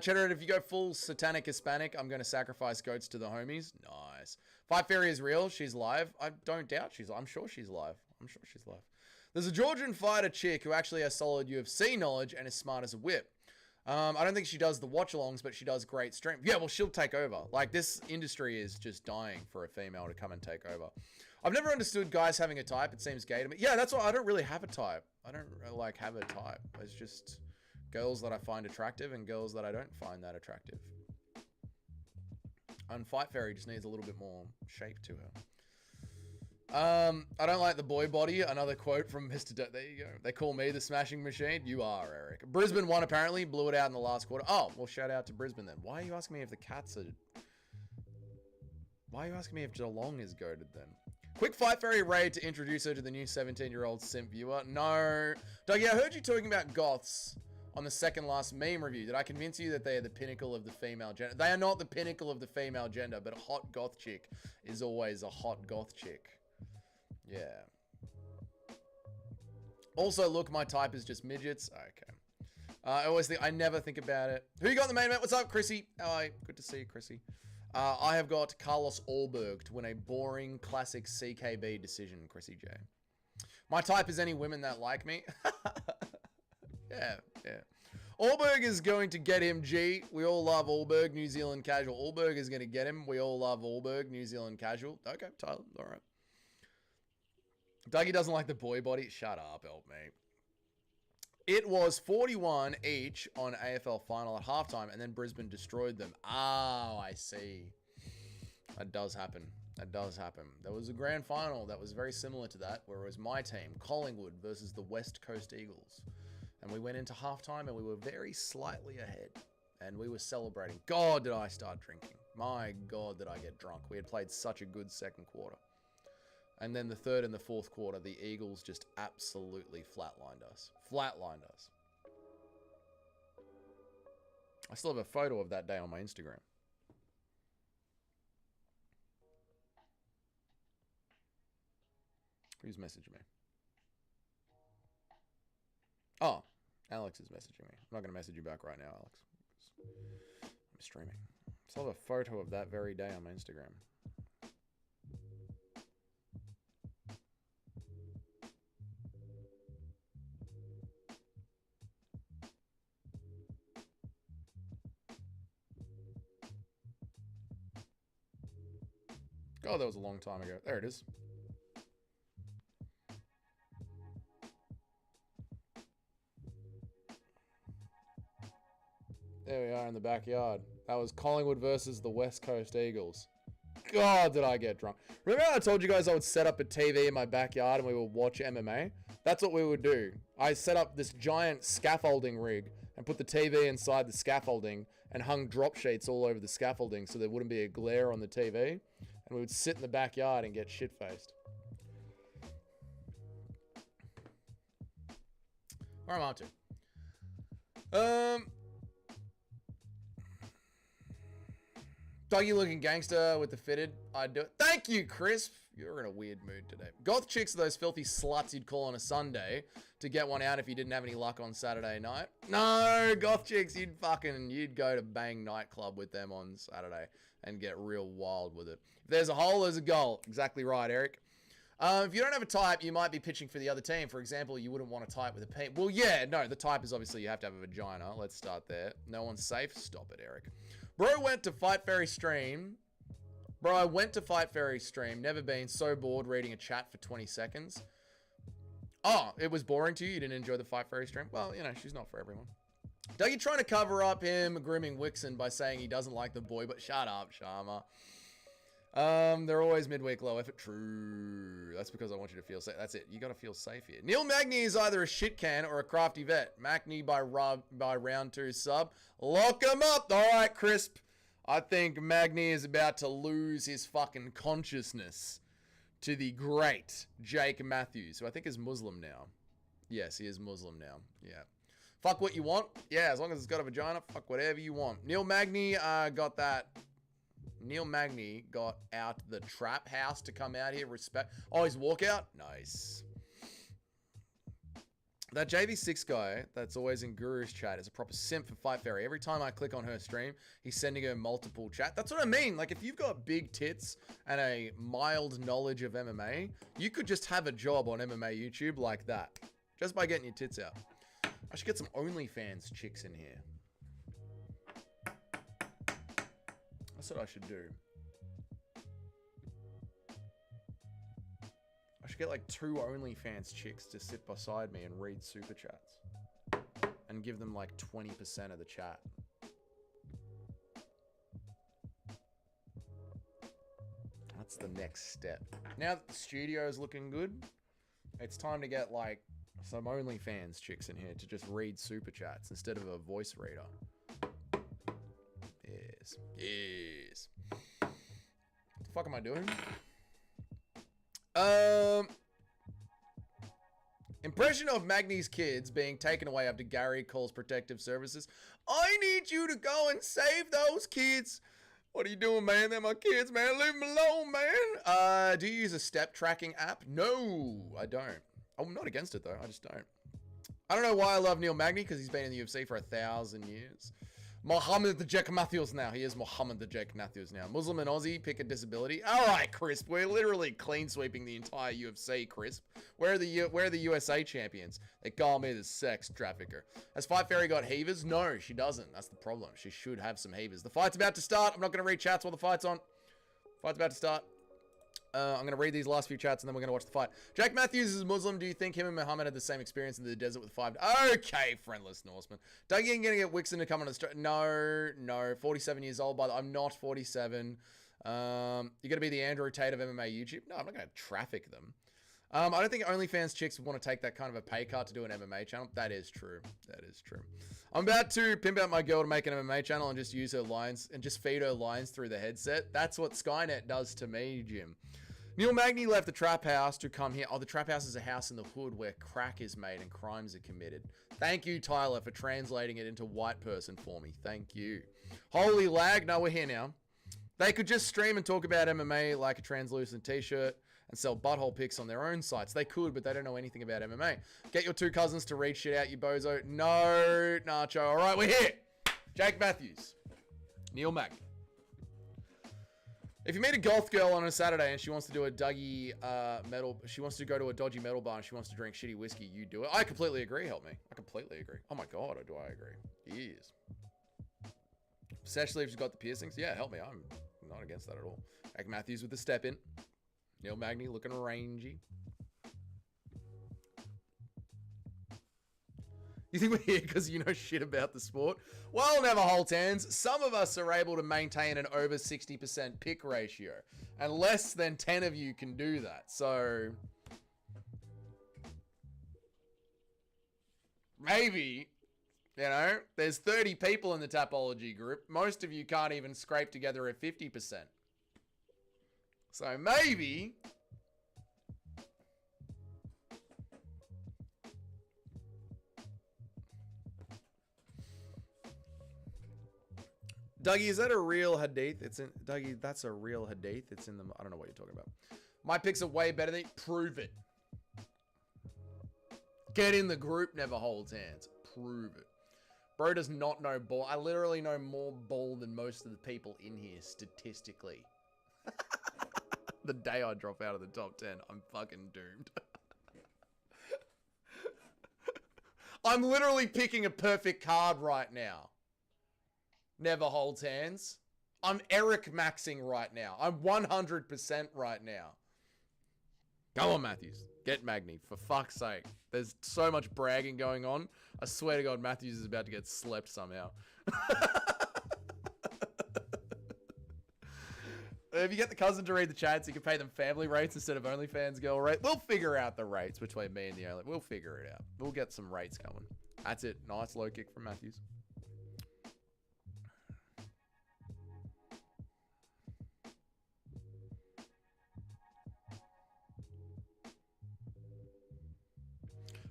Speaker 1: Cheddar, if you go full satanic Hispanic, I'm going to sacrifice goats to the homies. Nice. Fight Fairy is real. She's live. I don't doubt I'm sure she's live. I'm sure she's live. There's a Georgian fighter chick who actually has solid UFC knowledge and is smart as a whip. I don't think she does the watch-alongs, but she does great stream. Yeah, well, she'll take over. Like, this industry is just dying for a female to come and take over. I've never understood guys having a type. It seems gay to me. Yeah, that's why I don't really have a type. I don't, like, have a type. It's just girls that I find attractive and girls that I don't find that attractive. And Fight Fairy just needs a little bit more shape to her. I don't like the boy body. Another quote from Mr. There you go. They call me the smashing machine. You are, Eric. Brisbane won, apparently. Blew it out in the last quarter. Oh, well, shout out to Brisbane then. Why are you asking me if the Cats are... Why are you asking me if Geelong is goated then? Quick Fight Fairy raid to introduce her to the new 17-year-old simp viewer. No. Dougie, I heard you talking about goths on the second last meme review. Did I convince you that they are the pinnacle of the female gender? They are not the pinnacle of the female gender, but a hot goth chick is always a hot goth chick. Yeah. Also, look, my type is just midgets. Okay. I always think, I never think about it. Who you got in the main event? What's up, Chrissy? How are you? Good to see you, Chrissy. I have got Carlos Ulberg to win a boring classic CKB decision, Chrissy J. My type is any women that like me. Yeah. Ulberg is going to get him, G. We all love Ulberg, New Zealand casual. Ulberg is going to get him. We all love Ulberg, New Zealand casual. Okay, Tyler. All right. Dougie doesn't like the boy body. Shut up, help me. It was 41 each on AFL final at halftime, and then Brisbane destroyed them. Oh, I see. That does happen. That does happen. There was a grand final that was very similar to that, where it was my team, Collingwood, versus the West Coast Eagles. And we went into halftime, and we were very slightly ahead. And we were celebrating. God, did I start drinking. My God, did I get drunk. We had played such a good second quarter. And then the third and the fourth quarter, the Eagles just absolutely flatlined us. Flatlined us. I still have a photo of that day on my Instagram. Who's messaging me? Oh, Alex is messaging me. I'm not going to message you back right now, Alex. I'm streaming. I still have a photo of that very day on my Instagram. God, that was a long time ago. There it is. There we are in the backyard. That was Collingwood versus the West Coast Eagles. God, did I get drunk. Remember how I told you guys I would set up a TV in my backyard and we would watch MMA? That's what we would do. I set up this giant scaffolding rig and put the TV inside the scaffolding and hung drop sheets all over the scaffolding so there wouldn't be a glare on the TV. And we would sit in the backyard and get shit-faced. Where am I up to? Doggy looking gangster with the fitted. I'd do it. Thank you, Crisp. You're in a weird mood today. Goth chicks are those filthy sluts you'd call on a Sunday to get one out if you didn't have any luck on Saturday night. No, goth chicks, you'd go to Bang nightclub with them on Saturday and get real wild with it. If there's a hole, there's a goal. Exactly right, Eric. If you don't have a type, you might be pitching for the other team. For example, you wouldn't want a type with a P. Well, yeah, no, the type is obviously you have to have a vagina. Let's start there. No one's safe. Stop it, Eric. Bro went to Fight Fairy stream. Bro, I went to Fight Fairy stream. Never been so bored reading a chat for 20 seconds. Oh, it was boring to you? You didn't enjoy the Fight Fairy stream? Well, you know, she's not for everyone. Dougie trying to cover up him grooming Wixen by saying he doesn't like the boy, but shut up, Sharma. They're always midweek low effort. True. That's because I want you to feel safe. That's it. You got to feel safe here. Neil Magny is either a shit can or a crafty vet. Magny by round 2 sub. Lock him up. All right, Crisp. I think Magny is about to lose his fucking consciousness to the great Jake Matthews, who I think is Muslim now. Yes, he is Muslim now. Yeah. Fuck what you want. Yeah, as long as it's got a vagina, fuck whatever you want. Neil Magny got that. Neil Magny got out the trap house to come out here. Respect. Oh, his walkout? Nice. That JV6 guy that's always in Guru's chat is a proper simp for Fight Fairy. Every time I click on her stream, he's sending her multiple chat. That's what I mean. Like, if you've got big tits and a mild knowledge of MMA, you could just have a job on MMA YouTube like that. Just by getting your tits out. I should get some OnlyFans chicks in here. That's what I should do. I should get like 2 OnlyFans chicks to sit beside me and read super chats. And give them like 20% of the chat. That's the next step. Now that the studio is looking good, it's time to get like some OnlyFans chicks in here to just read super chats instead of a voice reader. Yes. Yes. What the fuck am I doing? Impression of Magny's kids being taken away after Gary calls protective services. I need you to go and save those kids. What are you doing, man? They're my kids, man. Leave them alone, man. Do you use a step tracking app? No, I don't. I'm not against it, though. I just don't. I don't know why I love Neil Magny, because he's been in the UFC for 1,000 years. Mohammed the Jake Matthews now. He is Mohammed the Jake Matthews now. Muslim and Aussie, pick a disability. All right, Crisp. We're literally clean sweeping the entire UFC, Crisp. Where are the USA champions? They call me the sex trafficker. Has Fight Fairy got heavers? No, she doesn't. That's the problem. She should have some heavers. The fight's about to start. I'm not going to read chats while the fight's on. Fight's about to start. I'm going to read these last few chats and then we're going to watch the fight. Jack Matthews is Muslim. Do you think him and Muhammad had the same experience in the desert with 5? Okay, friendless Norseman. Dougie ain't going to get Wixon to come on the street. No. 47 years old, I'm not 47. You're going to be the Andrew Tate of MMA YouTube? No, I'm not going to traffic them. I don't think OnlyFans chicks would want to take that kind of a pay cut to do an MMA channel. That is true. I'm about to pimp out my girl to make an MMA channel and just use her lines and just feed her lines through the headset. That's what Skynet does to me, Jim. Neil Magny left the trap house to come here. Oh, the trap house is a house in the hood where crack is made and crimes are committed. Thank you, Tyler, for translating it into white person for me. Thank you. Holy lag. No, we're here now. They could just stream and talk about MMA like a translucent t-shirt and sell butthole pics on their own sites. They could, but they don't know anything about MMA. Get your 2 cousins to read shit out, you bozo. No, Nacho. All right, we're here. Jake Matthews. Neil Magny. If you meet a goth girl on a Saturday and she wants to do a Dougie metal, she wants to go to a dodgy metal bar and she wants to drink shitty whiskey, you do it. I completely agree, help me. I completely agree. Oh my God, do I agree. Yes. Especially if she's got the piercings. Yeah, help me. I'm not against that at all. Jake Matthews with the step in. Neil Magny looking rangy. You think we're here because you know shit about the sport? Well, never hold hands. Some of us are able to maintain an over 60% pick ratio. And less than 10 of you can do that. So maybe, you know, there's 30 people in the Tapology group. Most of you can't even scrape together a 50%. So maybe Dougie, is that a real hadith? It's in Dougie, that's a real hadith. It's in the I don't know what you're talking about. My picks are way better than prove it. Get in the group, never holds hands. Prove it. Bro does not know ball. I literally know more ball than most of the people in here statistically. The day I drop out of the top 10, I'm fucking doomed. I'm literally picking a perfect card right now. Never holds hands. I'm Eric maxing right now. I'm 100% right now. Go on, Matthews. Get Magny, for fuck's sake. There's so much bragging going on. I swear to God, Matthews is about to get slept somehow. If you get the cousin to read the chats, you can pay them family rates instead of OnlyFans girl rate. We'll figure out the rates between me and the only. We'll figure it out. We'll get some rates coming. That's it. Nice low kick from Matthews.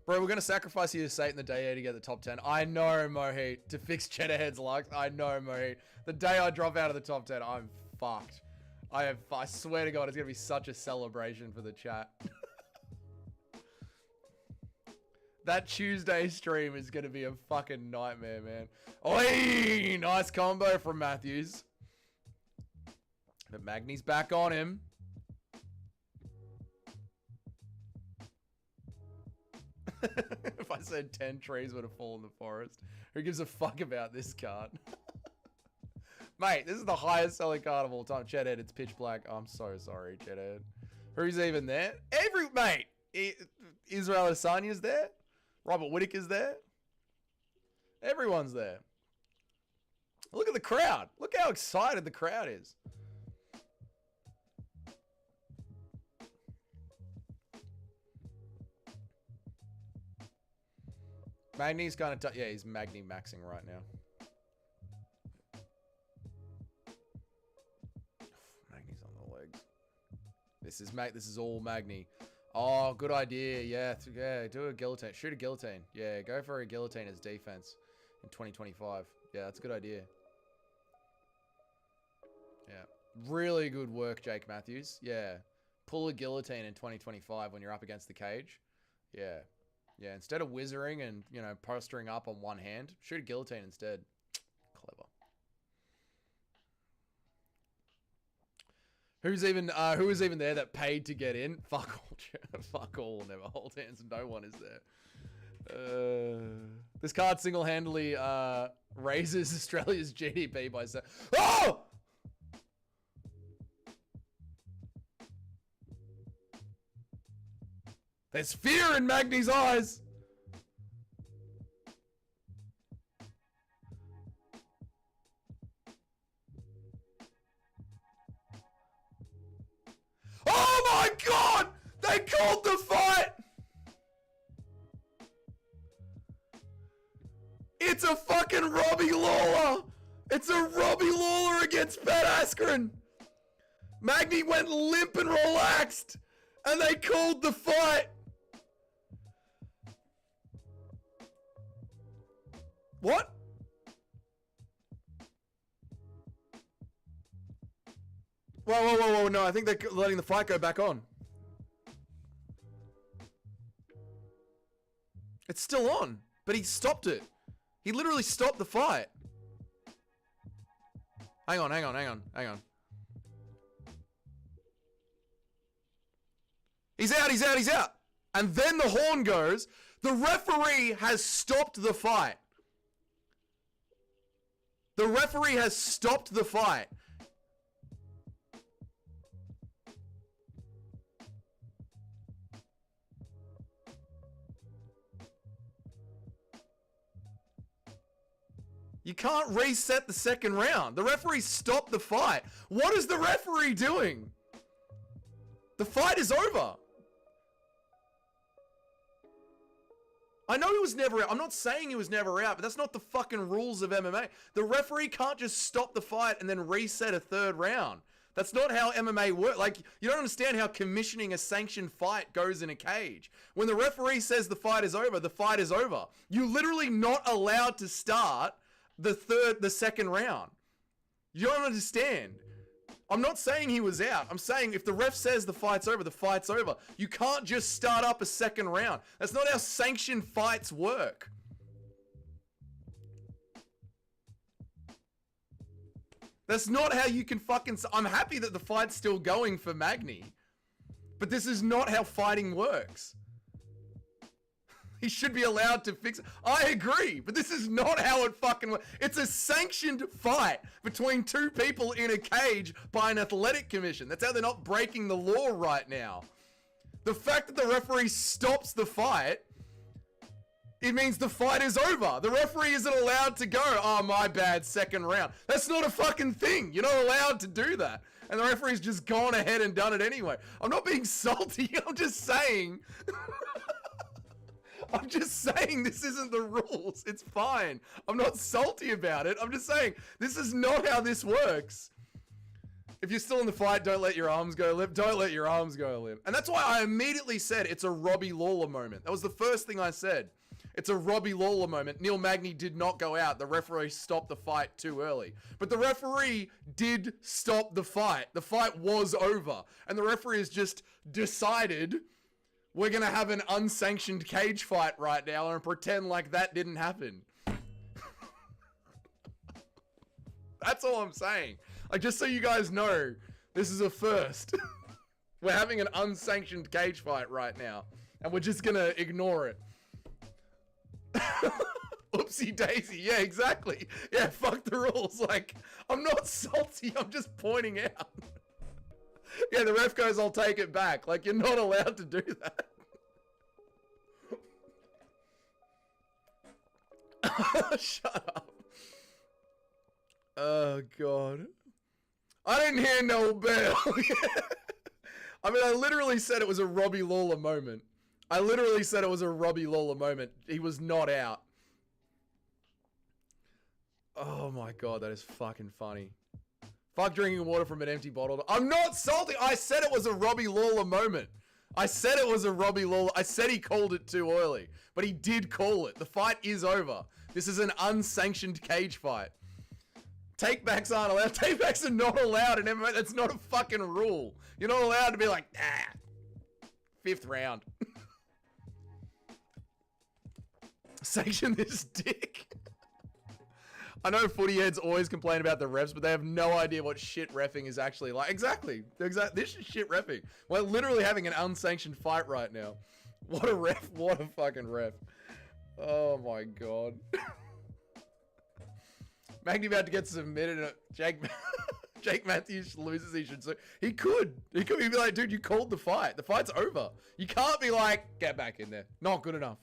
Speaker 1: Bro, we're going to sacrifice you to Satan the day to get the top 10. I know, Mohit. To fix Cheddarhead's luck. I know, Mohit. The day I drop out of the top 10, I'm fucked. I swear to God, it's going to be such a celebration for the chat. That Tuesday stream is going to be a fucking nightmare, man. Oi! Nice combo from Matthews. But Magny's back on him. If I said 10 trees would have fallen in the forest. Who gives a fuck about this card? Mate, this is the highest selling card of all time. Chedhead, it's pitch black. I'm so sorry, Chedhead. Who's even there? Mate, Israel Adesanya's there. Robert Whittaker's there. Everyone's there. Look at the crowd. Look how excited the crowd is. Magny's kind of yeah, he's Magny maxing right now. Magny's on the legs. This is all Magny. Oh, good idea. Yeah, do a guillotine. Shoot a guillotine. Yeah, go for a guillotine as defense in 2025. Yeah, that's a good idea. Yeah. Really good work, Jake Matthews. Yeah. Pull a guillotine in 2025 when you're up against the cage. Yeah. Yeah, instead of whizzering and, you know, posturing up on one hand, shoot a guillotine instead. Clever. Who was even there that paid to get in? Fuck all. Fuck all. Never hold hands. No one is there. This card single-handedly raises Australia's GDP by... Oh! There's fear in Magny's eyes. Oh my God! They called the fight! It's a fucking Robbie Lawler! It's a Robbie Lawler against Pat Askren! Magny went limp and relaxed, and they called the fight! What? Whoa, no, I think they're letting the fight go back on. It's still on, but he stopped it. He literally stopped the fight. Hang on. He's out. And then the horn goes. The referee has stopped the fight. The referee has stopped the fight. You can't reset the second round. The referee stopped the fight. What is the referee doing? The fight is over. I know he was never out. I'm not saying he was never out, but that's not the fucking rules of MMA. The referee can't just stop the fight and then reset a third round. That's not how MMA works. Like, you don't understand how commissioning a sanctioned fight goes in a cage. When the referee says the fight is over, the fight is over. You're literally not allowed to start the second round. You don't understand. I'm not saying he was out. I'm saying if the ref says the fight's over, the fight's over. You can't just start up a second round. That's not how sanctioned fights work. That's not how you can fucking... I'm happy that the fight's still going for Magny. But this is not how fighting works. He should be allowed to fix it. I agree, but this is not how it fucking works. It's a sanctioned fight between two people in a cage by an athletic commission. That's how they're not breaking the law right now. The fact that the referee stops the fight, it means the fight is over. The referee isn't allowed to go, oh, my bad, second round. That's not a fucking thing. You're not allowed to do that. And the referee's just gone ahead and done it anyway. I'm not being salty. I'm just saying... I'm just saying this isn't the rules. It's fine. I'm not salty about it. I'm just saying this is not how this works. If you're still in the fight, don't let your arms go limp. Don't let your arms go limp. And that's why I immediately said it's a Robbie Lawler moment. That was the first thing I said. It's a Robbie Lawler moment. Neil Magny did not go out. The referee stopped the fight too early. But the referee did stop the fight. The fight was over. And the referee has just decided... we're going to have an unsanctioned cage fight right now and pretend like that didn't happen. That's all I'm saying. Like, just so you guys know, this is a first. We're having an unsanctioned cage fight right now. And we're just going to ignore it. Oopsie daisy. Yeah, exactly. Yeah, fuck the rules. Like, I'm not salty. I'm just pointing out. Yeah, the ref goes, I'll take it back. Like, you're not allowed to do that. Shut up. Oh, God. I didn't hear no bell. I mean, I literally said it was a Robbie Lawler moment. I literally said it was a Robbie Lawler moment. He was not out. Oh, my God. That is fucking funny. Fuck drinking water from an empty bottle. I'm not salty. I said it was a Robbie Lawler moment. I said it was a Robbie Lawler. I said he called it too early. But he did call it. The fight is over. This is an unsanctioned cage fight. Takebacks aren't allowed. Takebacks are not allowed in MMA. That's not a fucking rule. You're not allowed to be like, fifth round. Sanction this dick. I know footy heads always complain about the refs, but they have no idea what shit reffing is actually like. Exactly. This is shit reffing. We're literally having an unsanctioned fight right now. What a ref. What a fucking ref. Oh my God. Magny about to get submitted. Jake Jake Matthews loses, he should. So he could. He'd be like, dude, you called the fight. The fight's over. You can't be like, get back in there. Not good enough.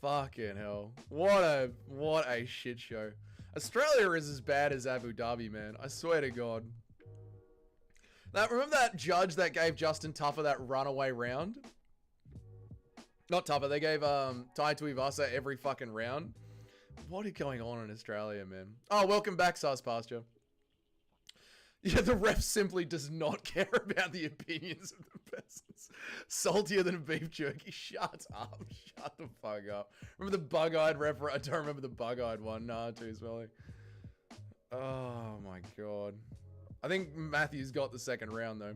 Speaker 1: Fucking hell. What a shit show. Australia is as bad as Abu Dhabi, man. I swear to God. Now, remember that judge that gave Justin Tuffer that runaway round? Not Tuffer, they gave Tai Tuivasa every fucking round. What is going on in Australia, man? Oh, welcome back, Sus Pasture. Yeah, the ref simply does not care about the opinions of the persons. Saltier than a beef jerky. Shut up. Shut the fuck up. Remember the bug-eyed referee? I don't remember the bug-eyed one. Nah, too smelly. Oh, my God. I think Matthews got the second round, though.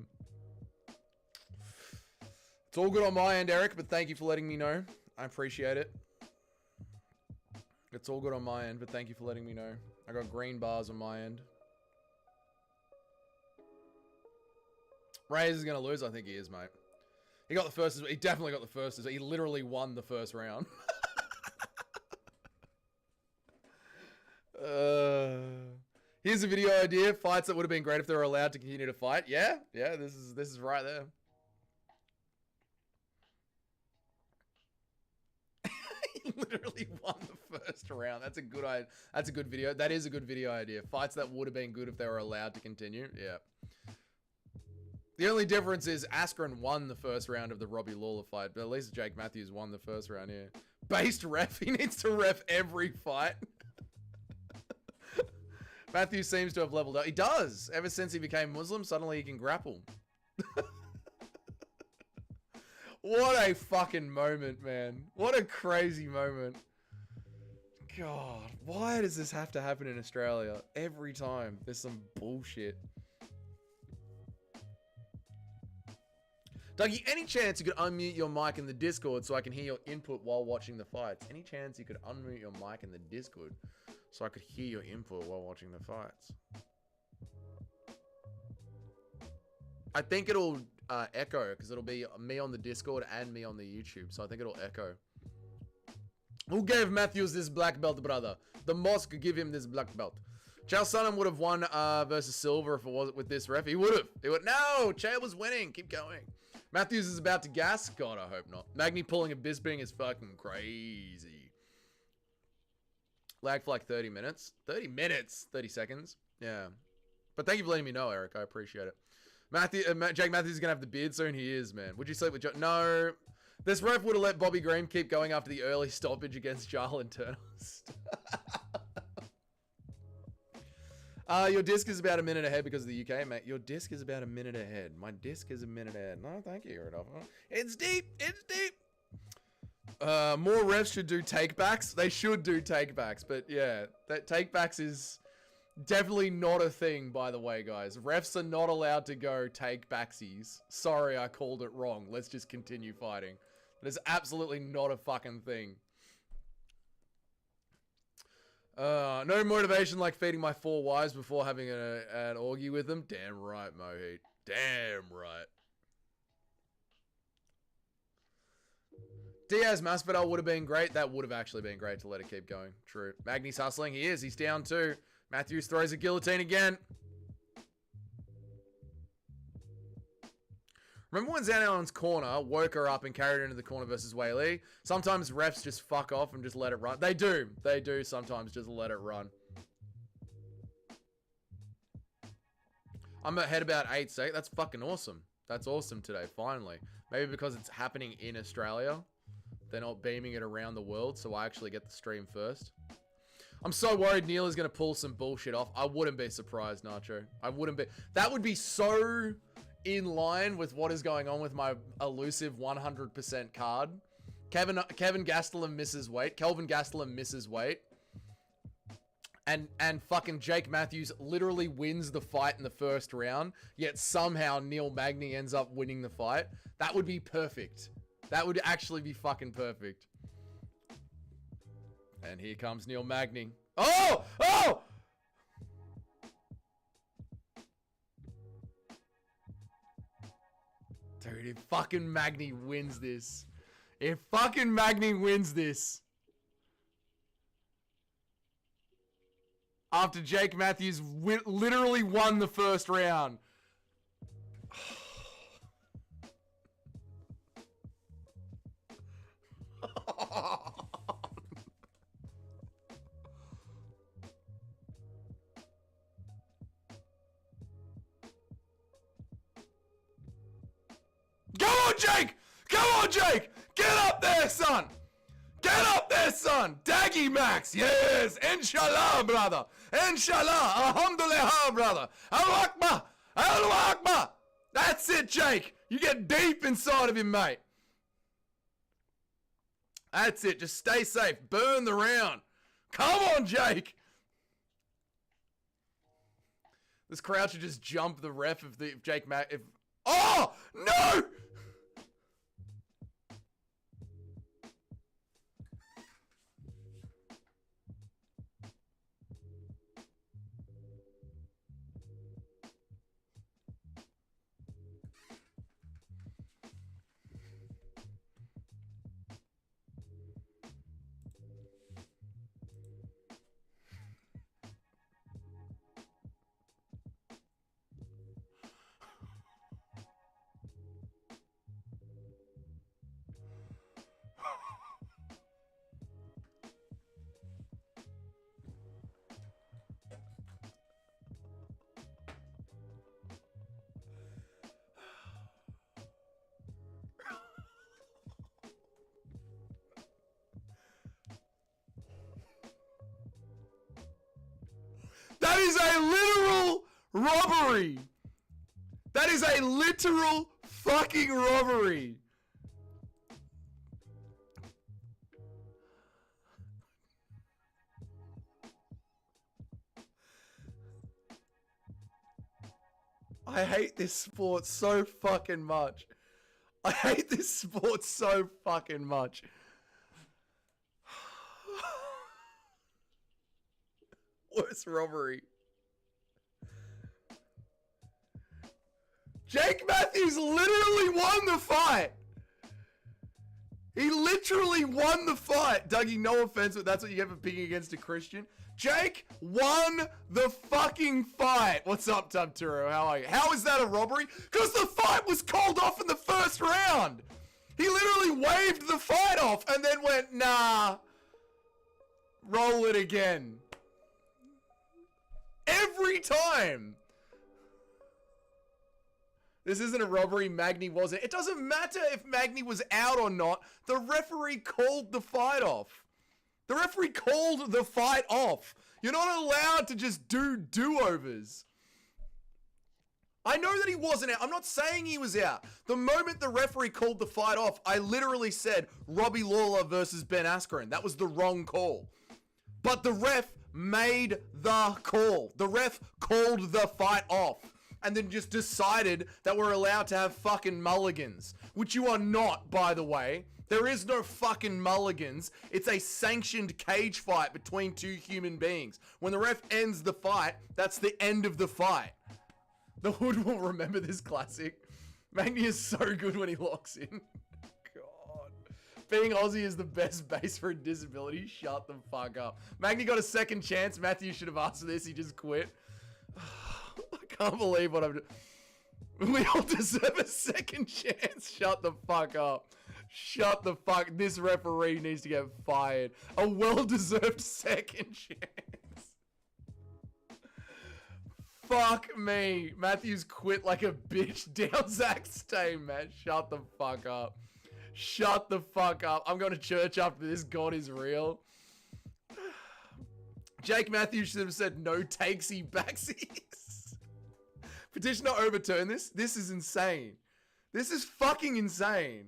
Speaker 1: It's all good on my end, Eric, but thank you for letting me know. I appreciate it. It's all good on my end, but thank you for letting me know. I got green bars on my end. Reyes is going to lose. I think he is, mate. He got the first. He definitely got the first. He literally won the first round. Here's a video idea. Fights that would have been great if they were allowed to continue to fight. Yeah, this is right there. He literally won the first round. That's a good idea. That's a good video. That is a good video idea. Fights that would have been good if they were allowed to continue. Yeah. The only difference is Askren won the first round of the Robbie Lawler fight, but at least Jake Matthews won the first round here. Based ref. He needs to ref every fight. Matthews seems to have leveled up. He does. Ever since he became Muslim, suddenly he can grapple. What a fucking moment, man. What a crazy moment. God, why does this have to happen in Australia? Every time. There's some bullshit. Dougie, any chance you could unmute your mic in the Discord so I can hear your input while watching the fights? Any chance you could unmute your mic in the Discord so I could hear your input while watching the fights? I think it'll echo because it'll be me on the Discord and me on the YouTube. So I think it'll echo. Who gave Matthews this black belt, brother? The mosque give him this black belt. Chael Sonnen would have won versus Silver if it wasn't with this ref. He would have. He would. No, Chael was winning. Keep going. Matthews is about to gas. God, I hope not. Magny pulling a Bisping is fucking crazy. Lag for like 30 minutes. 30 minutes. 30 seconds. Yeah. But thank you for letting me know, Eric. I appreciate it. Jake Matthews is going to have the beard soon. He is, man. Would you sleep with Joe? No. This ref would have let Bobby Green keep going after the early stoppage against Jarl and Turner. Your disc is about a minute ahead because of the UK, mate. Your disc is about a minute ahead. My disc is a minute ahead. No, thank you, Rodolfo. It's deep. It's deep. More refs should do takebacks. They should do takebacks, but yeah, that takebacks is definitely not a thing, by the way, guys. Refs are not allowed to go takebacksies. Sorry, I called it wrong. Let's just continue fighting. That is absolutely not a fucking thing. No motivation like feeding my 4 wives before having an orgy with them. Damn right, Mohit. Damn right. Diaz Masvidal would have been great. That would have actually been great to let it keep going. True. Magny's hustling. He is. He's down 2. Matthews throws a guillotine again. Remember when Zhang Allen's corner woke her up and carried her into the corner versus Wei Li? Sometimes refs just fuck off and just let it run. They do. They do sometimes just let it run. I'm ahead about 8 seconds. That's fucking awesome. That's awesome today, finally. Maybe because it's happening in Australia. They're not beaming it around the world, so I actually get the stream first. I'm so worried Neil is going to pull some bullshit off. I wouldn't be surprised, Nacho. I wouldn't be. That would be so in line with what is going on with my elusive 100% card. Kelvin Gastelum misses weight. Kelvin Gastelum misses weight. And fucking Jake Matthews literally wins the fight in the first round, yet somehow Neil Magny ends up winning the fight. That would be perfect. That would actually be fucking perfect. And here comes Neil Magny. Oh! Oh! Dude, if fucking Magny wins this. If fucking Magny wins this.
Speaker 2: after Jake Matthews literally won the first round. Go on, Jake! Come on, Jake! Get up there, son! Get up there, son! Daggy Max, yes! Inshallah, brother! Inshallah! Alhamdulillah, brother! Allahu Akbar! Allahu Akbar! That's it, Jake! You get deep inside of him, mate. That's it. Just stay safe. Burn the round. Come on, Jake! This crowd should just jump the ref if Jake Max... Oh! No! That is a literal robbery. That is a literal fucking robbery. I hate this sport so fucking much. I hate this sport so fucking much. Worst robbery. Jake Matthews literally won the fight. He literally won the fight. Dougie, no offense, but that's what you get for picking against a Christian. Jake won the fucking fight. What's up, Tubturo? How are you? How is that a robbery? Because the fight was called off in the first round. He literally waved the fight off and then went, nah, roll it again. Every time. This isn't a robbery. Magny wasn't. It doesn't matter if Magny was out or not. The referee called the fight off. The referee called the fight off. You're not allowed to just do do-overs. I know that he wasn't out. I'm not saying he was out. The moment the referee called the fight off, I literally said Robbie Lawler versus Ben Askren. That was the wrong call. But the ref made the call. The ref called the fight off and then just decided that we're allowed to have fucking mulligans, which you are not, by the way. There is no fucking mulligans. It's a sanctioned cage fight between two human beings. When the ref ends the fight, that's the end of the fight. The Hood will remember this classic. Magny is so good when he locks in. Being Aussie is the best base for a disability. Shut the fuck up. Magny got a second chance. Matthew should have asked for this. He just quit. I can't believe what I'm doing. We all deserve a second chance. Shut the fuck up. Shut the fuck. This referee needs to get fired. A well-deserved second chance. Fuck me. Matthews quit like a bitch. Down Zach's stay, man. Shut the fuck up. Shut the fuck up. I'm going to church after this. God is real. Jake Matthews should have said no takesy backsies. Petition to overturn this. This is insane. This is fucking insane.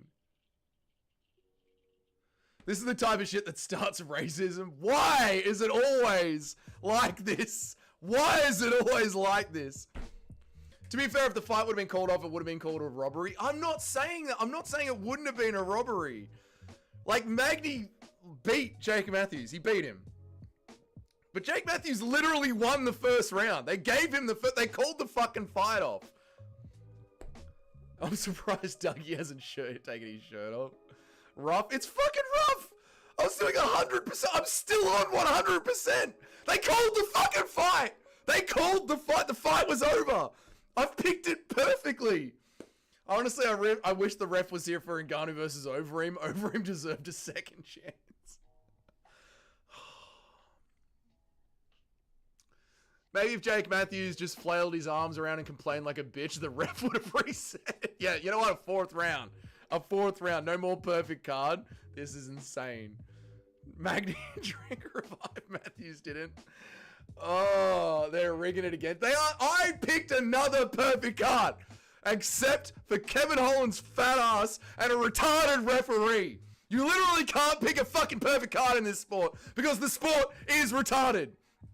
Speaker 2: This is the type of shit that starts racism. Why is it always like this? Why is it always like this? To be fair, if the fight would have been called off, it would have been called a robbery. I'm not saying that. I'm not saying it wouldn't have been a robbery. Like, Magny beat Jake Matthews. He beat him. But Jake Matthews literally won the first round. They gave him they called the fucking fight off. I'm surprised Dougie hasn't taken his shirt off. Rough? It's fucking rough! I was doing 100%. I'm still on 100%. They called the fucking fight. They called the fight. The fight was over. I've picked it perfectly. Honestly, I wish the ref was here for Ngannou versus Overeem. Overeem deserved a second chance. Maybe if Jake Matthews just flailed his arms around and complained like a bitch, the ref would have reset. Yeah, you know what? A fourth round. A fourth round. No more perfect card. This is insane. Magny drink revive. Matthews didn't. Oh, they're rigging it again. I picked another perfect card. Except for Kevin Holland's fat ass and a retarded referee. You literally can't pick a fucking perfect card in this sport because the sport is retarded.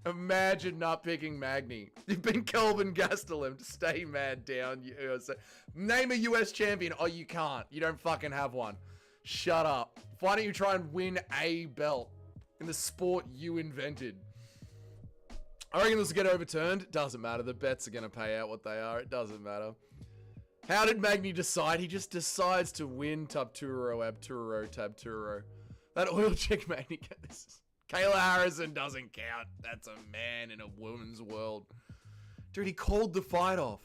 Speaker 2: Imagine not picking Magny. You've been Kelvin Gastelum to stay mad down. Name a US champion. Oh, you can't. You don't fucking have one. Shut up. Why don't you try and win a belt in the sport you invented? I reckon this will get overturned. Doesn't matter. The bets are going to pay out what they are. It doesn't matter. How did Magny decide? He just decides to win Tabturo, Abturo, Tabturo. That oil chick Magny. Kayla Harrison doesn't count. That's a man in a woman's world. Dude, he called the fight off.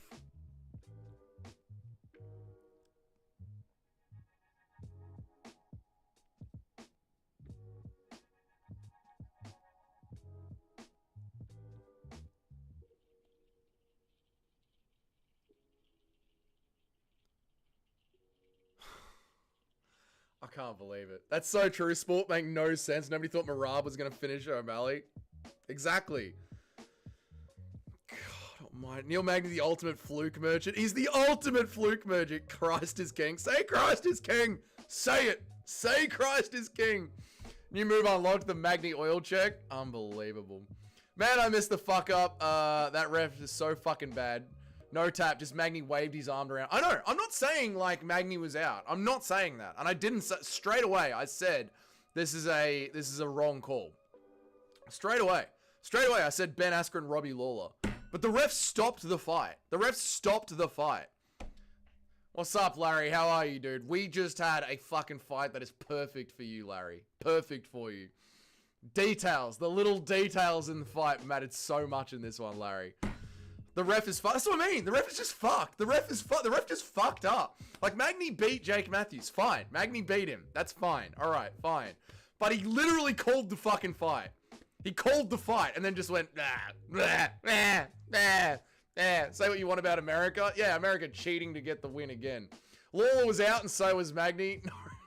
Speaker 2: I can't believe it. That's so true. Sport make no sense. Nobody thought Marab was going to finish O'Malley. Exactly. God almighty. Neil Magny, the ultimate fluke merchant. He's the ultimate fluke merchant. Christ is king. Say Christ is king. Say it. Say Christ is king. New move unlocked, the Magny oil check. Unbelievable. Man, I missed the fuck up. That ref is so fucking bad. No tap, just Magny waved his arm around. I know, I'm not saying like Magny was out. I'm not saying that. And I didn't say, straight away, I said, this is a wrong call. Straight away, I said Ben Askren, Robbie Lawler. But the ref stopped the fight. The ref stopped the fight. What's up, Larry? How are you, dude? We just had a fucking fight that is perfect for you, Larry. Perfect for you. Details, the little details in the fight mattered so much in this one, Larry. The ref is fucked. That's what I mean. The ref is just fucked. The ref is fucked. The ref just fucked up. Like, Magny beat Jake Matthews. Fine. Magny beat him. That's fine. All right, fine. But he literally called the fucking fight. He called the fight and then just went, say what you want about America. Yeah, America cheating to get the win again. Lawler was out and so was Magny.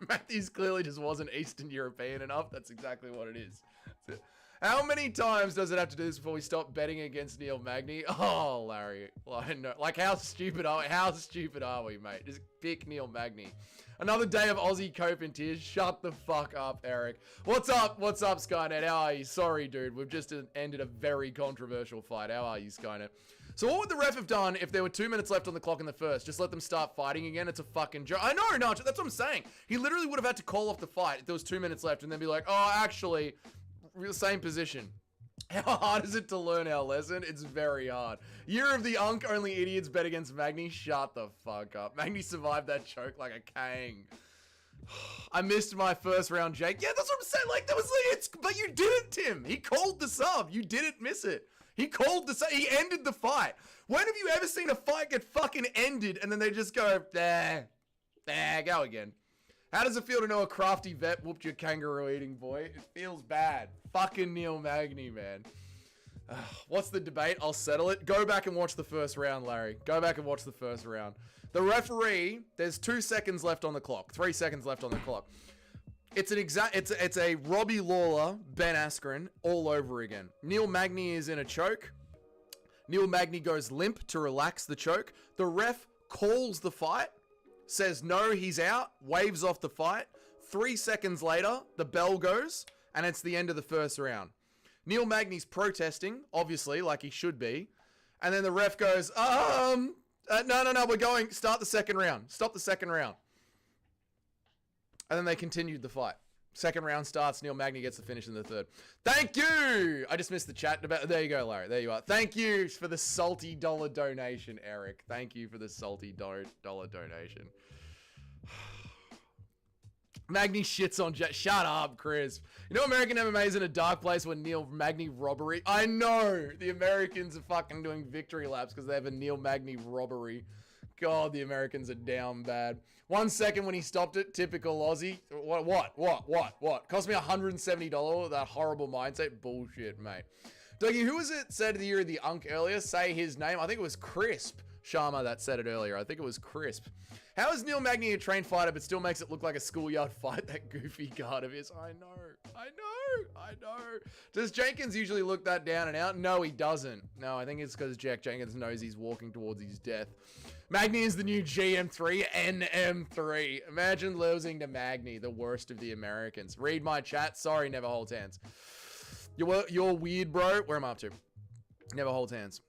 Speaker 2: Matthews clearly just wasn't Eastern European enough. That's exactly what it is. That's it. How many times does it have to do this before we stop betting against Neil Magny? Oh, Larry. Like, how stupid are we? How stupid are we, mate? Just pick Neil Magny. Another day of Aussie cope and tears. Shut the fuck up, Eric. What's up? What's up, Skynet? How are you? Sorry, dude. We've just ended a very controversial fight. How are you, Skynet? So what would the ref have done if there were 2 minutes left on the clock in the first? Just let them start fighting again? It's a fucking joke. I know, no, that's what I'm saying. He literally would have had to call off the fight if there was 2 minutes left and then be like, oh, actually, same position. How hard is it to learn our lesson? It's very hard. Year of the Unk, only idiots bet against Magny. Shut the fuck up. Magny survived that choke like a king. I missed my first round, Jake. Yeah, that's what I'm saying. Like, that was like, but you didn't, Tim. He called the sub. You didn't miss it. He called the sub. He ended the fight. When have you ever seen a fight get fucking ended and then they just go, go again? How does it feel to know a crafty vet whooped your kangaroo eating boy? It feels bad. Fucking Neil Magny, man. What's the debate? I'll settle it. Go back and watch the first round, Larry. Go back and watch the first round. The referee, there's 2 seconds left on the clock. 3 seconds left on the clock. It's a Robbie Lawler, Ben Askren all over again. Neil Magny is in a choke. Neil Magny goes limp to relax the choke. The ref calls the fight. Says no, he's out, waves off the fight. 3 seconds later, the bell goes, and it's the end of the first round. Neil Magny's protesting, obviously, like he should be. And then the ref goes, no, we're going, start the second round. Stop the second round. And then they continued the fight. Second round starts, Neil Magny gets the finish in the third. Thank you! I just missed the chat. There you go, Larry. There you are. Thank you for the salty dollar donation, Eric. Thank you for the salty dollar donation. Magny shits on Jack. Shut up, Chris. You know American MMA is in a dark place when Neil Magny robbery. I know the Americans are fucking doing victory laps because they have a Neil Magny robbery. God, the Americans are down bad. 1 second when he stopped it, typical Aussie. What? Cost me $170, that horrible mindset. Bullshit, mate. Dougie, who was it said the year of the Unk earlier? Say his name. I think it was Crisp Sharma that said it earlier. I think it was Crisp. How is Neil Magny a trained fighter but still makes it look like a schoolyard fight, that goofy guard of his? I know. Does Jenkins usually look that down and out? No, he doesn't. No, I think it's because Jack Jenkins knows he's walking towards his death. Magny is the new GM3, NM3. Imagine losing to Magny, the worst of the Americans. Read my chat. Sorry, never holds hands. You're weird, bro. Where am I up to? Never holds hands.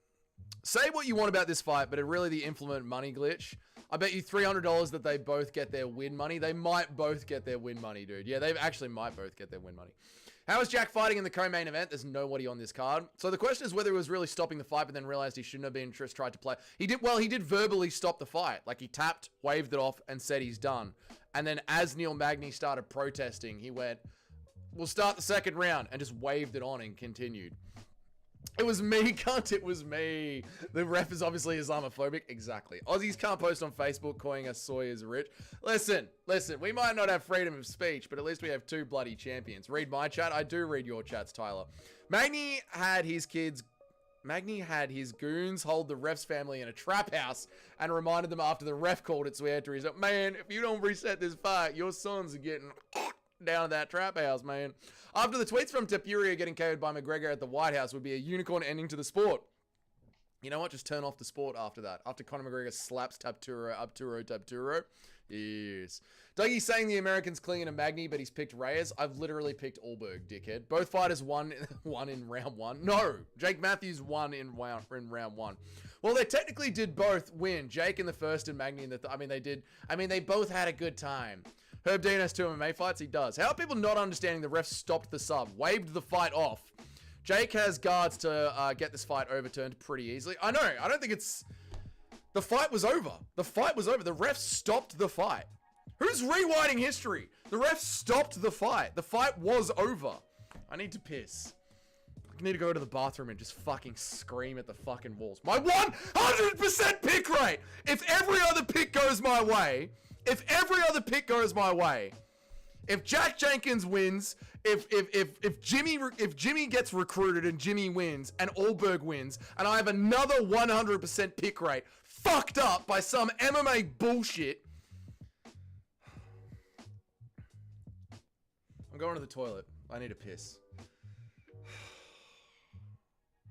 Speaker 2: Say what you want about this fight, but it really the implement money glitch. I bet you $300 that they both get their win money. They might both get their win money, dude. Yeah, they actually might both get their win money. How is Jack fighting in the co-main event? There's nobody on this card. So the question is whether he was really stopping the fight, but then realized he shouldn't have been, just tried to play. He did verbally stop the fight. Like he tapped, waved it off, and said he's done. And then as Neil Magny started protesting, he went, we'll start the second round, and just waved it on and continued. It was me, cunt. It was me. The ref is obviously Islamophobic. Exactly. Aussies can't post on Facebook calling us Sawyers rich. Listen. We might not have freedom of speech, but at least we have two bloody champions. Read my chat. I do read your chats, Tyler. Magny had his goons hold the ref's family in a trap house and reminded them after the ref called it, so he had to reset. Man, if you don't reset this fight, your sons are getting down to that trap house, man. After the tweets from Tapuria getting KO'd by McGregor at the White House would be a unicorn ending to the sport. You know what? Just turn off the sport after that. After Conor McGregor slaps Tapturo. Yes. Dougie's saying the American's clinging to Magny, but he's picked Reyes. I've literally picked Ulberg, dickhead. Both fighters won in round one. No, Jake Matthews won in round one. Well, they technically did both win. Jake in the first and Magny in the they both had a good time. Herb Dean has 2 MMA fights. He does. How are people not understanding the ref stopped the sub, waved the fight off? Jake has guards to get this fight overturned pretty easily. I know. I don't think it's... The fight was over. The ref stopped the fight. Who's rewinding history? The ref stopped the fight. The fight was over. I need to piss. I need to go to the bathroom and just fucking scream at the fucking walls. My 100% pick rate! If every other pick goes my way... If Jack Jenkins wins, if Jimmy gets recruited and Jimmy wins and Ulberg wins, and I have another 100% pick rate fucked up by some MMA bullshit, I'm going to the toilet. I need to piss.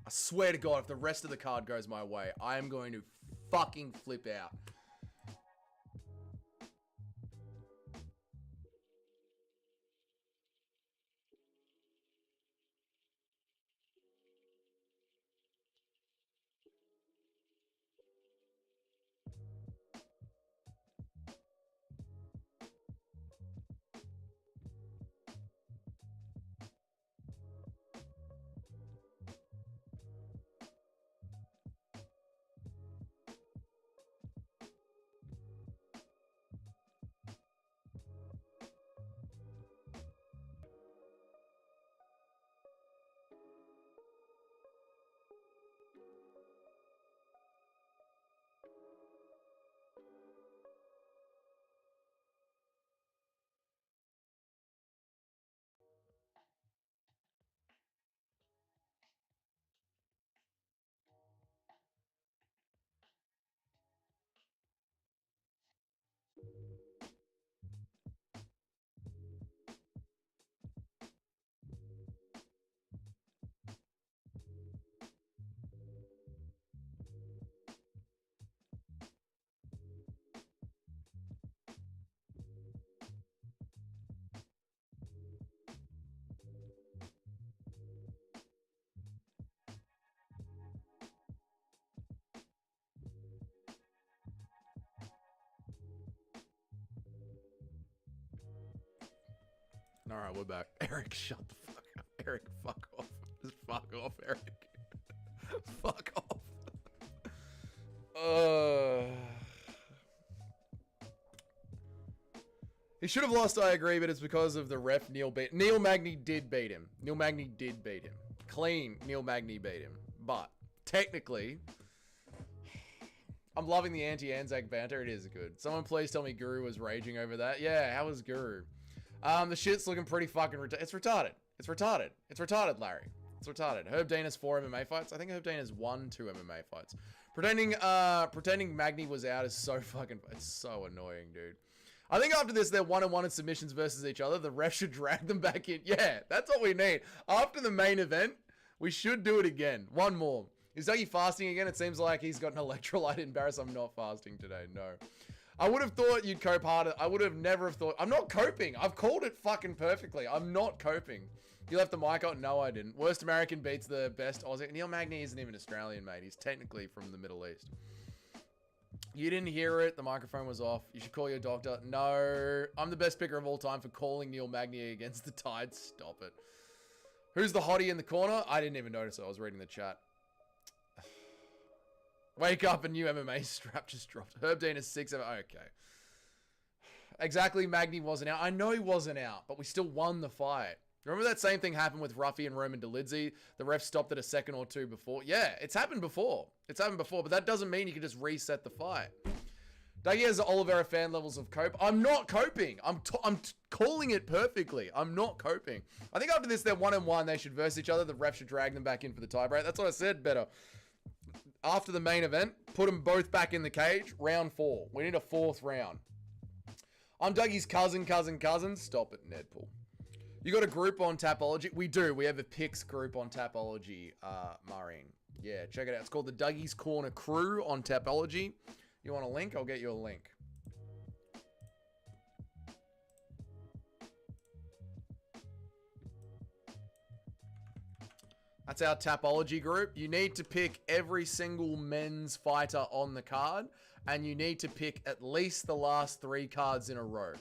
Speaker 2: I swear to God, if the rest of the card goes my way, I am going to fucking flip out. All right, we're back. Eric, shut the fuck up. Eric, fuck off. Just fuck off, Eric. Fuck off. He should have lost, I agree, but it's because of the ref Neil Magny did beat him. Neil Magny did beat him. Clean, Neil Magny beat him. But, technically, I'm loving the anti-Anzac banter. It is good. Someone please tell me Guru was raging over that. Yeah, how was Guru? The shit's looking pretty fucking retarded. It's retarded. It's retarded. It's retarded, Larry. It's retarded. Herb Dean has 4 MMA fights. I think Herb Dean has 1, 2 MMA fights. Pretending Magny was out is so fucking... It's so annoying, dude. I think after this, they're 1-1 in submissions versus each other. The ref should drag them back in. Yeah, that's what we need. After the main event, we should do it again. One more. Is Dougie fasting again? It seems like he's got an electrolyte imbalance. I'm not fasting today. No. I would have thought you'd cope harder. I would have never have thought. I'm not coping. I've called it fucking perfectly. I'm not coping. You left the mic on? No, I didn't. Worst American beats the best Aussie. Neil Magny isn't even Australian, mate. He's technically from the Middle East. You didn't hear it. The microphone was off. You should call your doctor. No. I'm the best picker of all time for calling Neil Magny against the Tide. Stop it. Who's the hottie in the corner? I didn't even notice it. I was reading the chat. Wake up, a new MMA strap just dropped. Herb Dean is 6. Okay. Exactly, Magny wasn't out. I know he wasn't out, but we still won the fight. Remember that same thing happened with Ruffy and Roman Dolidze? The ref stopped it a second or 2 before. Yeah, it's happened before. It's happened before, but that doesn't mean you can just reset the fight. Dougie has the Oliveira fan levels of cope. I'm not coping. I'm calling it perfectly. I'm not coping. I think after this, they're 1-1. They should verse each other. The ref should drag them back in for the tiebreak. That's what I said better. After the main event, put them both back in the cage. Round 4. We need a 4th round. I'm Dougie's cousin. Stop it, Nedpool. You got a group on Tapology? We do. We have a picks group on Tapology, Maureen. Yeah, check it out. It's called the Dougie's Corner Crew on Tapology. You want a link? I'll get you a link. That's our Tapology group. You need to pick every single men's fighter on the card, and you need to pick at least the last 3 cards in a row.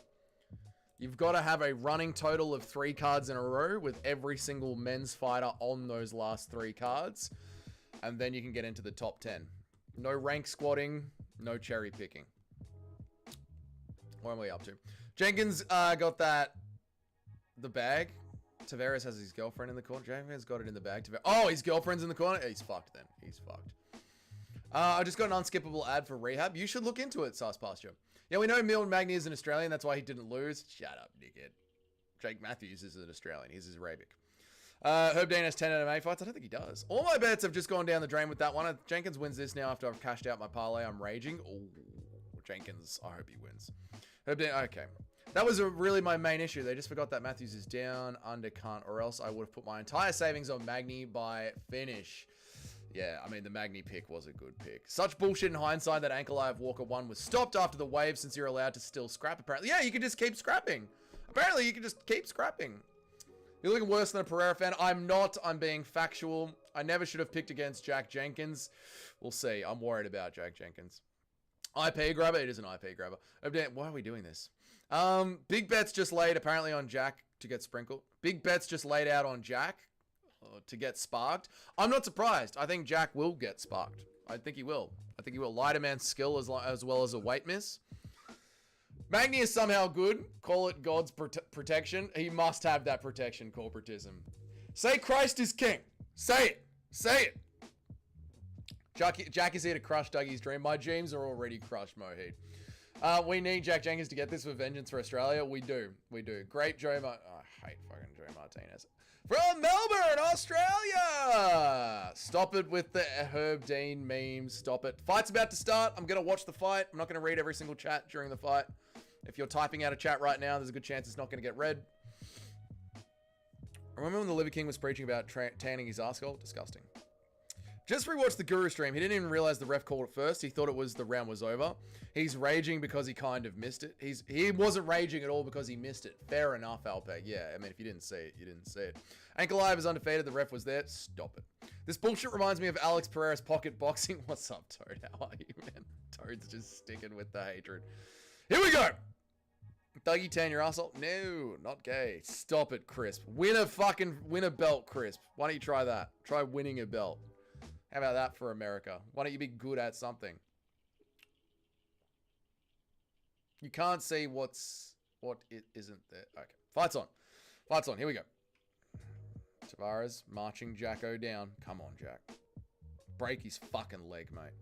Speaker 2: You've got to have a running total of 3 cards in a row with every single men's fighter on those last 3 cards, and then you can get into the top 10. No rank squatting, no cherry picking. What am we up to? Jenkins got the bag. Tavares has his girlfriend in the corner. Jenkins got it in the bag. Oh, his girlfriend's in the corner. He's fucked then. He's fucked. I just got an unskippable ad for rehab. You should look into it, Sauce Pasture. Yeah, we know Neil Magny is an Australian. That's why he didn't lose. Shut up, dickhead. Jake Matthews is an Australian. He's Arabic. Herb Dean has 10 MMA fights. I don't think he does. All my bets have just gone down the drain with that one. Jenkins wins this now after I've cashed out my parlay. I'm raging. Oh, Jenkins. I hope he wins. Herb Dean. Okay. That was really my main issue. They just forgot that Matthews is down, undercut, or else I would have put my entire savings on Magny by finish. Yeah, I mean, the Magny pick was a good pick. Such bullshit in hindsight that Ankle Eye of Walker 1 was stopped after the wave since you're allowed to still scrap, apparently. Yeah, you can just keep scrapping. Apparently, you can just keep scrapping. You're looking worse than a Pereira fan. I'm not. I'm being factual. I never should have picked against Jack Jenkins. We'll see. I'm worried about Jack Jenkins. IP grabber? It is an IP grabber. Why are we doing this? Big bets just laid apparently on Jack to get sprinkled. Big bets just laid out on Jack to get sparked. I'm not surprised. I think Jack will get sparked. I think he will. I think he will. Lighter man's skill as well as a weight miss. Magny is somehow good. Call it God's protection. He must have that protection, corporatism. Say Christ is king. Say it. Say it. Jack is here to crush Dougie's dream. My dreams are already crushed, Mohit. We need Jack Jenkins to get this for vengeance for Australia. We do. We do. Great Joe I hate fucking Joe Martinez. From Melbourne, Australia! Stop it with the Herb Dean memes. Stop it. Fight's about to start. I'm going to watch the fight. I'm not going to read every single chat during the fight. If you're typing out a chat right now, there's a good chance it's not going to get read. Remember when the Liver King was preaching about tanning his arsehole? Disgusting. Just rewatched the Guru stream. He didn't even realize the ref called it first. He thought it was the round was over. He's raging because he kind of missed it. He wasn't raging at all because he missed it. Fair enough, Alpeg. Yeah, I mean, if you didn't see it, you didn't see it. Ankle Live is undefeated. The ref was there. Stop it. This bullshit reminds me of Alex Pereira's pocket boxing. What's up, Toad? How are you, man? Toad's just sticking with the hatred. Here we go. Dougie, tan your asshole. No, not gay. Stop it, Crisp. Win a belt, Crisp. Why don't you try that? Try winning a belt. How about that for America? Why don't you be good at something? You can't see what's What it isn't there? Okay. Fights on. Fights on. Here we go. Tavares marching Jacko down. Come on, Jack. Break his fucking leg, mate.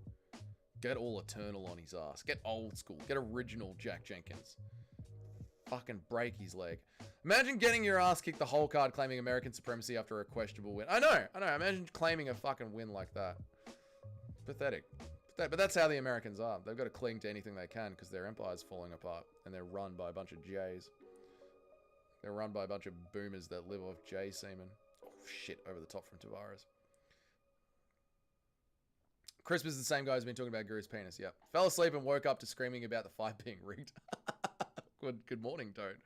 Speaker 2: Get all eternal on his ass. Get old school. Get original Jack Jenkins. Fucking break his leg. Imagine getting your ass kicked the whole card claiming American supremacy after a questionable win. I know. Imagine claiming a fucking win like that. Pathetic. But that's how the Americans are. They've got to cling to anything they can because their empire's falling apart. And they're run by a bunch of Jays. They're run by a bunch of boomers that live off Jay semen. Oh, shit. Over the top from Tavares. Crisp is the same guy who's been talking about Guru's penis. Yep. Fell asleep and woke up to screaming about the fight being rigged. Good morning, Toad.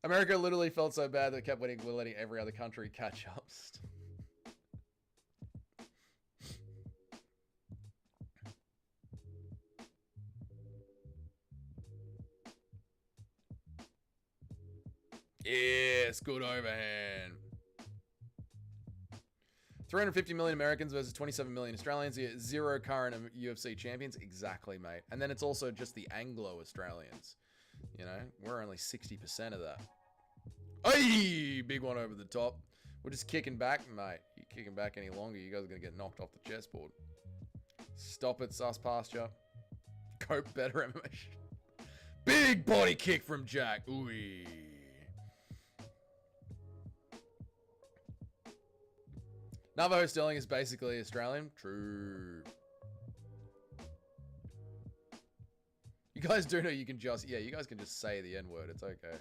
Speaker 2: America literally felt so bad that it kept letting every other country catch up. Yes, good overhand. 350 million Americans versus 27 million Australians. Zero current UFC champions. Exactly, mate. And then it's also just the Anglo-Australians. You know, we're only 60% of that. Hey, big one over the top. We're just kicking back, mate. You kicking back any longer, you guys are going to get knocked off the chessboard. Stop it, sus pasture. Cope better MMA. Big body kick from Jack. Ooh. Navajo Sterling is basically Australian. True. You guys do know you can just... Yeah, you guys can just say the N-word. It's okay.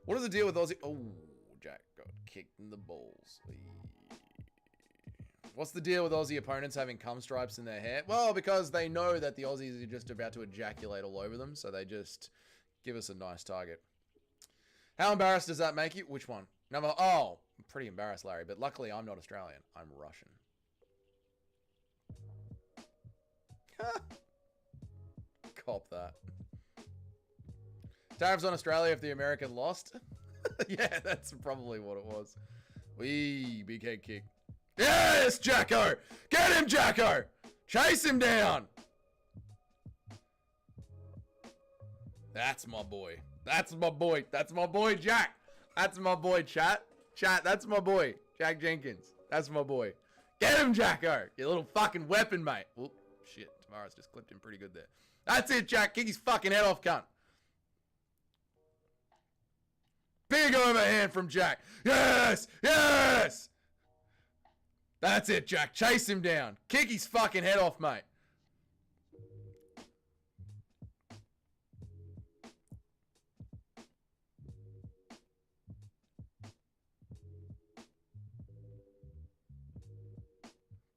Speaker 2: What is the deal with Aussie... Oh, Jack got kicked in the balls. What's the deal with Aussie opponents having cum stripes in their hair? Well, because they know that the Aussies are just about to ejaculate all over them, so they just give us a nice target. How embarrassed does that make you? Which one? Number... Oh, I'm pretty embarrassed, Larry, but luckily I'm not Australian. I'm Russian. Cop that. Tariffs on Australia if the American lost? Yeah, that's probably what it was. Wee, big head kick. Yes, Jacko! Get him, Jacko! Chase him down! That's my boy. That's my boy. That's my boy, Jack. That's my boy, chat. Chat, that's my boy. Jack Jenkins. That's my boy. Get him, Jacko! You little fucking weapon, mate. Oop, shit. Tavares just clipped him pretty good there. That's it, Jack. Kick his fucking head off, cunt. Big overhand from Jack. Yes! Yes! That's it, Jack. Chase him down. Kick his fucking head off, mate.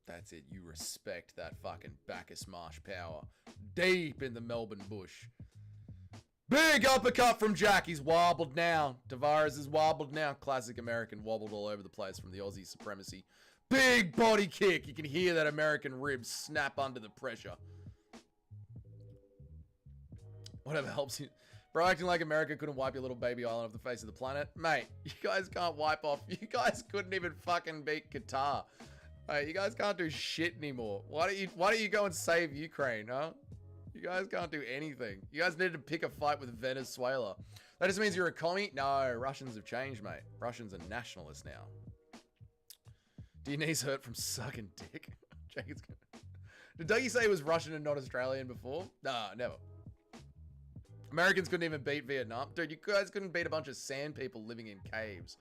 Speaker 2: That's it. You respect that fucking Bacchus Marsh power. Deep in the Melbourne bush. Big uppercut from Jack. He's wobbled now. Tavares is wobbled now. Classic American wobbled all over the place from the Aussie supremacy. Big body kick. You can hear that American ribs snap under the pressure. Whatever helps you. Bro, acting like America couldn't wipe your little baby island off the face of the planet. Mate, you guys can't wipe off. You guys couldn't even fucking beat Qatar. Hey, you guys can't do shit anymore. Why don't you go and save Ukraine, huh? You guys can't do anything. You guys need to pick a fight with Venezuela. That just means you're a commie? No, Russians have changed, mate. Russians are nationalists now. Do your knees hurt from sucking dick? Did Dougie say he was Russian and not Australian before? Nah, never. Americans couldn't even beat Vietnam. Dude, you guys couldn't beat a bunch of sand people living in caves.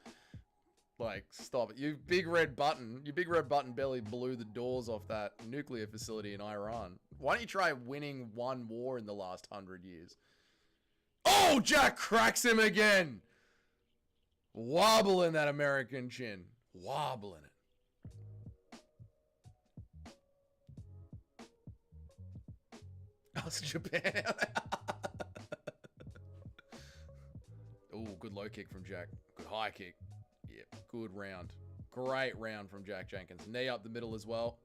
Speaker 2: Like, stop it. You big red button barely blew the doors off that nuclear facility in Iran. Why don't you try winning one war in the last 100 years? Oh, Jack cracks him again. Wobbling that American chin. Wobbling it. That's Japan. Oh, good low kick from Jack. Good high kick. Yep, good round. Great round from Jack Jenkins. Knee up the middle as well.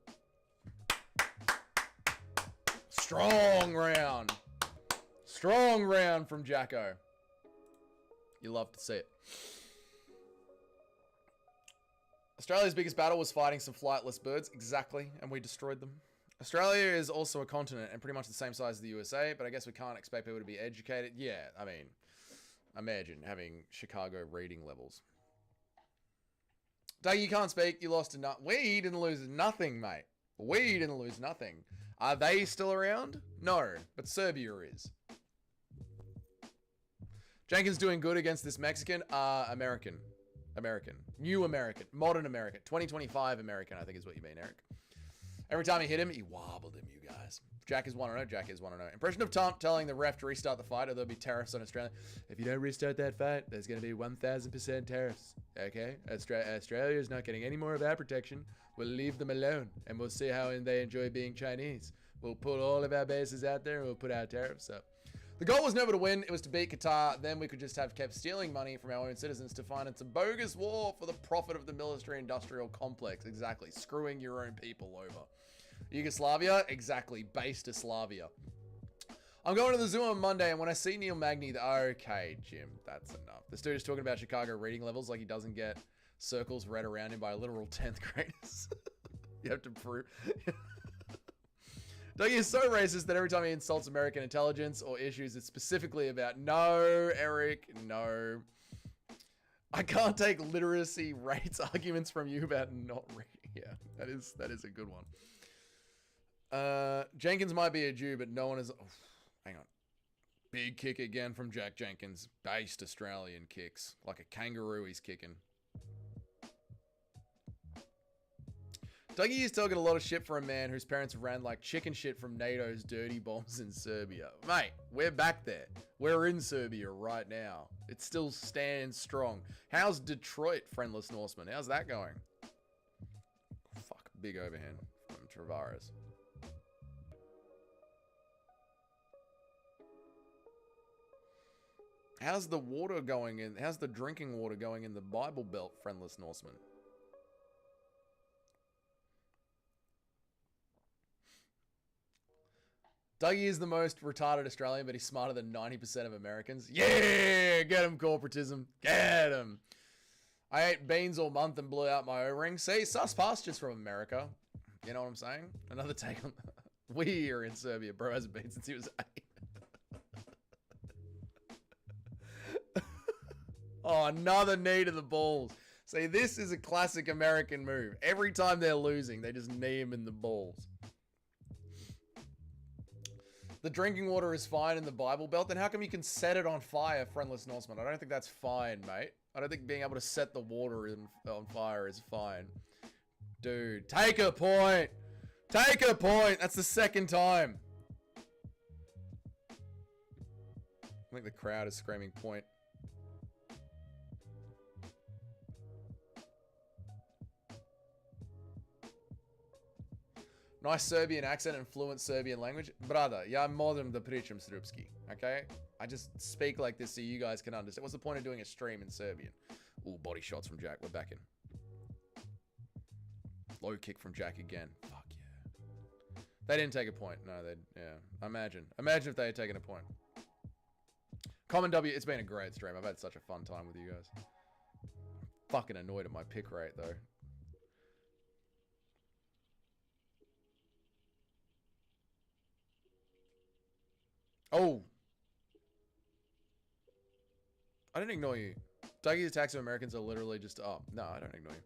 Speaker 2: Strong round. Strong round from Jacko. You love to see it. Australia's biggest battle was fighting some flightless birds. Exactly. And we destroyed them. Australia is also a continent and pretty much the same size as the USA, but I guess we can't expect people to be educated. Yeah, I mean, imagine having Chicago reading levels. Doug, you can't speak. You lost to nothing. We didn't lose nothing, mate. We didn't lose nothing. Are they still around? No, but Serbia is. Jenkins doing good against this Mexican. American. New American. Modern American. 2025 American, I think is what you mean, Eric. Every time he hit him, he wobbled him, you guys. Jack is 1-0. Jack is 1-0. Impression of Tom telling the ref to restart the fight or there'll be tariffs on Australia. If you don't restart that fight, there's going to be 1,000% tariffs. Okay? Australia is not getting any more of our protection. We'll leave them alone and we'll see how they enjoy being Chinese. We'll put all of our bases out there and we'll put our tariffs up. The goal was never to win, it was to beat Qatar. Then we could just have kept stealing money from our own citizens to finance a bogus war for the profit of the military-industrial complex. Exactly, screwing your own people over. Yugoslavia? Exactly, base to Slavia. I'm going to the zoo on Monday, and when I see Neil Magny, okay, Jim, that's enough. This dude is talking about Chicago reading levels like he doesn't get circles read around him by literal 10th graders. You have to prove... Dougie is so racist that every time he insults American intelligence or issues, it's specifically about... No, Eric, no. I can't take literacy rates arguments from you about not reading. Yeah, that is a good one. Jenkins might be a Jew, but no one is... Oh, hang on. Big kick again from Jack Jenkins. Based Australian kicks. Like a kangaroo he's kicking. Dougie is talking a lot of shit for a man whose parents ran like chicken shit from NATO's dirty bombs in Serbia. Mate, we're back there. We're in Serbia right now. It still stands strong. How's Detroit, friendless Norseman? How's that going? Fuck, big overhand from Tavares. How's the water going in? How's the drinking water going in the Bible Belt, friendless Norseman? Dougie is the most retarded Australian, but he's smarter than 90% of Americans. Yeah, get him, corporatism. Get him. I ate beans all month and blew out my O-ring. See, sus pastures from America. You know what I'm saying? Another take on... We are in Serbia. Bro hasn't been since he was 8. Oh, another knee to the balls. See, this is a classic American move. Every time they're losing, they just knee him in the balls. The drinking water is fine in the Bible Belt, then how come you can set it on fire, friendless Norseman? I don't think that's fine, mate. I don't think being able to set the water on fire is fine. Dude, take a point. Take a point. That's the second time. I think the crowd is screaming point. Nice Serbian accent and fluent Serbian language. Brother, ja modem da pričam srpski, okay? I just speak like this so you guys can understand. What's the point of doing a stream in Serbian? Ooh, body shots from Jack. We're back in. Low kick from Jack again. Fuck yeah. They didn't take a point. No, they... Yeah. Imagine. Imagine if they had taken a point. Common W. It's been a great stream. I've had such a fun time with you guys. Fucking annoyed at my pick rate, though. Oh. I didn't ignore you. Dougie's attacks of Americans are literally just... Oh, no, I don't ignore you.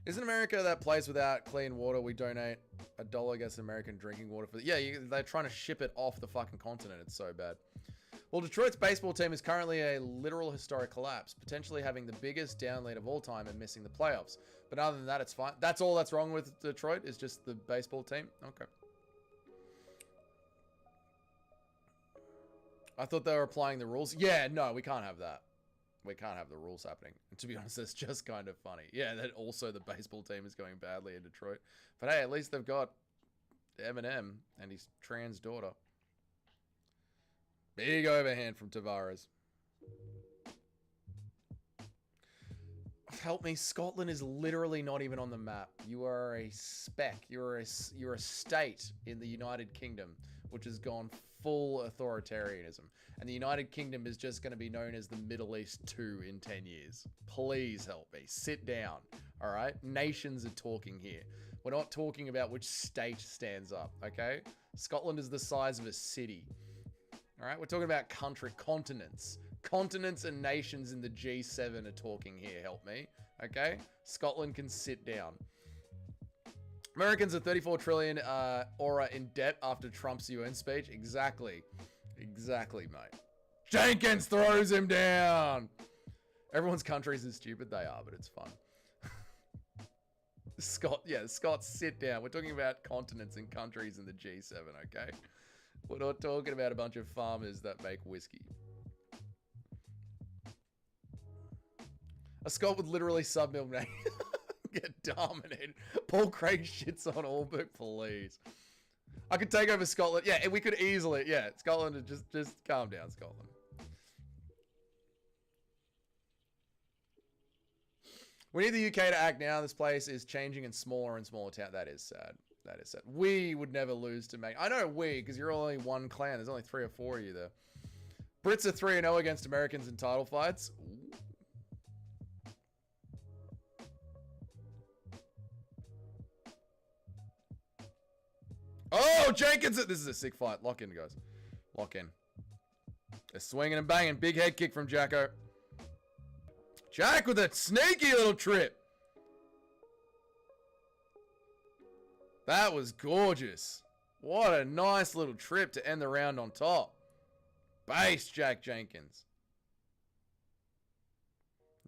Speaker 2: Isn't America that place without clean water? We donate $1 against American drinking water for... Yeah, they're trying to ship it off the fucking continent. It's so bad. Well, Detroit's baseball team is currently a literal historic collapse, potentially having the biggest down lead of all time and missing the playoffs. But other than that, it's fine. That's all that's wrong with Detroit is just the baseball team? Okay. I thought they were applying the rules. Yeah, no, we can't have that. We can't have the rules happening. And to be honest, it's just kind of funny. Yeah, that also the baseball team is going badly in Detroit. But hey, at least they've got Eminem and his trans daughter. Big overhand from Tavares. Help me, Scotland is literally not even on the map. You are a speck. You're a state in the United Kingdom, which has gone full authoritarianism. And the United Kingdom is just going to be known as the Middle East 2 in 10 years. Please help me. Sit down. All right? Nations are talking here. We're not talking about which state stands up, okay? Scotland is the size of a city. All right? We're talking about continents. Continents and nations in the G7 are talking here. Help me. Okay? Scotland can sit down. Americans are 34 trillion aura in debt after Trump's UN speech. Exactly. Exactly, mate. Jenkins throws him down. Everyone's countries are stupid. They are, but it's fun. Scots, sit down. We're talking about continents and countries in the G7, okay? We're not talking about a bunch of farmers that make whiskey. A Scot would literally sub-mill me. Get dominated. Paul Craig shits on Ulberg, please. I could take over Scotland. Yeah, we could easily. Yeah, Scotland, just calm down, Scotland. We need the UK to act now. This place is changing in smaller and smaller towns. That is sad. That is sad. We would never lose to make. I know we, because you're only one clan. There's only 3 or 4 of you there. Brits are 3-0 against Americans in title fights. Ooh. Oh, Jenkins! This is a sick fight. Lock in, guys. Lock in. They're swinging and banging. Big head kick from Jacko. Jack with a sneaky little trip. That was gorgeous. What a nice little trip to end the round on top. Base Jack Jenkins.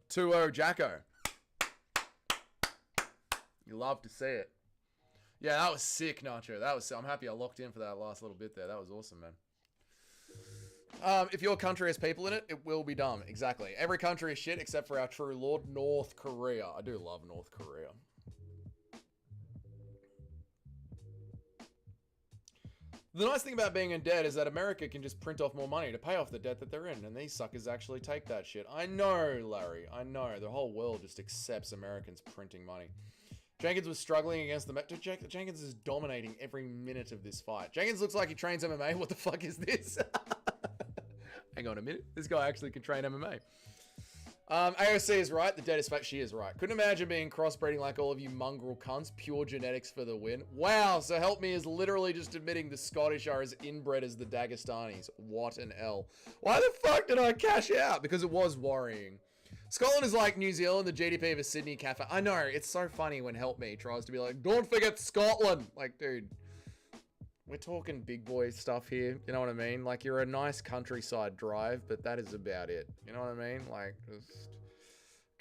Speaker 2: 2-0 Jacko. You love to see it. Yeah, that was sick, Nacho. That was. I'm happy I locked in for that last little bit there. That was awesome, man. If your country has people in it, it will be dumb. Exactly. Every country is shit except for our true lord, North Korea. I do love North Korea. The nice thing about being in debt is that America can just print off more money to pay off the debt that they're in, and these suckers actually take that shit. I know, Larry. I know. The whole world just accepts Americans printing money. Jenkins was struggling against the... Dude, Jenkins is dominating every minute of this fight. Jenkins looks like he trains MMA. What the fuck is this? Hang on a minute. This guy actually can train MMA. AOC is right. The debt is fake. She is right. Couldn't imagine being crossbreeding like all of you mongrel cunts. Pure genetics for the win. Wow. So Help Me is literally just admitting the Scottish are as inbred as the Dagestanis. What an L. Why the fuck did I cash out? Because it was worrying. Scotland is like New Zealand, the GDP of a Sydney cafe. I know, it's so funny when Help Me tries to be like, don't forget Scotland. Like, dude, we're talking big boy stuff here. You know what I mean? Like, you're a nice countryside drive, but that is about it. You know what I mean? Like, just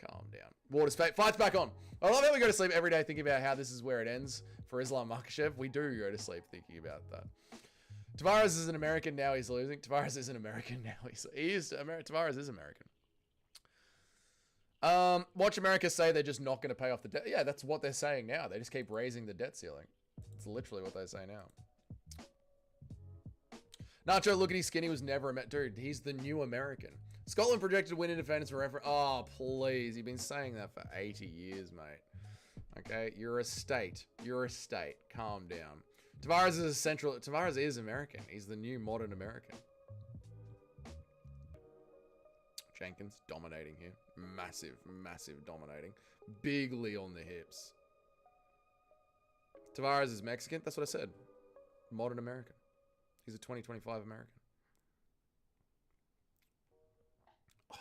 Speaker 2: calm down. Water's fate. Fight's back on. I love how we go to sleep every day thinking about how this is where it ends for Islam Makhachev. We do go to sleep thinking about that. Tavares is an American, now he's losing. Tavares is an American, now Tavares is American. Watch America say they're just not going to pay off the debt. Yeah, that's what they're saying now. They just keep raising the debt ceiling. It's literally what they say now. Nacho, look at his skin. He was never a... Dude, he's the new American. Scotland projected to win independence for referendum. Oh, please. You've been saying that for 80 years, mate. Okay? You're a state. You're a state. Calm down. Tavares is Tavares is American. He's the new modern American. Jenkins dominating here. Massive, massive dominating. Bigly on the hips. Tavares is Mexican. That's what I said. Modern American. He's a 2025 American. Oh,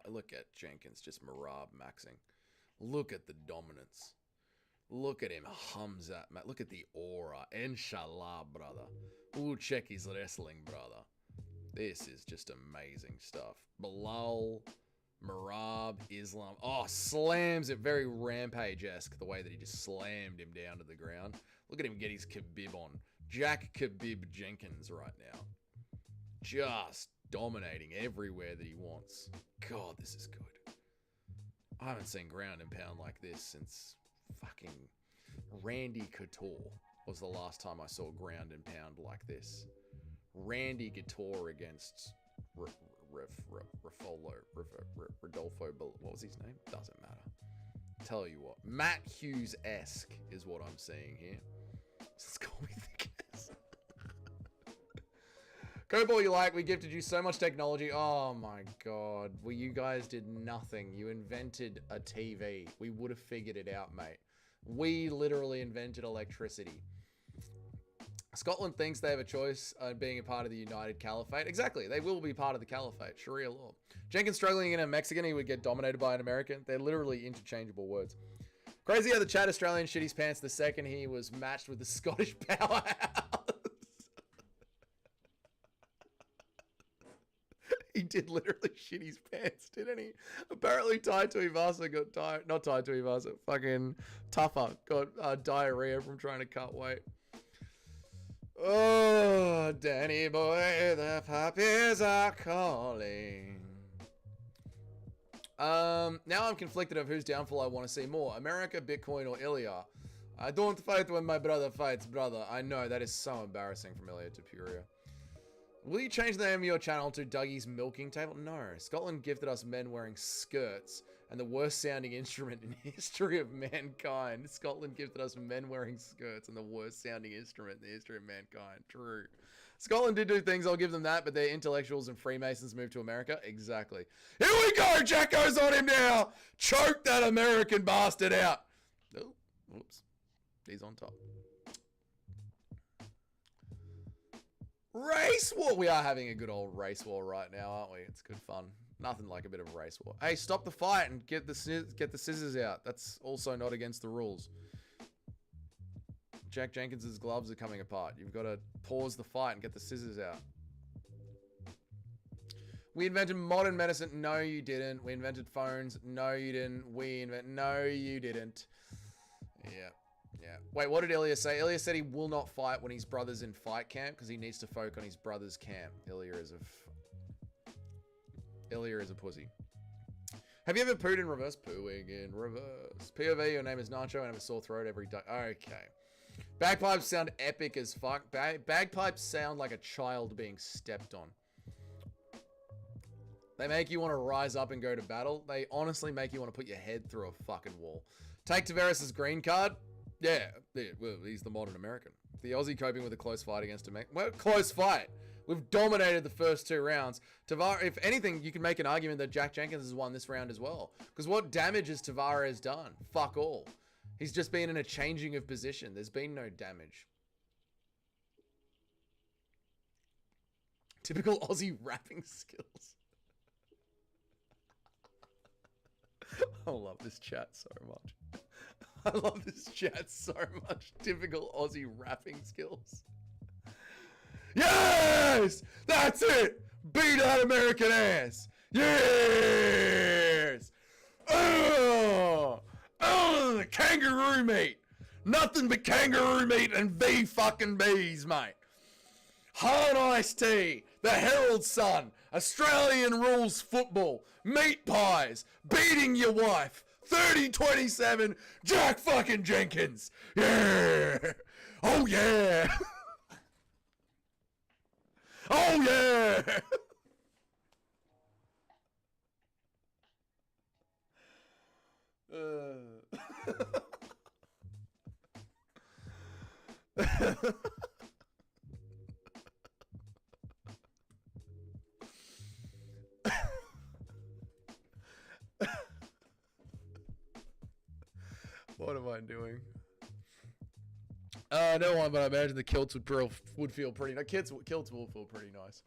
Speaker 2: look at Jenkins just Marab maxing. Look at the dominance. Look at him hums at Matt. Look at the aura. Inshallah, brother. Ooh, check his wrestling, brother. This is just amazing stuff. Bilal, Marab, Islam. Oh, slams it. Very Rampage-esque, the way that he just slammed him down to the ground. Look at him get his Khabib on. Jack Khabib Jenkins right now. Just dominating everywhere that he wants. God, this is good. I haven't seen ground and pound like this since fucking Randy Couture was the last time I saw ground and pound like this. Randy Couture against Rodolfo, what was his name? Doesn't matter. Tell you what, Matt Hughes-esque is what I'm seeing here. Let's call me thickness. Cope all you like. We gifted you so much technology. Oh my god. Well, you guys did nothing. You invented a TV. We would have figured it out, mate. We literally invented electricity. Scotland thinks they have a choice of being a part of the United Caliphate. Exactly. They will be part of the Caliphate. Sharia law. Jenkins struggling in a Mexican, he would get dominated by an American. They're literally interchangeable words. Crazy how the Chad Australian shit his pants the second he was matched with the Scottish powerhouse. He did literally shit his pants, didn't he? Apparently Tai Tuivasa got not Tai Tuivasa, fucking Tougher got diarrhea from trying to cut weight. Oh, Danny boy, the puppies are calling. Now I'm conflicted of whose downfall I want to see more, America, Bitcoin, or Ilya. I don't fight when my brother fights brother. I know, that is so embarrassing from Ilya to Puria. Will you change the name of your channel to Dougie's Milking Table? No. Scotland gifted us men wearing skirts and the worst sounding instrument in history of mankind. Scotland gifted us men wearing skirts and the worst sounding instrument in the history of mankind. True. Scotland did do things, I'll give them that, but their intellectuals and Freemasons moved to America. Exactly. Here we go, Jacko's on him now. Choke that American bastard out. Oh, whoops. He's on top. Race war. We are having a good old race war right now, aren't we? It's good fun. Nothing like a bit of race war. Hey, stop the fight and get the scissors out. That's also not against the rules. Jack Jenkins's gloves are coming apart. You've got to pause the fight and get the scissors out. We invented modern medicine. No, you didn't. We invented phones. No, you didn't. No, you didn't. Yeah. Yeah. Wait, what did Ilya say? Ilya said he will not fight when his brother's in fight camp because he needs to focus on his brother's camp. Ilya is a pussy. Have you ever pooed in reverse? Pooing in reverse. POV, your name is Nacho and I have a sore throat every day. Okay. Bagpipes sound epic as fuck. Bagpipes sound like a child being stepped on. They make you want to rise up and go to battle. They honestly make you want to put your head through a fucking wall. Take Tavares' green card. Yeah, well, he's the modern American. The Aussie coping with a close fight against him. Well, close fight. We've dominated the first 2 rounds. Tavares, if anything, you can make an argument that Jack Jenkins has won this round as well. Because what damage has Tavares done? Fuck all. He's just been in a changing of position. There's been no damage. Typical Aussie rapping skills. I love this chat so much. I love this chat so much. Typical Aussie rapping skills. Yes! That's it! Beat that American ass! Yes! Oh! Oh, the kangaroo meat! Nothing but kangaroo meat and V fucking B's, mate. Hard iced tea, the Herald Sun, Australian rules football, meat pies, beating your wife, 30-27, Jack fucking Jenkins. Yeah. Oh yeah. Oh yeah. What am I doing? No one, but I imagine the kilts would feel pretty nice. Kilts will feel pretty nice.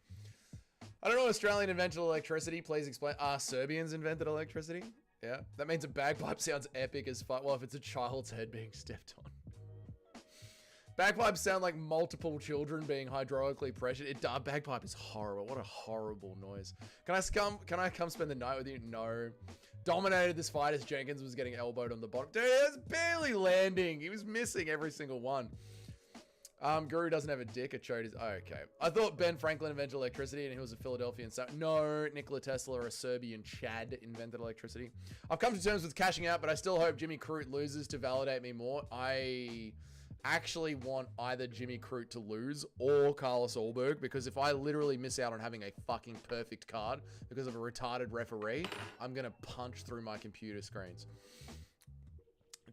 Speaker 2: I don't know. Australian invented electricity. Please explain. Serbians invented electricity. Yeah, that means a bagpipe sounds epic as fuck. Well, if it's a child's head being stepped on. Bagpipes sound like multiple children being hydraulically pressured. Bagpipe is horrible. What a horrible noise. Can I come spend the night with you? No. Dominated this fight as Jenkins was getting elbowed on the bottom. Dude, it was barely landing. He was missing every single one. Guru doesn't have a dick. A chode is okay. I thought Ben Franklin invented electricity and he was a Philadelphian. No, Nikola Tesla or a Serbian Chad invented electricity. I've come to terms with cashing out, but I still hope Jimmy Crute loses to validate me more. I actually want either Jimmy Crute to lose or Carlos Ulberg, because if I literally miss out on having a fucking perfect card because of a retarded referee, I'm gonna punch through my computer screens.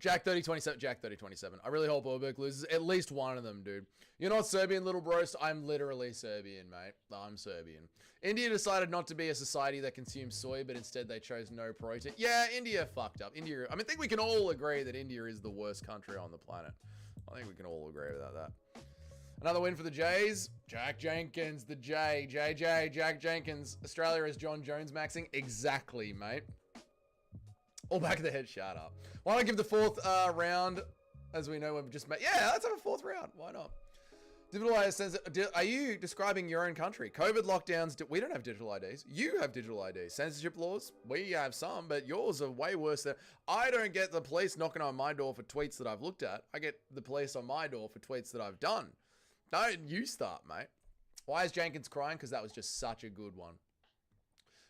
Speaker 2: Jack 3027. Jack 3027. I really hope Ulberg loses at least one of them, dude. You're not Serbian, little bros. I'm literally Serbian, mate. I'm Serbian. India decided not to be a society that consumes soy, but instead they chose no protein. Yeah, India fucked up. India. I think we can all agree that India is the worst country on the planet. I think we can all agree without that. Another win for the Jays. Jack Jenkins, the J. JJ, Jack Jenkins. Australia is John Jones maxing. Exactly, mate. All back of the head. Shut up. Why not give the fourth round, as we know we've just made. Yeah, let's have a fourth round. Why not? Digital ID says, are you describing your own country? COVID lockdowns, we don't have digital IDs. You have digital IDs. Censorship laws, we have some, but yours are way worse than... I don't get the police knocking on my door for tweets that I've looked at. I get the police on my door for tweets that I've done. Don't you start, mate. Why is Jenkins crying? Because that was just such a good one.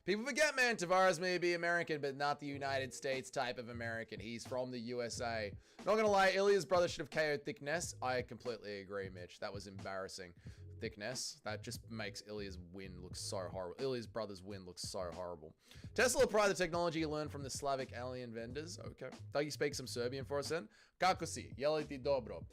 Speaker 2: People forget, man, Tavares may be American, but not the United States type of American. He's from the USA. Not gonna lie, Ilya's brother should have KO'd Thickness. I completely agree, Mitch. That was embarrassing. Thickness. That just makes Ilya's win look so horrible. Ilya's brother's win looks so horrible. Tesla applied the technology you learned from the Slavic alien vendors. Okay. Doug, you speak some Serbian for us then? Kako si? Jeli ti dobro?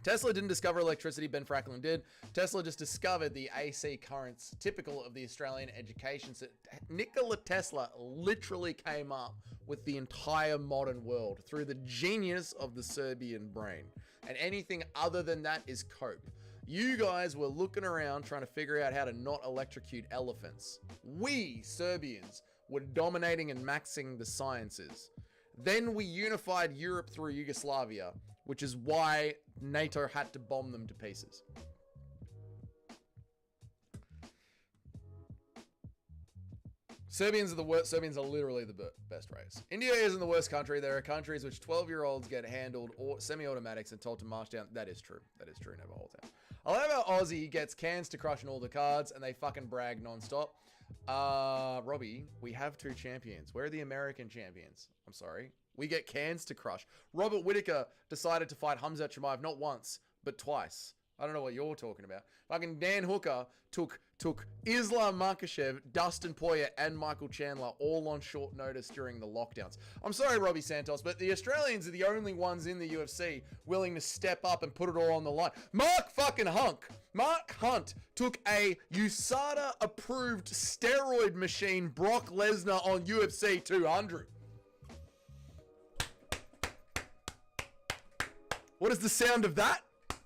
Speaker 2: Tesla didn't discover electricity, Ben Franklin did. Tesla just discovered the AC currents, typical of the Australian education system. Nikola Tesla literally came up with the entire modern world through the genius of the Serbian brain. And anything other than that is cope. You guys were looking around trying to figure out how to not electrocute elephants. We, Serbians, were dominating and maxing the sciences. Then we unified Europe through Yugoslavia, which is why NATO had to bomb them to pieces. Serbians are the worst. Serbians are literally the best race. India isn't the worst country. There are countries which 12-year-olds get handled or semi-automatics and told to march down. That is true. That is true. Never hold down. I love how Aussie gets cans to crush in all the cards and they fucking brag non-stop. Robbie, we have 2 champions. Where are the American champions? I'm sorry. We get cans to crush. Robert Whittaker decided to fight Hamzat Chimaev not once, but twice. I don't know what you're talking about. Fucking Dan Hooker took Islam Makhachev, Dustin Poirier, and Michael Chandler all on short notice during the lockdowns. I'm sorry, Robbie Santos, but the Australians are the only ones in the UFC willing to step up and put it all on the line. Mark Hunt took a USADA-approved steroid machine, Brock Lesnar, on UFC 200. What is the sound of that?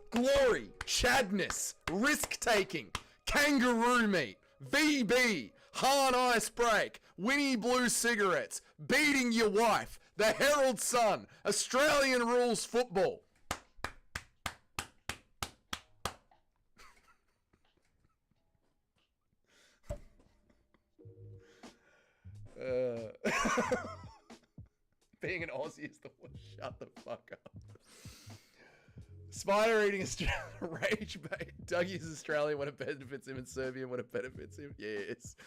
Speaker 2: Glory, chadness, risk-taking, kangaroo meat, VB, hard ice break, Winnie Blue cigarettes, beating your wife, the Herald Sun, Australian rules football. Being an Aussie is the worst. Shut the fuck up. Spider eating rage bait. Dougie's Australian when it benefits him and Serbian when it benefits him. Yes.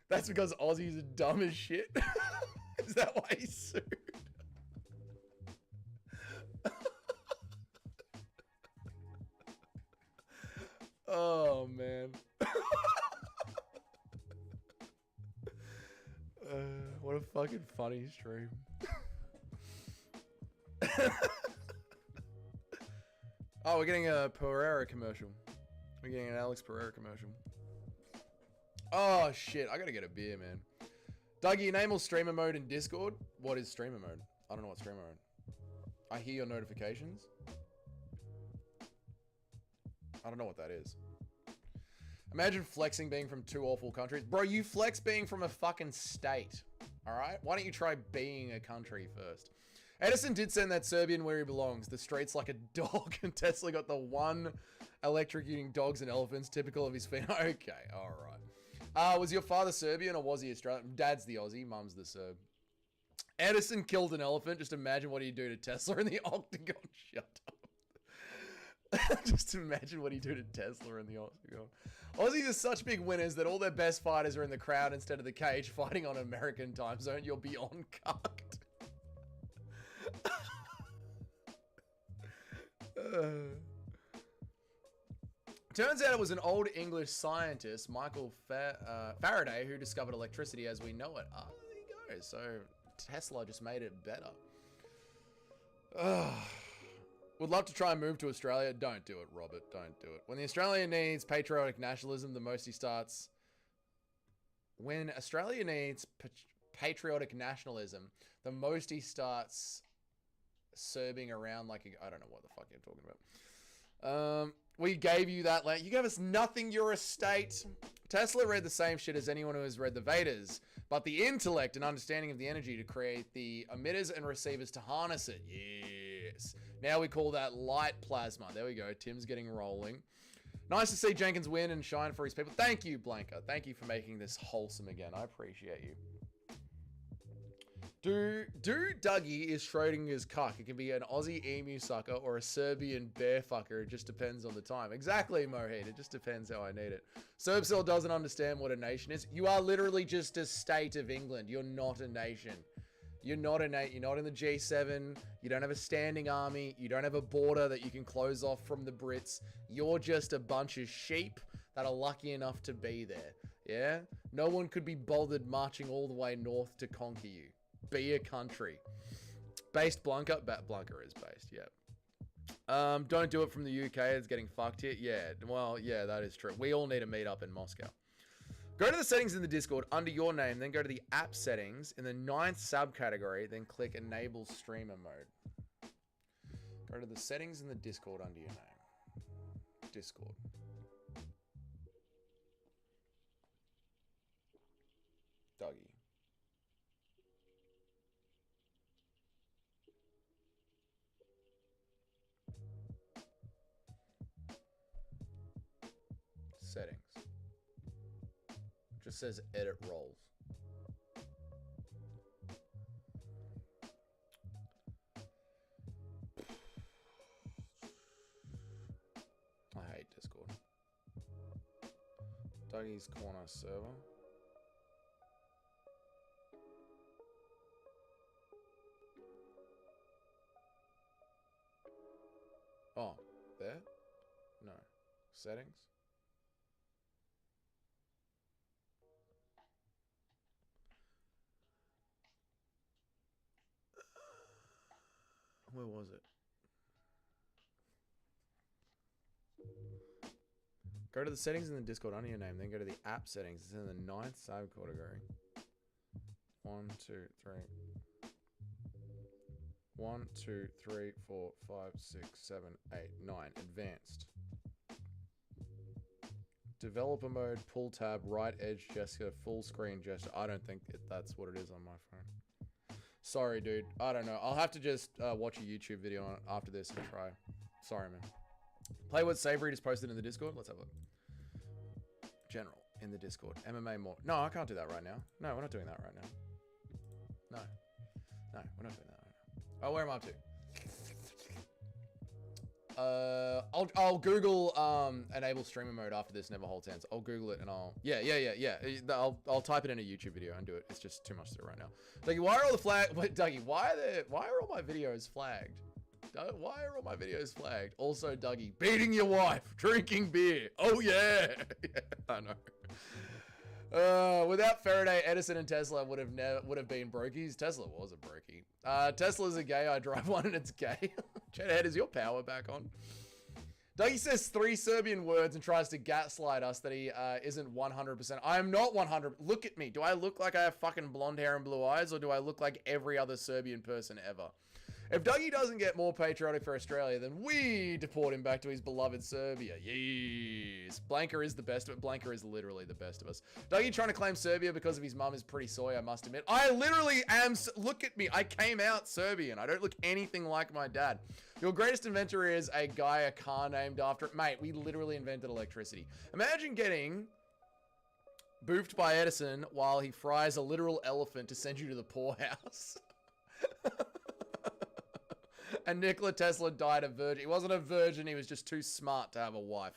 Speaker 2: That's because Aussies are dumb as shit. Is that why he's sued? Oh, man. What a fucking funny stream. Oh, we're getting a Pereira commercial. We're getting an Alex Pereira commercial. Oh, shit. I gotta get a beer, man. Dougie, enable streamer mode in Discord. What is streamer mode? I don't know what streamer mode. I hear your notifications. I don't know what that is. Imagine flexing being from 2 awful countries. Bro, you flex being from a fucking state. Alright? Why don't you try being a country first? Edison did send that Serbian where he belongs. The streets like a dog, and Tesla got the one electrocuting dogs and elephants, typical of his phenotype. Okay, alright. Was your father Serbian or was he Australian? Dad's the Aussie, mum's the Serb. Edison killed an elephant. Just imagine what he'd do to Tesla in the octagon. Shut up. Just imagine what he'd do to Tesla in the octagon. Aussies are such big winners that all their best fighters are in the crowd instead of the cage fighting on American time zone. You're beyond cucked. Turns out it was an old English scientist, Michael Faraday, who discovered electricity as we know it. There you go. So Tesla just made it better. Would love to try and move to Australia. Don't do it, Robert. Don't do it. When the Australia needs patriotic nationalism, the most he starts... When Australia needs patriotic nationalism, the most he starts serving around like... I don't know what the fuck you're talking about. We gave you that land. You gave us nothing. You're a state. Tesla read the same shit as anyone who has read the Vedas, but the intellect and understanding of the energy to create the emitters and receivers to harness it. Yes. Now we call that light plasma. There we go. Tim's getting rolling. Nice to see Jenkins win and shine for his people. Thank you, Blanca. Thank you for making this wholesome again. I appreciate you. Dougie is Schrodinger's cuck. It can be an Aussie emu sucker or a Serbian bear fucker. It just depends on the time. Exactly, Mohit. It just depends how I need it. Serbcell doesn't understand what a nation is. You are literally just a state of England. You're not a nation. You're not you're not in the G7. You don't have a standing army. You don't have a border that you can close off from the Brits. You're just a bunch of sheep that are lucky enough to be there. Yeah? No one could be bothered marching all the way north to conquer you. Be a country. Based Blanca? Blanca is based, yeah. Don't do it from the UK. It's getting fucked here. Yeah, well, yeah, that is true. We all need to meet up in Moscow. Go to the settings in the Discord under your name, then go to the app settings in the 9th subcategory, then click enable streamer mode. Go to the settings in the Discord under your name. Discord. Dougie. Settings. Just says edit roles. I hate Discord. Dougie's Corner server. Oh, there? No. Settings? Where was it? Go to the settings in the Discord under your name, then go to the app settings. It's in the 9th subcategory. 1, 2, 3. 1, 2, 3, 4, 5, 6, 7, 8, 9. Advanced. Developer mode, pull tab, right edge gesture, full screen gesture. I don't think that's what it is on my phone. Sorry, dude. I don't know. I'll have to just watch a YouTube video after this and try. Sorry, man. Play what Savory just posted in the Discord. Let's have a look. General in the Discord. MMA more. No, I can't do that right now. No, we're not doing that right now. No. No, we're not doing that right now. Oh, where am I up to? I'll Google enable streamer mode after this. Never holds hands. I'll Google it and yeah. I'll type it in a YouTube video and do it. It's just too much to do right now. Dougie, why are all the flag? Wait, Dougie, why are all my videos flagged? Why are all my videos flagged? Also, Dougie, beating your wife, drinking beer. Oh yeah, yeah, I know. Without Faraday, Edison, and Tesla would have been brokies. Tesla was a brokey. Tesla's a gay. I drive one and it's gay. Chedhead, is your power back on? Dougie says 3 Serbian words and tries to gaslight us that he isn't 100%. I am not 100. Look at me. Do I look like I have fucking blonde hair and blue eyes, or do I look like every other Serbian person ever? If Dougie doesn't get more patriotic for Australia, then we deport him back to his beloved Serbia. Yes. Blanca is the best of it. Blanca is literally the best of us. Dougie trying to claim Serbia because of his mum is pretty soy, I must admit. I literally am. Look at me. I came out Serbian. I don't look anything like my dad. Your greatest inventor is a guy, a car named after it. Mate, we literally invented electricity. Imagine getting boofed by Edison while he fries a literal elephant to send you to the poorhouse. And Nikola Tesla died a virgin. He wasn't a virgin. He was just too smart to have a wife.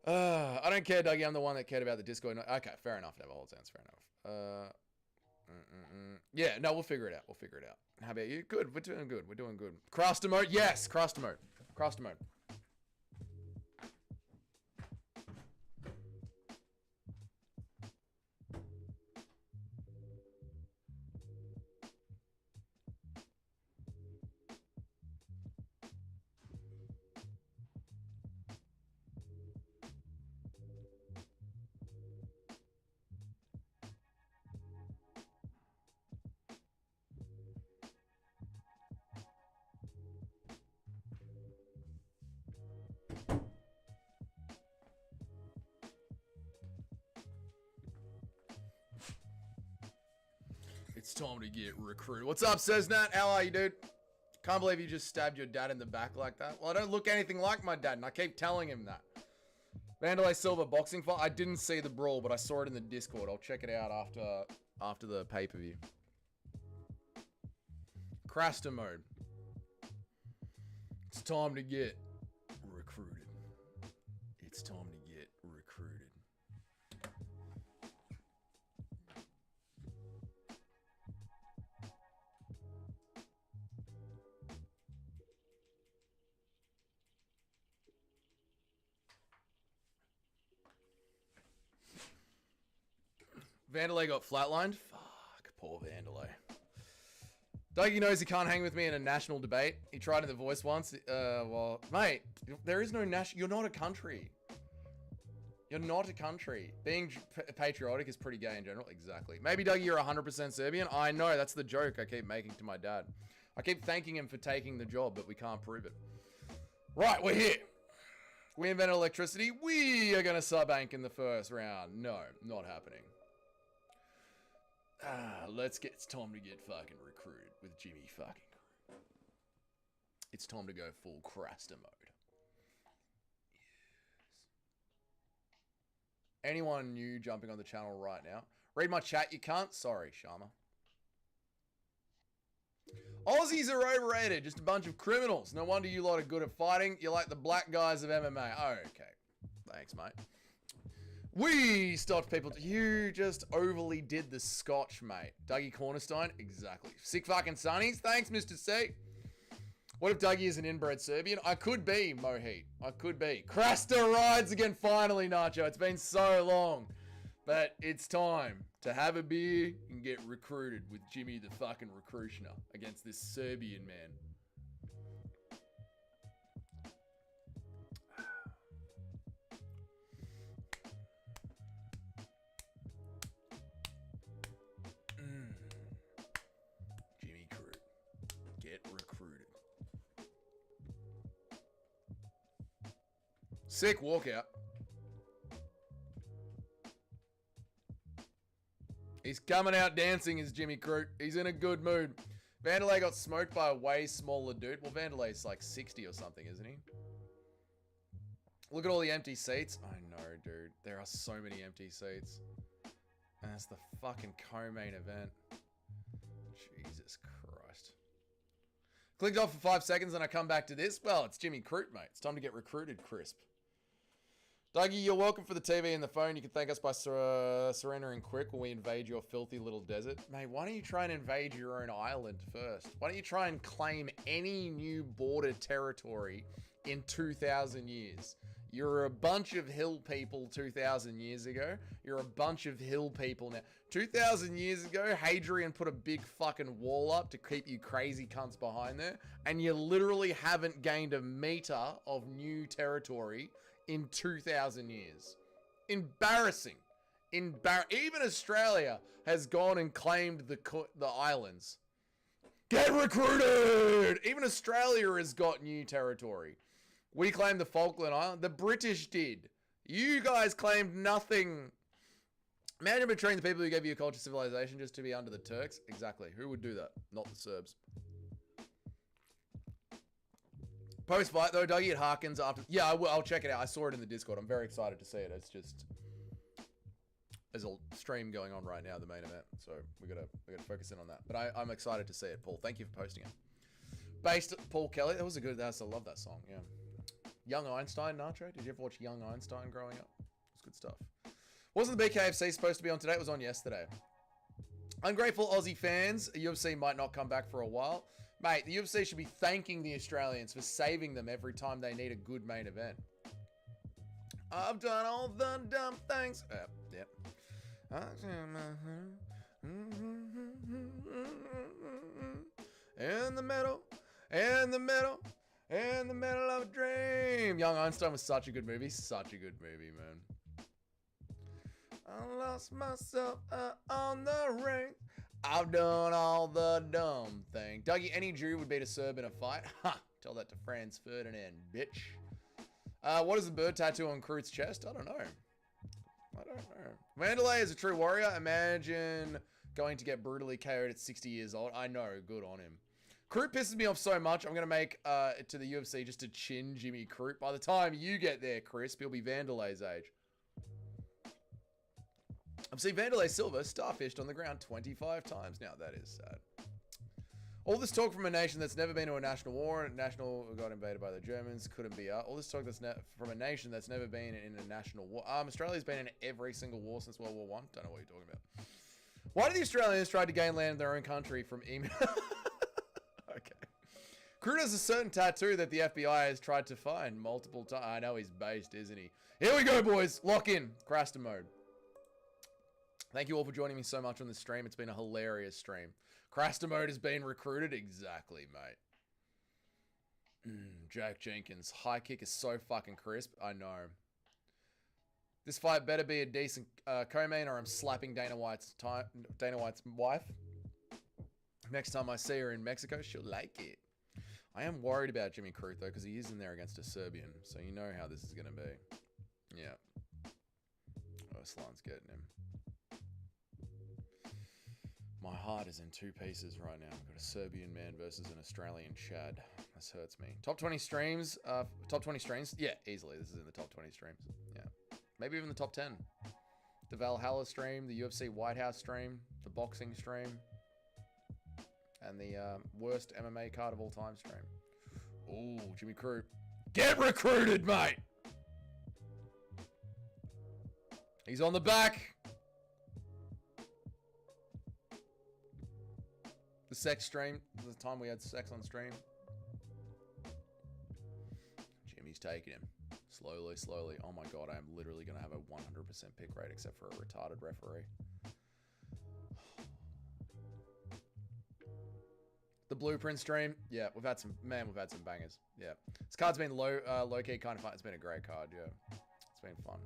Speaker 2: I don't care, Dougie. I'm the one that cared about the Discord. Okay, fair enough. Never holds hands. Fair enough. Yeah, no, we'll figure it out. We'll figure it out. How about you? Good. We're doing good. We're doing good. Craster mode. Yes, craster mode. Craster mode. It's time to get recruited. What's up, Cesnat? How are you, dude? Can't believe you just stabbed your dad in the back like that. Well, I don't look anything like my dad, and I keep telling him that. Vandalay Silver boxing fight. I didn't see the brawl, but I saw it in the Discord. I'll check it out after the pay-per-view. Craster mode. It's time to get recruited. It's time to get recruited. Vandalay got flatlined. Fuck, poor Vandalay. Dougie knows he can't hang with me in a national debate. He tried in The Voice once. Well, mate, there is no national... You're not a country. You're not a country. Being patriotic is pretty gay in general. Exactly. Maybe, Dougie, you're 100% Serbian. I know, that's the joke I keep making to my dad. I keep thanking him for taking the job, but we can't prove it. Right, we're here. We invented electricity. We are going to sub-ank in the first round. No, not happening. It's time to get fucking recruited with Jimmy fucking Crew. It's time to go full Craster mode. Yes. Anyone new jumping on the channel right now? Read my chat, you can't? Sorry, Sharma. Aussies are overrated, just a bunch of criminals. No wonder you lot are good at fighting. You're like the black guys of MMA. Oh, okay. Thanks, mate. We stopped people. You just overly did the scotch, mate. Dougie Cornerstein? Exactly. Sick fucking sunnies? Thanks, Mr. C. What if Dougie is an inbred Serbian? I could be, Mohit. I could be. Craster rides again, finally, Nacho. It's been so long. But it's time to have a beer and get recruited with Jimmy the fucking Recrutioner against this Serbian man. Sick walkout. He's coming out dancing as Jimmy Crute. He's in a good mood. Vandalay got smoked by a way smaller dude. Well, Vandalay's like 60 or something, isn't he? Look at all the empty seats. I know, dude. There are so many empty seats. And that's the fucking co-main event. Jesus Christ. Clicked off for 5 seconds and I come back to this. Well, it's Jimmy Crute, mate. It's time to get recruited, crisp. Dougie, you're welcome for the TV and the phone. You can thank us by surrendering quick when we invade your filthy little desert. Mate, why don't you try and invade your own island first? Why don't you try and claim any new border territory in 2,000 years? You're a bunch of hill people 2,000 years ago. You're a bunch of hill people now. 2,000 years ago, Hadrian put a big fucking wall up to keep you crazy cunts behind there. And you literally haven't gained a meter of new territory in 2,000 years. Embarrassing. Even Australia has gone and claimed the islands. Get recruited! Even Australia has got new territory. We claimed the Falkland Island. The British did. You guys claimed nothing. Imagine betraying the people who gave you a culture civilization just to be under the Turks. Exactly. Who would do that? Not the Serbs. Post-fight, though, Dougie, it harkens after... Yeah, I'll check it out. I saw it in the Discord. I'm very excited to see it. It's just... There's a stream going on right now, the main event. So we gotta focus in on that. But I'm excited to see it, Paul. Thank you for posting it. Based Paul Kelly. That was a good... I love that song, yeah. Young Einstein, Nacho. Did you ever watch Young Einstein growing up? It's good stuff. Wasn't the BKFC supposed to be on today? It was on yesterday. Ungrateful Aussie fans. UFC might not come back for a while. Mate, the UFC should be thanking the Australians for saving them every time they need a good main event. I've done all the dumb things. Yep. In the middle of a dream. Young Einstein was such a good movie. Such a good movie, man. I lost myself on the ring. I've done all the dumb thing. Dougie, any Jew would beat a Serb in a fight. Ha! Tell that to Franz Ferdinand, bitch. What is the bird tattoo on Crute's chest? I don't know. Mandalay is a true warrior. Imagine going to get brutally KO'd at 60 years old. I know, good on him. Crute pisses me off so much, I'm going to make it to the UFC just to chin Jimmy Crute. By the time you get there, Crisp, he'll be Vanderlei's age. I've seen Vanderlei Silva starfished on the ground 25 times. Now, that is sad. All this talk from a nation that's never been to a national war, national got invaded by the Germans, couldn't be all this talk that's from a nation that's never been in a national war. Australia's been in every single war since World War I. Don't know what you're talking about. Why did the Australians try to gain land in their own country from email? Okay. Crute has a certain tattoo that the FBI has tried to find multiple times. I know he's based, isn't he? Here we go, boys. Lock in. Craster mode. Thank you all for joining me so much on this stream. It's been a hilarious stream. Craster mode has been recruited. Exactly, mate. Jack Jenkins. High kick is so fucking crisp. I know. This fight better be a decent co-main or I'm slapping Dana White's wife. Next time I see her in Mexico, she'll like it. I am worried about Jimmy Crute, though, because he is in there against a Serbian. So you know how this is going to be. Yeah. Urslan's getting him. My heart is in two pieces right now. I've got a Serbian man versus an Australian Chad. This hurts me. Top 20 streams. Top 20 streams? Yeah, easily. This is in the top 20 streams. Yeah. Maybe even the top 10. The Valhalla stream, the UFC White House stream, the boxing stream, and the worst MMA card of all time stream. Ooh, Jimmy Crute. Get recruited, mate! He's on the back. The sex stream. The time we had sex on stream. Jimmy's taking him. Slowly, slowly. Oh my god, I am literally going to have a 100% pick rate except for a retarded referee. The Blueprint stream. Yeah, we've had some bangers. Yeah. This card's been low-key kind of fun. It's been a great card, yeah. It's been fun.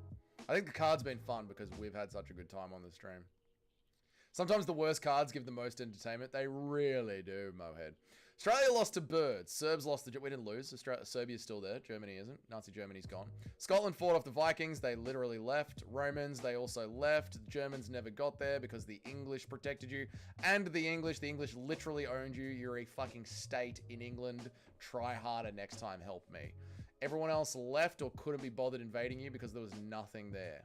Speaker 2: I think the card's been fun because we've had such a good time on the stream. Sometimes the worst cards give the most entertainment. They really do, Mohead. Australia lost to Birds. Serbs lost to... We didn't lose. Serbia's still there. Germany isn't. Nazi Germany's gone. Scotland fought off the Vikings. They literally left. Romans, they also left. The Germans never got there because the English protected you. And the English literally owned you. You're a fucking state in England. Try harder next time. Help me. Everyone else left or couldn't be bothered invading you because there was nothing there.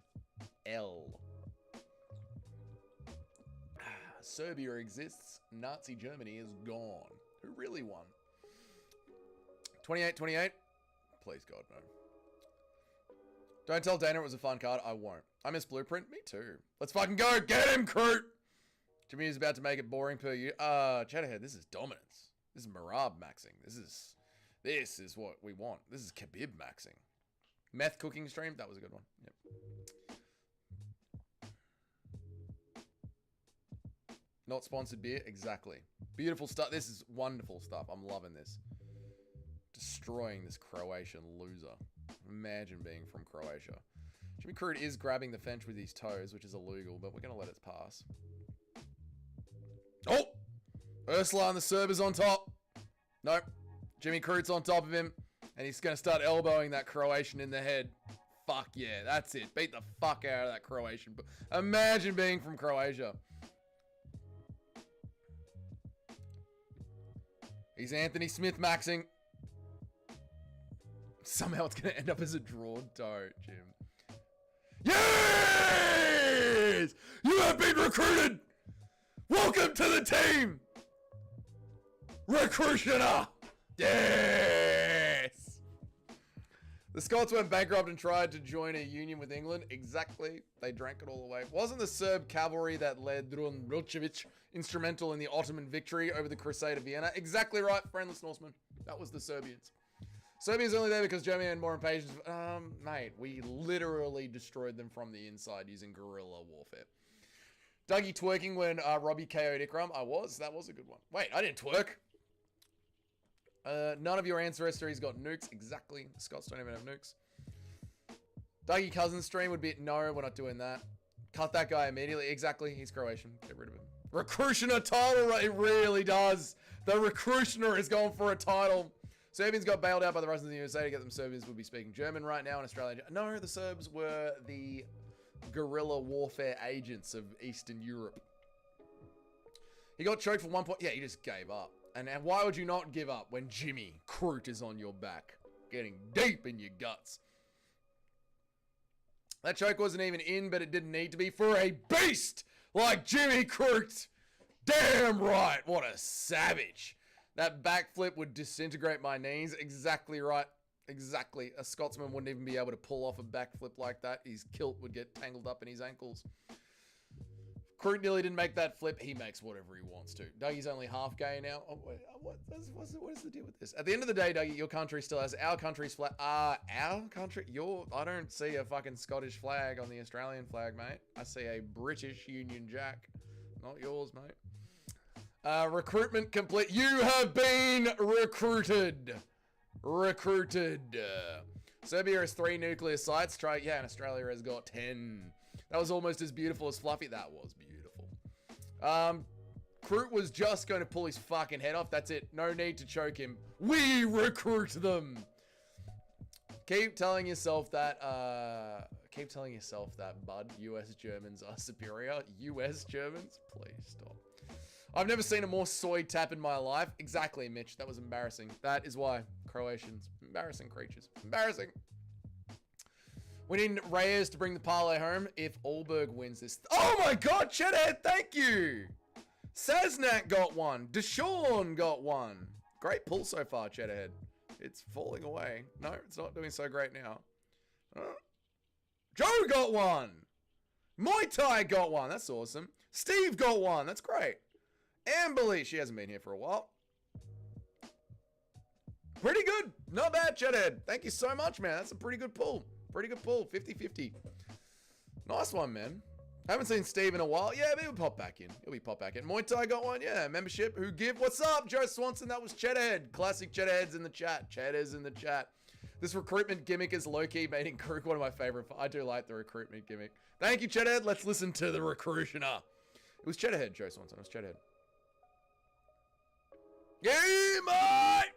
Speaker 2: L. Serbia exists. Nazi Germany is gone. Who really won? 28-28? Please, God, no. Don't tell Dana it was a fun card. I won't. I miss Blueprint. Me too. Let's fucking go. Get him, Crute! Jimmy is about to make it boring per you. Chatterhead, this is dominance. This is Marab maxing. This is what we want. This is Khabib maxing. Meth cooking stream. That was a good one. Yep. Not sponsored beer. Exactly. Beautiful stuff. This is wonderful stuff. I'm loving this. Destroying this Croatian loser. Imagine being from Croatia. Jimmy Crute is grabbing the fence with his toes, which is illegal, but we're going to let it pass. Oh! Ursula and the Serb is on top. Nope. Jimmy Crute's on top of him, and he's going to start elbowing that Croatian in the head. Fuck yeah, that's it. Beat the fuck out of that Croatian. Imagine being from Croatia. He's Anthony Smith maxing. Somehow it's going to end up as a drawn toe, Jim. Yes! You have been recruited! Welcome to the team! Recruiter! Yes! The Scots went bankrupt and tried to join a union with England. Exactly. They drank it all away. Wasn't the Serb cavalry that led Drun Milcevic instrumental in the Ottoman victory over the Crusade of Vienna? Exactly right, friendless Norseman. That was the Serbians. Serbia's only there because Germany had more impatience. Mate, we literally destroyed them from the inside using guerrilla warfare. Dougie twerking when Robbie KO'd Ikram. That was a good one. Wait, I didn't twerk. None of your ancestries got nukes. Exactly. The Scots don't even have nukes. Dougie Cousins stream would be... No, we're not doing that. Cut that guy immediately. Exactly. He's Croatian. Get rid of him. Recrutioner title. It really does. The Recrutioner is going for a title. Serbians got bailed out by the Russians in the USA to get them. Serbians would be speaking German right now in Australia. No, the Serbs were the guerrilla warfare agents of Eastern Europe. He got choked for 1 point. Yeah, he just gave up. And why would you not give up when Jimmy Crute is on your back? Getting deep in your guts. That choke wasn't even in, but it didn't need to be for a beast like Jimmy Crute. Damn right. What a savage. That backflip would disintegrate my knees. Exactly right. Exactly. A Scotsman wouldn't even be able to pull off a backflip like that. His kilt would get tangled up in his ankles. Crute nearly didn't make that flip. He makes whatever he wants to. Dougie's only half gay now. Oh, wait, what is the deal with this? At the end of the day, Dougie, your country still has our country's flag. Our country? I don't see a fucking Scottish flag on the Australian flag, mate. I see a British Union Jack. Not yours, mate. Recruitment complete. You have been recruited. Serbia has 3 nuclear sites. And Australia has got 10. That was almost as beautiful as Fluffy. That was beautiful. Crute was just going to pull his fucking head off. That's it. No need to choke him. We recruit them. Keep telling yourself that, bud. US Germans are superior. US Germans? Please stop. I've never seen a more soy tap in my life. Exactly, Mitch. That was embarrassing. That is why Croatians, embarrassing creatures. Embarrassing. We need Reyes to bring the parlay home if Ulberg wins this. Oh my God, Cheddhead, thank you. Saznak got one. Deshaun got one. Great pull so far, Cheddhead. It's falling away. No, it's not doing so great now. Joe got one. Muay Thai got one. That's awesome. Steve got one. That's great. Amberly, she hasn't been here for a while. Pretty good. Not bad, Cheddhead. Thank you so much, man. That's a pretty good pull. Pretty good pull. 50-50. Nice one, man. Haven't seen Steve in a while. Yeah, but he'll pop back in. He'll be pop back in. Muay Thai got one. Yeah, membership. Who give? What's up, Joe Swanson? That was Cheddhead. Classic Cheddheads in the chat. Cheddheads in the chat. This recruitment gimmick is low-key made in Crook. One of my favorite. I do like the recruitment gimmick. Thank you, Cheddhead. Let's listen to the recruiter. It was Cheddhead, Joe Swanson. It was Cheddhead. Yeah, mate!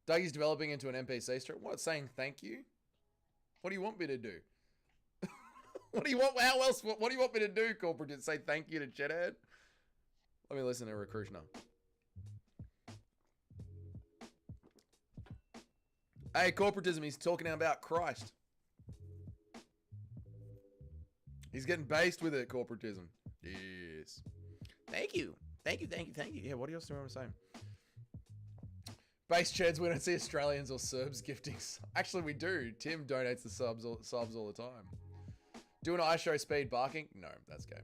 Speaker 2: Dougie's developing into an NPC stream. What, saying thank you? What do you want me to do? What do you want? How else? What do you want me to do, corporate? Just say thank you to Cheddhead? Let me listen to Recruiter. Hey, corporatism, he's talking about Christ. He's getting based with it, corporatism. Yes. Thank you. Thank you, thank you, thank you. Yeah, what else do I want to say? Base Cheds, we don't see Australians or Serbs gifting. Actually, we do. Tim donates the subs all the time. Do an ice show speed barking? No, that's game.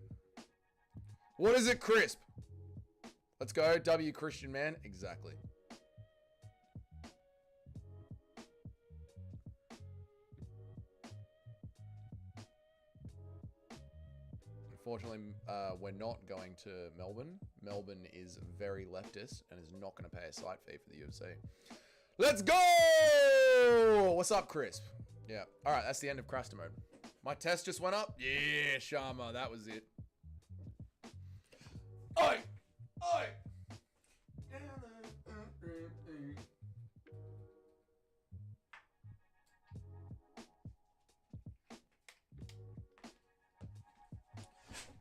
Speaker 2: What is it, Crisp? Let's go, W Christian man. Exactly. Unfortunately, we're not going to Melbourne. Melbourne is very leftist and is not going to pay a site fee for the UFC. Let's go! What's up, Crisp? Yeah. All right, that's the end of Cruster mode. My test just went up. Yeah, Sharma, that was it. Oi! Oi!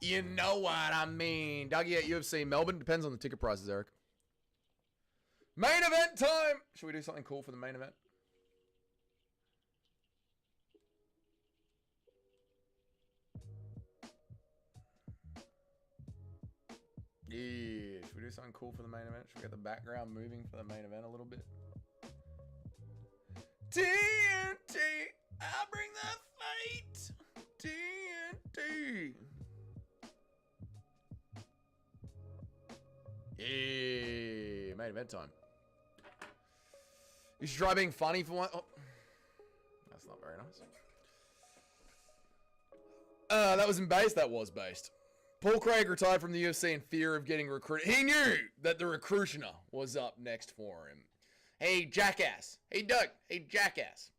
Speaker 2: You know what I mean. Dougie at UFC Melbourne. Depends on the ticket prices, Eric. Main event time! Should we do something cool for the main event? Yeah, should we do something cool for the main event? Should we get the background moving for the main event a little bit? TNT! I'll bring the fight! TNT! Yeah, main event time. You should try being funny for one. Oh, that's not very nice. That wasn't based. That was based. Paul Craig retired from the UFC in fear of getting recruited. He knew that the recruiter was up next for him. Hey, jackass. Hey, Doug. Hey, jackass.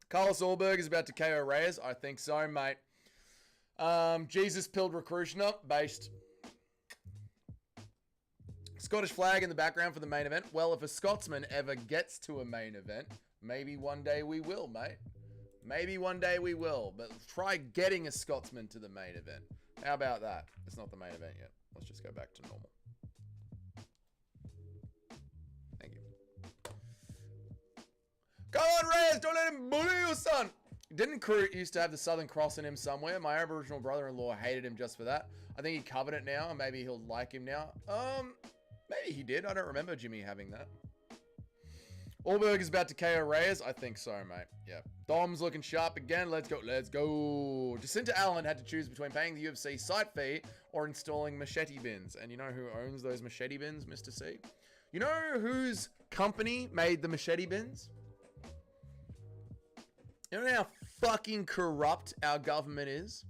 Speaker 2: Carlos Ulberg is about to KO Reyes. I think so, mate. Jesus pilled recruiter based. Scottish flag in the background for the main event. Well, if a Scotsman ever gets to a main event, maybe one day we will, mate.
Speaker 1: Maybe one day we will, but try getting a Scotsman to the main event. How about that? It's not the main event yet. Let's just go back to normal. Thank you. Go on, Reyes! Don't let him bully you, son! Didn't Crute used to have the Southern Cross in him somewhere? My Aboriginal brother-in-law hated him just for that. I think he covered it now, and maybe he'll like him now. Maybe he did. I don't remember Jimmy having that. Ulberg is about to KO Reyes. I think so, mate. Yeah. Dom's looking sharp again. Let's go. Let's go. Jacinta Allen had to choose between paying the UFC site fee or installing machete bins. And you know who owns those machete bins, Mr. C? You know whose company made the machete bins? You know how fucking corrupt our government is?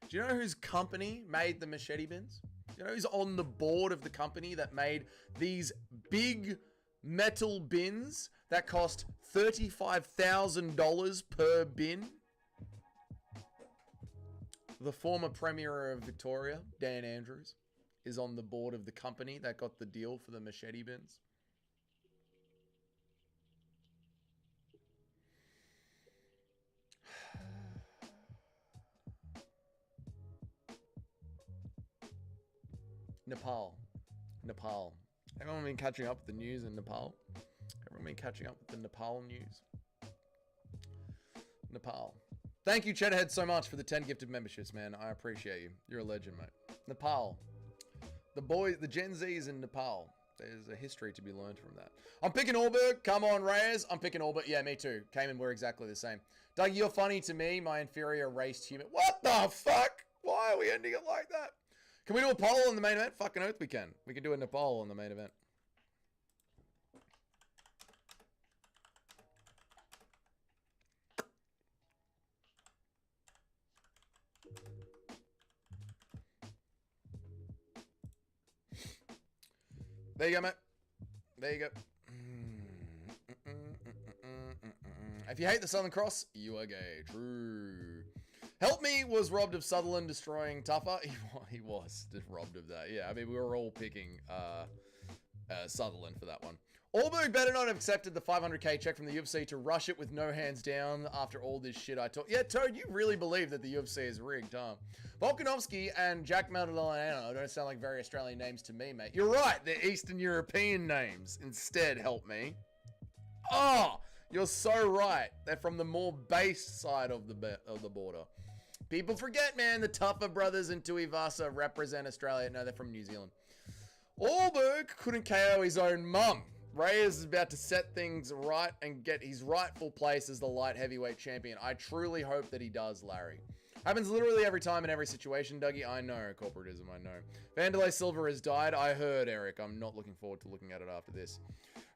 Speaker 1: Do you know whose company made the machete bins? Do you know who's on the board of the company that made these big metal bins that cost $35,000 per bin? The former Premier of Victoria, Dan Andrews, is on the board of the company that got the deal for the machete bins. Nepal. Everyone been catching up with the news in Nepal? Everyone been catching up with the Nepal news? Nepal. Thank you, Cheddarhead, so much for the 10 gifted memberships, man. I appreciate you. You're a legend, mate. Nepal. The boys, the Gen Zs in Nepal. There's a history to be learned from that. I'm picking Ulberg. Come on, Reyes. I'm picking Ulberg. Yeah, me too. Cayman, we're exactly the same. Doug, you're funny to me, my inferior raced human. What the fuck? Why are we ending it like that? Can we do a poll on the main event? Fucking oath we can. We can do a Nepal on the main event. There you go, mate. There you go. If you hate the Southern Cross, you are gay. True. Help Me was robbed of Sutherland destroying Tuffer. He was just robbed of that. Yeah, I mean, we were all picking Sutherland for that one. Ulberg better not have accepted the 500k check from the UFC to rush it with no hands down after all this shit I talked. Yeah, Toad, you really believe that the UFC is rigged, huh? Volkanovski and Jack Maddaleno don't sound like very Australian names to me, mate. You're right, they're Eastern European names. Instead, help me. Oh, you're so right. They're from the more based side of the border. People forget, man, the Tuffer brothers and Tuivasa represent Australia. No, they're from New Zealand. Ulberg couldn't KO his own mum. Reyes is about to set things right and get his rightful place as the light heavyweight champion. I truly hope that he does, Larry. Happens literally every time in every situation, Dougie. I know, corporatism, I know. Vanderlei Silva has died. I heard, Eric. I'm not looking forward to looking at it after this.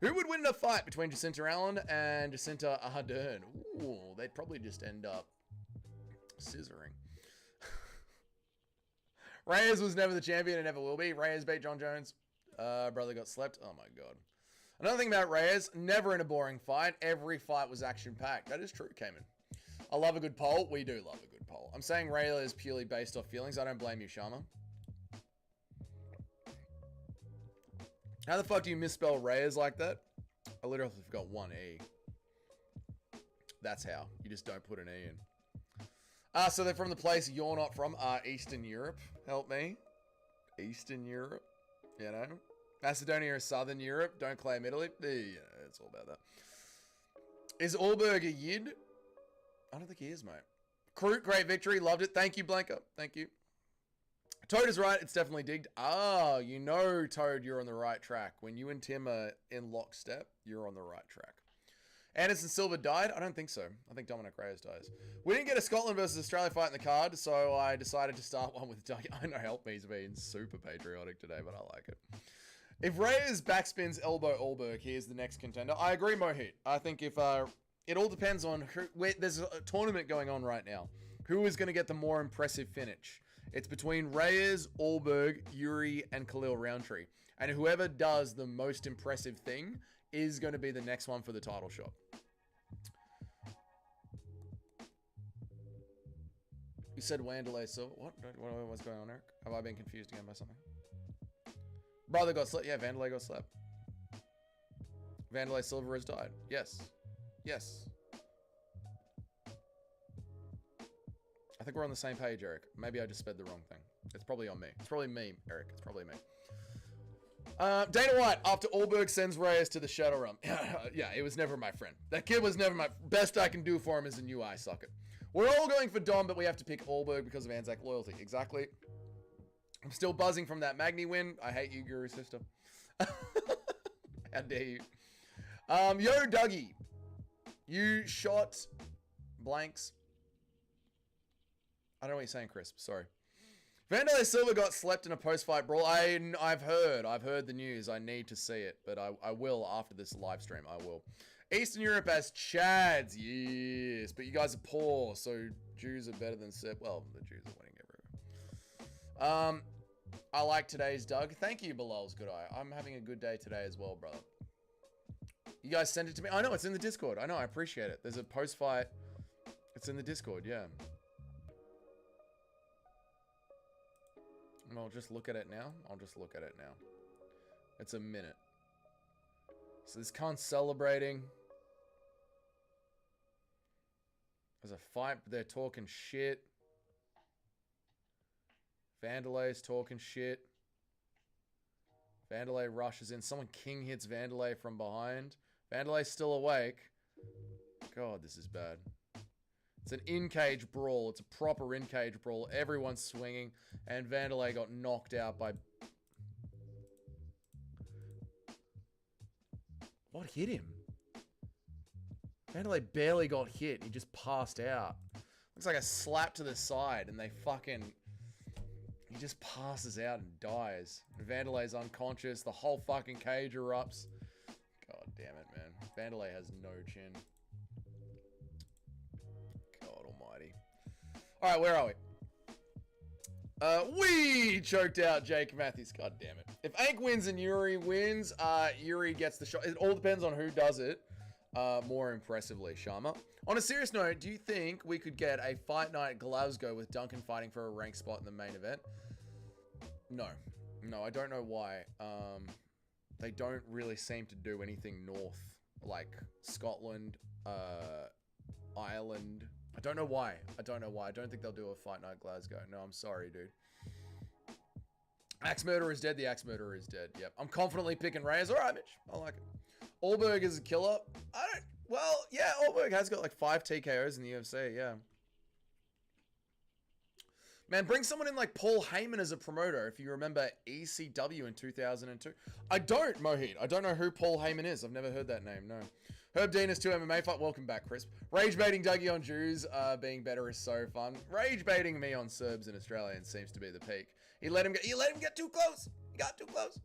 Speaker 1: Who would win in a fight between Jacinta Allen and Jacinta Ardern? Ooh, they'd probably just end up scissoring. Reyes was never the champion and never will be. Reyes beat John Jones. Brother got slept. Oh my god. Another thing about Reyes, never in a boring fight. Every fight was action-packed. That is true, Cayman. I love a good poll. We do love a good poll. I'm saying Reyes is purely based off feelings. I don't blame you, Sharma. How the fuck do you misspell Reyes like that? I literally forgot one E. That's how. You just don't put an E in. So they're from the place you're not from. Eastern Europe. Help me. Eastern Europe. You know? Macedonia is Southern Europe. Don't claim Italy. Yeah, it's all about that. Is Ulberg a Yid? I don't think he is, mate. Crute, great victory. Loved it. Thank you, Blanca. Thank you. Toad is right. It's definitely digged. Ah, you know, Toad, you're on the right track. When you and Tim are in lockstep, you're on the right track. Anderson Silva died? I don't think so. I think Dominic Reyes dies. We didn't get a Scotland versus Australia fight in the card, so I decided to start one with Doug. I know Help Me's being super patriotic today, but I like it. If Reyes backspins elbow Ulberg, here's the next contender. I agree, Mohit. I think if it all depends on who. There's a tournament going on right now. Who is going to get the more impressive finish? It's between Reyes, Ulberg, Yuri, and Khalil Roundtree. And whoever does the most impressive thing is going to be the next one for the title shot. You said Wanderlei Silva. What's going on, Eric? Have I been confused again by something? Brother got slept. Yeah, Vanderlei got slept. Vanderlei Silva has died. Yes. Yes.
Speaker 2: think we're on the same page, Eric. Maybe I just spelled the wrong thing. It's probably on me. It's probably me, Eric. It's probably me. Dana White, after Ulberg sends Reyes to the Shadow Realm. Yeah, he was never my friend. That kid was never my... Best I can do for him is a new eye socket. We're all going for Dom, but we have to pick Ulberg because of Anzac loyalty. Exactly. I'm still buzzing from that Magni win. I hate you, Guru Sister. How dare you. Yo, Dougie. You shot blanks. I don't know what you're saying, Chris. Sorry. Vanderlei Silva got slept in a post-fight brawl. I've heard the news. I need to see it, but I will after this live stream. I will. Eastern Europe has Chads, yes, but you guys are poor, so Jews are better than Sep. Well, the Jews are winning everywhere. I like today's Doug. Thank you, Bilal's good eye. I'm having a good day today as well, brother. You guys sent it to me. I know it's in the Discord. I know. I appreciate it. There's a post-fight. It's in the Discord. Yeah. And I'll just look at it now. It's a minute. So this cunt's celebrating. There's a fight, but they're talking shit. Vanderlei's talking shit. Vanderlei rushes in. Someone king hits Vanderlei from behind. Vanderlei's still awake. God, this is bad. It's an in-cage brawl. It's a proper in-cage brawl. Everyone's swinging. And Vanderlei got knocked out by... What hit him? Vanderlei barely got hit. He just passed out. Looks like a slap to the side. And they fucking... He just passes out and dies. Vanderlei's unconscious. The whole fucking cage erupts. God damn it, man. Vanderlei has no chin. God almighty. Alright, where are we? We choked out Jake Matthews. God damn it. If Ank wins and Yuri wins, Yuri gets the shot. It all depends on who does it more impressively, Sharma. On a serious note, do you think we could get a Fight Night Glasgow with Duncan fighting for a ranked spot in the main event? No. No, I don't know why. They don't really seem to do anything north. Like Scotland, Ireland. I don't know why. I don't think they'll do a Fight Night Glasgow. No, I'm sorry, dude. Axe Murderer is dead. The Axe Murderer is dead. Yep. I'm confidently picking Reyes. All right, Mitch. I like it. Ulberg is a killer. Well, yeah, Ulberg has got like 5 TKOs in the UFC, yeah. Man, bring someone in like Paul Heyman as a promoter, if you remember ECW in 2002. I don't, Mohit. I don't know who Paul Heyman is. I've never heard that name, no. Herb Dean is 2 MMA fight. Welcome back, Crisp. Rage baiting Dougie on Jews being better is so fun. Rage baiting me on Serbs and Australians seems to be the peak. You let him get too close. He got too close.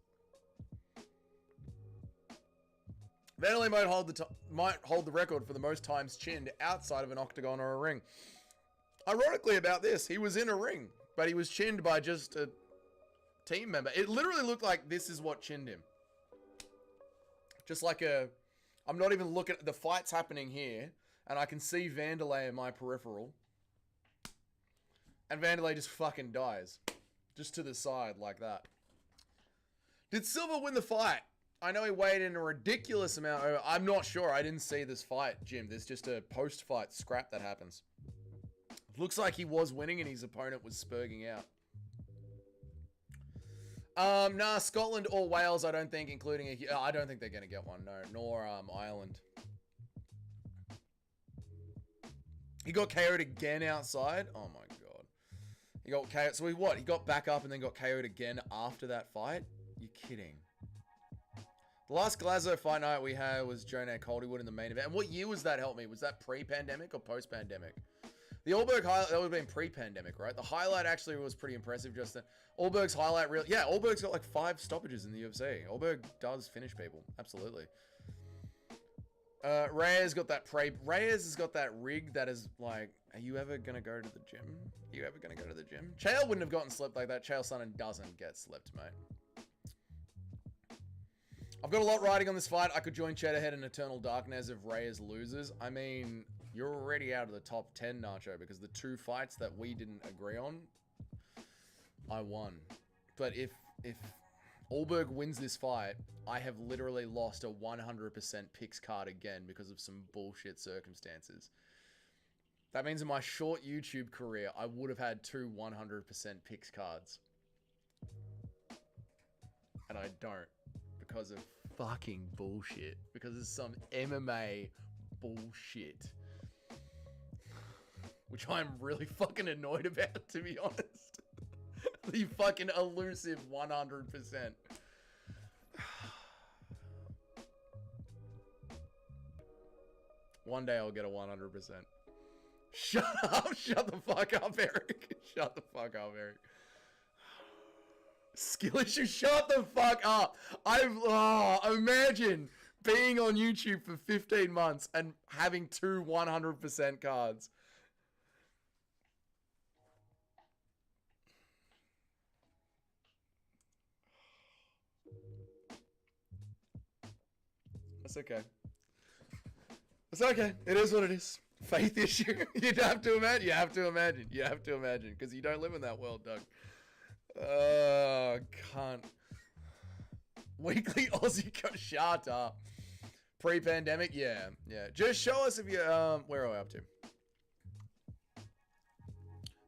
Speaker 2: Vanderlei might hold the record for the most times chinned outside of an octagon or a ring. Ironically about this, he was in a ring, but he was chinned by just a team member. It literally looked like this is what chinned him. Just like a... I'm not even looking... The fight's happening here, and I can see Vanderlei in my peripheral. And Vanderlei just fucking dies. Just to the side, like that. Did Silva win the fight? I know he weighed in a ridiculous amount. I'm not sure. I didn't see this fight, Jim. There's just a post-fight scrap that happens. Looks like he was winning and his opponent was spurging out. Nah, Scotland or Wales, I don't think, including I don't think they're going to get one, no. Nor Ireland. He got KO'd again outside. Oh my god. He got KO'd. So he what? He got back up and then got KO'd again after that fight? You're kidding. The last Glasgow fight night we had was Jonah Caldywood in the main event. And what year was that, help me? Was that pre-pandemic or post-pandemic? The Ulberg highlight, that would have been pre-pandemic, right? The highlight actually was pretty impressive just then. Ulberg's highlight really... Yeah, Ulberg's got like 5 stoppages in the UFC. Ulberg does finish people. Absolutely. Reyes got that Reyes has got that rig that is like, are you ever going to go to the gym? Are you ever going to go to the gym? Chael wouldn't have gotten slept like that. Chael Sonnen doesn't get slept, mate. I've got a lot riding on this fight. I could join Cheddarhead and Eternal Darkness if Reyes loses. I mean, you're already out of the top 10, Nacho, because the 2 fights that we didn't agree on, I won. But if Ulberg wins this fight, I have literally lost a 100% picks card again because of some bullshit circumstances. That means in my short YouTube career, I would have had 2 100% picks cards. And I don't. Because of fucking bullshit. Because of some MMA bullshit. Which I'm really fucking annoyed about, to be honest. The fucking elusive 100%. One day I'll get a 100%. Shut up! Shut the fuck up, Eric. Shut the fuck up, Eric. Skill issue, shut the fuck up. Imagine being on YouTube for 15 months and having 2 100% cards. That's okay. It's okay. It is what it is. Faith issue. You'd have to imagine. You have to imagine. You have to imagine. Because you don't live in that world, Doug. Cunt. Weekly Aussie shut up. Pre-pandemic, yeah. Just show us if you, where are we up to?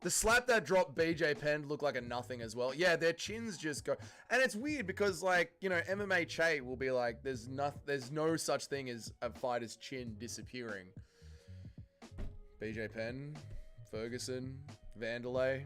Speaker 2: The slap that dropped BJ Penn looked like a nothing as well. Yeah, their chins just go. And it's weird because, like, you know, MMA Che will be like, there's no such thing as a fighter's chin disappearing. BJ Penn, Ferguson, Vanderlei.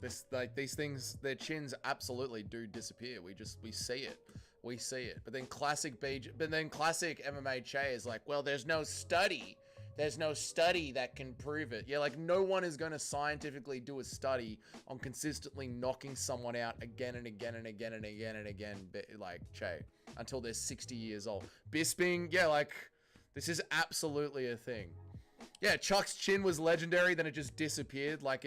Speaker 2: These things, their chins absolutely do disappear. We see it. We see it. But then classic MMA Che is like, well, there's no study. There's no study that can prove it. Yeah, like no one is going to scientifically do a study on consistently knocking someone out again and again and again and again and again, like Che, until they're 60 years old. Bisping, yeah, like this is absolutely a thing. Yeah, Chuck's chin was legendary, then it just disappeared. Like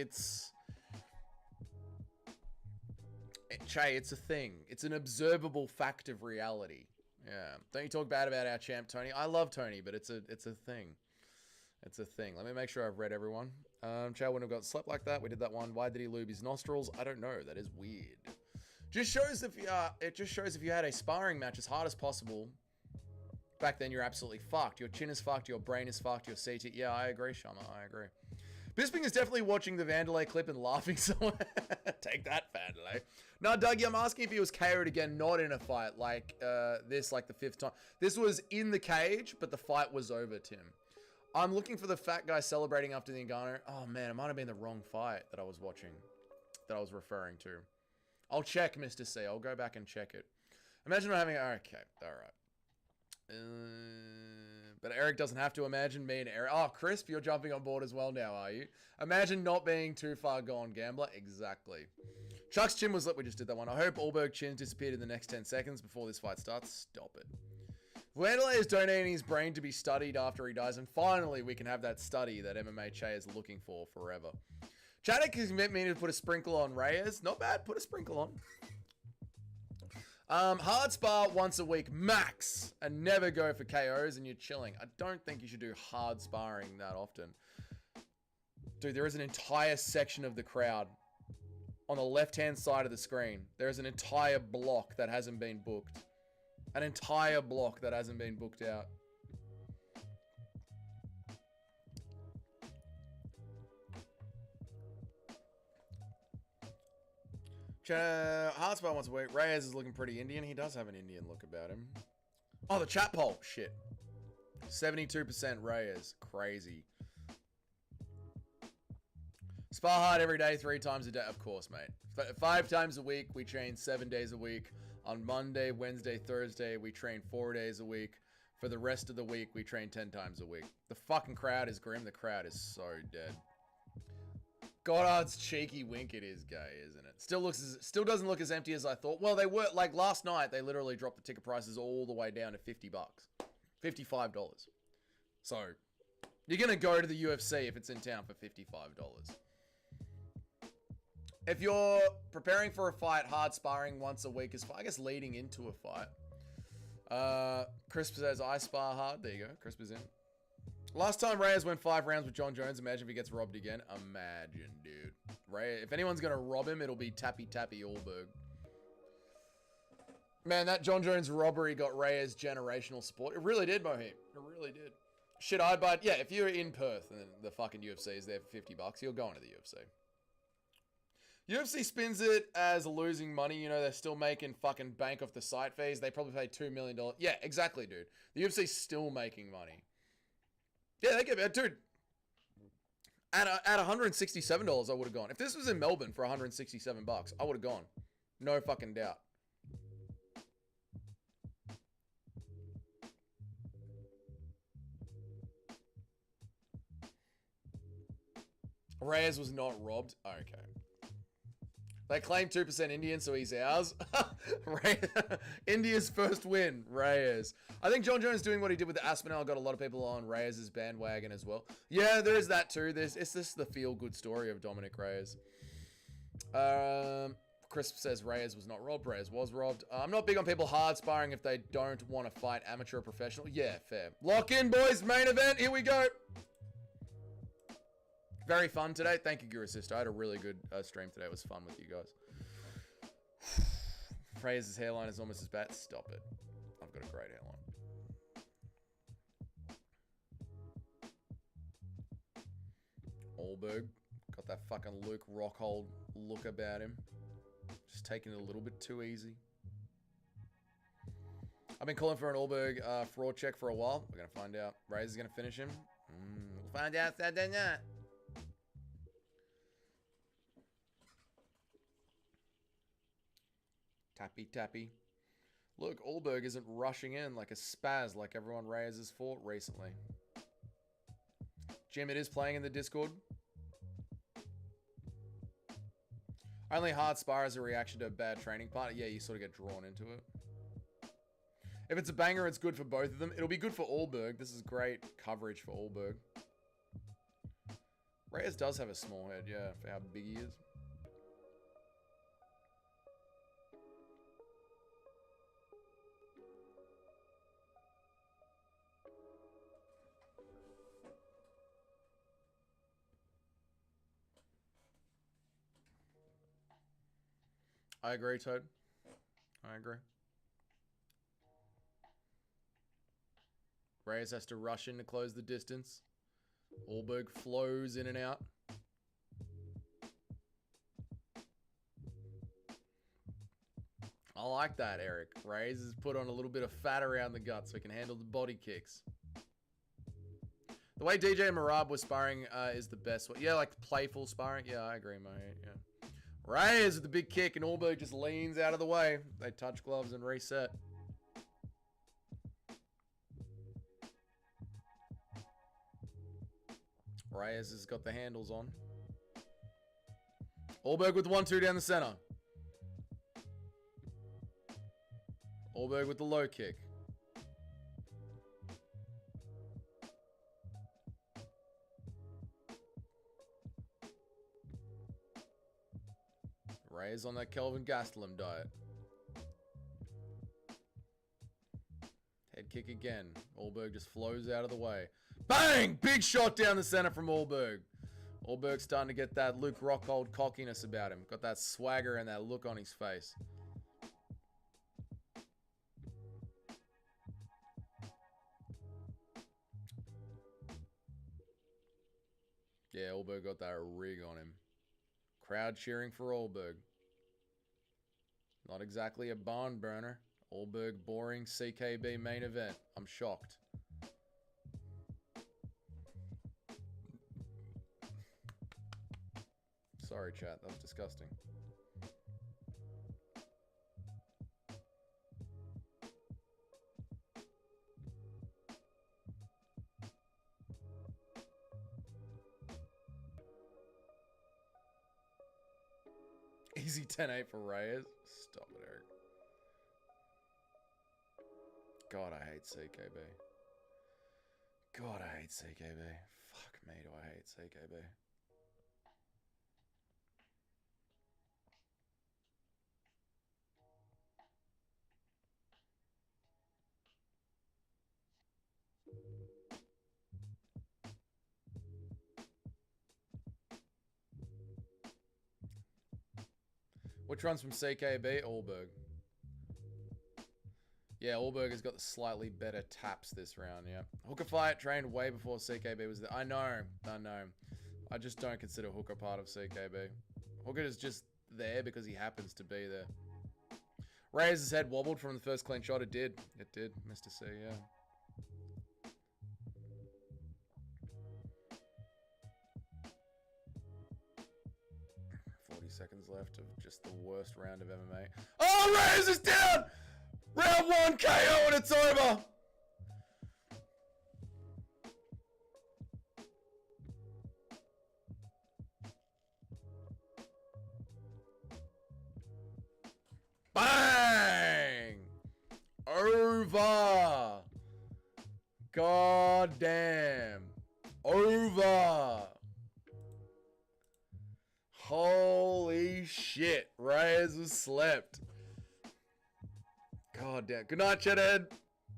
Speaker 2: Che, it's a thing. It's an observable fact of reality. Yeah. Don't you talk bad about our champ, Tony. I love Tony, but it's a thing. It's a thing. Let me make sure I've read everyone. Che wouldn't have got slept like that. We did that one. Why did he lube his nostrils? I don't know. That is weird. Just shows if you had a sparring match as hard as possible. Back then, you're absolutely fucked. Your chin is fucked. Your brain is fucked. Your CT. Yeah, I agree, Shama. I agree. Bisping is definitely watching the Vanderlei clip and laughing somewhere. Take that, Vanderlei. No, Dougie, I'm asking if he was KO'd again, not in a fight like this, like the 5th time. This was in the cage, but the fight was over, Tim. I'm looking for the fat guy celebrating after the Ngannou. Oh, man, it might have been the wrong fight that I was watching, that I was referring to. I'll check, Mr. C. I'll go back and check it. Imagine not having... Okay, all right. But Eric doesn't have to imagine me and Eric. Oh, Crisp, you're jumping on board as well now, are you? Imagine not being too far gone, gambler. Exactly. Chuck's chin was lit. We just did that one. I hope Ulberg chins disappeared in the next 10 seconds before this fight starts. Stop it. Vanderlei is donating his brain to be studied after he dies, and finally we can have that study that MMA Che is looking for forever. Chaddock has meant me to put a sprinkle on Reyes. Not bad. Put a sprinkle on. Hard spar once a week max, and never go for KOs, and you're chilling. I don't think you should do hard sparring that often. Dude, there is an entire section of the crowd on the left-hand side of the screen. There is an entire block that hasn't been booked. An entire block that hasn't been booked out. Hard spar once a week. Reyes is looking pretty Indian. He does have an Indian look about him. Oh, the chat poll. Shit. 72% Reyes. Crazy. Spar hard every day, 3 times a day. Of course, mate. 5 times a week. We train 7 days a week. On Monday, Wednesday, Thursday, we train 4 days a week. For the rest of the week, we train 10 times a week. The fucking crowd is grim. The crowd is so dead. Goddard's cheeky wink. It is gay, isn't it? Still doesn't look as empty as I thought. Well, they were, like, last night, they literally dropped the ticket prices all the way down to $50. $55. So, you're going to go to the UFC if it's in town for $55. If you're preparing for a fight, hard sparring once a week is, I guess, leading into a fight. Crisp says, I spar hard. There you go. Crisp is in. Last time Reyes went 5 rounds with John Jones. Imagine if he gets robbed again. Imagine, dude. Reyes, if anyone's going to rob him, it'll be Tappy Ulberg. Man, that John Jones robbery got Reyes generational support. It really did, Mohit. It really did. Shit, I'd buy... Yeah, if you're in Perth and the fucking UFC is there for $50, you're going to the UFC. UFC spins it as losing money. You know, they're still making fucking bank off the site fees. They probably pay $2 million. Yeah, exactly, dude. The UFC's still making money. Yeah, they give it... Dude, at $167, I would have gone. If this was in Melbourne for $167, I would have gone. No fucking doubt. Reyes was not robbed. Okay. They claim 2% Indian, so he's ours. India's first win, Reyes. I think John Jones doing what he did with the Aspinall got a lot of people on Reyes' bandwagon as well. Yeah, there is that too. It's just the feel-good story of Dominic Reyes. Crisp says Reyes was not robbed. Reyes was robbed. I'm not big on people hard sparring if they don't want to fight amateur or professional. Yeah, fair. Lock in, boys. Main event. Here we go. Very fun today. Thank you, Guru Sister. I had a really good stream today. It was fun with you guys. Reyes' hairline is almost as bad. Stop it. I've got a great hairline. Ulberg. Got that fucking Luke Rockhold look about him. Just taking it a little bit too easy. I've been calling for an Ulberg fraud check for a while. We're going to find out. Reyes is going to finish him. We'll find out Saturday night. Tappy, tappy. Look, Ulberg isn't rushing in like a spaz like everyone Reyes has fought recently. Jim, it is playing in the Discord. Only hard spar as a reaction to a bad training partner. Yeah, you sort of get drawn into it. If it's a banger, it's good for both of them. It'll be good for Ulberg. This is great coverage for Ulberg. Reyes does have a small head, yeah, for how big he is. I agree, Toad. I agree. Reyes has to rush in to close the distance. Ulberg flows in and out. I like that, Eric. Reyes has put on a little bit of fat around the gut so he can handle the body kicks. The way DJ and Marab was sparring is the best way. Yeah, like playful sparring. Yeah, I agree, mate. Yeah. Reyes with the big kick and Ulberg just leans out of the way. They touch gloves and reset. Reyes has got the handles on. Ulberg with the 1-2 down the center. Ulberg with the low kick. Reyes on that Kelvin Gastelum diet. Head kick again. Ulberg just flows out of the way. Bang! Big shot down the center from Ulberg. Ulberg's starting to get that Luke Rockhold cockiness about him. Got that swagger and that look on his face. Yeah, Ulberg got that rig on him. Crowd cheering for Ulberg. Not exactly a barn burner. Ulberg boring CKB main event. I'm shocked. Sorry, chat. That was disgusting. Easy 10-8 for Reyes. Stop it, Eric. God, I hate CKB. God, I hate CKB. Fuck me, do I hate CKB. Which one's from CKB? Ulberg. Yeah, Ulberg has got the slightly better taps this round, yeah. Hooker fight trained way before CKB was there. I know. I just don't consider Hooker part of CKB. Hooker is just there because he happens to be there. Reyes' head wobbled from the first clean shot. It did. It did. Mr. C, yeah. Seconds left of just the worst round of MMA. Oh, Reyes is down! Round 1 KO and it's over! Bang! Over! God damn. Over! Holy shit. Reyes was slept. God damn. Good night, Cheddhead.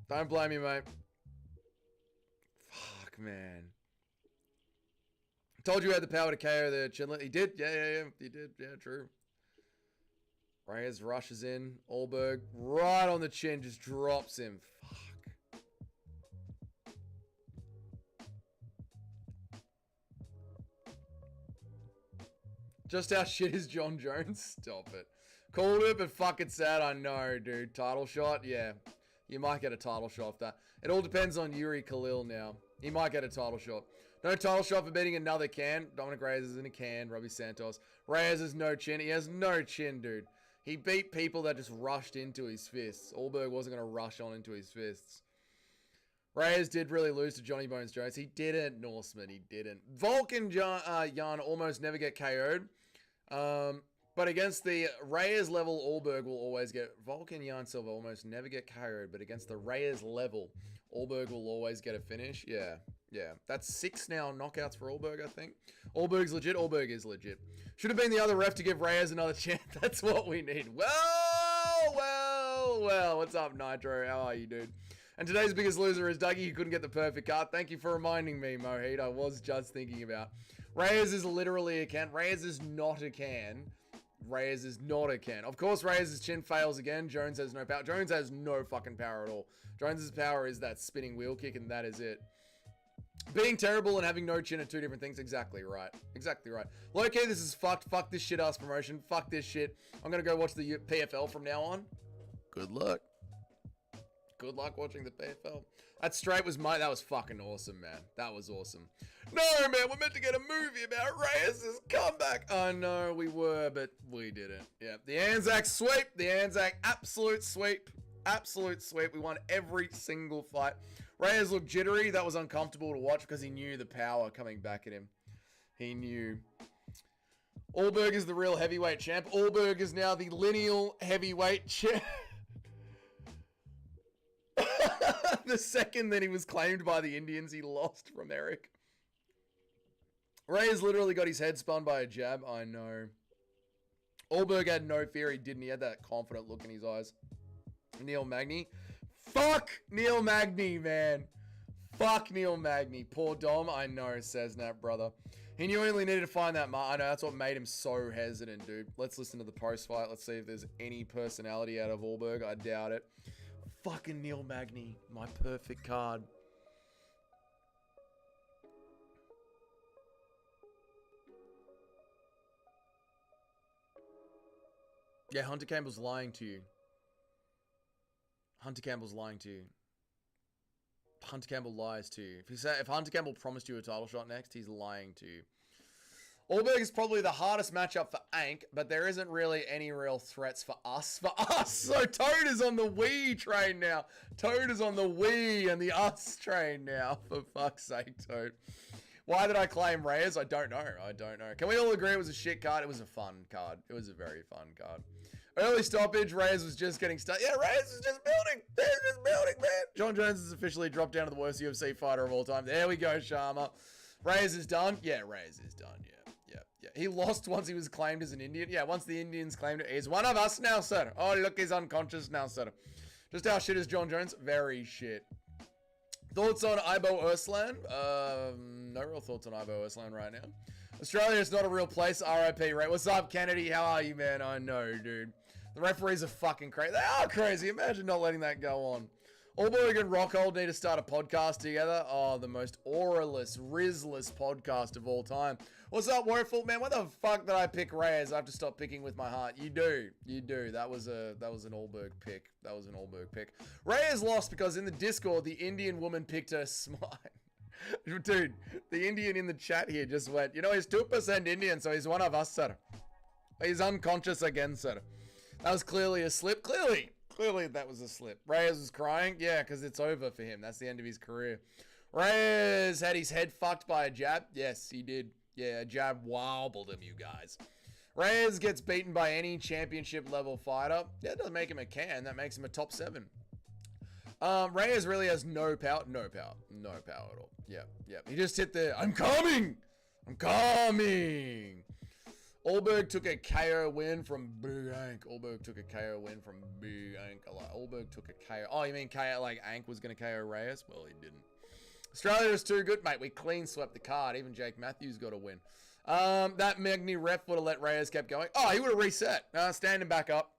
Speaker 2: Don't blame me, mate. Fuck, man. Told you he had the power to KO the Chinlet. He did. Yeah. He did. Yeah, true. Reyes rushes in. Ulberg right on the chin. Just drops him. Fuck. Just how shit is John Jones? Stop it. Called it, but fucking sad. I know, dude. Title shot? Yeah. You might get a title shot off that. It all depends on Yuri Khalil now. He might get a title shot. No title shot for beating another can. Dominic Reyes is in a can. Robbie Santos. Reyes has no chin. He has no chin, dude. He beat people that just rushed into his fists. Ulberg wasn't going to rush on into his fists. Reyes did really lose to Johnny Bones Jones. He didn't, Norseman. He didn't. Volk and Jan almost never get KO'd. But against the Reyes level, Ulberg will always get... Volk and Jan Silva almost never get KO'd. But against the Reyes level, Ulberg will always get a finish. Yeah. That's 6 now knockouts for Ulberg, I think. Ulberg's legit. Ulberg is legit. Should have been the other ref to give Reyes another chance. That's what we need. Well. What's up, Nitro? How are you, dude? And today's biggest loser is Dougie, who couldn't get the perfect card. Thank you for reminding me, Mohit. I was just thinking about. Reyes is literally a can. Reyes is not a can. Reyes is not a can. Of course, Reyes' chin fails again. Jones has no power. Jones has no fucking power at all. Jones' power is that spinning wheel kick, and that is it. Being terrible and having no chin are two different things. Exactly right. Exactly right. Low-key, this is fucked. Fuck this shit-ass promotion. Fuck this shit. I'm going to go watch the PFL from now on. Good luck. Good luck watching the PFL. That straight was that was fucking awesome, man. That was awesome. No, man, we're meant to get a movie about Reyes' comeback. I know we were, but we didn't. Yeah, the Anzac sweep. The Anzac absolute sweep. Absolute sweep. We won every single fight. Reyes looked jittery. That was uncomfortable to watch because he knew the power coming back at him. He knew. Ulberg is the real heavyweight champ. Ulberg is now the lineal heavyweight champ. The second that he was claimed by the Indians, he lost from Eric. Reyes literally got his head spun by a jab. I know. Ulberg had no fear. He didn't. He had that confident look in his eyes. Neil Magny. Fuck Neil Magny, man. Fuck Neil Magny. Poor Dom. I know, says Nat, brother. He knew he only needed to find that mark. I know, that's what made him so hesitant, dude. Let's listen to the post-fight. Let's see if there's any personality out of Ulberg. I doubt it. Fucking Neil Magny. My perfect card. Yeah, Hunter Campbell's lying to you. Hunter Campbell's lying to you. Hunter Campbell lies to you. If Hunter Campbell promised you a title shot next, he's lying to you. Ulberg is probably the hardest matchup for Ank, but there isn't really any real threats for us. So Toad is on the we train now. Toad is on the we and the us train now. For fuck's sake, Toad. Why did I claim Reyes? I don't know. Can we all agree it was a shit card? It was a fun card. It was a very fun card. Early stoppage, Reyes was just getting started. Yeah, Reyes is just building. Reyes is just building, man. John Jones has officially dropped down to the worst UFC fighter of all time. There we go, Sharma. Reyes is done. Yeah, Reyes is done. Yeah. He lost once he was claimed as an Indian. Yeah, once the Indians claimed it. He's one of us now, sir. Oh, look, he's unconscious now, sir. Just how shit is John Jones? Very shit. Thoughts on Ibo Urslan? No real thoughts on Ibo Urslan right now. Australia is not a real place. RIP, right? What's up, Kennedy? How are you, man? I know, dude. The referees are fucking crazy. They are crazy. Imagine not letting that go on. Ulberg and Rockhold need to start a podcast together. Oh, the most auraless, rizless podcast of all time. What's up, Woeful? Man, what the fuck did I pick Reyes? I have to stop picking with my heart. You do. You do. That was an Ulberg pick. That was an Ulberg pick. Reyes lost because in the Discord, the Indian woman picked her smile. Dude, the Indian in the chat here just went, you know, he's 2% Indian, so he's one of us, sir. He's unconscious again, sir. That was clearly a slip. Clearly that was a slip. Reyes was crying. Yeah, because it's over for him. That's the end of his career. Reyes had his head fucked by a jab. Yes, he did. Yeah, a jab wobbled him, you guys. Reyes gets beaten by any championship level fighter. Yeah, that doesn't make him a can. That makes him a top 7. Reyes really has no power. No power at all. Yeah. He just hit the, I'm coming. Ulberg took a KO win from Big Ank. Ulberg took a KO win from Big Ank. Ulberg took a KO. Oh, you mean KO, like Ank was going to KO Reyes? Well, he didn't. Australia is too good, mate. We clean swept the card. Even Jake Matthews got a win. That Magni ref would have let Reyes kept going. Oh, he would have reset. Stand him back up.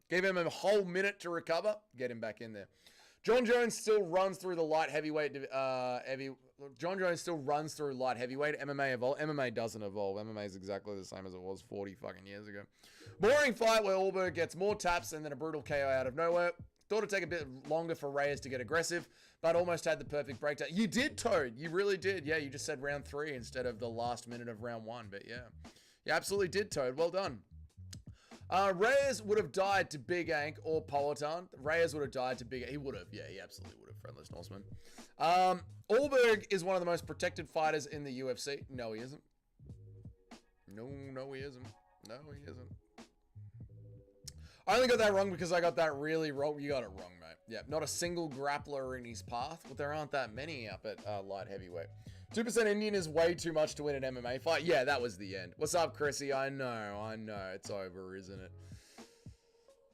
Speaker 2: Give him a whole minute to recover. Get him back in there. John Jones still runs through the light heavyweight. John Jones still runs through light heavyweight. MMA evolve. MMA doesn't evolve. MMA is exactly the same as it was 40 fucking years ago. Boring fight where Ulberg gets more taps and then a brutal KO out of nowhere. Thought it'd take a bit longer for Reyes to get aggressive, but almost had the perfect breakdown. You did, Toad. You really did. Yeah, you just said round 3 instead of the last minute of round 1. But yeah, you absolutely did, Toad. Well done. Reyes would have died to Big Ank or Powhatan. Reyes would have died to Big Ank. He would have. Yeah, he absolutely would have. Friendless Norseman. Ulberg is one of the most protected fighters in the UFC. No, he isn't. No, he isn't. No, he isn't. I only got that wrong because I got that really wrong. You got it wrong, mate. Yeah, not a single grappler in his path. But there aren't that many up at light heavyweight. 2% Indian is way too much to win an MMA fight. Yeah, that was the end. What's up, Chrissy? I know. It's over, isn't it?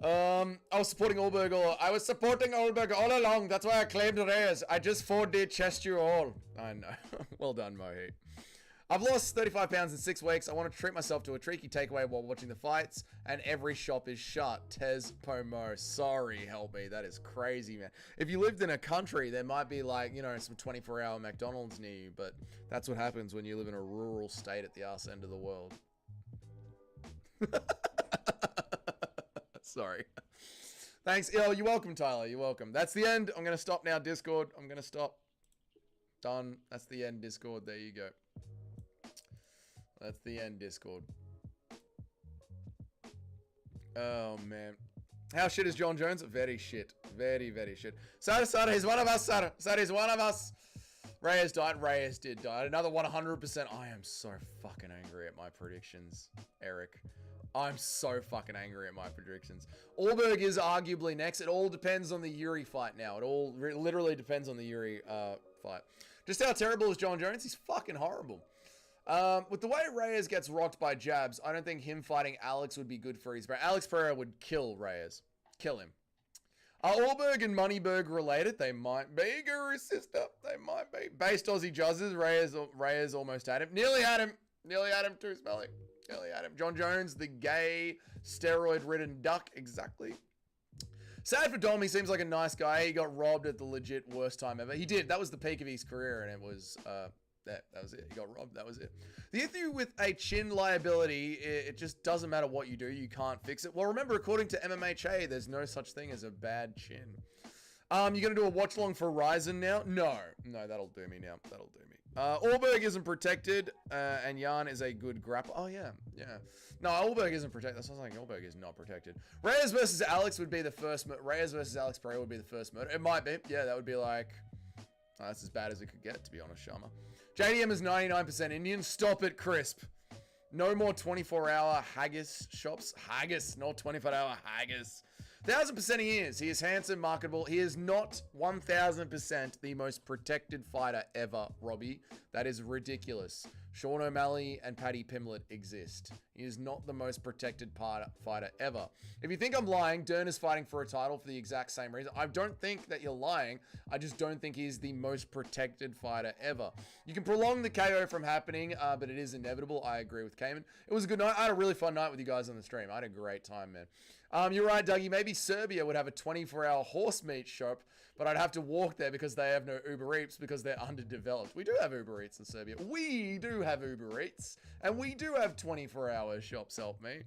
Speaker 2: I was supporting Ulberg all along. That's why I claimed Reyes. I just 4D chest you all. I know. Well done, Mohit. I've lost 35 pounds in 6 weeks. I want to treat myself to a tricky takeaway while watching the fights, and every shop is shut. Tez Pomo. Sorry, help me. That is crazy, man. If you lived in a country, there might be like, you know, some 24-hour McDonald's near you, but that's what happens when you live in a rural state at the arse end of the world. Sorry. Thanks. Oh, you're welcome, Tyler. You're welcome. That's the end. I'm going to stop now, Discord. I'm going to stop. Done. That's the end, Discord. There you go. That's the end, Discord. Oh, man. How shit is John Jones? Very shit. Very, very shit. Sada, he's one of us, Sada. Sada, he's one of us. Reyes died. Reyes did die. Another 100%. I am so fucking angry at my predictions, Eric. I'm so fucking angry at my predictions. Ulberg is arguably next. It all depends on the Yuri fight now. It all literally depends on the Yuri fight. Just how terrible is John Jones? He's fucking horrible. With the way Reyes gets rocked by jabs, I don't think him fighting Alex would be good for his brain. Alex Pereira would kill Reyes. Kill him. Are Ulberg and Moneyberg related? They might be, Guru sister. They might be. Based Aussie Juzzes, Reyes almost had him. Nearly had him. Nearly had him too, Smelly. Nearly had him. John Jones, the gay, steroid-ridden duck. Exactly. Sad for Dom. He seems like a nice guy. He got robbed at the legit worst time ever. He did. That was the peak of his career, and it was... That was it. He got robbed. That was it. The issue with a chin liability, it just doesn't matter what you do. You can't fix it. Well, remember, according to MMHA, there's no such thing as a bad chin. You're going to do a watch along for Ryzen now? No, that'll do me now. That'll do me. Ulberg isn't protected, and Jan is a good grappler. Oh, yeah. No, Ulberg isn't protected. That sounds like Ulberg is not protected. Reyes versus Alex would be the first... Reyes versus Alex Pereira would be the first murder. It might be. Yeah, that would be like... Oh, that's as bad as it could get, to be honest, Sharma. JDM is 99% Indian. Stop it, Crisp. No more 24-hour haggis shops. Haggis, not 24-hour haggis. 1000% he is. He is handsome, marketable. He is not 1000% the most protected fighter ever, Robbie. That is ridiculous. Sean O'Malley and Paddy Pimblett exist. He is not the most protected fighter ever. If you think I'm lying, Dern is fighting for a title for the exact same reason. I don't think that you're lying. I just don't think he's the most protected fighter ever. You can prolong the KO from happening, but it is inevitable. I agree with Cayman. It was a good night. I had a really fun night with you guys on the stream. I had a great time, man. You're right, Dougie. Maybe Serbia would have a 24-hour horse meat shop, but I'd have to walk there because they have no Uber Eats because they're underdeveloped. We do have Uber Eats in Serbia. We do have Uber Eats, and we do have 24-hour shops, help me.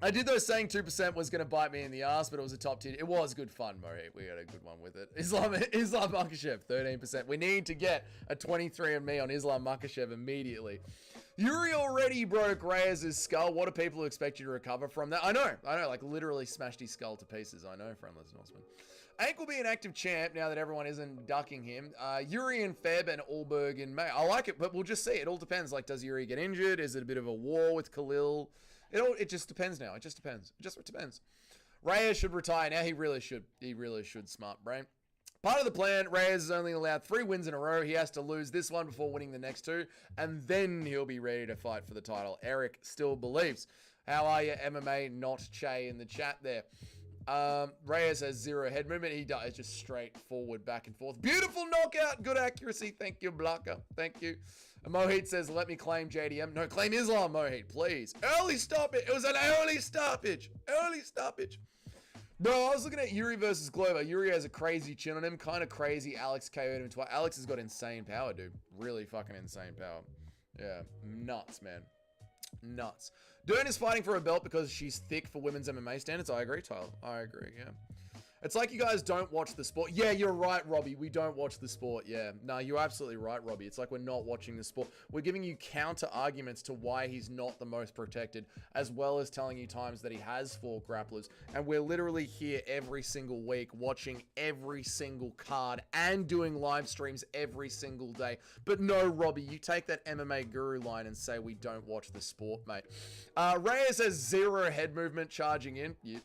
Speaker 2: I did though saying 2% was going to bite me in the ass, but it was a top tier. It was good fun, Mohit. We had a good one with it. Islam Makhachev, 13%. We need to get a 23andMe on Islam Makhachev immediately. Yuri already broke Reyes' skull. What do people expect you to recover from that? I know, like literally smashed his skull to pieces. I know, friendless Norseman. Ank will be an active champ now that everyone isn't ducking him. Yuri and Feb and Ulberg in May. I like it, but we'll just see. It all depends. Like, does Yuri get injured? Is it a bit of a war with Khalil? It just depends now. It just depends. It just depends. Reyes should retire now. He really should. He really should, smart brain. Part of the plan, Reyes is only allowed 3 wins in a row. He has to lose this one before winning the next 2, and then he'll be ready to fight for the title. Eric still believes. How are you, MMA not Che in the chat there? Reyes has 0 head movement. He does just straight forward, back and forth. Beautiful knockout. Good accuracy. Thank you, Blocker. Thank you. Mohit says, let me claim JDM. No, claim Islam, Mohit, please. Early stoppage. It was an early stoppage. Early stoppage. Bro, I was looking at Yuri versus Glover. Yuri has a crazy chin on him. Kind of crazy. Alex KO'd him twice. Alex has got insane power, dude. Really fucking insane power. Yeah. Nuts, man. Nuts. Dern is fighting for a belt because she's thick for women's MMA standards. I agree, Tyler. I agree, yeah. It's like you guys don't watch the sport. Yeah, you're right, Robbie. We don't watch the sport. Yeah. No, you're absolutely right, Robbie. It's like we're not watching the sport. We're giving you counter arguments to why he's not the most protected, as well as telling you times that he has 4 grapplers. And we're literally here every single week watching every single card and doing live streams every single day. But no, Robbie, you take that MMA guru line and say we don't watch the sport, mate. Reyes has 0 head movement charging in. Yeah.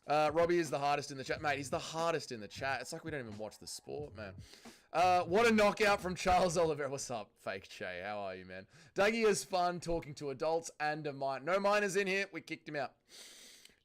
Speaker 2: Robbie is the hardest in the chat. Mate, he's the hardest in the chat. It's like we don't even watch the sport, man. What a knockout from Charles Oliveira. What's up, fake Che? How are you, man? Dougie is fun talking to adults and a minor. No minors in here. We kicked him out.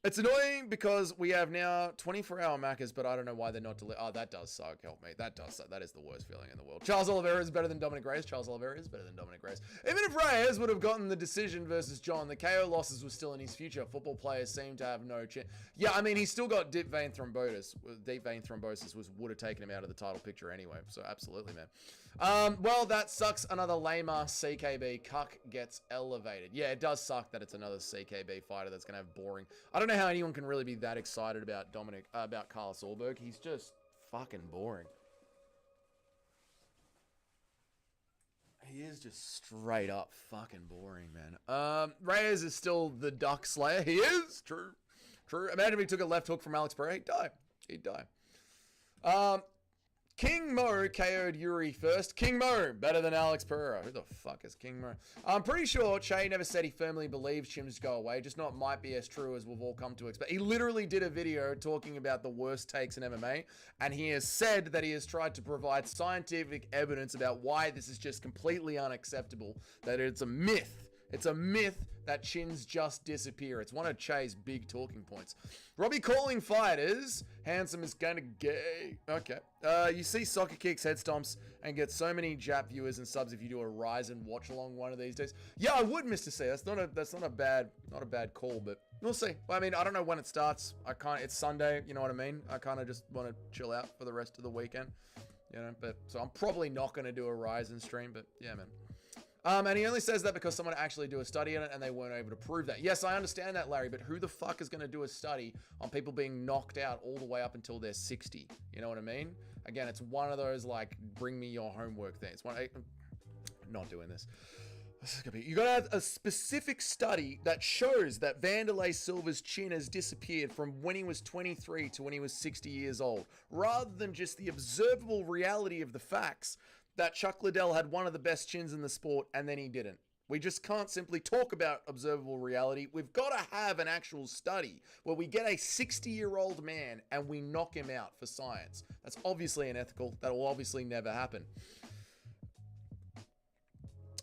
Speaker 2: It's annoying because we have now 24-hour Maccas, but I don't know why they're not delivered. Oh, that does suck. Help me. That does suck. That is the worst feeling in the world. Charles Oliveira is better than Dominic Reyes. Charles Oliveira is better than Dominic Reyes. Even if Reyes would have gotten the decision versus John, the KO losses were still in his future. Football players seem to have no chance. Yeah, I mean, he's still got deep vein thrombosis. Deep vein thrombosis would have taken him out of the title picture anyway. So absolutely, man. Well, that sucks. Another lame-ass CKB cuck gets elevated. Yeah, it does suck that it's another CKB fighter that's going to have boring. I don't know how anyone can really be that excited about Carlos Ulberg. He's just fucking boring. He is just straight up fucking boring, man. Reyes is still the Duck Slayer. He is. True. True. Imagine if he took a left hook from Alex Pereira. He'd die. He'd die. King Mo KO'd Yuri first. King Mo, better than Alex Pereira. Who the fuck is King Mo? I'm pretty sure Che never said he firmly believes Chims go away, just not might be as true as we've all come to expect. He literally did a video talking about the worst takes in MMA, and he has said that he has tried to provide scientific evidence about why this is just completely unacceptable, that it's a myth. It's a myth that chins just disappear. It's one of Che's big talking points. Robbie calling fighters. Handsome is kind of gay. Okay. You see soccer kicks, head stomps, and get so many Jap viewers and subs if you do a Rise and watch along one of these days. Yeah, I would, Mr. C. That's not a bad call, but we'll see. I mean, I don't know when it starts. It's Sunday, you know what I mean? I kind of just want to chill out for the rest of the weekend. You know, but so I'm probably not going to do a Rise and stream, but yeah, man. And he only says that because someone actually do a study on it and they weren't able to prove that. Yes, I understand that, Larry, but who the fuck is going to do a study on people being knocked out all the way up until they're 60? You know what I mean? Again, it's one of those, like, bring me your homework things. I'm not doing this. You got a specific study that shows that Vanderlei Silva's chin has disappeared from when he was 23 to when he was 60 years old, rather than just the observable reality of the facts that Chuck Liddell had one of the best chins in the sport and then he didn't. We just can't simply talk about observable reality. We've got to have an actual study where we get a 60-year-old man and we knock him out for science. That's obviously unethical. That will obviously never happen.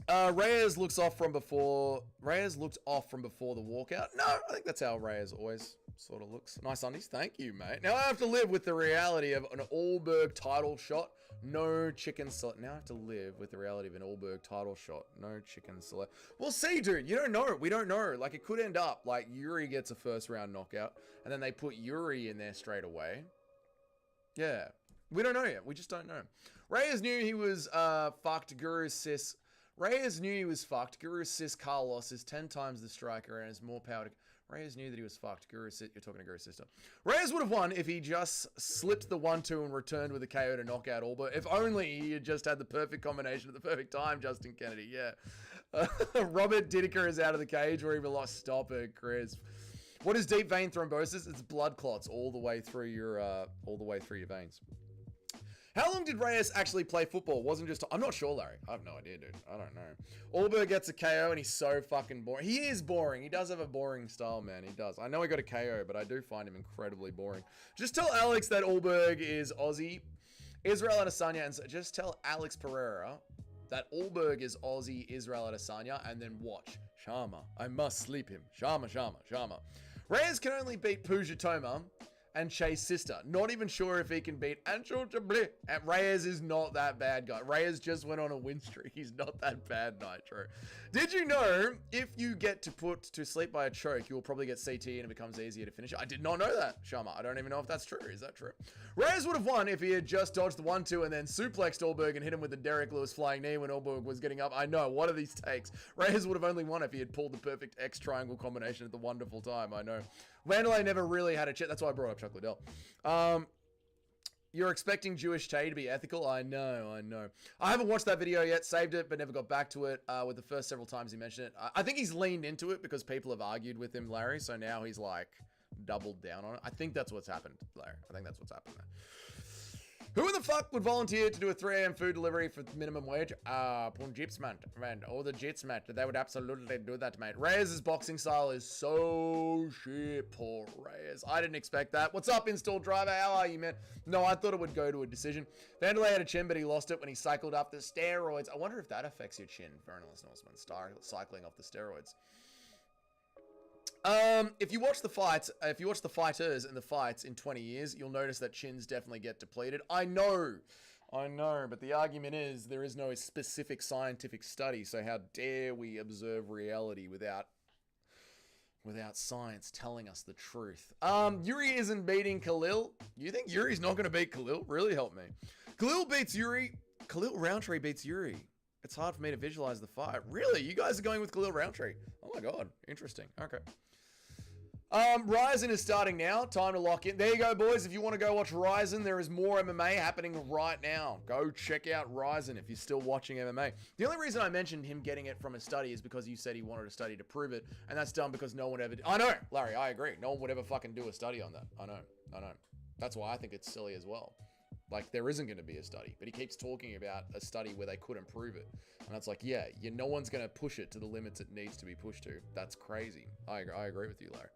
Speaker 2: Reyes looks off from before. Reyes looked off from before the walkout. No, I think that's how Reyes always sort of looks. Nice undies. Thank you, mate. Now I have to live with the reality of an Ulberg title shot. No chicken select. Now I have to live with the reality of an Ulberg title shot. No chicken select. We'll see, dude. You don't know. We don't know. Like, it could end up like Yuri gets a first round knockout and then they put Yuri in there straight away. Yeah. We don't know yet. We just don't know. Reyes knew he was fucked. Guru Sis. Reyes knew he was fucked. Guru Sis Carlos is 10 times the striker and has more power to... Reyes knew that he was fucked. Guru Sis... You're talking to Guru Sister. Reyes would have won if he just slipped the 1-2 and returned with a KO to knock out Ulberg. If only he had just had the perfect combination at the perfect time, Justin Kennedy. Yeah. Robert Didiker is out of the cage or even lost. Stop it, Chris. What is deep vein thrombosis? It's blood clots all the way through your veins. How long did Reyes actually play football? Wasn't just... I'm not sure, Larry. I have no idea, dude. I don't know. Ulberg gets a KO and he's so fucking boring. He is boring. He does have a boring style, man. He does. I know he got a KO, but I do find him incredibly boring. Just tell Alex that Ulberg is Aussie. Israel Adesanya, and just tell Alex Pereira that Ulberg is Aussie, Israel Adesanya, and then watch. Shama. I must sleep him. Shama, Shama, Shama. Reyes can only beat Pooja Toma and Chase Sister. Not even sure if he can beat Ancho Chablis. And Reyes is not that bad, guy. Reyes just went on a win streak. He's not that bad, Nitro. Did you know if you get to put to sleep by a choke, you will probably get CT and it becomes easier to finish? I did not know that, Shama. I don't even know if that's true. Is that true? Reyes would have won if he had just dodged the 1-2 and then suplexed Ulberg and hit him with the Derek Lewis flying knee when Ulberg was getting up. I know. What are these takes? Reyes would have only won if he had pulled the perfect X triangle combination at the wonderful time. I know. Wanderlei never really had a chat. That's why I brought up Chuck Liddell. You're expecting Jewish Tay to be ethical? I know. I haven't watched that video yet, saved it, but never got back to it with the first several times he mentioned it. I think he's leaned into it because people have argued with him, Larry, so now he's like doubled down on it. I think that's what's happened, Larry. I think that's what's happened there. Who in the fuck would volunteer to do a 3 a.m. food delivery for minimum wage? Punjibs, man. Or the Jits, man. They would absolutely do that, mate. Reyes' boxing style is so shit. Poor Reyes. I didn't expect that. What's up, install driver? How are you, man? No, I thought it would go to a decision. Wanderlei had a chin, but he lost it when he cycled up the steroids. I wonder if that affects your chin, Vernalist Norseman, cycling off the steroids. If you watch the fights, if you watch the fighters and the fights in 20 years, you'll notice that chins definitely get depleted. I know, but the argument is there is no specific scientific study, so how dare we observe reality without science telling us the truth? Yuri isn't beating Khalil. You think Yuri's not going to beat Khalil? Really help me. Khalil beats Yuri. Khalil Roundtree beats Yuri. It's hard for me to visualize the fight. Really? You guys are going with Khalil Roundtree? Oh my god. Interesting. Okay. Ryzen is starting now. Time to lock in. There you go, boys. If you want to go watch Ryzen, there is more MMA happening right now. Go check out Ryzen if you're still watching MMA. The only reason I mentioned him getting it from a study is because you said he wanted a study to prove it, and that's done because no one ever... I know, Larry, I agree. No one would ever fucking do a study on that. I know. That's why I think it's silly as well. Like, there isn't going to be a study, but he keeps talking about a study where they couldn't prove it. And that's like, yeah, no one's going to push it to the limits it needs to be pushed to. That's crazy. I agree with you, Larry.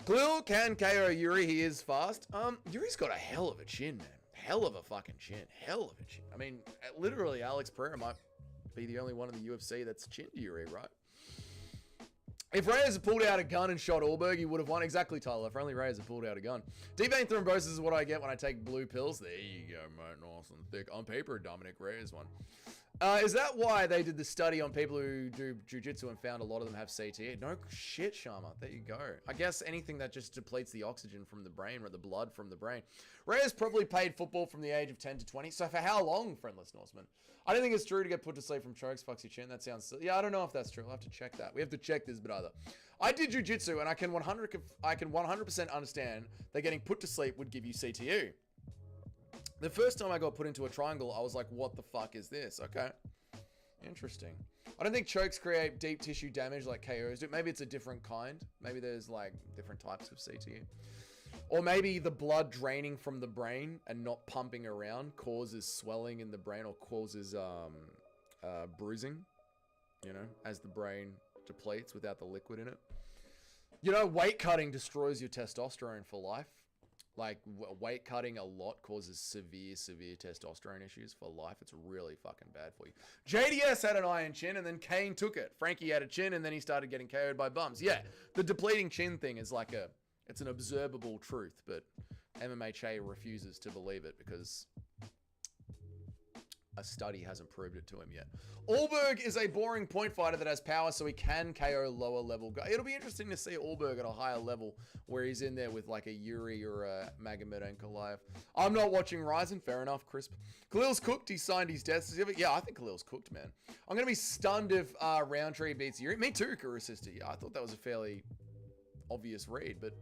Speaker 2: Khalil can KO Yuri. He is fast. Yuri's got a hell of a chin, man. Hell of a fucking chin. Hell of a chin. I mean, literally, Alex Pereira might be the only one in the UFC that's chinned Yuri, right? If Reyes had pulled out a gun and shot Ulberg, he would have won. Exactly, Tyler. If only Reyes had pulled out a gun. Deep vein thrombosis is what I get when I take blue pills. There you go, mate. Nice and thick. On paper, Dominic Reyes one. Is that why they did the study on people who do jiu-jitsu and found a lot of them have CTE? No shit, Sharma. There you go. I guess anything that just depletes the oxygen from the brain or the blood from the brain. Reyes probably played football from the age of 10 to 20. So for how long, friendless Norseman? I don't think it's true to get put to sleep from chokes, fucks your chin. That sounds silly. Yeah, I don't know if that's true. I'll have to check that. We have to check this, but either. I did jiu-jitsu and I can 100% understand that getting put to sleep would give you CTE. The first time I got put into a triangle, I was like, what the fuck is this? Okay. Interesting. I don't think chokes create deep tissue damage like KOs do. Maybe it's a different kind. Maybe there's like different types of CTE. Or maybe the blood draining from the brain and not pumping around causes swelling in the brain or causes bruising, you know, as the brain depletes without the liquid in it. You know, weight cutting destroys your testosterone for life.
Speaker 1: Like, weight cutting a lot causes severe testosterone issues for life. It's really fucking bad for you. JDS had an iron chin, and then Kane took it. Frankie had a chin, and then he started getting KO'd by bums. Yeah, the depleting chin thing is like it's an observable truth, but MMA Che refuses to believe it because a study hasn't proved it to him yet. Ulberg is a boring point fighter that has power, so he can KO lower level guys. It'll be interesting to see Ulberg at a higher level where he's in there with like a Yuri or a Magomed Ankalaev. I'm not watching Ryzen. Fair enough, Crisp. Khalil's cooked. He signed his death certificate. Yeah, I think Khalil's cooked, man. I'm going to be stunned if Roundtree beats Yuri. Me too, Kura Sister. Yeah, I thought that was a fairly obvious read, but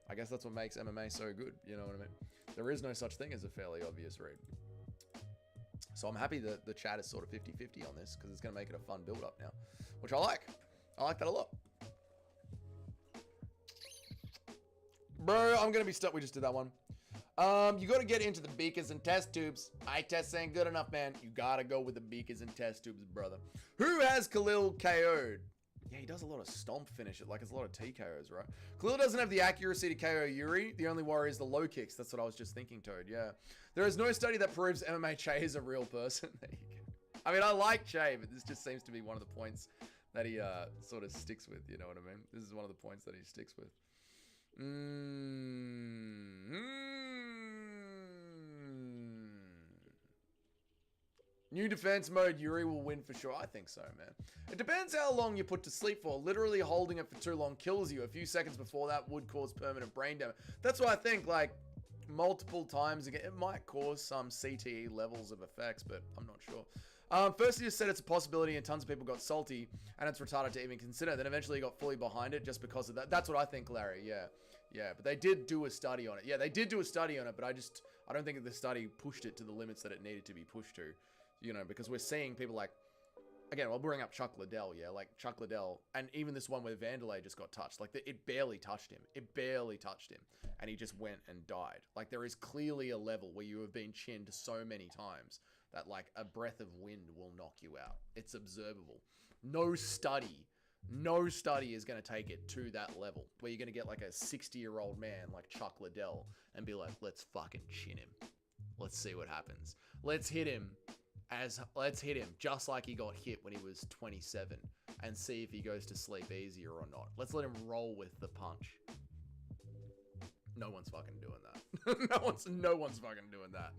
Speaker 1: I guess that's what makes MMA so good. You know what I mean? There is no such thing as a fairly obvious read. So I'm happy that the chat is sort of 50-50 on this because it's going to make it a fun build-up now, which I like. I like that a lot. Bro, I'm going to be stuck. We just did that one. You got to get into the beakers and test tubes. Eye tests ain't good enough, man. You got to go with the beakers and test tubes, brother. Who has Khalil KO'd? Yeah, he does a lot of stomp finish. Like, it's a lot of TKOs, right? Khalil doesn't have the accuracy to KO Yuri. The only worry is the low kicks. That's what I was just thinking, Toad. Yeah. There is no study that proves MMA Che is a real person. There you go. I mean, I like Che, but this just seems to be one of the points that he sort of sticks with. You know what I mean? This is one of the points that he sticks with. New defense mode, Yuri will win for sure. I think so, man. It depends how long you put to sleep for. Literally holding it for too long kills you. A few seconds before that would cause permanent brain damage. That's why I think, like, multiple times again, it might cause some CTE levels of effects, but I'm not sure. First, you just said it's a possibility and tons of people got salty and it's retarded to even consider. Then eventually you got fully behind it just because of that. That's what I think, Larry. Yeah. Yeah, but they did do a study on it. Yeah, they did do a study on it, but I don't think that the study pushed it to the limits that it needed to be pushed to. You know, because we're seeing people like, again, I'll bring up Chuck Liddell, yeah, like Chuck Liddell, and even this one where Vanderlei just got touched, like it barely touched him. It barely touched him, and he just went and died. Like, there is clearly a level where you have been chinned so many times that, like, a breath of wind will knock you out. It's observable. No study is going to take it to that level where you're going to get, like, a 60-year-old man like Chuck Liddell and be like, let's fucking chin him. Let's see what happens. Let's hit him just like he got hit when he was 27 and see if he goes to sleep easier or not. Let's let him roll with the punch. No one's fucking doing that. no one's fucking doing that.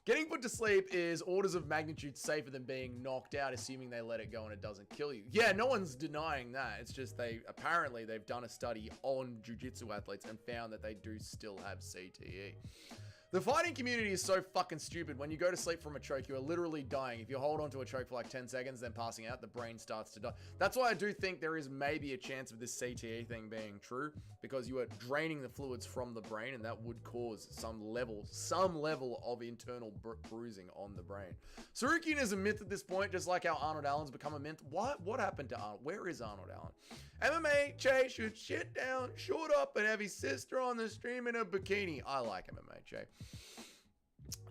Speaker 1: Getting put to sleep is orders of magnitude safer than being knocked out, assuming they let it go and it doesn't kill you. Yeah, no one's denying that. It's just apparently they've done a study on jiu-jitsu athletes and found that they do still have CTE. The fighting community is so fucking stupid. When you go to sleep from a choke, you are literally dying. If you hold onto a choke for like 10 seconds, then passing out, the brain starts to die. That's why I do think there is maybe a chance of this CTE thing being true, because you are draining the fluids from the brain, and that would cause some level of internal bruising on the brain. Sarukian is a myth at this point, just like how Arnold Allen's become a myth. What happened to Arnold? Where is Arnold Allen? MMA Che should shit down, short up, and have his sister on the stream in a bikini. I like MMA Che.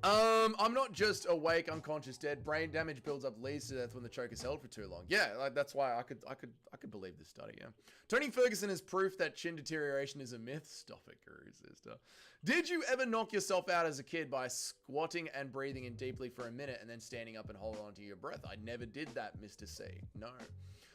Speaker 1: I'm not just awake, unconscious, dead. Brain damage builds up, leads to death when the choke is held for too long. Yeah, like, that's why I could believe this study. Yeah. Tony Ferguson is proof that chin deterioration is a myth. Stop it, Guru Sister. Did you ever knock yourself out as a kid by squatting and breathing in deeply for a minute and then standing up and holding on to your breath? I never did that, Mr. C. No.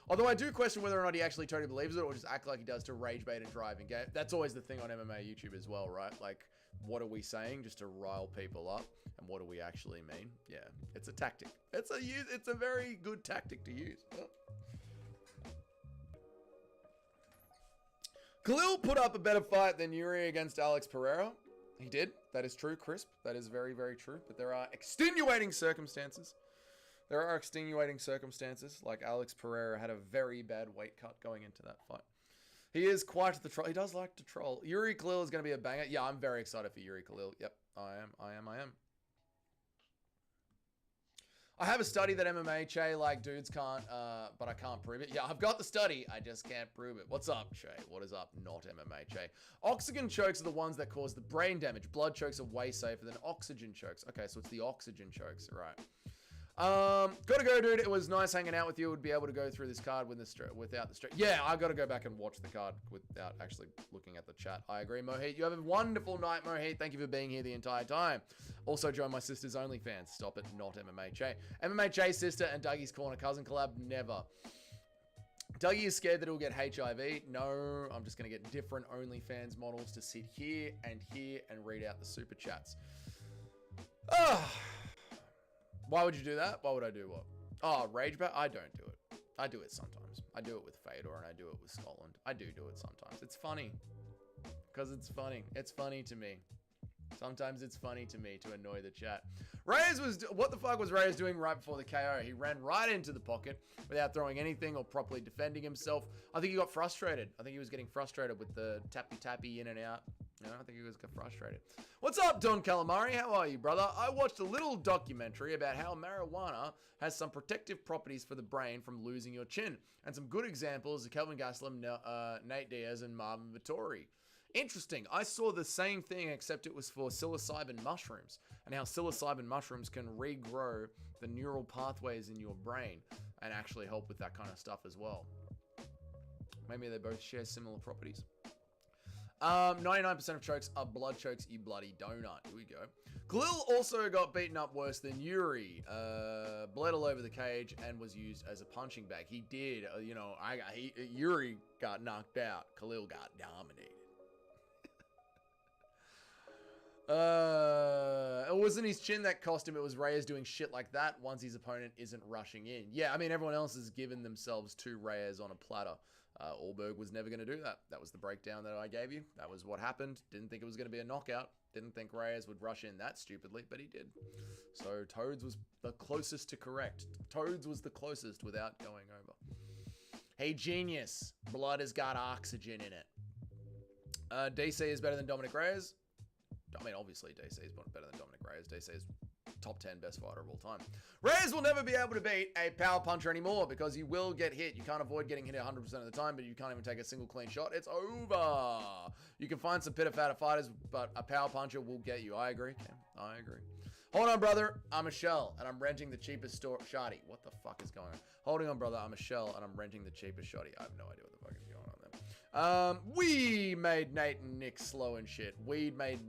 Speaker 1: Although I do question whether or not he actually totally believes it or just act like he does to rage bait and drive and get. That's always the thing on MMA YouTube as well, right? Like, what are we saying just to rile people up, and what do we actually mean? Yeah, it's a tactic. It's a very good tactic to use. Oh. Khalil put up a better fight than Yuri against Alex Pereira. He did. That is true, Crisp. That is very, very true. But there are extenuating circumstances. Like Alex Pereira had a very bad weight cut going into that fight. He is quite the troll. He does like to troll. Yuri Khalil is going to be a banger. Yeah, I'm very excited for Yuri Khalil. Yep, I am. I have a study that MMA Che, like, dudes can't, but I can't prove it. Yeah, I've got the study. I just can't prove it. What's up, Che? What is up? Not MMA Che. Oxygen chokes are the ones that cause the brain damage. Blood chokes are way safer than oxygen chokes. Okay, so it's the oxygen chokes, right?
Speaker 2: Gotta go, dude. It was nice hanging out with you. Would be able to go through this card without the stream. Yeah, I gotta go back and watch the card without actually looking at the chat. I agree, Mohit. You have a wonderful night, Mohit. Thank you for being here the entire time. Also, join my sister's OnlyFans. Stop it, not MMHA. MMHA sister and Dougie's Corner cousin collab. Never. Dougie is scared that he'll get HIV. No, I'm just gonna get different OnlyFans models to sit here and read out the super chats. Why would you do that? Why would I do what? Oh, Rage Bat? I don't do it. I do it sometimes. I do it with Fedor and I do it with Scotland. I do it sometimes. It's funny. Because it's funny. It's funny to me. Sometimes it's funny to me to annoy the chat. Reyes what the fuck was Reyes doing right before the KO? He ran right into the pocket without throwing anything or properly defending himself. I think he got frustrated. I think he was getting frustrated with the tappy in and out. You know, I think he was frustrated. What's up, Don Calamari? How are you, brother? I watched a little documentary about how marijuana has some protective properties for the brain from losing your chin, and some good examples of Kelvin Gastelum, Nate Diaz, and Marvin Vittori. Interesting. I saw the same thing, except it was for psilocybin mushrooms, and how psilocybin mushrooms can regrow the neural pathways in your brain and actually help with that kind of stuff as well. Maybe they both share similar properties. 99% of chokes are blood chokes, you bloody donut. Here we go. Khalil also got beaten up worse than Yuri. Bled all over the cage and was used as a punching bag. He did. Yuri got knocked out. Khalil got dominated. It wasn't his chin that cost him. It was Reyes doing shit like that once his opponent isn't rushing in. Yeah, I mean, everyone else has given themselves to Reyes on a platter. Ulberg was never going to do that. That was the breakdown that I gave you. That was what happened. Didn't think it was going to be a knockout. Didn't think Reyes would rush in that stupidly, but he did. So Toads was the closest to correct. Toads was the closest without going over. Hey, genius. Blood has got oxygen in it. DC is better than Dominic Reyes. I mean, obviously, DC is better than Dominic Reyes. DC is top 10 best fighter of all time. Reyes will never be able to beat a power puncher anymore because you will get hit. You can't avoid getting hit 100% of the time, but you can't even take a single clean shot. It's over. You can find some pitter-fatter fighters, but a power puncher will get you. I agree, Cam. I agree. Hold on, brother. I'm a shell, and I'm renting the cheapest shoddy. What the fuck is going on? Holding on, brother. I'm a shell, and I'm renting the cheapest shoddy. I have no idea what the fuck is going on there. We made Nate and Nick slow and shit. Weed made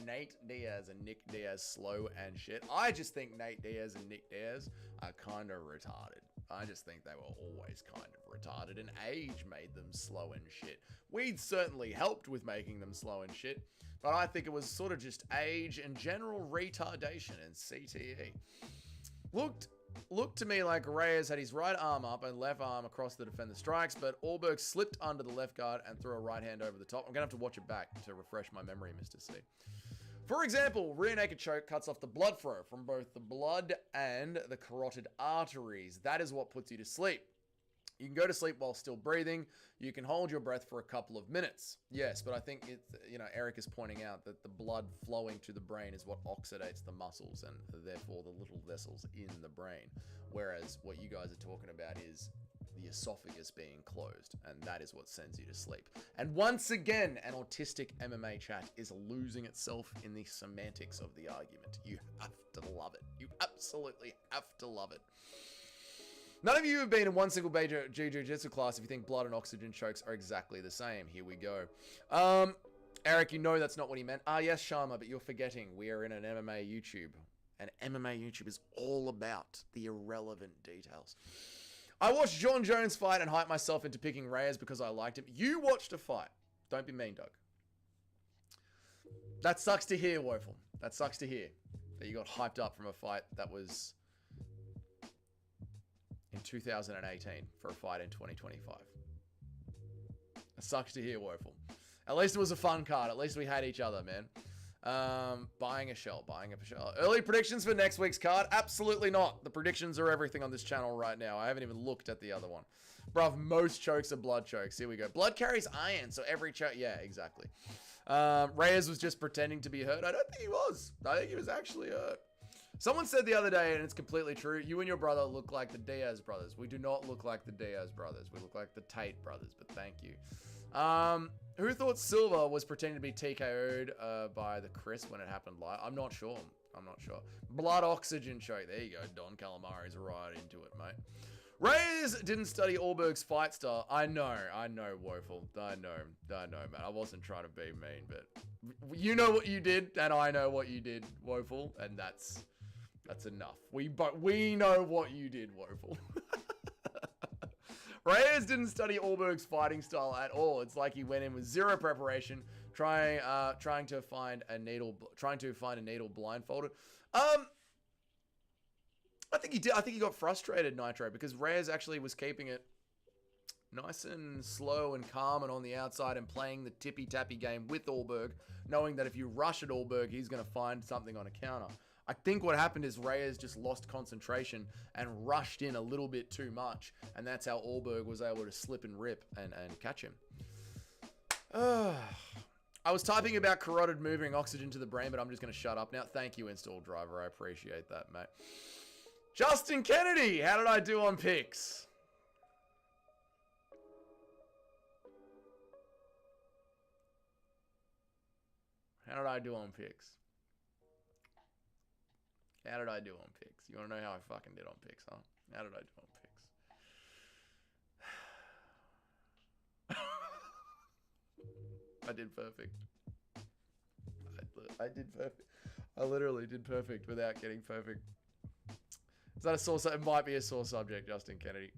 Speaker 2: Nate Diaz and Nick Diaz slow and shit. I just think Nate Diaz and Nick Diaz are kind of retarded. I just think they were always kind of retarded, and age made them slow and shit. Weed certainly helped with making them slow and shit, but I think it was sort of just age and general retardation and CTE. Looked to me like Reyes had his right arm up and left arm across to defend the strikes, but Ulberg slipped under the left guard and threw a right hand over the top. I'm going to have to watch it back to refresh my memory, Mr. C. For example, rear naked choke cuts off the blood flow from both the blood and the carotid arteries. That is what puts you to sleep. You can go to sleep while still breathing. You can hold your breath for a couple of minutes. Yes, but I think Eric is pointing out that the blood flowing to the brain is what oxidates the muscles and therefore the little vessels in the brain. Whereas what you guys are talking about is the esophagus being closed, and that is what sends you to sleep. And once again, an autistic MMA chat is losing itself in the semantics of the argument. You have to love it. You absolutely have to love it. None of you have been in one single jiu-jitsu class if you think blood and oxygen chokes are exactly the same. Here we go. Eric, you know that's not what he meant. Yes, Sharma, but you're forgetting we are in an MMA YouTube. And MMA YouTube is all about the irrelevant details. I watched John Jones fight and hyped myself into picking Reyes because I liked him. You watched a fight. Don't be mean, Doug. That sucks to hear, Woeful. That sucks to hear. That you got hyped up from a fight that was in 2018 for a fight in 2025. It sucks to hear, Woeful. At least it was a fun card. At least we had each other, man. Buying a shell. Early predictions for next week's card? Absolutely not. The predictions are everything on this channel right now. I haven't even looked at the other one. Bruv, most chokes are blood chokes. Here we go. Blood carries iron, so every choke... Yeah, exactly. Reyes was just pretending to be hurt. I don't think he was. I think he was actually hurt. Someone said the other day, and it's completely true, you and your brother look like the Diaz brothers. We do not look like the Diaz brothers. We look like the Tate brothers, but thank you. Who thought Silva was pretending to be TKO'd by the Chris when it happened live? I'm not sure. I'm not sure. Blood oxygen choke. There you go. Don Calamari's right into it, mate. Reyes didn't study Ulberg's fight style. I know, Woeful. I know, man. I wasn't trying to be mean, but you know what you did, and I know what you did, Woeful, and that's enough. We know what you did, Woeful. Reyes didn't study Ulberg's fighting style at all. It's like he went in with zero preparation, trying to find a needle blindfolded. I think he did. I think he got frustrated, Nitro, because Reyes actually was keeping it nice and slow and calm and on the outside and playing the tippy-tappy game with Ulberg, knowing that if you rush at Ulberg, he's going to find something on a counter. I think what happened is Reyes just lost concentration and rushed in a little bit too much, and that's how Ulberg was able to slip and rip and catch him. I was typing about carotid moving oxygen to the brain, but I'm just going to shut up now. Thank you, Install Driver. I appreciate that, mate. Justin Kennedy, how did I do on picks? How did I do on picks? How did I do on picks? You want to know how I fucking did on picks, huh? How did I do on picks? I did perfect. I did perfect. I literally did perfect without getting perfect. Is that a sore subject? It might be a sore subject, Justin Kennedy.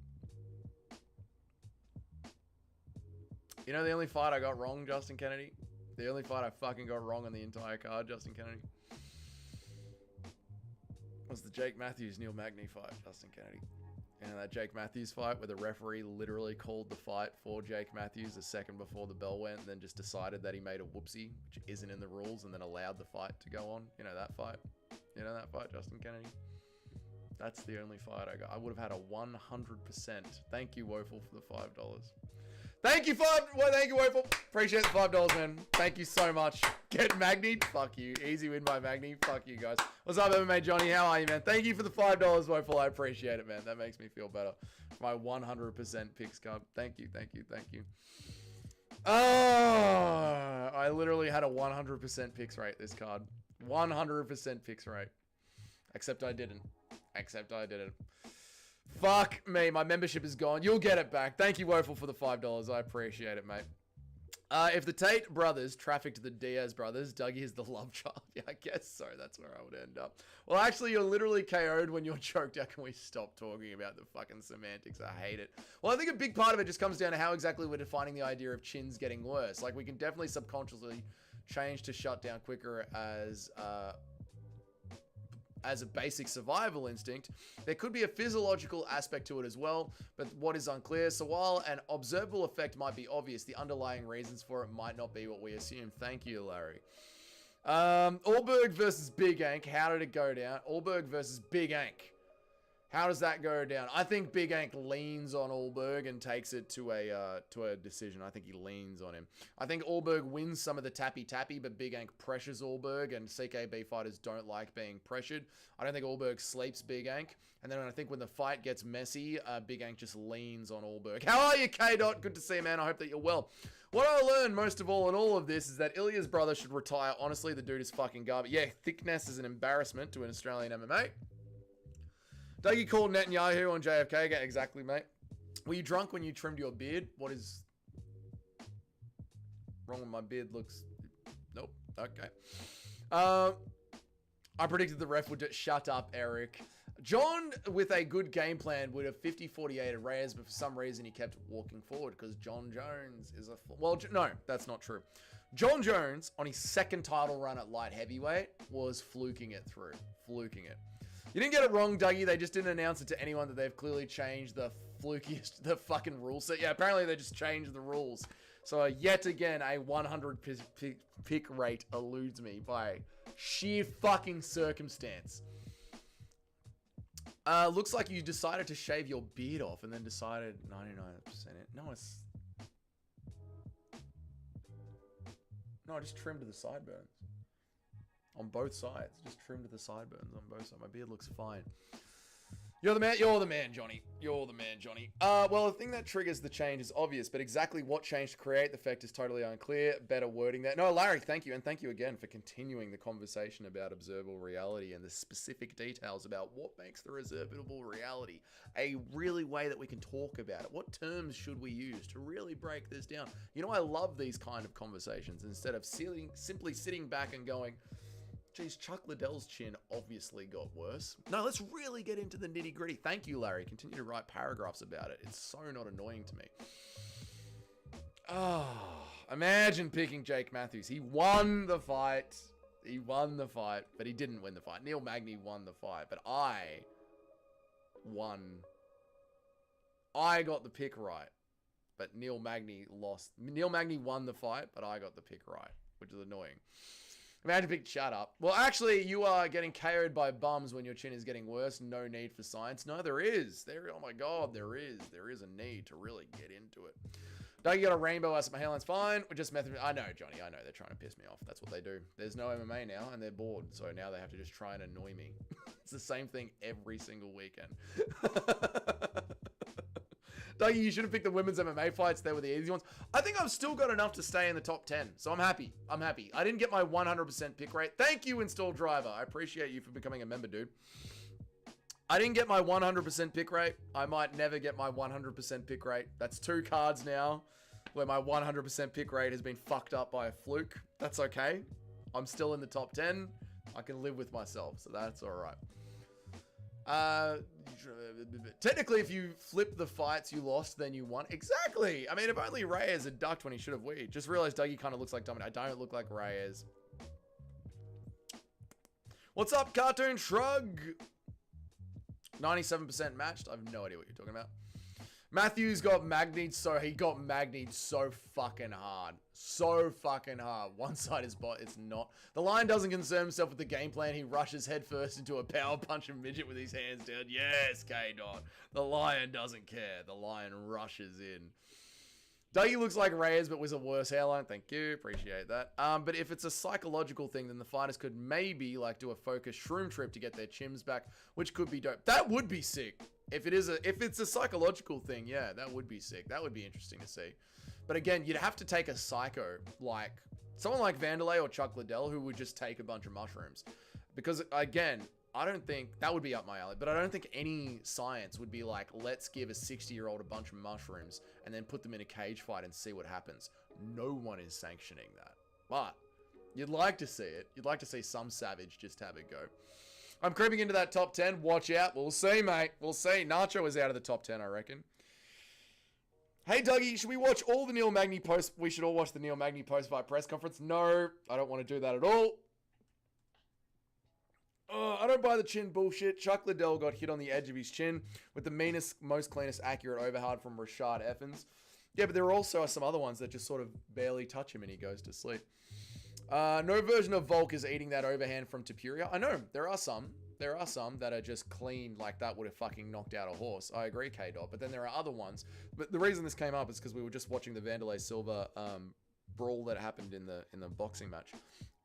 Speaker 2: You know the only fight I got wrong, Justin Kennedy? The only fight I fucking got wrong on the entire card, Justin Kennedy, was the Jake Matthews-Neil Magny fight, Justin Kennedy. And that Jake Matthews fight where the referee literally called the fight for Jake Matthews a second before the bell went and then just decided that he made a whoopsie, which isn't in the rules, and then allowed the fight to go on. You know that fight? You know that fight, Justin Kennedy? That's the only fight I got. I would have had a 100%. Thank you, Woeful, for the $5. Thank you, thank you, Woeful. Appreciate the $5, man. Thank you so much. Get Magni? Fuck you. Easy win by Magni. Fuck you guys. What's up, MMA Johnny? How are you, man? Thank you for the $5, Woeful. I appreciate it, man. That makes me feel better. My 100% picks card. Thank you, thank you, thank you. Oh, I literally had a 100% picks rate this card. 100% picks rate. Except I didn't. Fuck me, my membership is gone. You'll get it back. Thank you, Woeful, for the $5. I appreciate it, mate. If the Tate brothers trafficked the Diaz brothers, Dougie is the love child. Yeah, I guess so. That's where I would end up. Well, actually, you're literally KO'd when you're choked out. Can we stop talking about the fucking semantics? I hate it. Well, I think a big part of it just comes down to how exactly we're defining the idea of chins getting worse. Like, we can definitely subconsciously change to shut down quicker as a basic survival instinct. There could be a physiological aspect to it as well, but what is unclear. So while an observable effect might be obvious, the underlying reasons for it might not be what we assume. Thank you, Larry. Ulberg versus Big Ank. How did it go down? Ulberg versus Big Ank. How does that go down? I think Big Ank leans on Ulberg and takes it to a decision. I think he leans on him. I think Ulberg wins some of the tappy-tappy, but Big Ank pressures Ulberg, and CKB fighters don't like being pressured. I don't think Ulberg sleeps Big Ank. And then I think when the fight gets messy, Big Ank just leans on Ulberg. How are you, K-Dot? Good to see you, man. I hope that you're well. What I learned most of all in all of this is that Ilya's brother should retire. Honestly, the dude is fucking garbage. Yeah, thickness is an embarrassment to an Australian MMA. Dougie called Netanyahu on JFK again. Exactly, mate. Were you drunk when you trimmed your beard? What is wrong with my beard? Looks... Nope. Okay. I predicted the ref would just... Shut up, Eric. John, with a good game plan, would have 50-48 at Reyes, but for some reason he kept walking forward because John Jones is a... Well, no, that's not true. John Jones, on his second title run at light heavyweight, was fluking it through. Fluking it. You didn't get it wrong, Dougie. They just didn't announce it to anyone that they've clearly changed the fucking rule set. Yeah, apparently they just changed the rules. So yet again, a 100 pick rate eludes me by sheer fucking circumstance. Looks like you decided to shave your beard off and then decided 99%. No, it's... No, I just trimmed to the sideburns. On both sides. Just trimmed to the sideburns on both sides. My beard looks fine. You're the man, Johnny. You're the man, Johnny. Well, the thing that triggers the change is obvious, but exactly what change to create the effect is totally unclear. Better wording there. No, Larry, thank you. And thank you again for continuing the conversation about observable reality and the specific details about what makes the observable reality a really way that we can talk about it. What terms should we use to really break this down? You know, I love these kind of conversations instead of simply sitting back and going, geez, Chuck Liddell's chin obviously got worse. No, let's really get into the nitty gritty. Thank you, Larry. Continue to write paragraphs about it. It's so not annoying to me. Imagine picking Jake Matthews. He won the fight. He won the fight, but he didn't win the fight. Neil Magny won the fight, but I won. I got the pick right, but Neil Magny lost. Neil Magny won the fight, but I got the pick right, which is annoying. Imagine pick, shut up. Well, actually, you are getting KO'd by bums when your chin is getting worse. No need for science. No, there is. Oh my God, there is. There is a need to really get into it. Doug, you got a rainbow. I said my hairline's fine. We're just method. I know, Johnny. I know. They're trying to piss me off. That's what they do. There's no MMA now, and they're bored. So now they have to just try and annoy me. It's the same thing every single weekend. Dougie, you should have picked the women's MMA fights. They were the easy ones. I think I've still got enough to stay in the top 10. So I'm happy. I'm happy. I didn't get my 100% pick rate. Thank you, Install Driver. I appreciate you for becoming a member, dude. I didn't get my 100% pick rate. I might never get my 100% pick rate. That's 2 cards now where my 100% pick rate has been fucked up by a fluke. That's okay. I'm still in the top 10. I can live with myself, so that's all right. Technically, if you flip the fights you lost, then you won. Exactly. I mean, if only Reyes had ducked when he should have weed. Just realized Dougie kind of looks like Dominic. I don't look like Reyes. What's up, Cartoon Shrug? 97% matched. I have no idea what you're talking about. Matthews got magnied, so he got magnied so fucking hard. So fucking hard. One side is bot, it's not. The Lion doesn't concern himself with the game plan. He rushes headfirst into a power punch and midget with his hands down. Yes, K-Dot. The Lion doesn't care. The Lion rushes in. Dougie looks like Reyes, but with a worse hairline. Thank you. Appreciate that. But if it's a psychological thing, then the fighters could maybe like do a focused shroom trip to get their chims back, which could be dope. That would be sick. If it's a psychological thing, yeah, that would be sick. That would be interesting to see. But again, you'd have to take a psycho, like someone like Vanderlei or Chuck Liddell, who would just take a bunch of mushrooms. Because again, I don't think that would be up my alley, but I don't think any science would be like, let's give a 60-year-old a bunch of mushrooms and then put them in a cage fight and see what happens. No one is sanctioning that. But you'd like to see it. You'd like to see some savage just have it go. I'm creeping into that top 10. Watch out. We'll see, mate. We'll see. Nacho is out of the top 10, I reckon. Hey, Dougie, should we watch all the Neil Magny post? We should all watch the Neil Magny post-fight press conference. No, I don't want to do that at all. I don't buy the chin bullshit. Chuck Liddell got hit on the edge of his chin with the meanest, most cleanest, accurate overhand from Rashad Effins. Yeah, but there are also some other ones that just sort of barely touch him and he goes to sleep. No version of Volk is eating that overhand from Tapuria. I know, there are some. There are some that are just clean, like that would have fucking knocked out a horse. I agree, K-Dot. But then there are other ones. But the reason this came up is because we were just watching the Vanderlei Silva brawl that happened in the boxing match.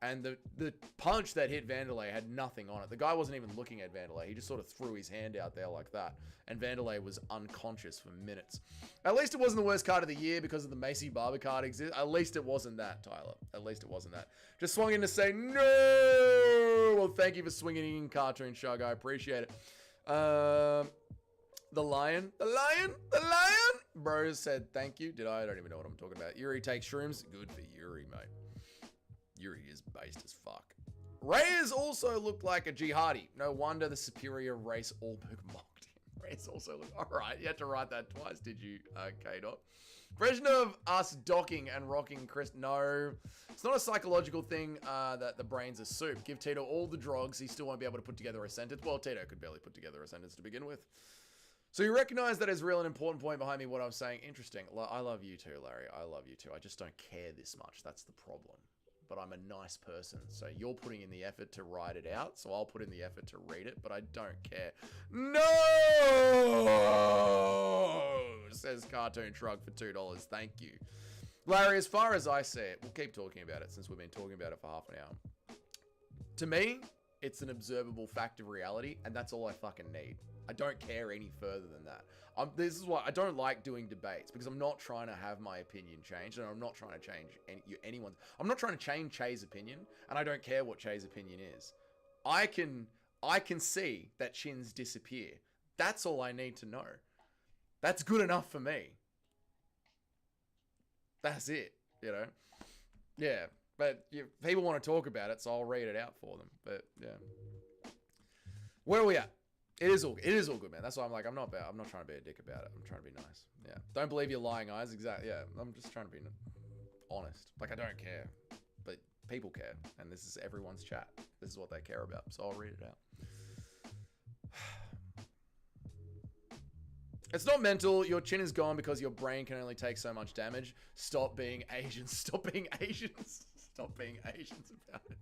Speaker 2: And the punch that hit Vanderlei had nothing on it. The guy wasn't even looking at Vanderlei. He just sort of threw his hand out there like that. And Vanderlei was unconscious for minutes. At least it wasn't the worst card of the year because of the Macy Barber card exist. At least it wasn't that, Tyler. At least it wasn't that. Just swung in to say no. Well, thank you for swinging in, Cartoon Shug. I appreciate it. The Lion. The Lion. The Lion. Bros said thank you. Did I? I don't even know what I'm talking about. Yuri takes shrooms. Good for Yuri, mate. Yuri is based as fuck. Reyes also looked like a jihadi. No wonder the superior race Ulberg mocked him. Reyes also looked... Alright, you had to write that twice, did you, K-Dot? Version of us docking and rocking Chris... No. It's not a psychological thing that the brain's a soup. Give Tito all the drugs, he still won't be able to put together a sentence. Well, Tito could barely put together a sentence to begin with. So you recognize that as real an important point behind me, what I'm saying. Interesting. I love you too, Larry. I love you too. I just don't care this much. That's the problem. But I'm a nice person, so you're putting in the effort to write it out, so I'll put in the effort to read it, but I don't care. No! Says Cartoon Shrug for $2. Thank you. Larry, as far as I see it, we'll keep talking about it since we've been talking about it for half an hour. To me, it's an observable fact of reality, and that's all I fucking need. I don't care any further than that. This is why I don't like doing debates, because I'm not trying to have my opinion changed, and I'm not trying to change anyone's. I'm not trying to change Che's opinion, and I don't care what Che's opinion is. I can see that chins disappear. That's all I need to know. That's good enough for me. That's it, you know? Yeah, but people want to talk about it, so I'll read it out for them. But yeah, where are we at? It is all good, man. That's why I'm like, I'm not trying to be a dick about it. I'm trying to be nice. Yeah, don't believe your lying eyes. Exactly. Yeah, I'm just trying to be honest. Like, I don't care, but people care, and this is everyone's chat. This is what they care about, so I'll read it out. It's not mental. Your chin is gone because your brain can only take so much damage. Stop being Asians. Stop being Asians. Stop being Asians about it.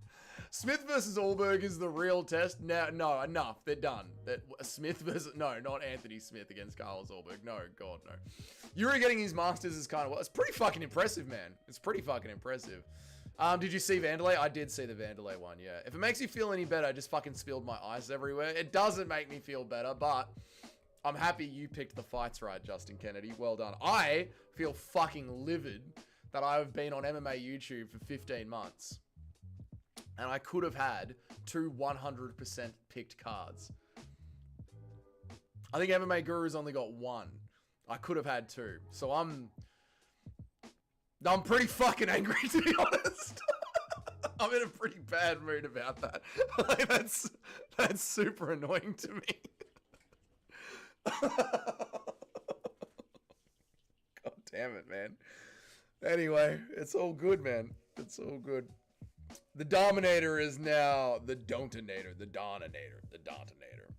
Speaker 2: Smith versus Ulberg is the real test. No, enough. They're done. Smith versus... No, not Anthony Smith against Carlos Ulberg. No, God, no. Yuri getting his Masters is kind of... It's pretty fucking impressive, man. It's pretty fucking impressive. Did you see Vanderlei? I did see the Vanderlei one, yeah. If it makes you feel any better, I just fucking spilled my ice everywhere. It doesn't make me feel better, but... I'm happy you picked the fights right, Justin Kennedy. Well done. I feel fucking livid that I've been on MMA YouTube for 15 months. And I could have had 2 100% picked cards. I think MMA Guru's only got 1. I could have had 2. So I'm pretty fucking angry, to be honest. I'm in a pretty bad mood about that. Like, that's super annoying to me. God damn it, man. Anyway, it's all good, man. It's all good. The Dominator is now the Dontonator. The Doninator. The Dontonator.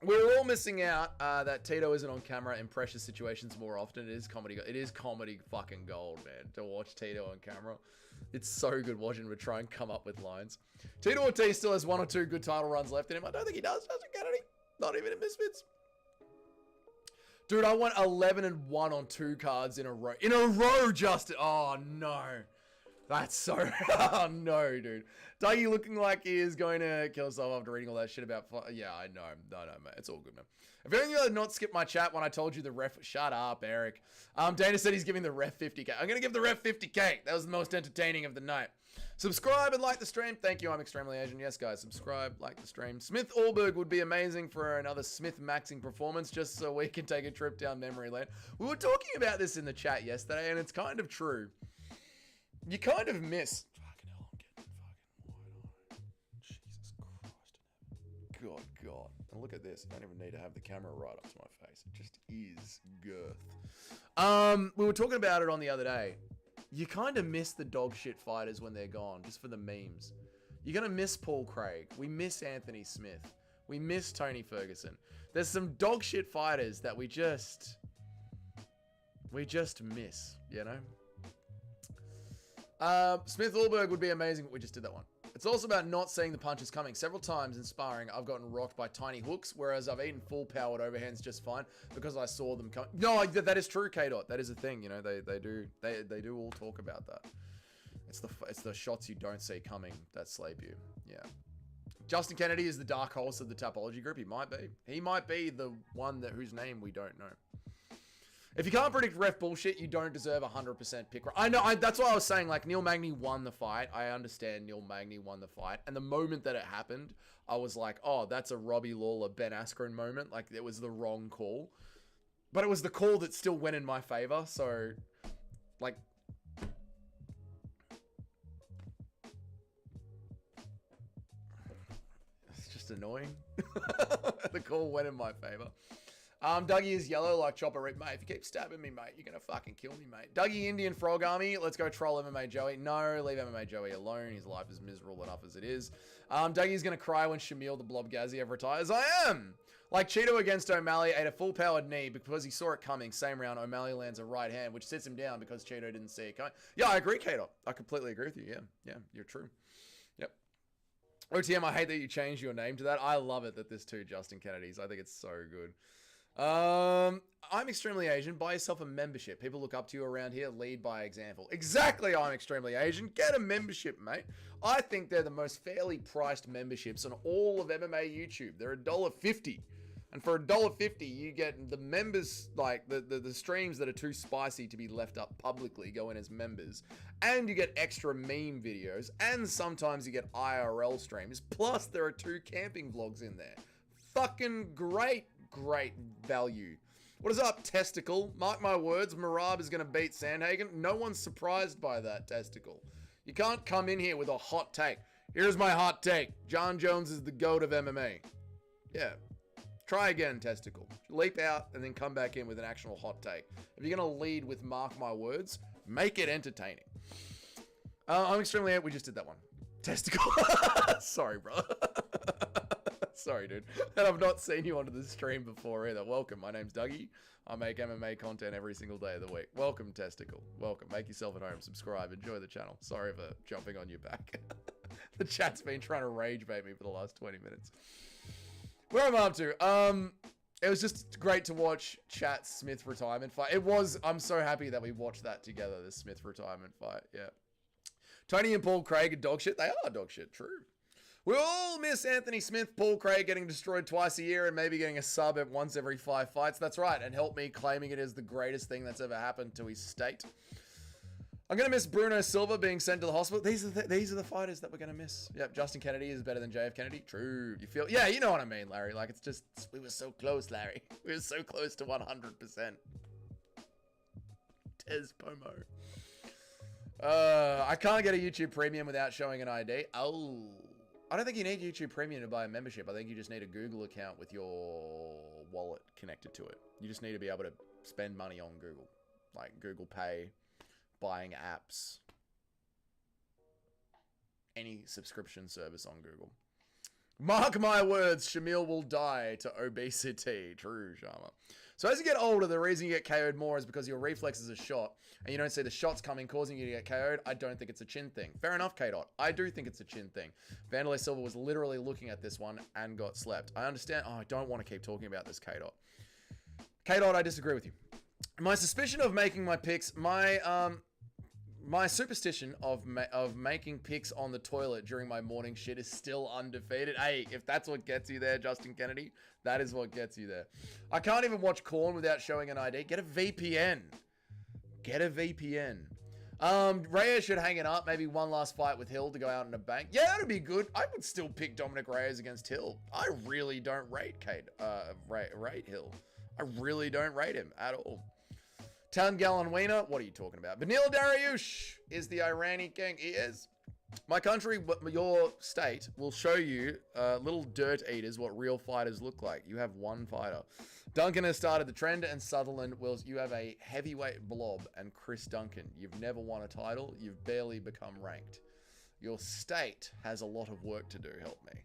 Speaker 2: We're all missing out that Tito isn't on camera in pressure situations more often. It is comedy. It is comedy fucking gold, man, to watch Tito on camera. It's so good watching him try and come up with lines. Tito Ortiz still has 1 or 2 good title runs left in him. I don't think he does. Doesn't get any. Not even in Misfits. Dude, I went 11-1 on 2 cards in a row. In a row, Justin. Oh, no. That's so... Oh, no, dude. Dougie looking like he is going to kill himself after reading all that shit about... Yeah, I know. No, mate. It's all good, man. If you had not skipped my chat when I told you the ref... Shut up, Eric. Dana said he's giving the ref 50k. I'm going to give the ref 50k. That was the most entertaining of the night. Subscribe and like the stream. Thank you. I'm extremely Asian. Yes, guys. Subscribe, like the stream. Smith Ulberg would be amazing for another Smith maxing performance, just so we can take a trip down memory lane. We were talking about this in the chat yesterday, and it's kind of true. You kind of miss... Fucking hell, I'm getting fucking wide-eyed. Jesus Christ. God. And look at this. I don't even need to have the camera right up to my face. It just is girth. We were talking about it on the other day. You kind of miss the dog shit fighters when they're gone, just for the memes. You're going to miss Paul Craig. We miss Anthony Smith. We miss Tony Ferguson. There's some dog shit fighters that we just miss, you know? Smith Ulberg would be amazing, but we just did that one. It's also about not seeing the punches coming. Several times in sparring, I've gotten rocked by tiny hooks, whereas I've eaten full-powered overhands just fine because I saw them coming. No, that is true, K-Dot. That is a thing, you know. They do all talk about that. It's the shots you don't see coming that sleep you. Yeah. Justin Kennedy is the dark horse of the Tapology group. He might be. He might be the one whose name we don't know. If you can't predict ref bullshit, you don't deserve 100% pick right. I know, that's what I was saying. Like, Neil Magny won the fight. I understand Neil Magny won the fight. And the moment that it happened, I was like, oh, that's a Robbie Lawler, Ben Askren moment. Like, it was the wrong call. But it was the call that still went in my favor. So, like... It's just annoying. The call went in my favor. Dougie is yellow like Chopper Rip. Mate, if you keep stabbing me, mate, you're going to fucking kill me, mate. Dougie Indian Frog Army. Let's go troll MMA Joey. No, leave MMA Joey alone. His life is miserable enough as it is. Dougie's going to cry when Shamil the Blob Gaziev retires. I am! Like Cheeto against O'Malley ate a full-powered knee because he saw it coming. Same round, O'Malley lands a right hand, which sits him down because Cheeto didn't see it coming. Yeah, I agree, Kato. I completely agree with you. Yeah, you're true. Yep. OTM, I hate that you changed your name to that. I love it that there's 2 Justin Kennedys. I think it's so good. I'm extremely Asian. Buy yourself a membership. People look up to you around here. Lead by example. Exactly, I'm extremely Asian. Get a membership, mate. I think they're the most fairly priced memberships on all of MMA YouTube. They're $1.50. And for $1.50, you get the members, like the streams that are too spicy to be left up publicly go in as members. And you get extra meme videos. And sometimes you get IRL streams. Plus, there are 2 camping vlogs in there. Fucking great value. What is up, Testicle? Mark my words, Marab is going to beat Sandhagen. No one's surprised by that, Testicle. You can't come in here with a hot take. Here's my hot take. John Jones is the GOAT of MMA. Yeah. Try again, Testicle. Leap out and then come back in with an actual hot take. If you're going to lead with mark my words, make it entertaining. I'm extremely out. We just did that one. Testicle. Sorry, brother. Sorry, dude. And I've not seen you onto the stream before either. Welcome. My name's Dougie. I make MMA content every single day of the week. Welcome, Testicle. Welcome. Make yourself at home. Subscribe. Enjoy the channel. Sorry for jumping on your back. The chat's been trying to rage bait me for the last 20 minutes. Where am I up to? It was just great to watch Chat's Smith retirement fight. It was. I'm so happy that we watched that together, the Smith retirement fight. Yeah. Tony and Paul Craig are dog shit. They are dog shit. True. We all miss Anthony Smith, Paul Craig getting destroyed twice a year and maybe getting a sub at once every 5 fights. That's right. And help me claiming it is the greatest thing that's ever happened to his state. I'm going to miss Bruno Silva being sent to the hospital. These are the fighters that we're going to miss. Yep, Justin Kennedy is better than JF Kennedy. True. You feel... Yeah, you know what I mean, Larry. Like, it's just... We were so close, Larry. We were so close to 100%. Tez Pomo. I can't get a YouTube Premium without showing an ID. Oh. I don't think you need YouTube Premium to buy a membership. I think you just need a Google account with your wallet connected to it. You just need to be able to spend money on Google. Like, Google Pay... Buying apps, any subscription service on Google. Mark my words, Shamil will die to obesity. True, Sharma. So as you get older, the reason you get KO'd more is because your reflexes are shot and you don't see the shots coming, causing you to get KO'd. I don't think it's a chin thing. Fair enough, K-Dot. I do think it's a chin thing. Vanderlei Silva was literally looking at this one and got slept. I understand. Oh, I don't want to keep talking about this, K-Dot. K-Dot, I disagree with you. My suspicion of making my picks, my superstition of making picks on the toilet during my morning shit is still undefeated. Hey, if that's what gets you there, Justin Kennedy, that is what gets you there. I can't even watch Korn without showing an ID. Get a VPN. Get a VPN. Reyes should hang it up. Maybe one last fight with Hill to go out in a bank. Yeah, that'd be good. I would still pick Dominic Reyes against Hill. I really don't rate rate Hill. I really don't rate him at all. Town Gallon Wiener, what are you talking about? Vanilla Dariush is the Iranian king. He is. My country, your state, will show you, little dirt eaters, what real fighters look like. You have one fighter. Duncan has started the trend, and Sutherland will. You have a heavyweight blob, and Chris Duncan. You've never won a title. You've barely become ranked. Your state has a lot of work to do. Help me.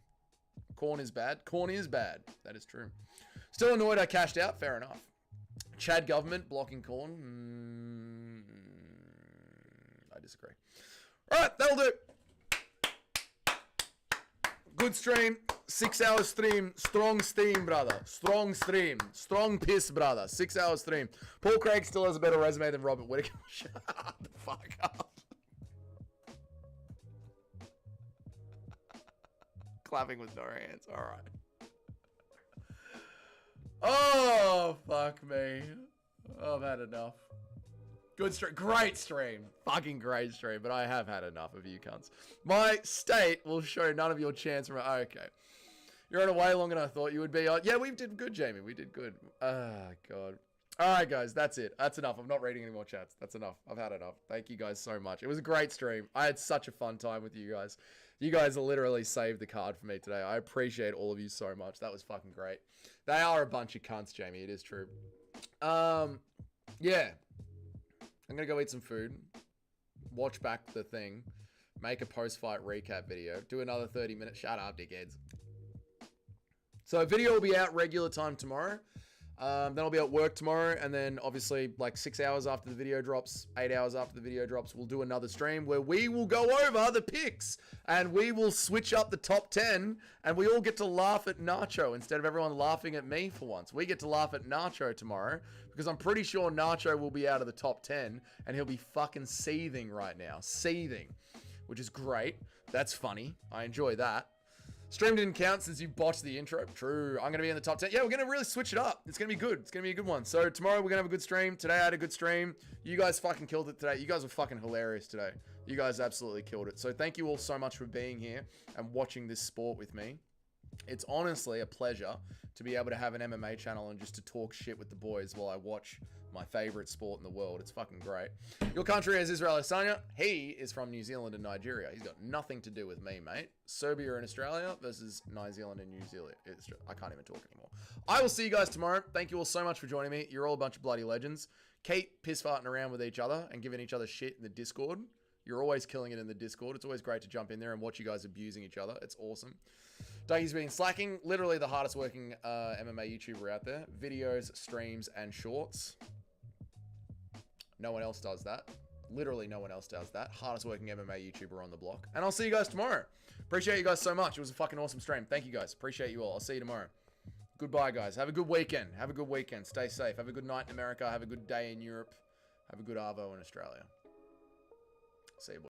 Speaker 2: Corn is bad. Corn is bad. That is true. Still annoyed I cashed out. Fair enough. Chad government blocking Corn. I disagree. All right, that'll do. Good stream. 6 hour stream. Strong steam, brother. Strong stream. Strong piss, brother. 6 hour stream. Paul Craig still has a better resume than Robert Whittaker. Shut the fuck up. Clapping with no hands. All right. Oh, fuck me. Oh, I've had enough. Good stream. Great stream. Fucking great stream. But I have had enough of you cunts. My state will show none of your chance from... Oh, okay. You're on a way longer than I thought you would be. Yeah, we did good, Jamie. We did good. Oh, God. All right, guys. That's it. That's enough. I'm not reading any more chats. That's enough. I've had enough. Thank you guys so much. It was a great stream. I had such a fun time with you guys. You guys literally saved the card for me today. I appreciate all of you so much. That was fucking great. They are a bunch of cunts, Jamie. It is true. Yeah. I'm going to go eat some food. Watch back the thing. Make a post-fight recap video. Do another 30 minutes. Shut up, dickheads. So video will be out regular time tomorrow.
Speaker 1: Then I'll be at work tomorrow, and then obviously like 6 hours after the video drops, 8 hours after the video drops, we'll do another stream where we will go over the picks and we will switch up the top 10, and we all get to laugh at Nacho instead of everyone laughing at me for once. We get to laugh at Nacho tomorrow because I'm pretty sure Nacho will be out of the top 10 and he'll be fucking seething right now. Seething, which is great. That's funny. I enjoy that. Stream didn't count since you botched the intro. True. I'm going to be in the top 10. Yeah, we're going to really switch it up. It's going to be good. It's going to be a good one. So tomorrow we're going to have a good stream. Today I had a good stream. You guys fucking killed it today. You guys were fucking hilarious today. You guys absolutely killed it. So thank you all so much for being here and watching this sport with me. It's honestly a pleasure to be able to have an MMA channel and just to talk shit with the boys while I watch my favorite sport in the world. It's fucking great. Your country is Israel Adesanya. He is from New Zealand and Nigeria. He's got nothing to do with me, mate. Serbia and Australia versus New Zealand and New Zealand. I can't even talk anymore. I will see you guys tomorrow. Thank you all so much for joining me. You're all a bunch of bloody legends. Keep piss farting around with each other and giving each other shit in the Discord. You're always killing it in the Discord. It's always great to jump in there and watch you guys abusing each other. It's awesome. Dougie's been slacking. Literally the hardest working MMA YouTuber out there. Videos, streams, and shorts. No one else does that. Literally no one else does that. Hardest working MMA YouTuber on the block. And I'll see you guys tomorrow. Appreciate you guys so much. It was a fucking awesome stream. Thank you guys. Appreciate you all. I'll see you tomorrow. Goodbye, guys. Have a good weekend. Have a good weekend. Stay safe. Have a good night in America. Have a good day in Europe. Have a good arvo in Australia. See you, boys.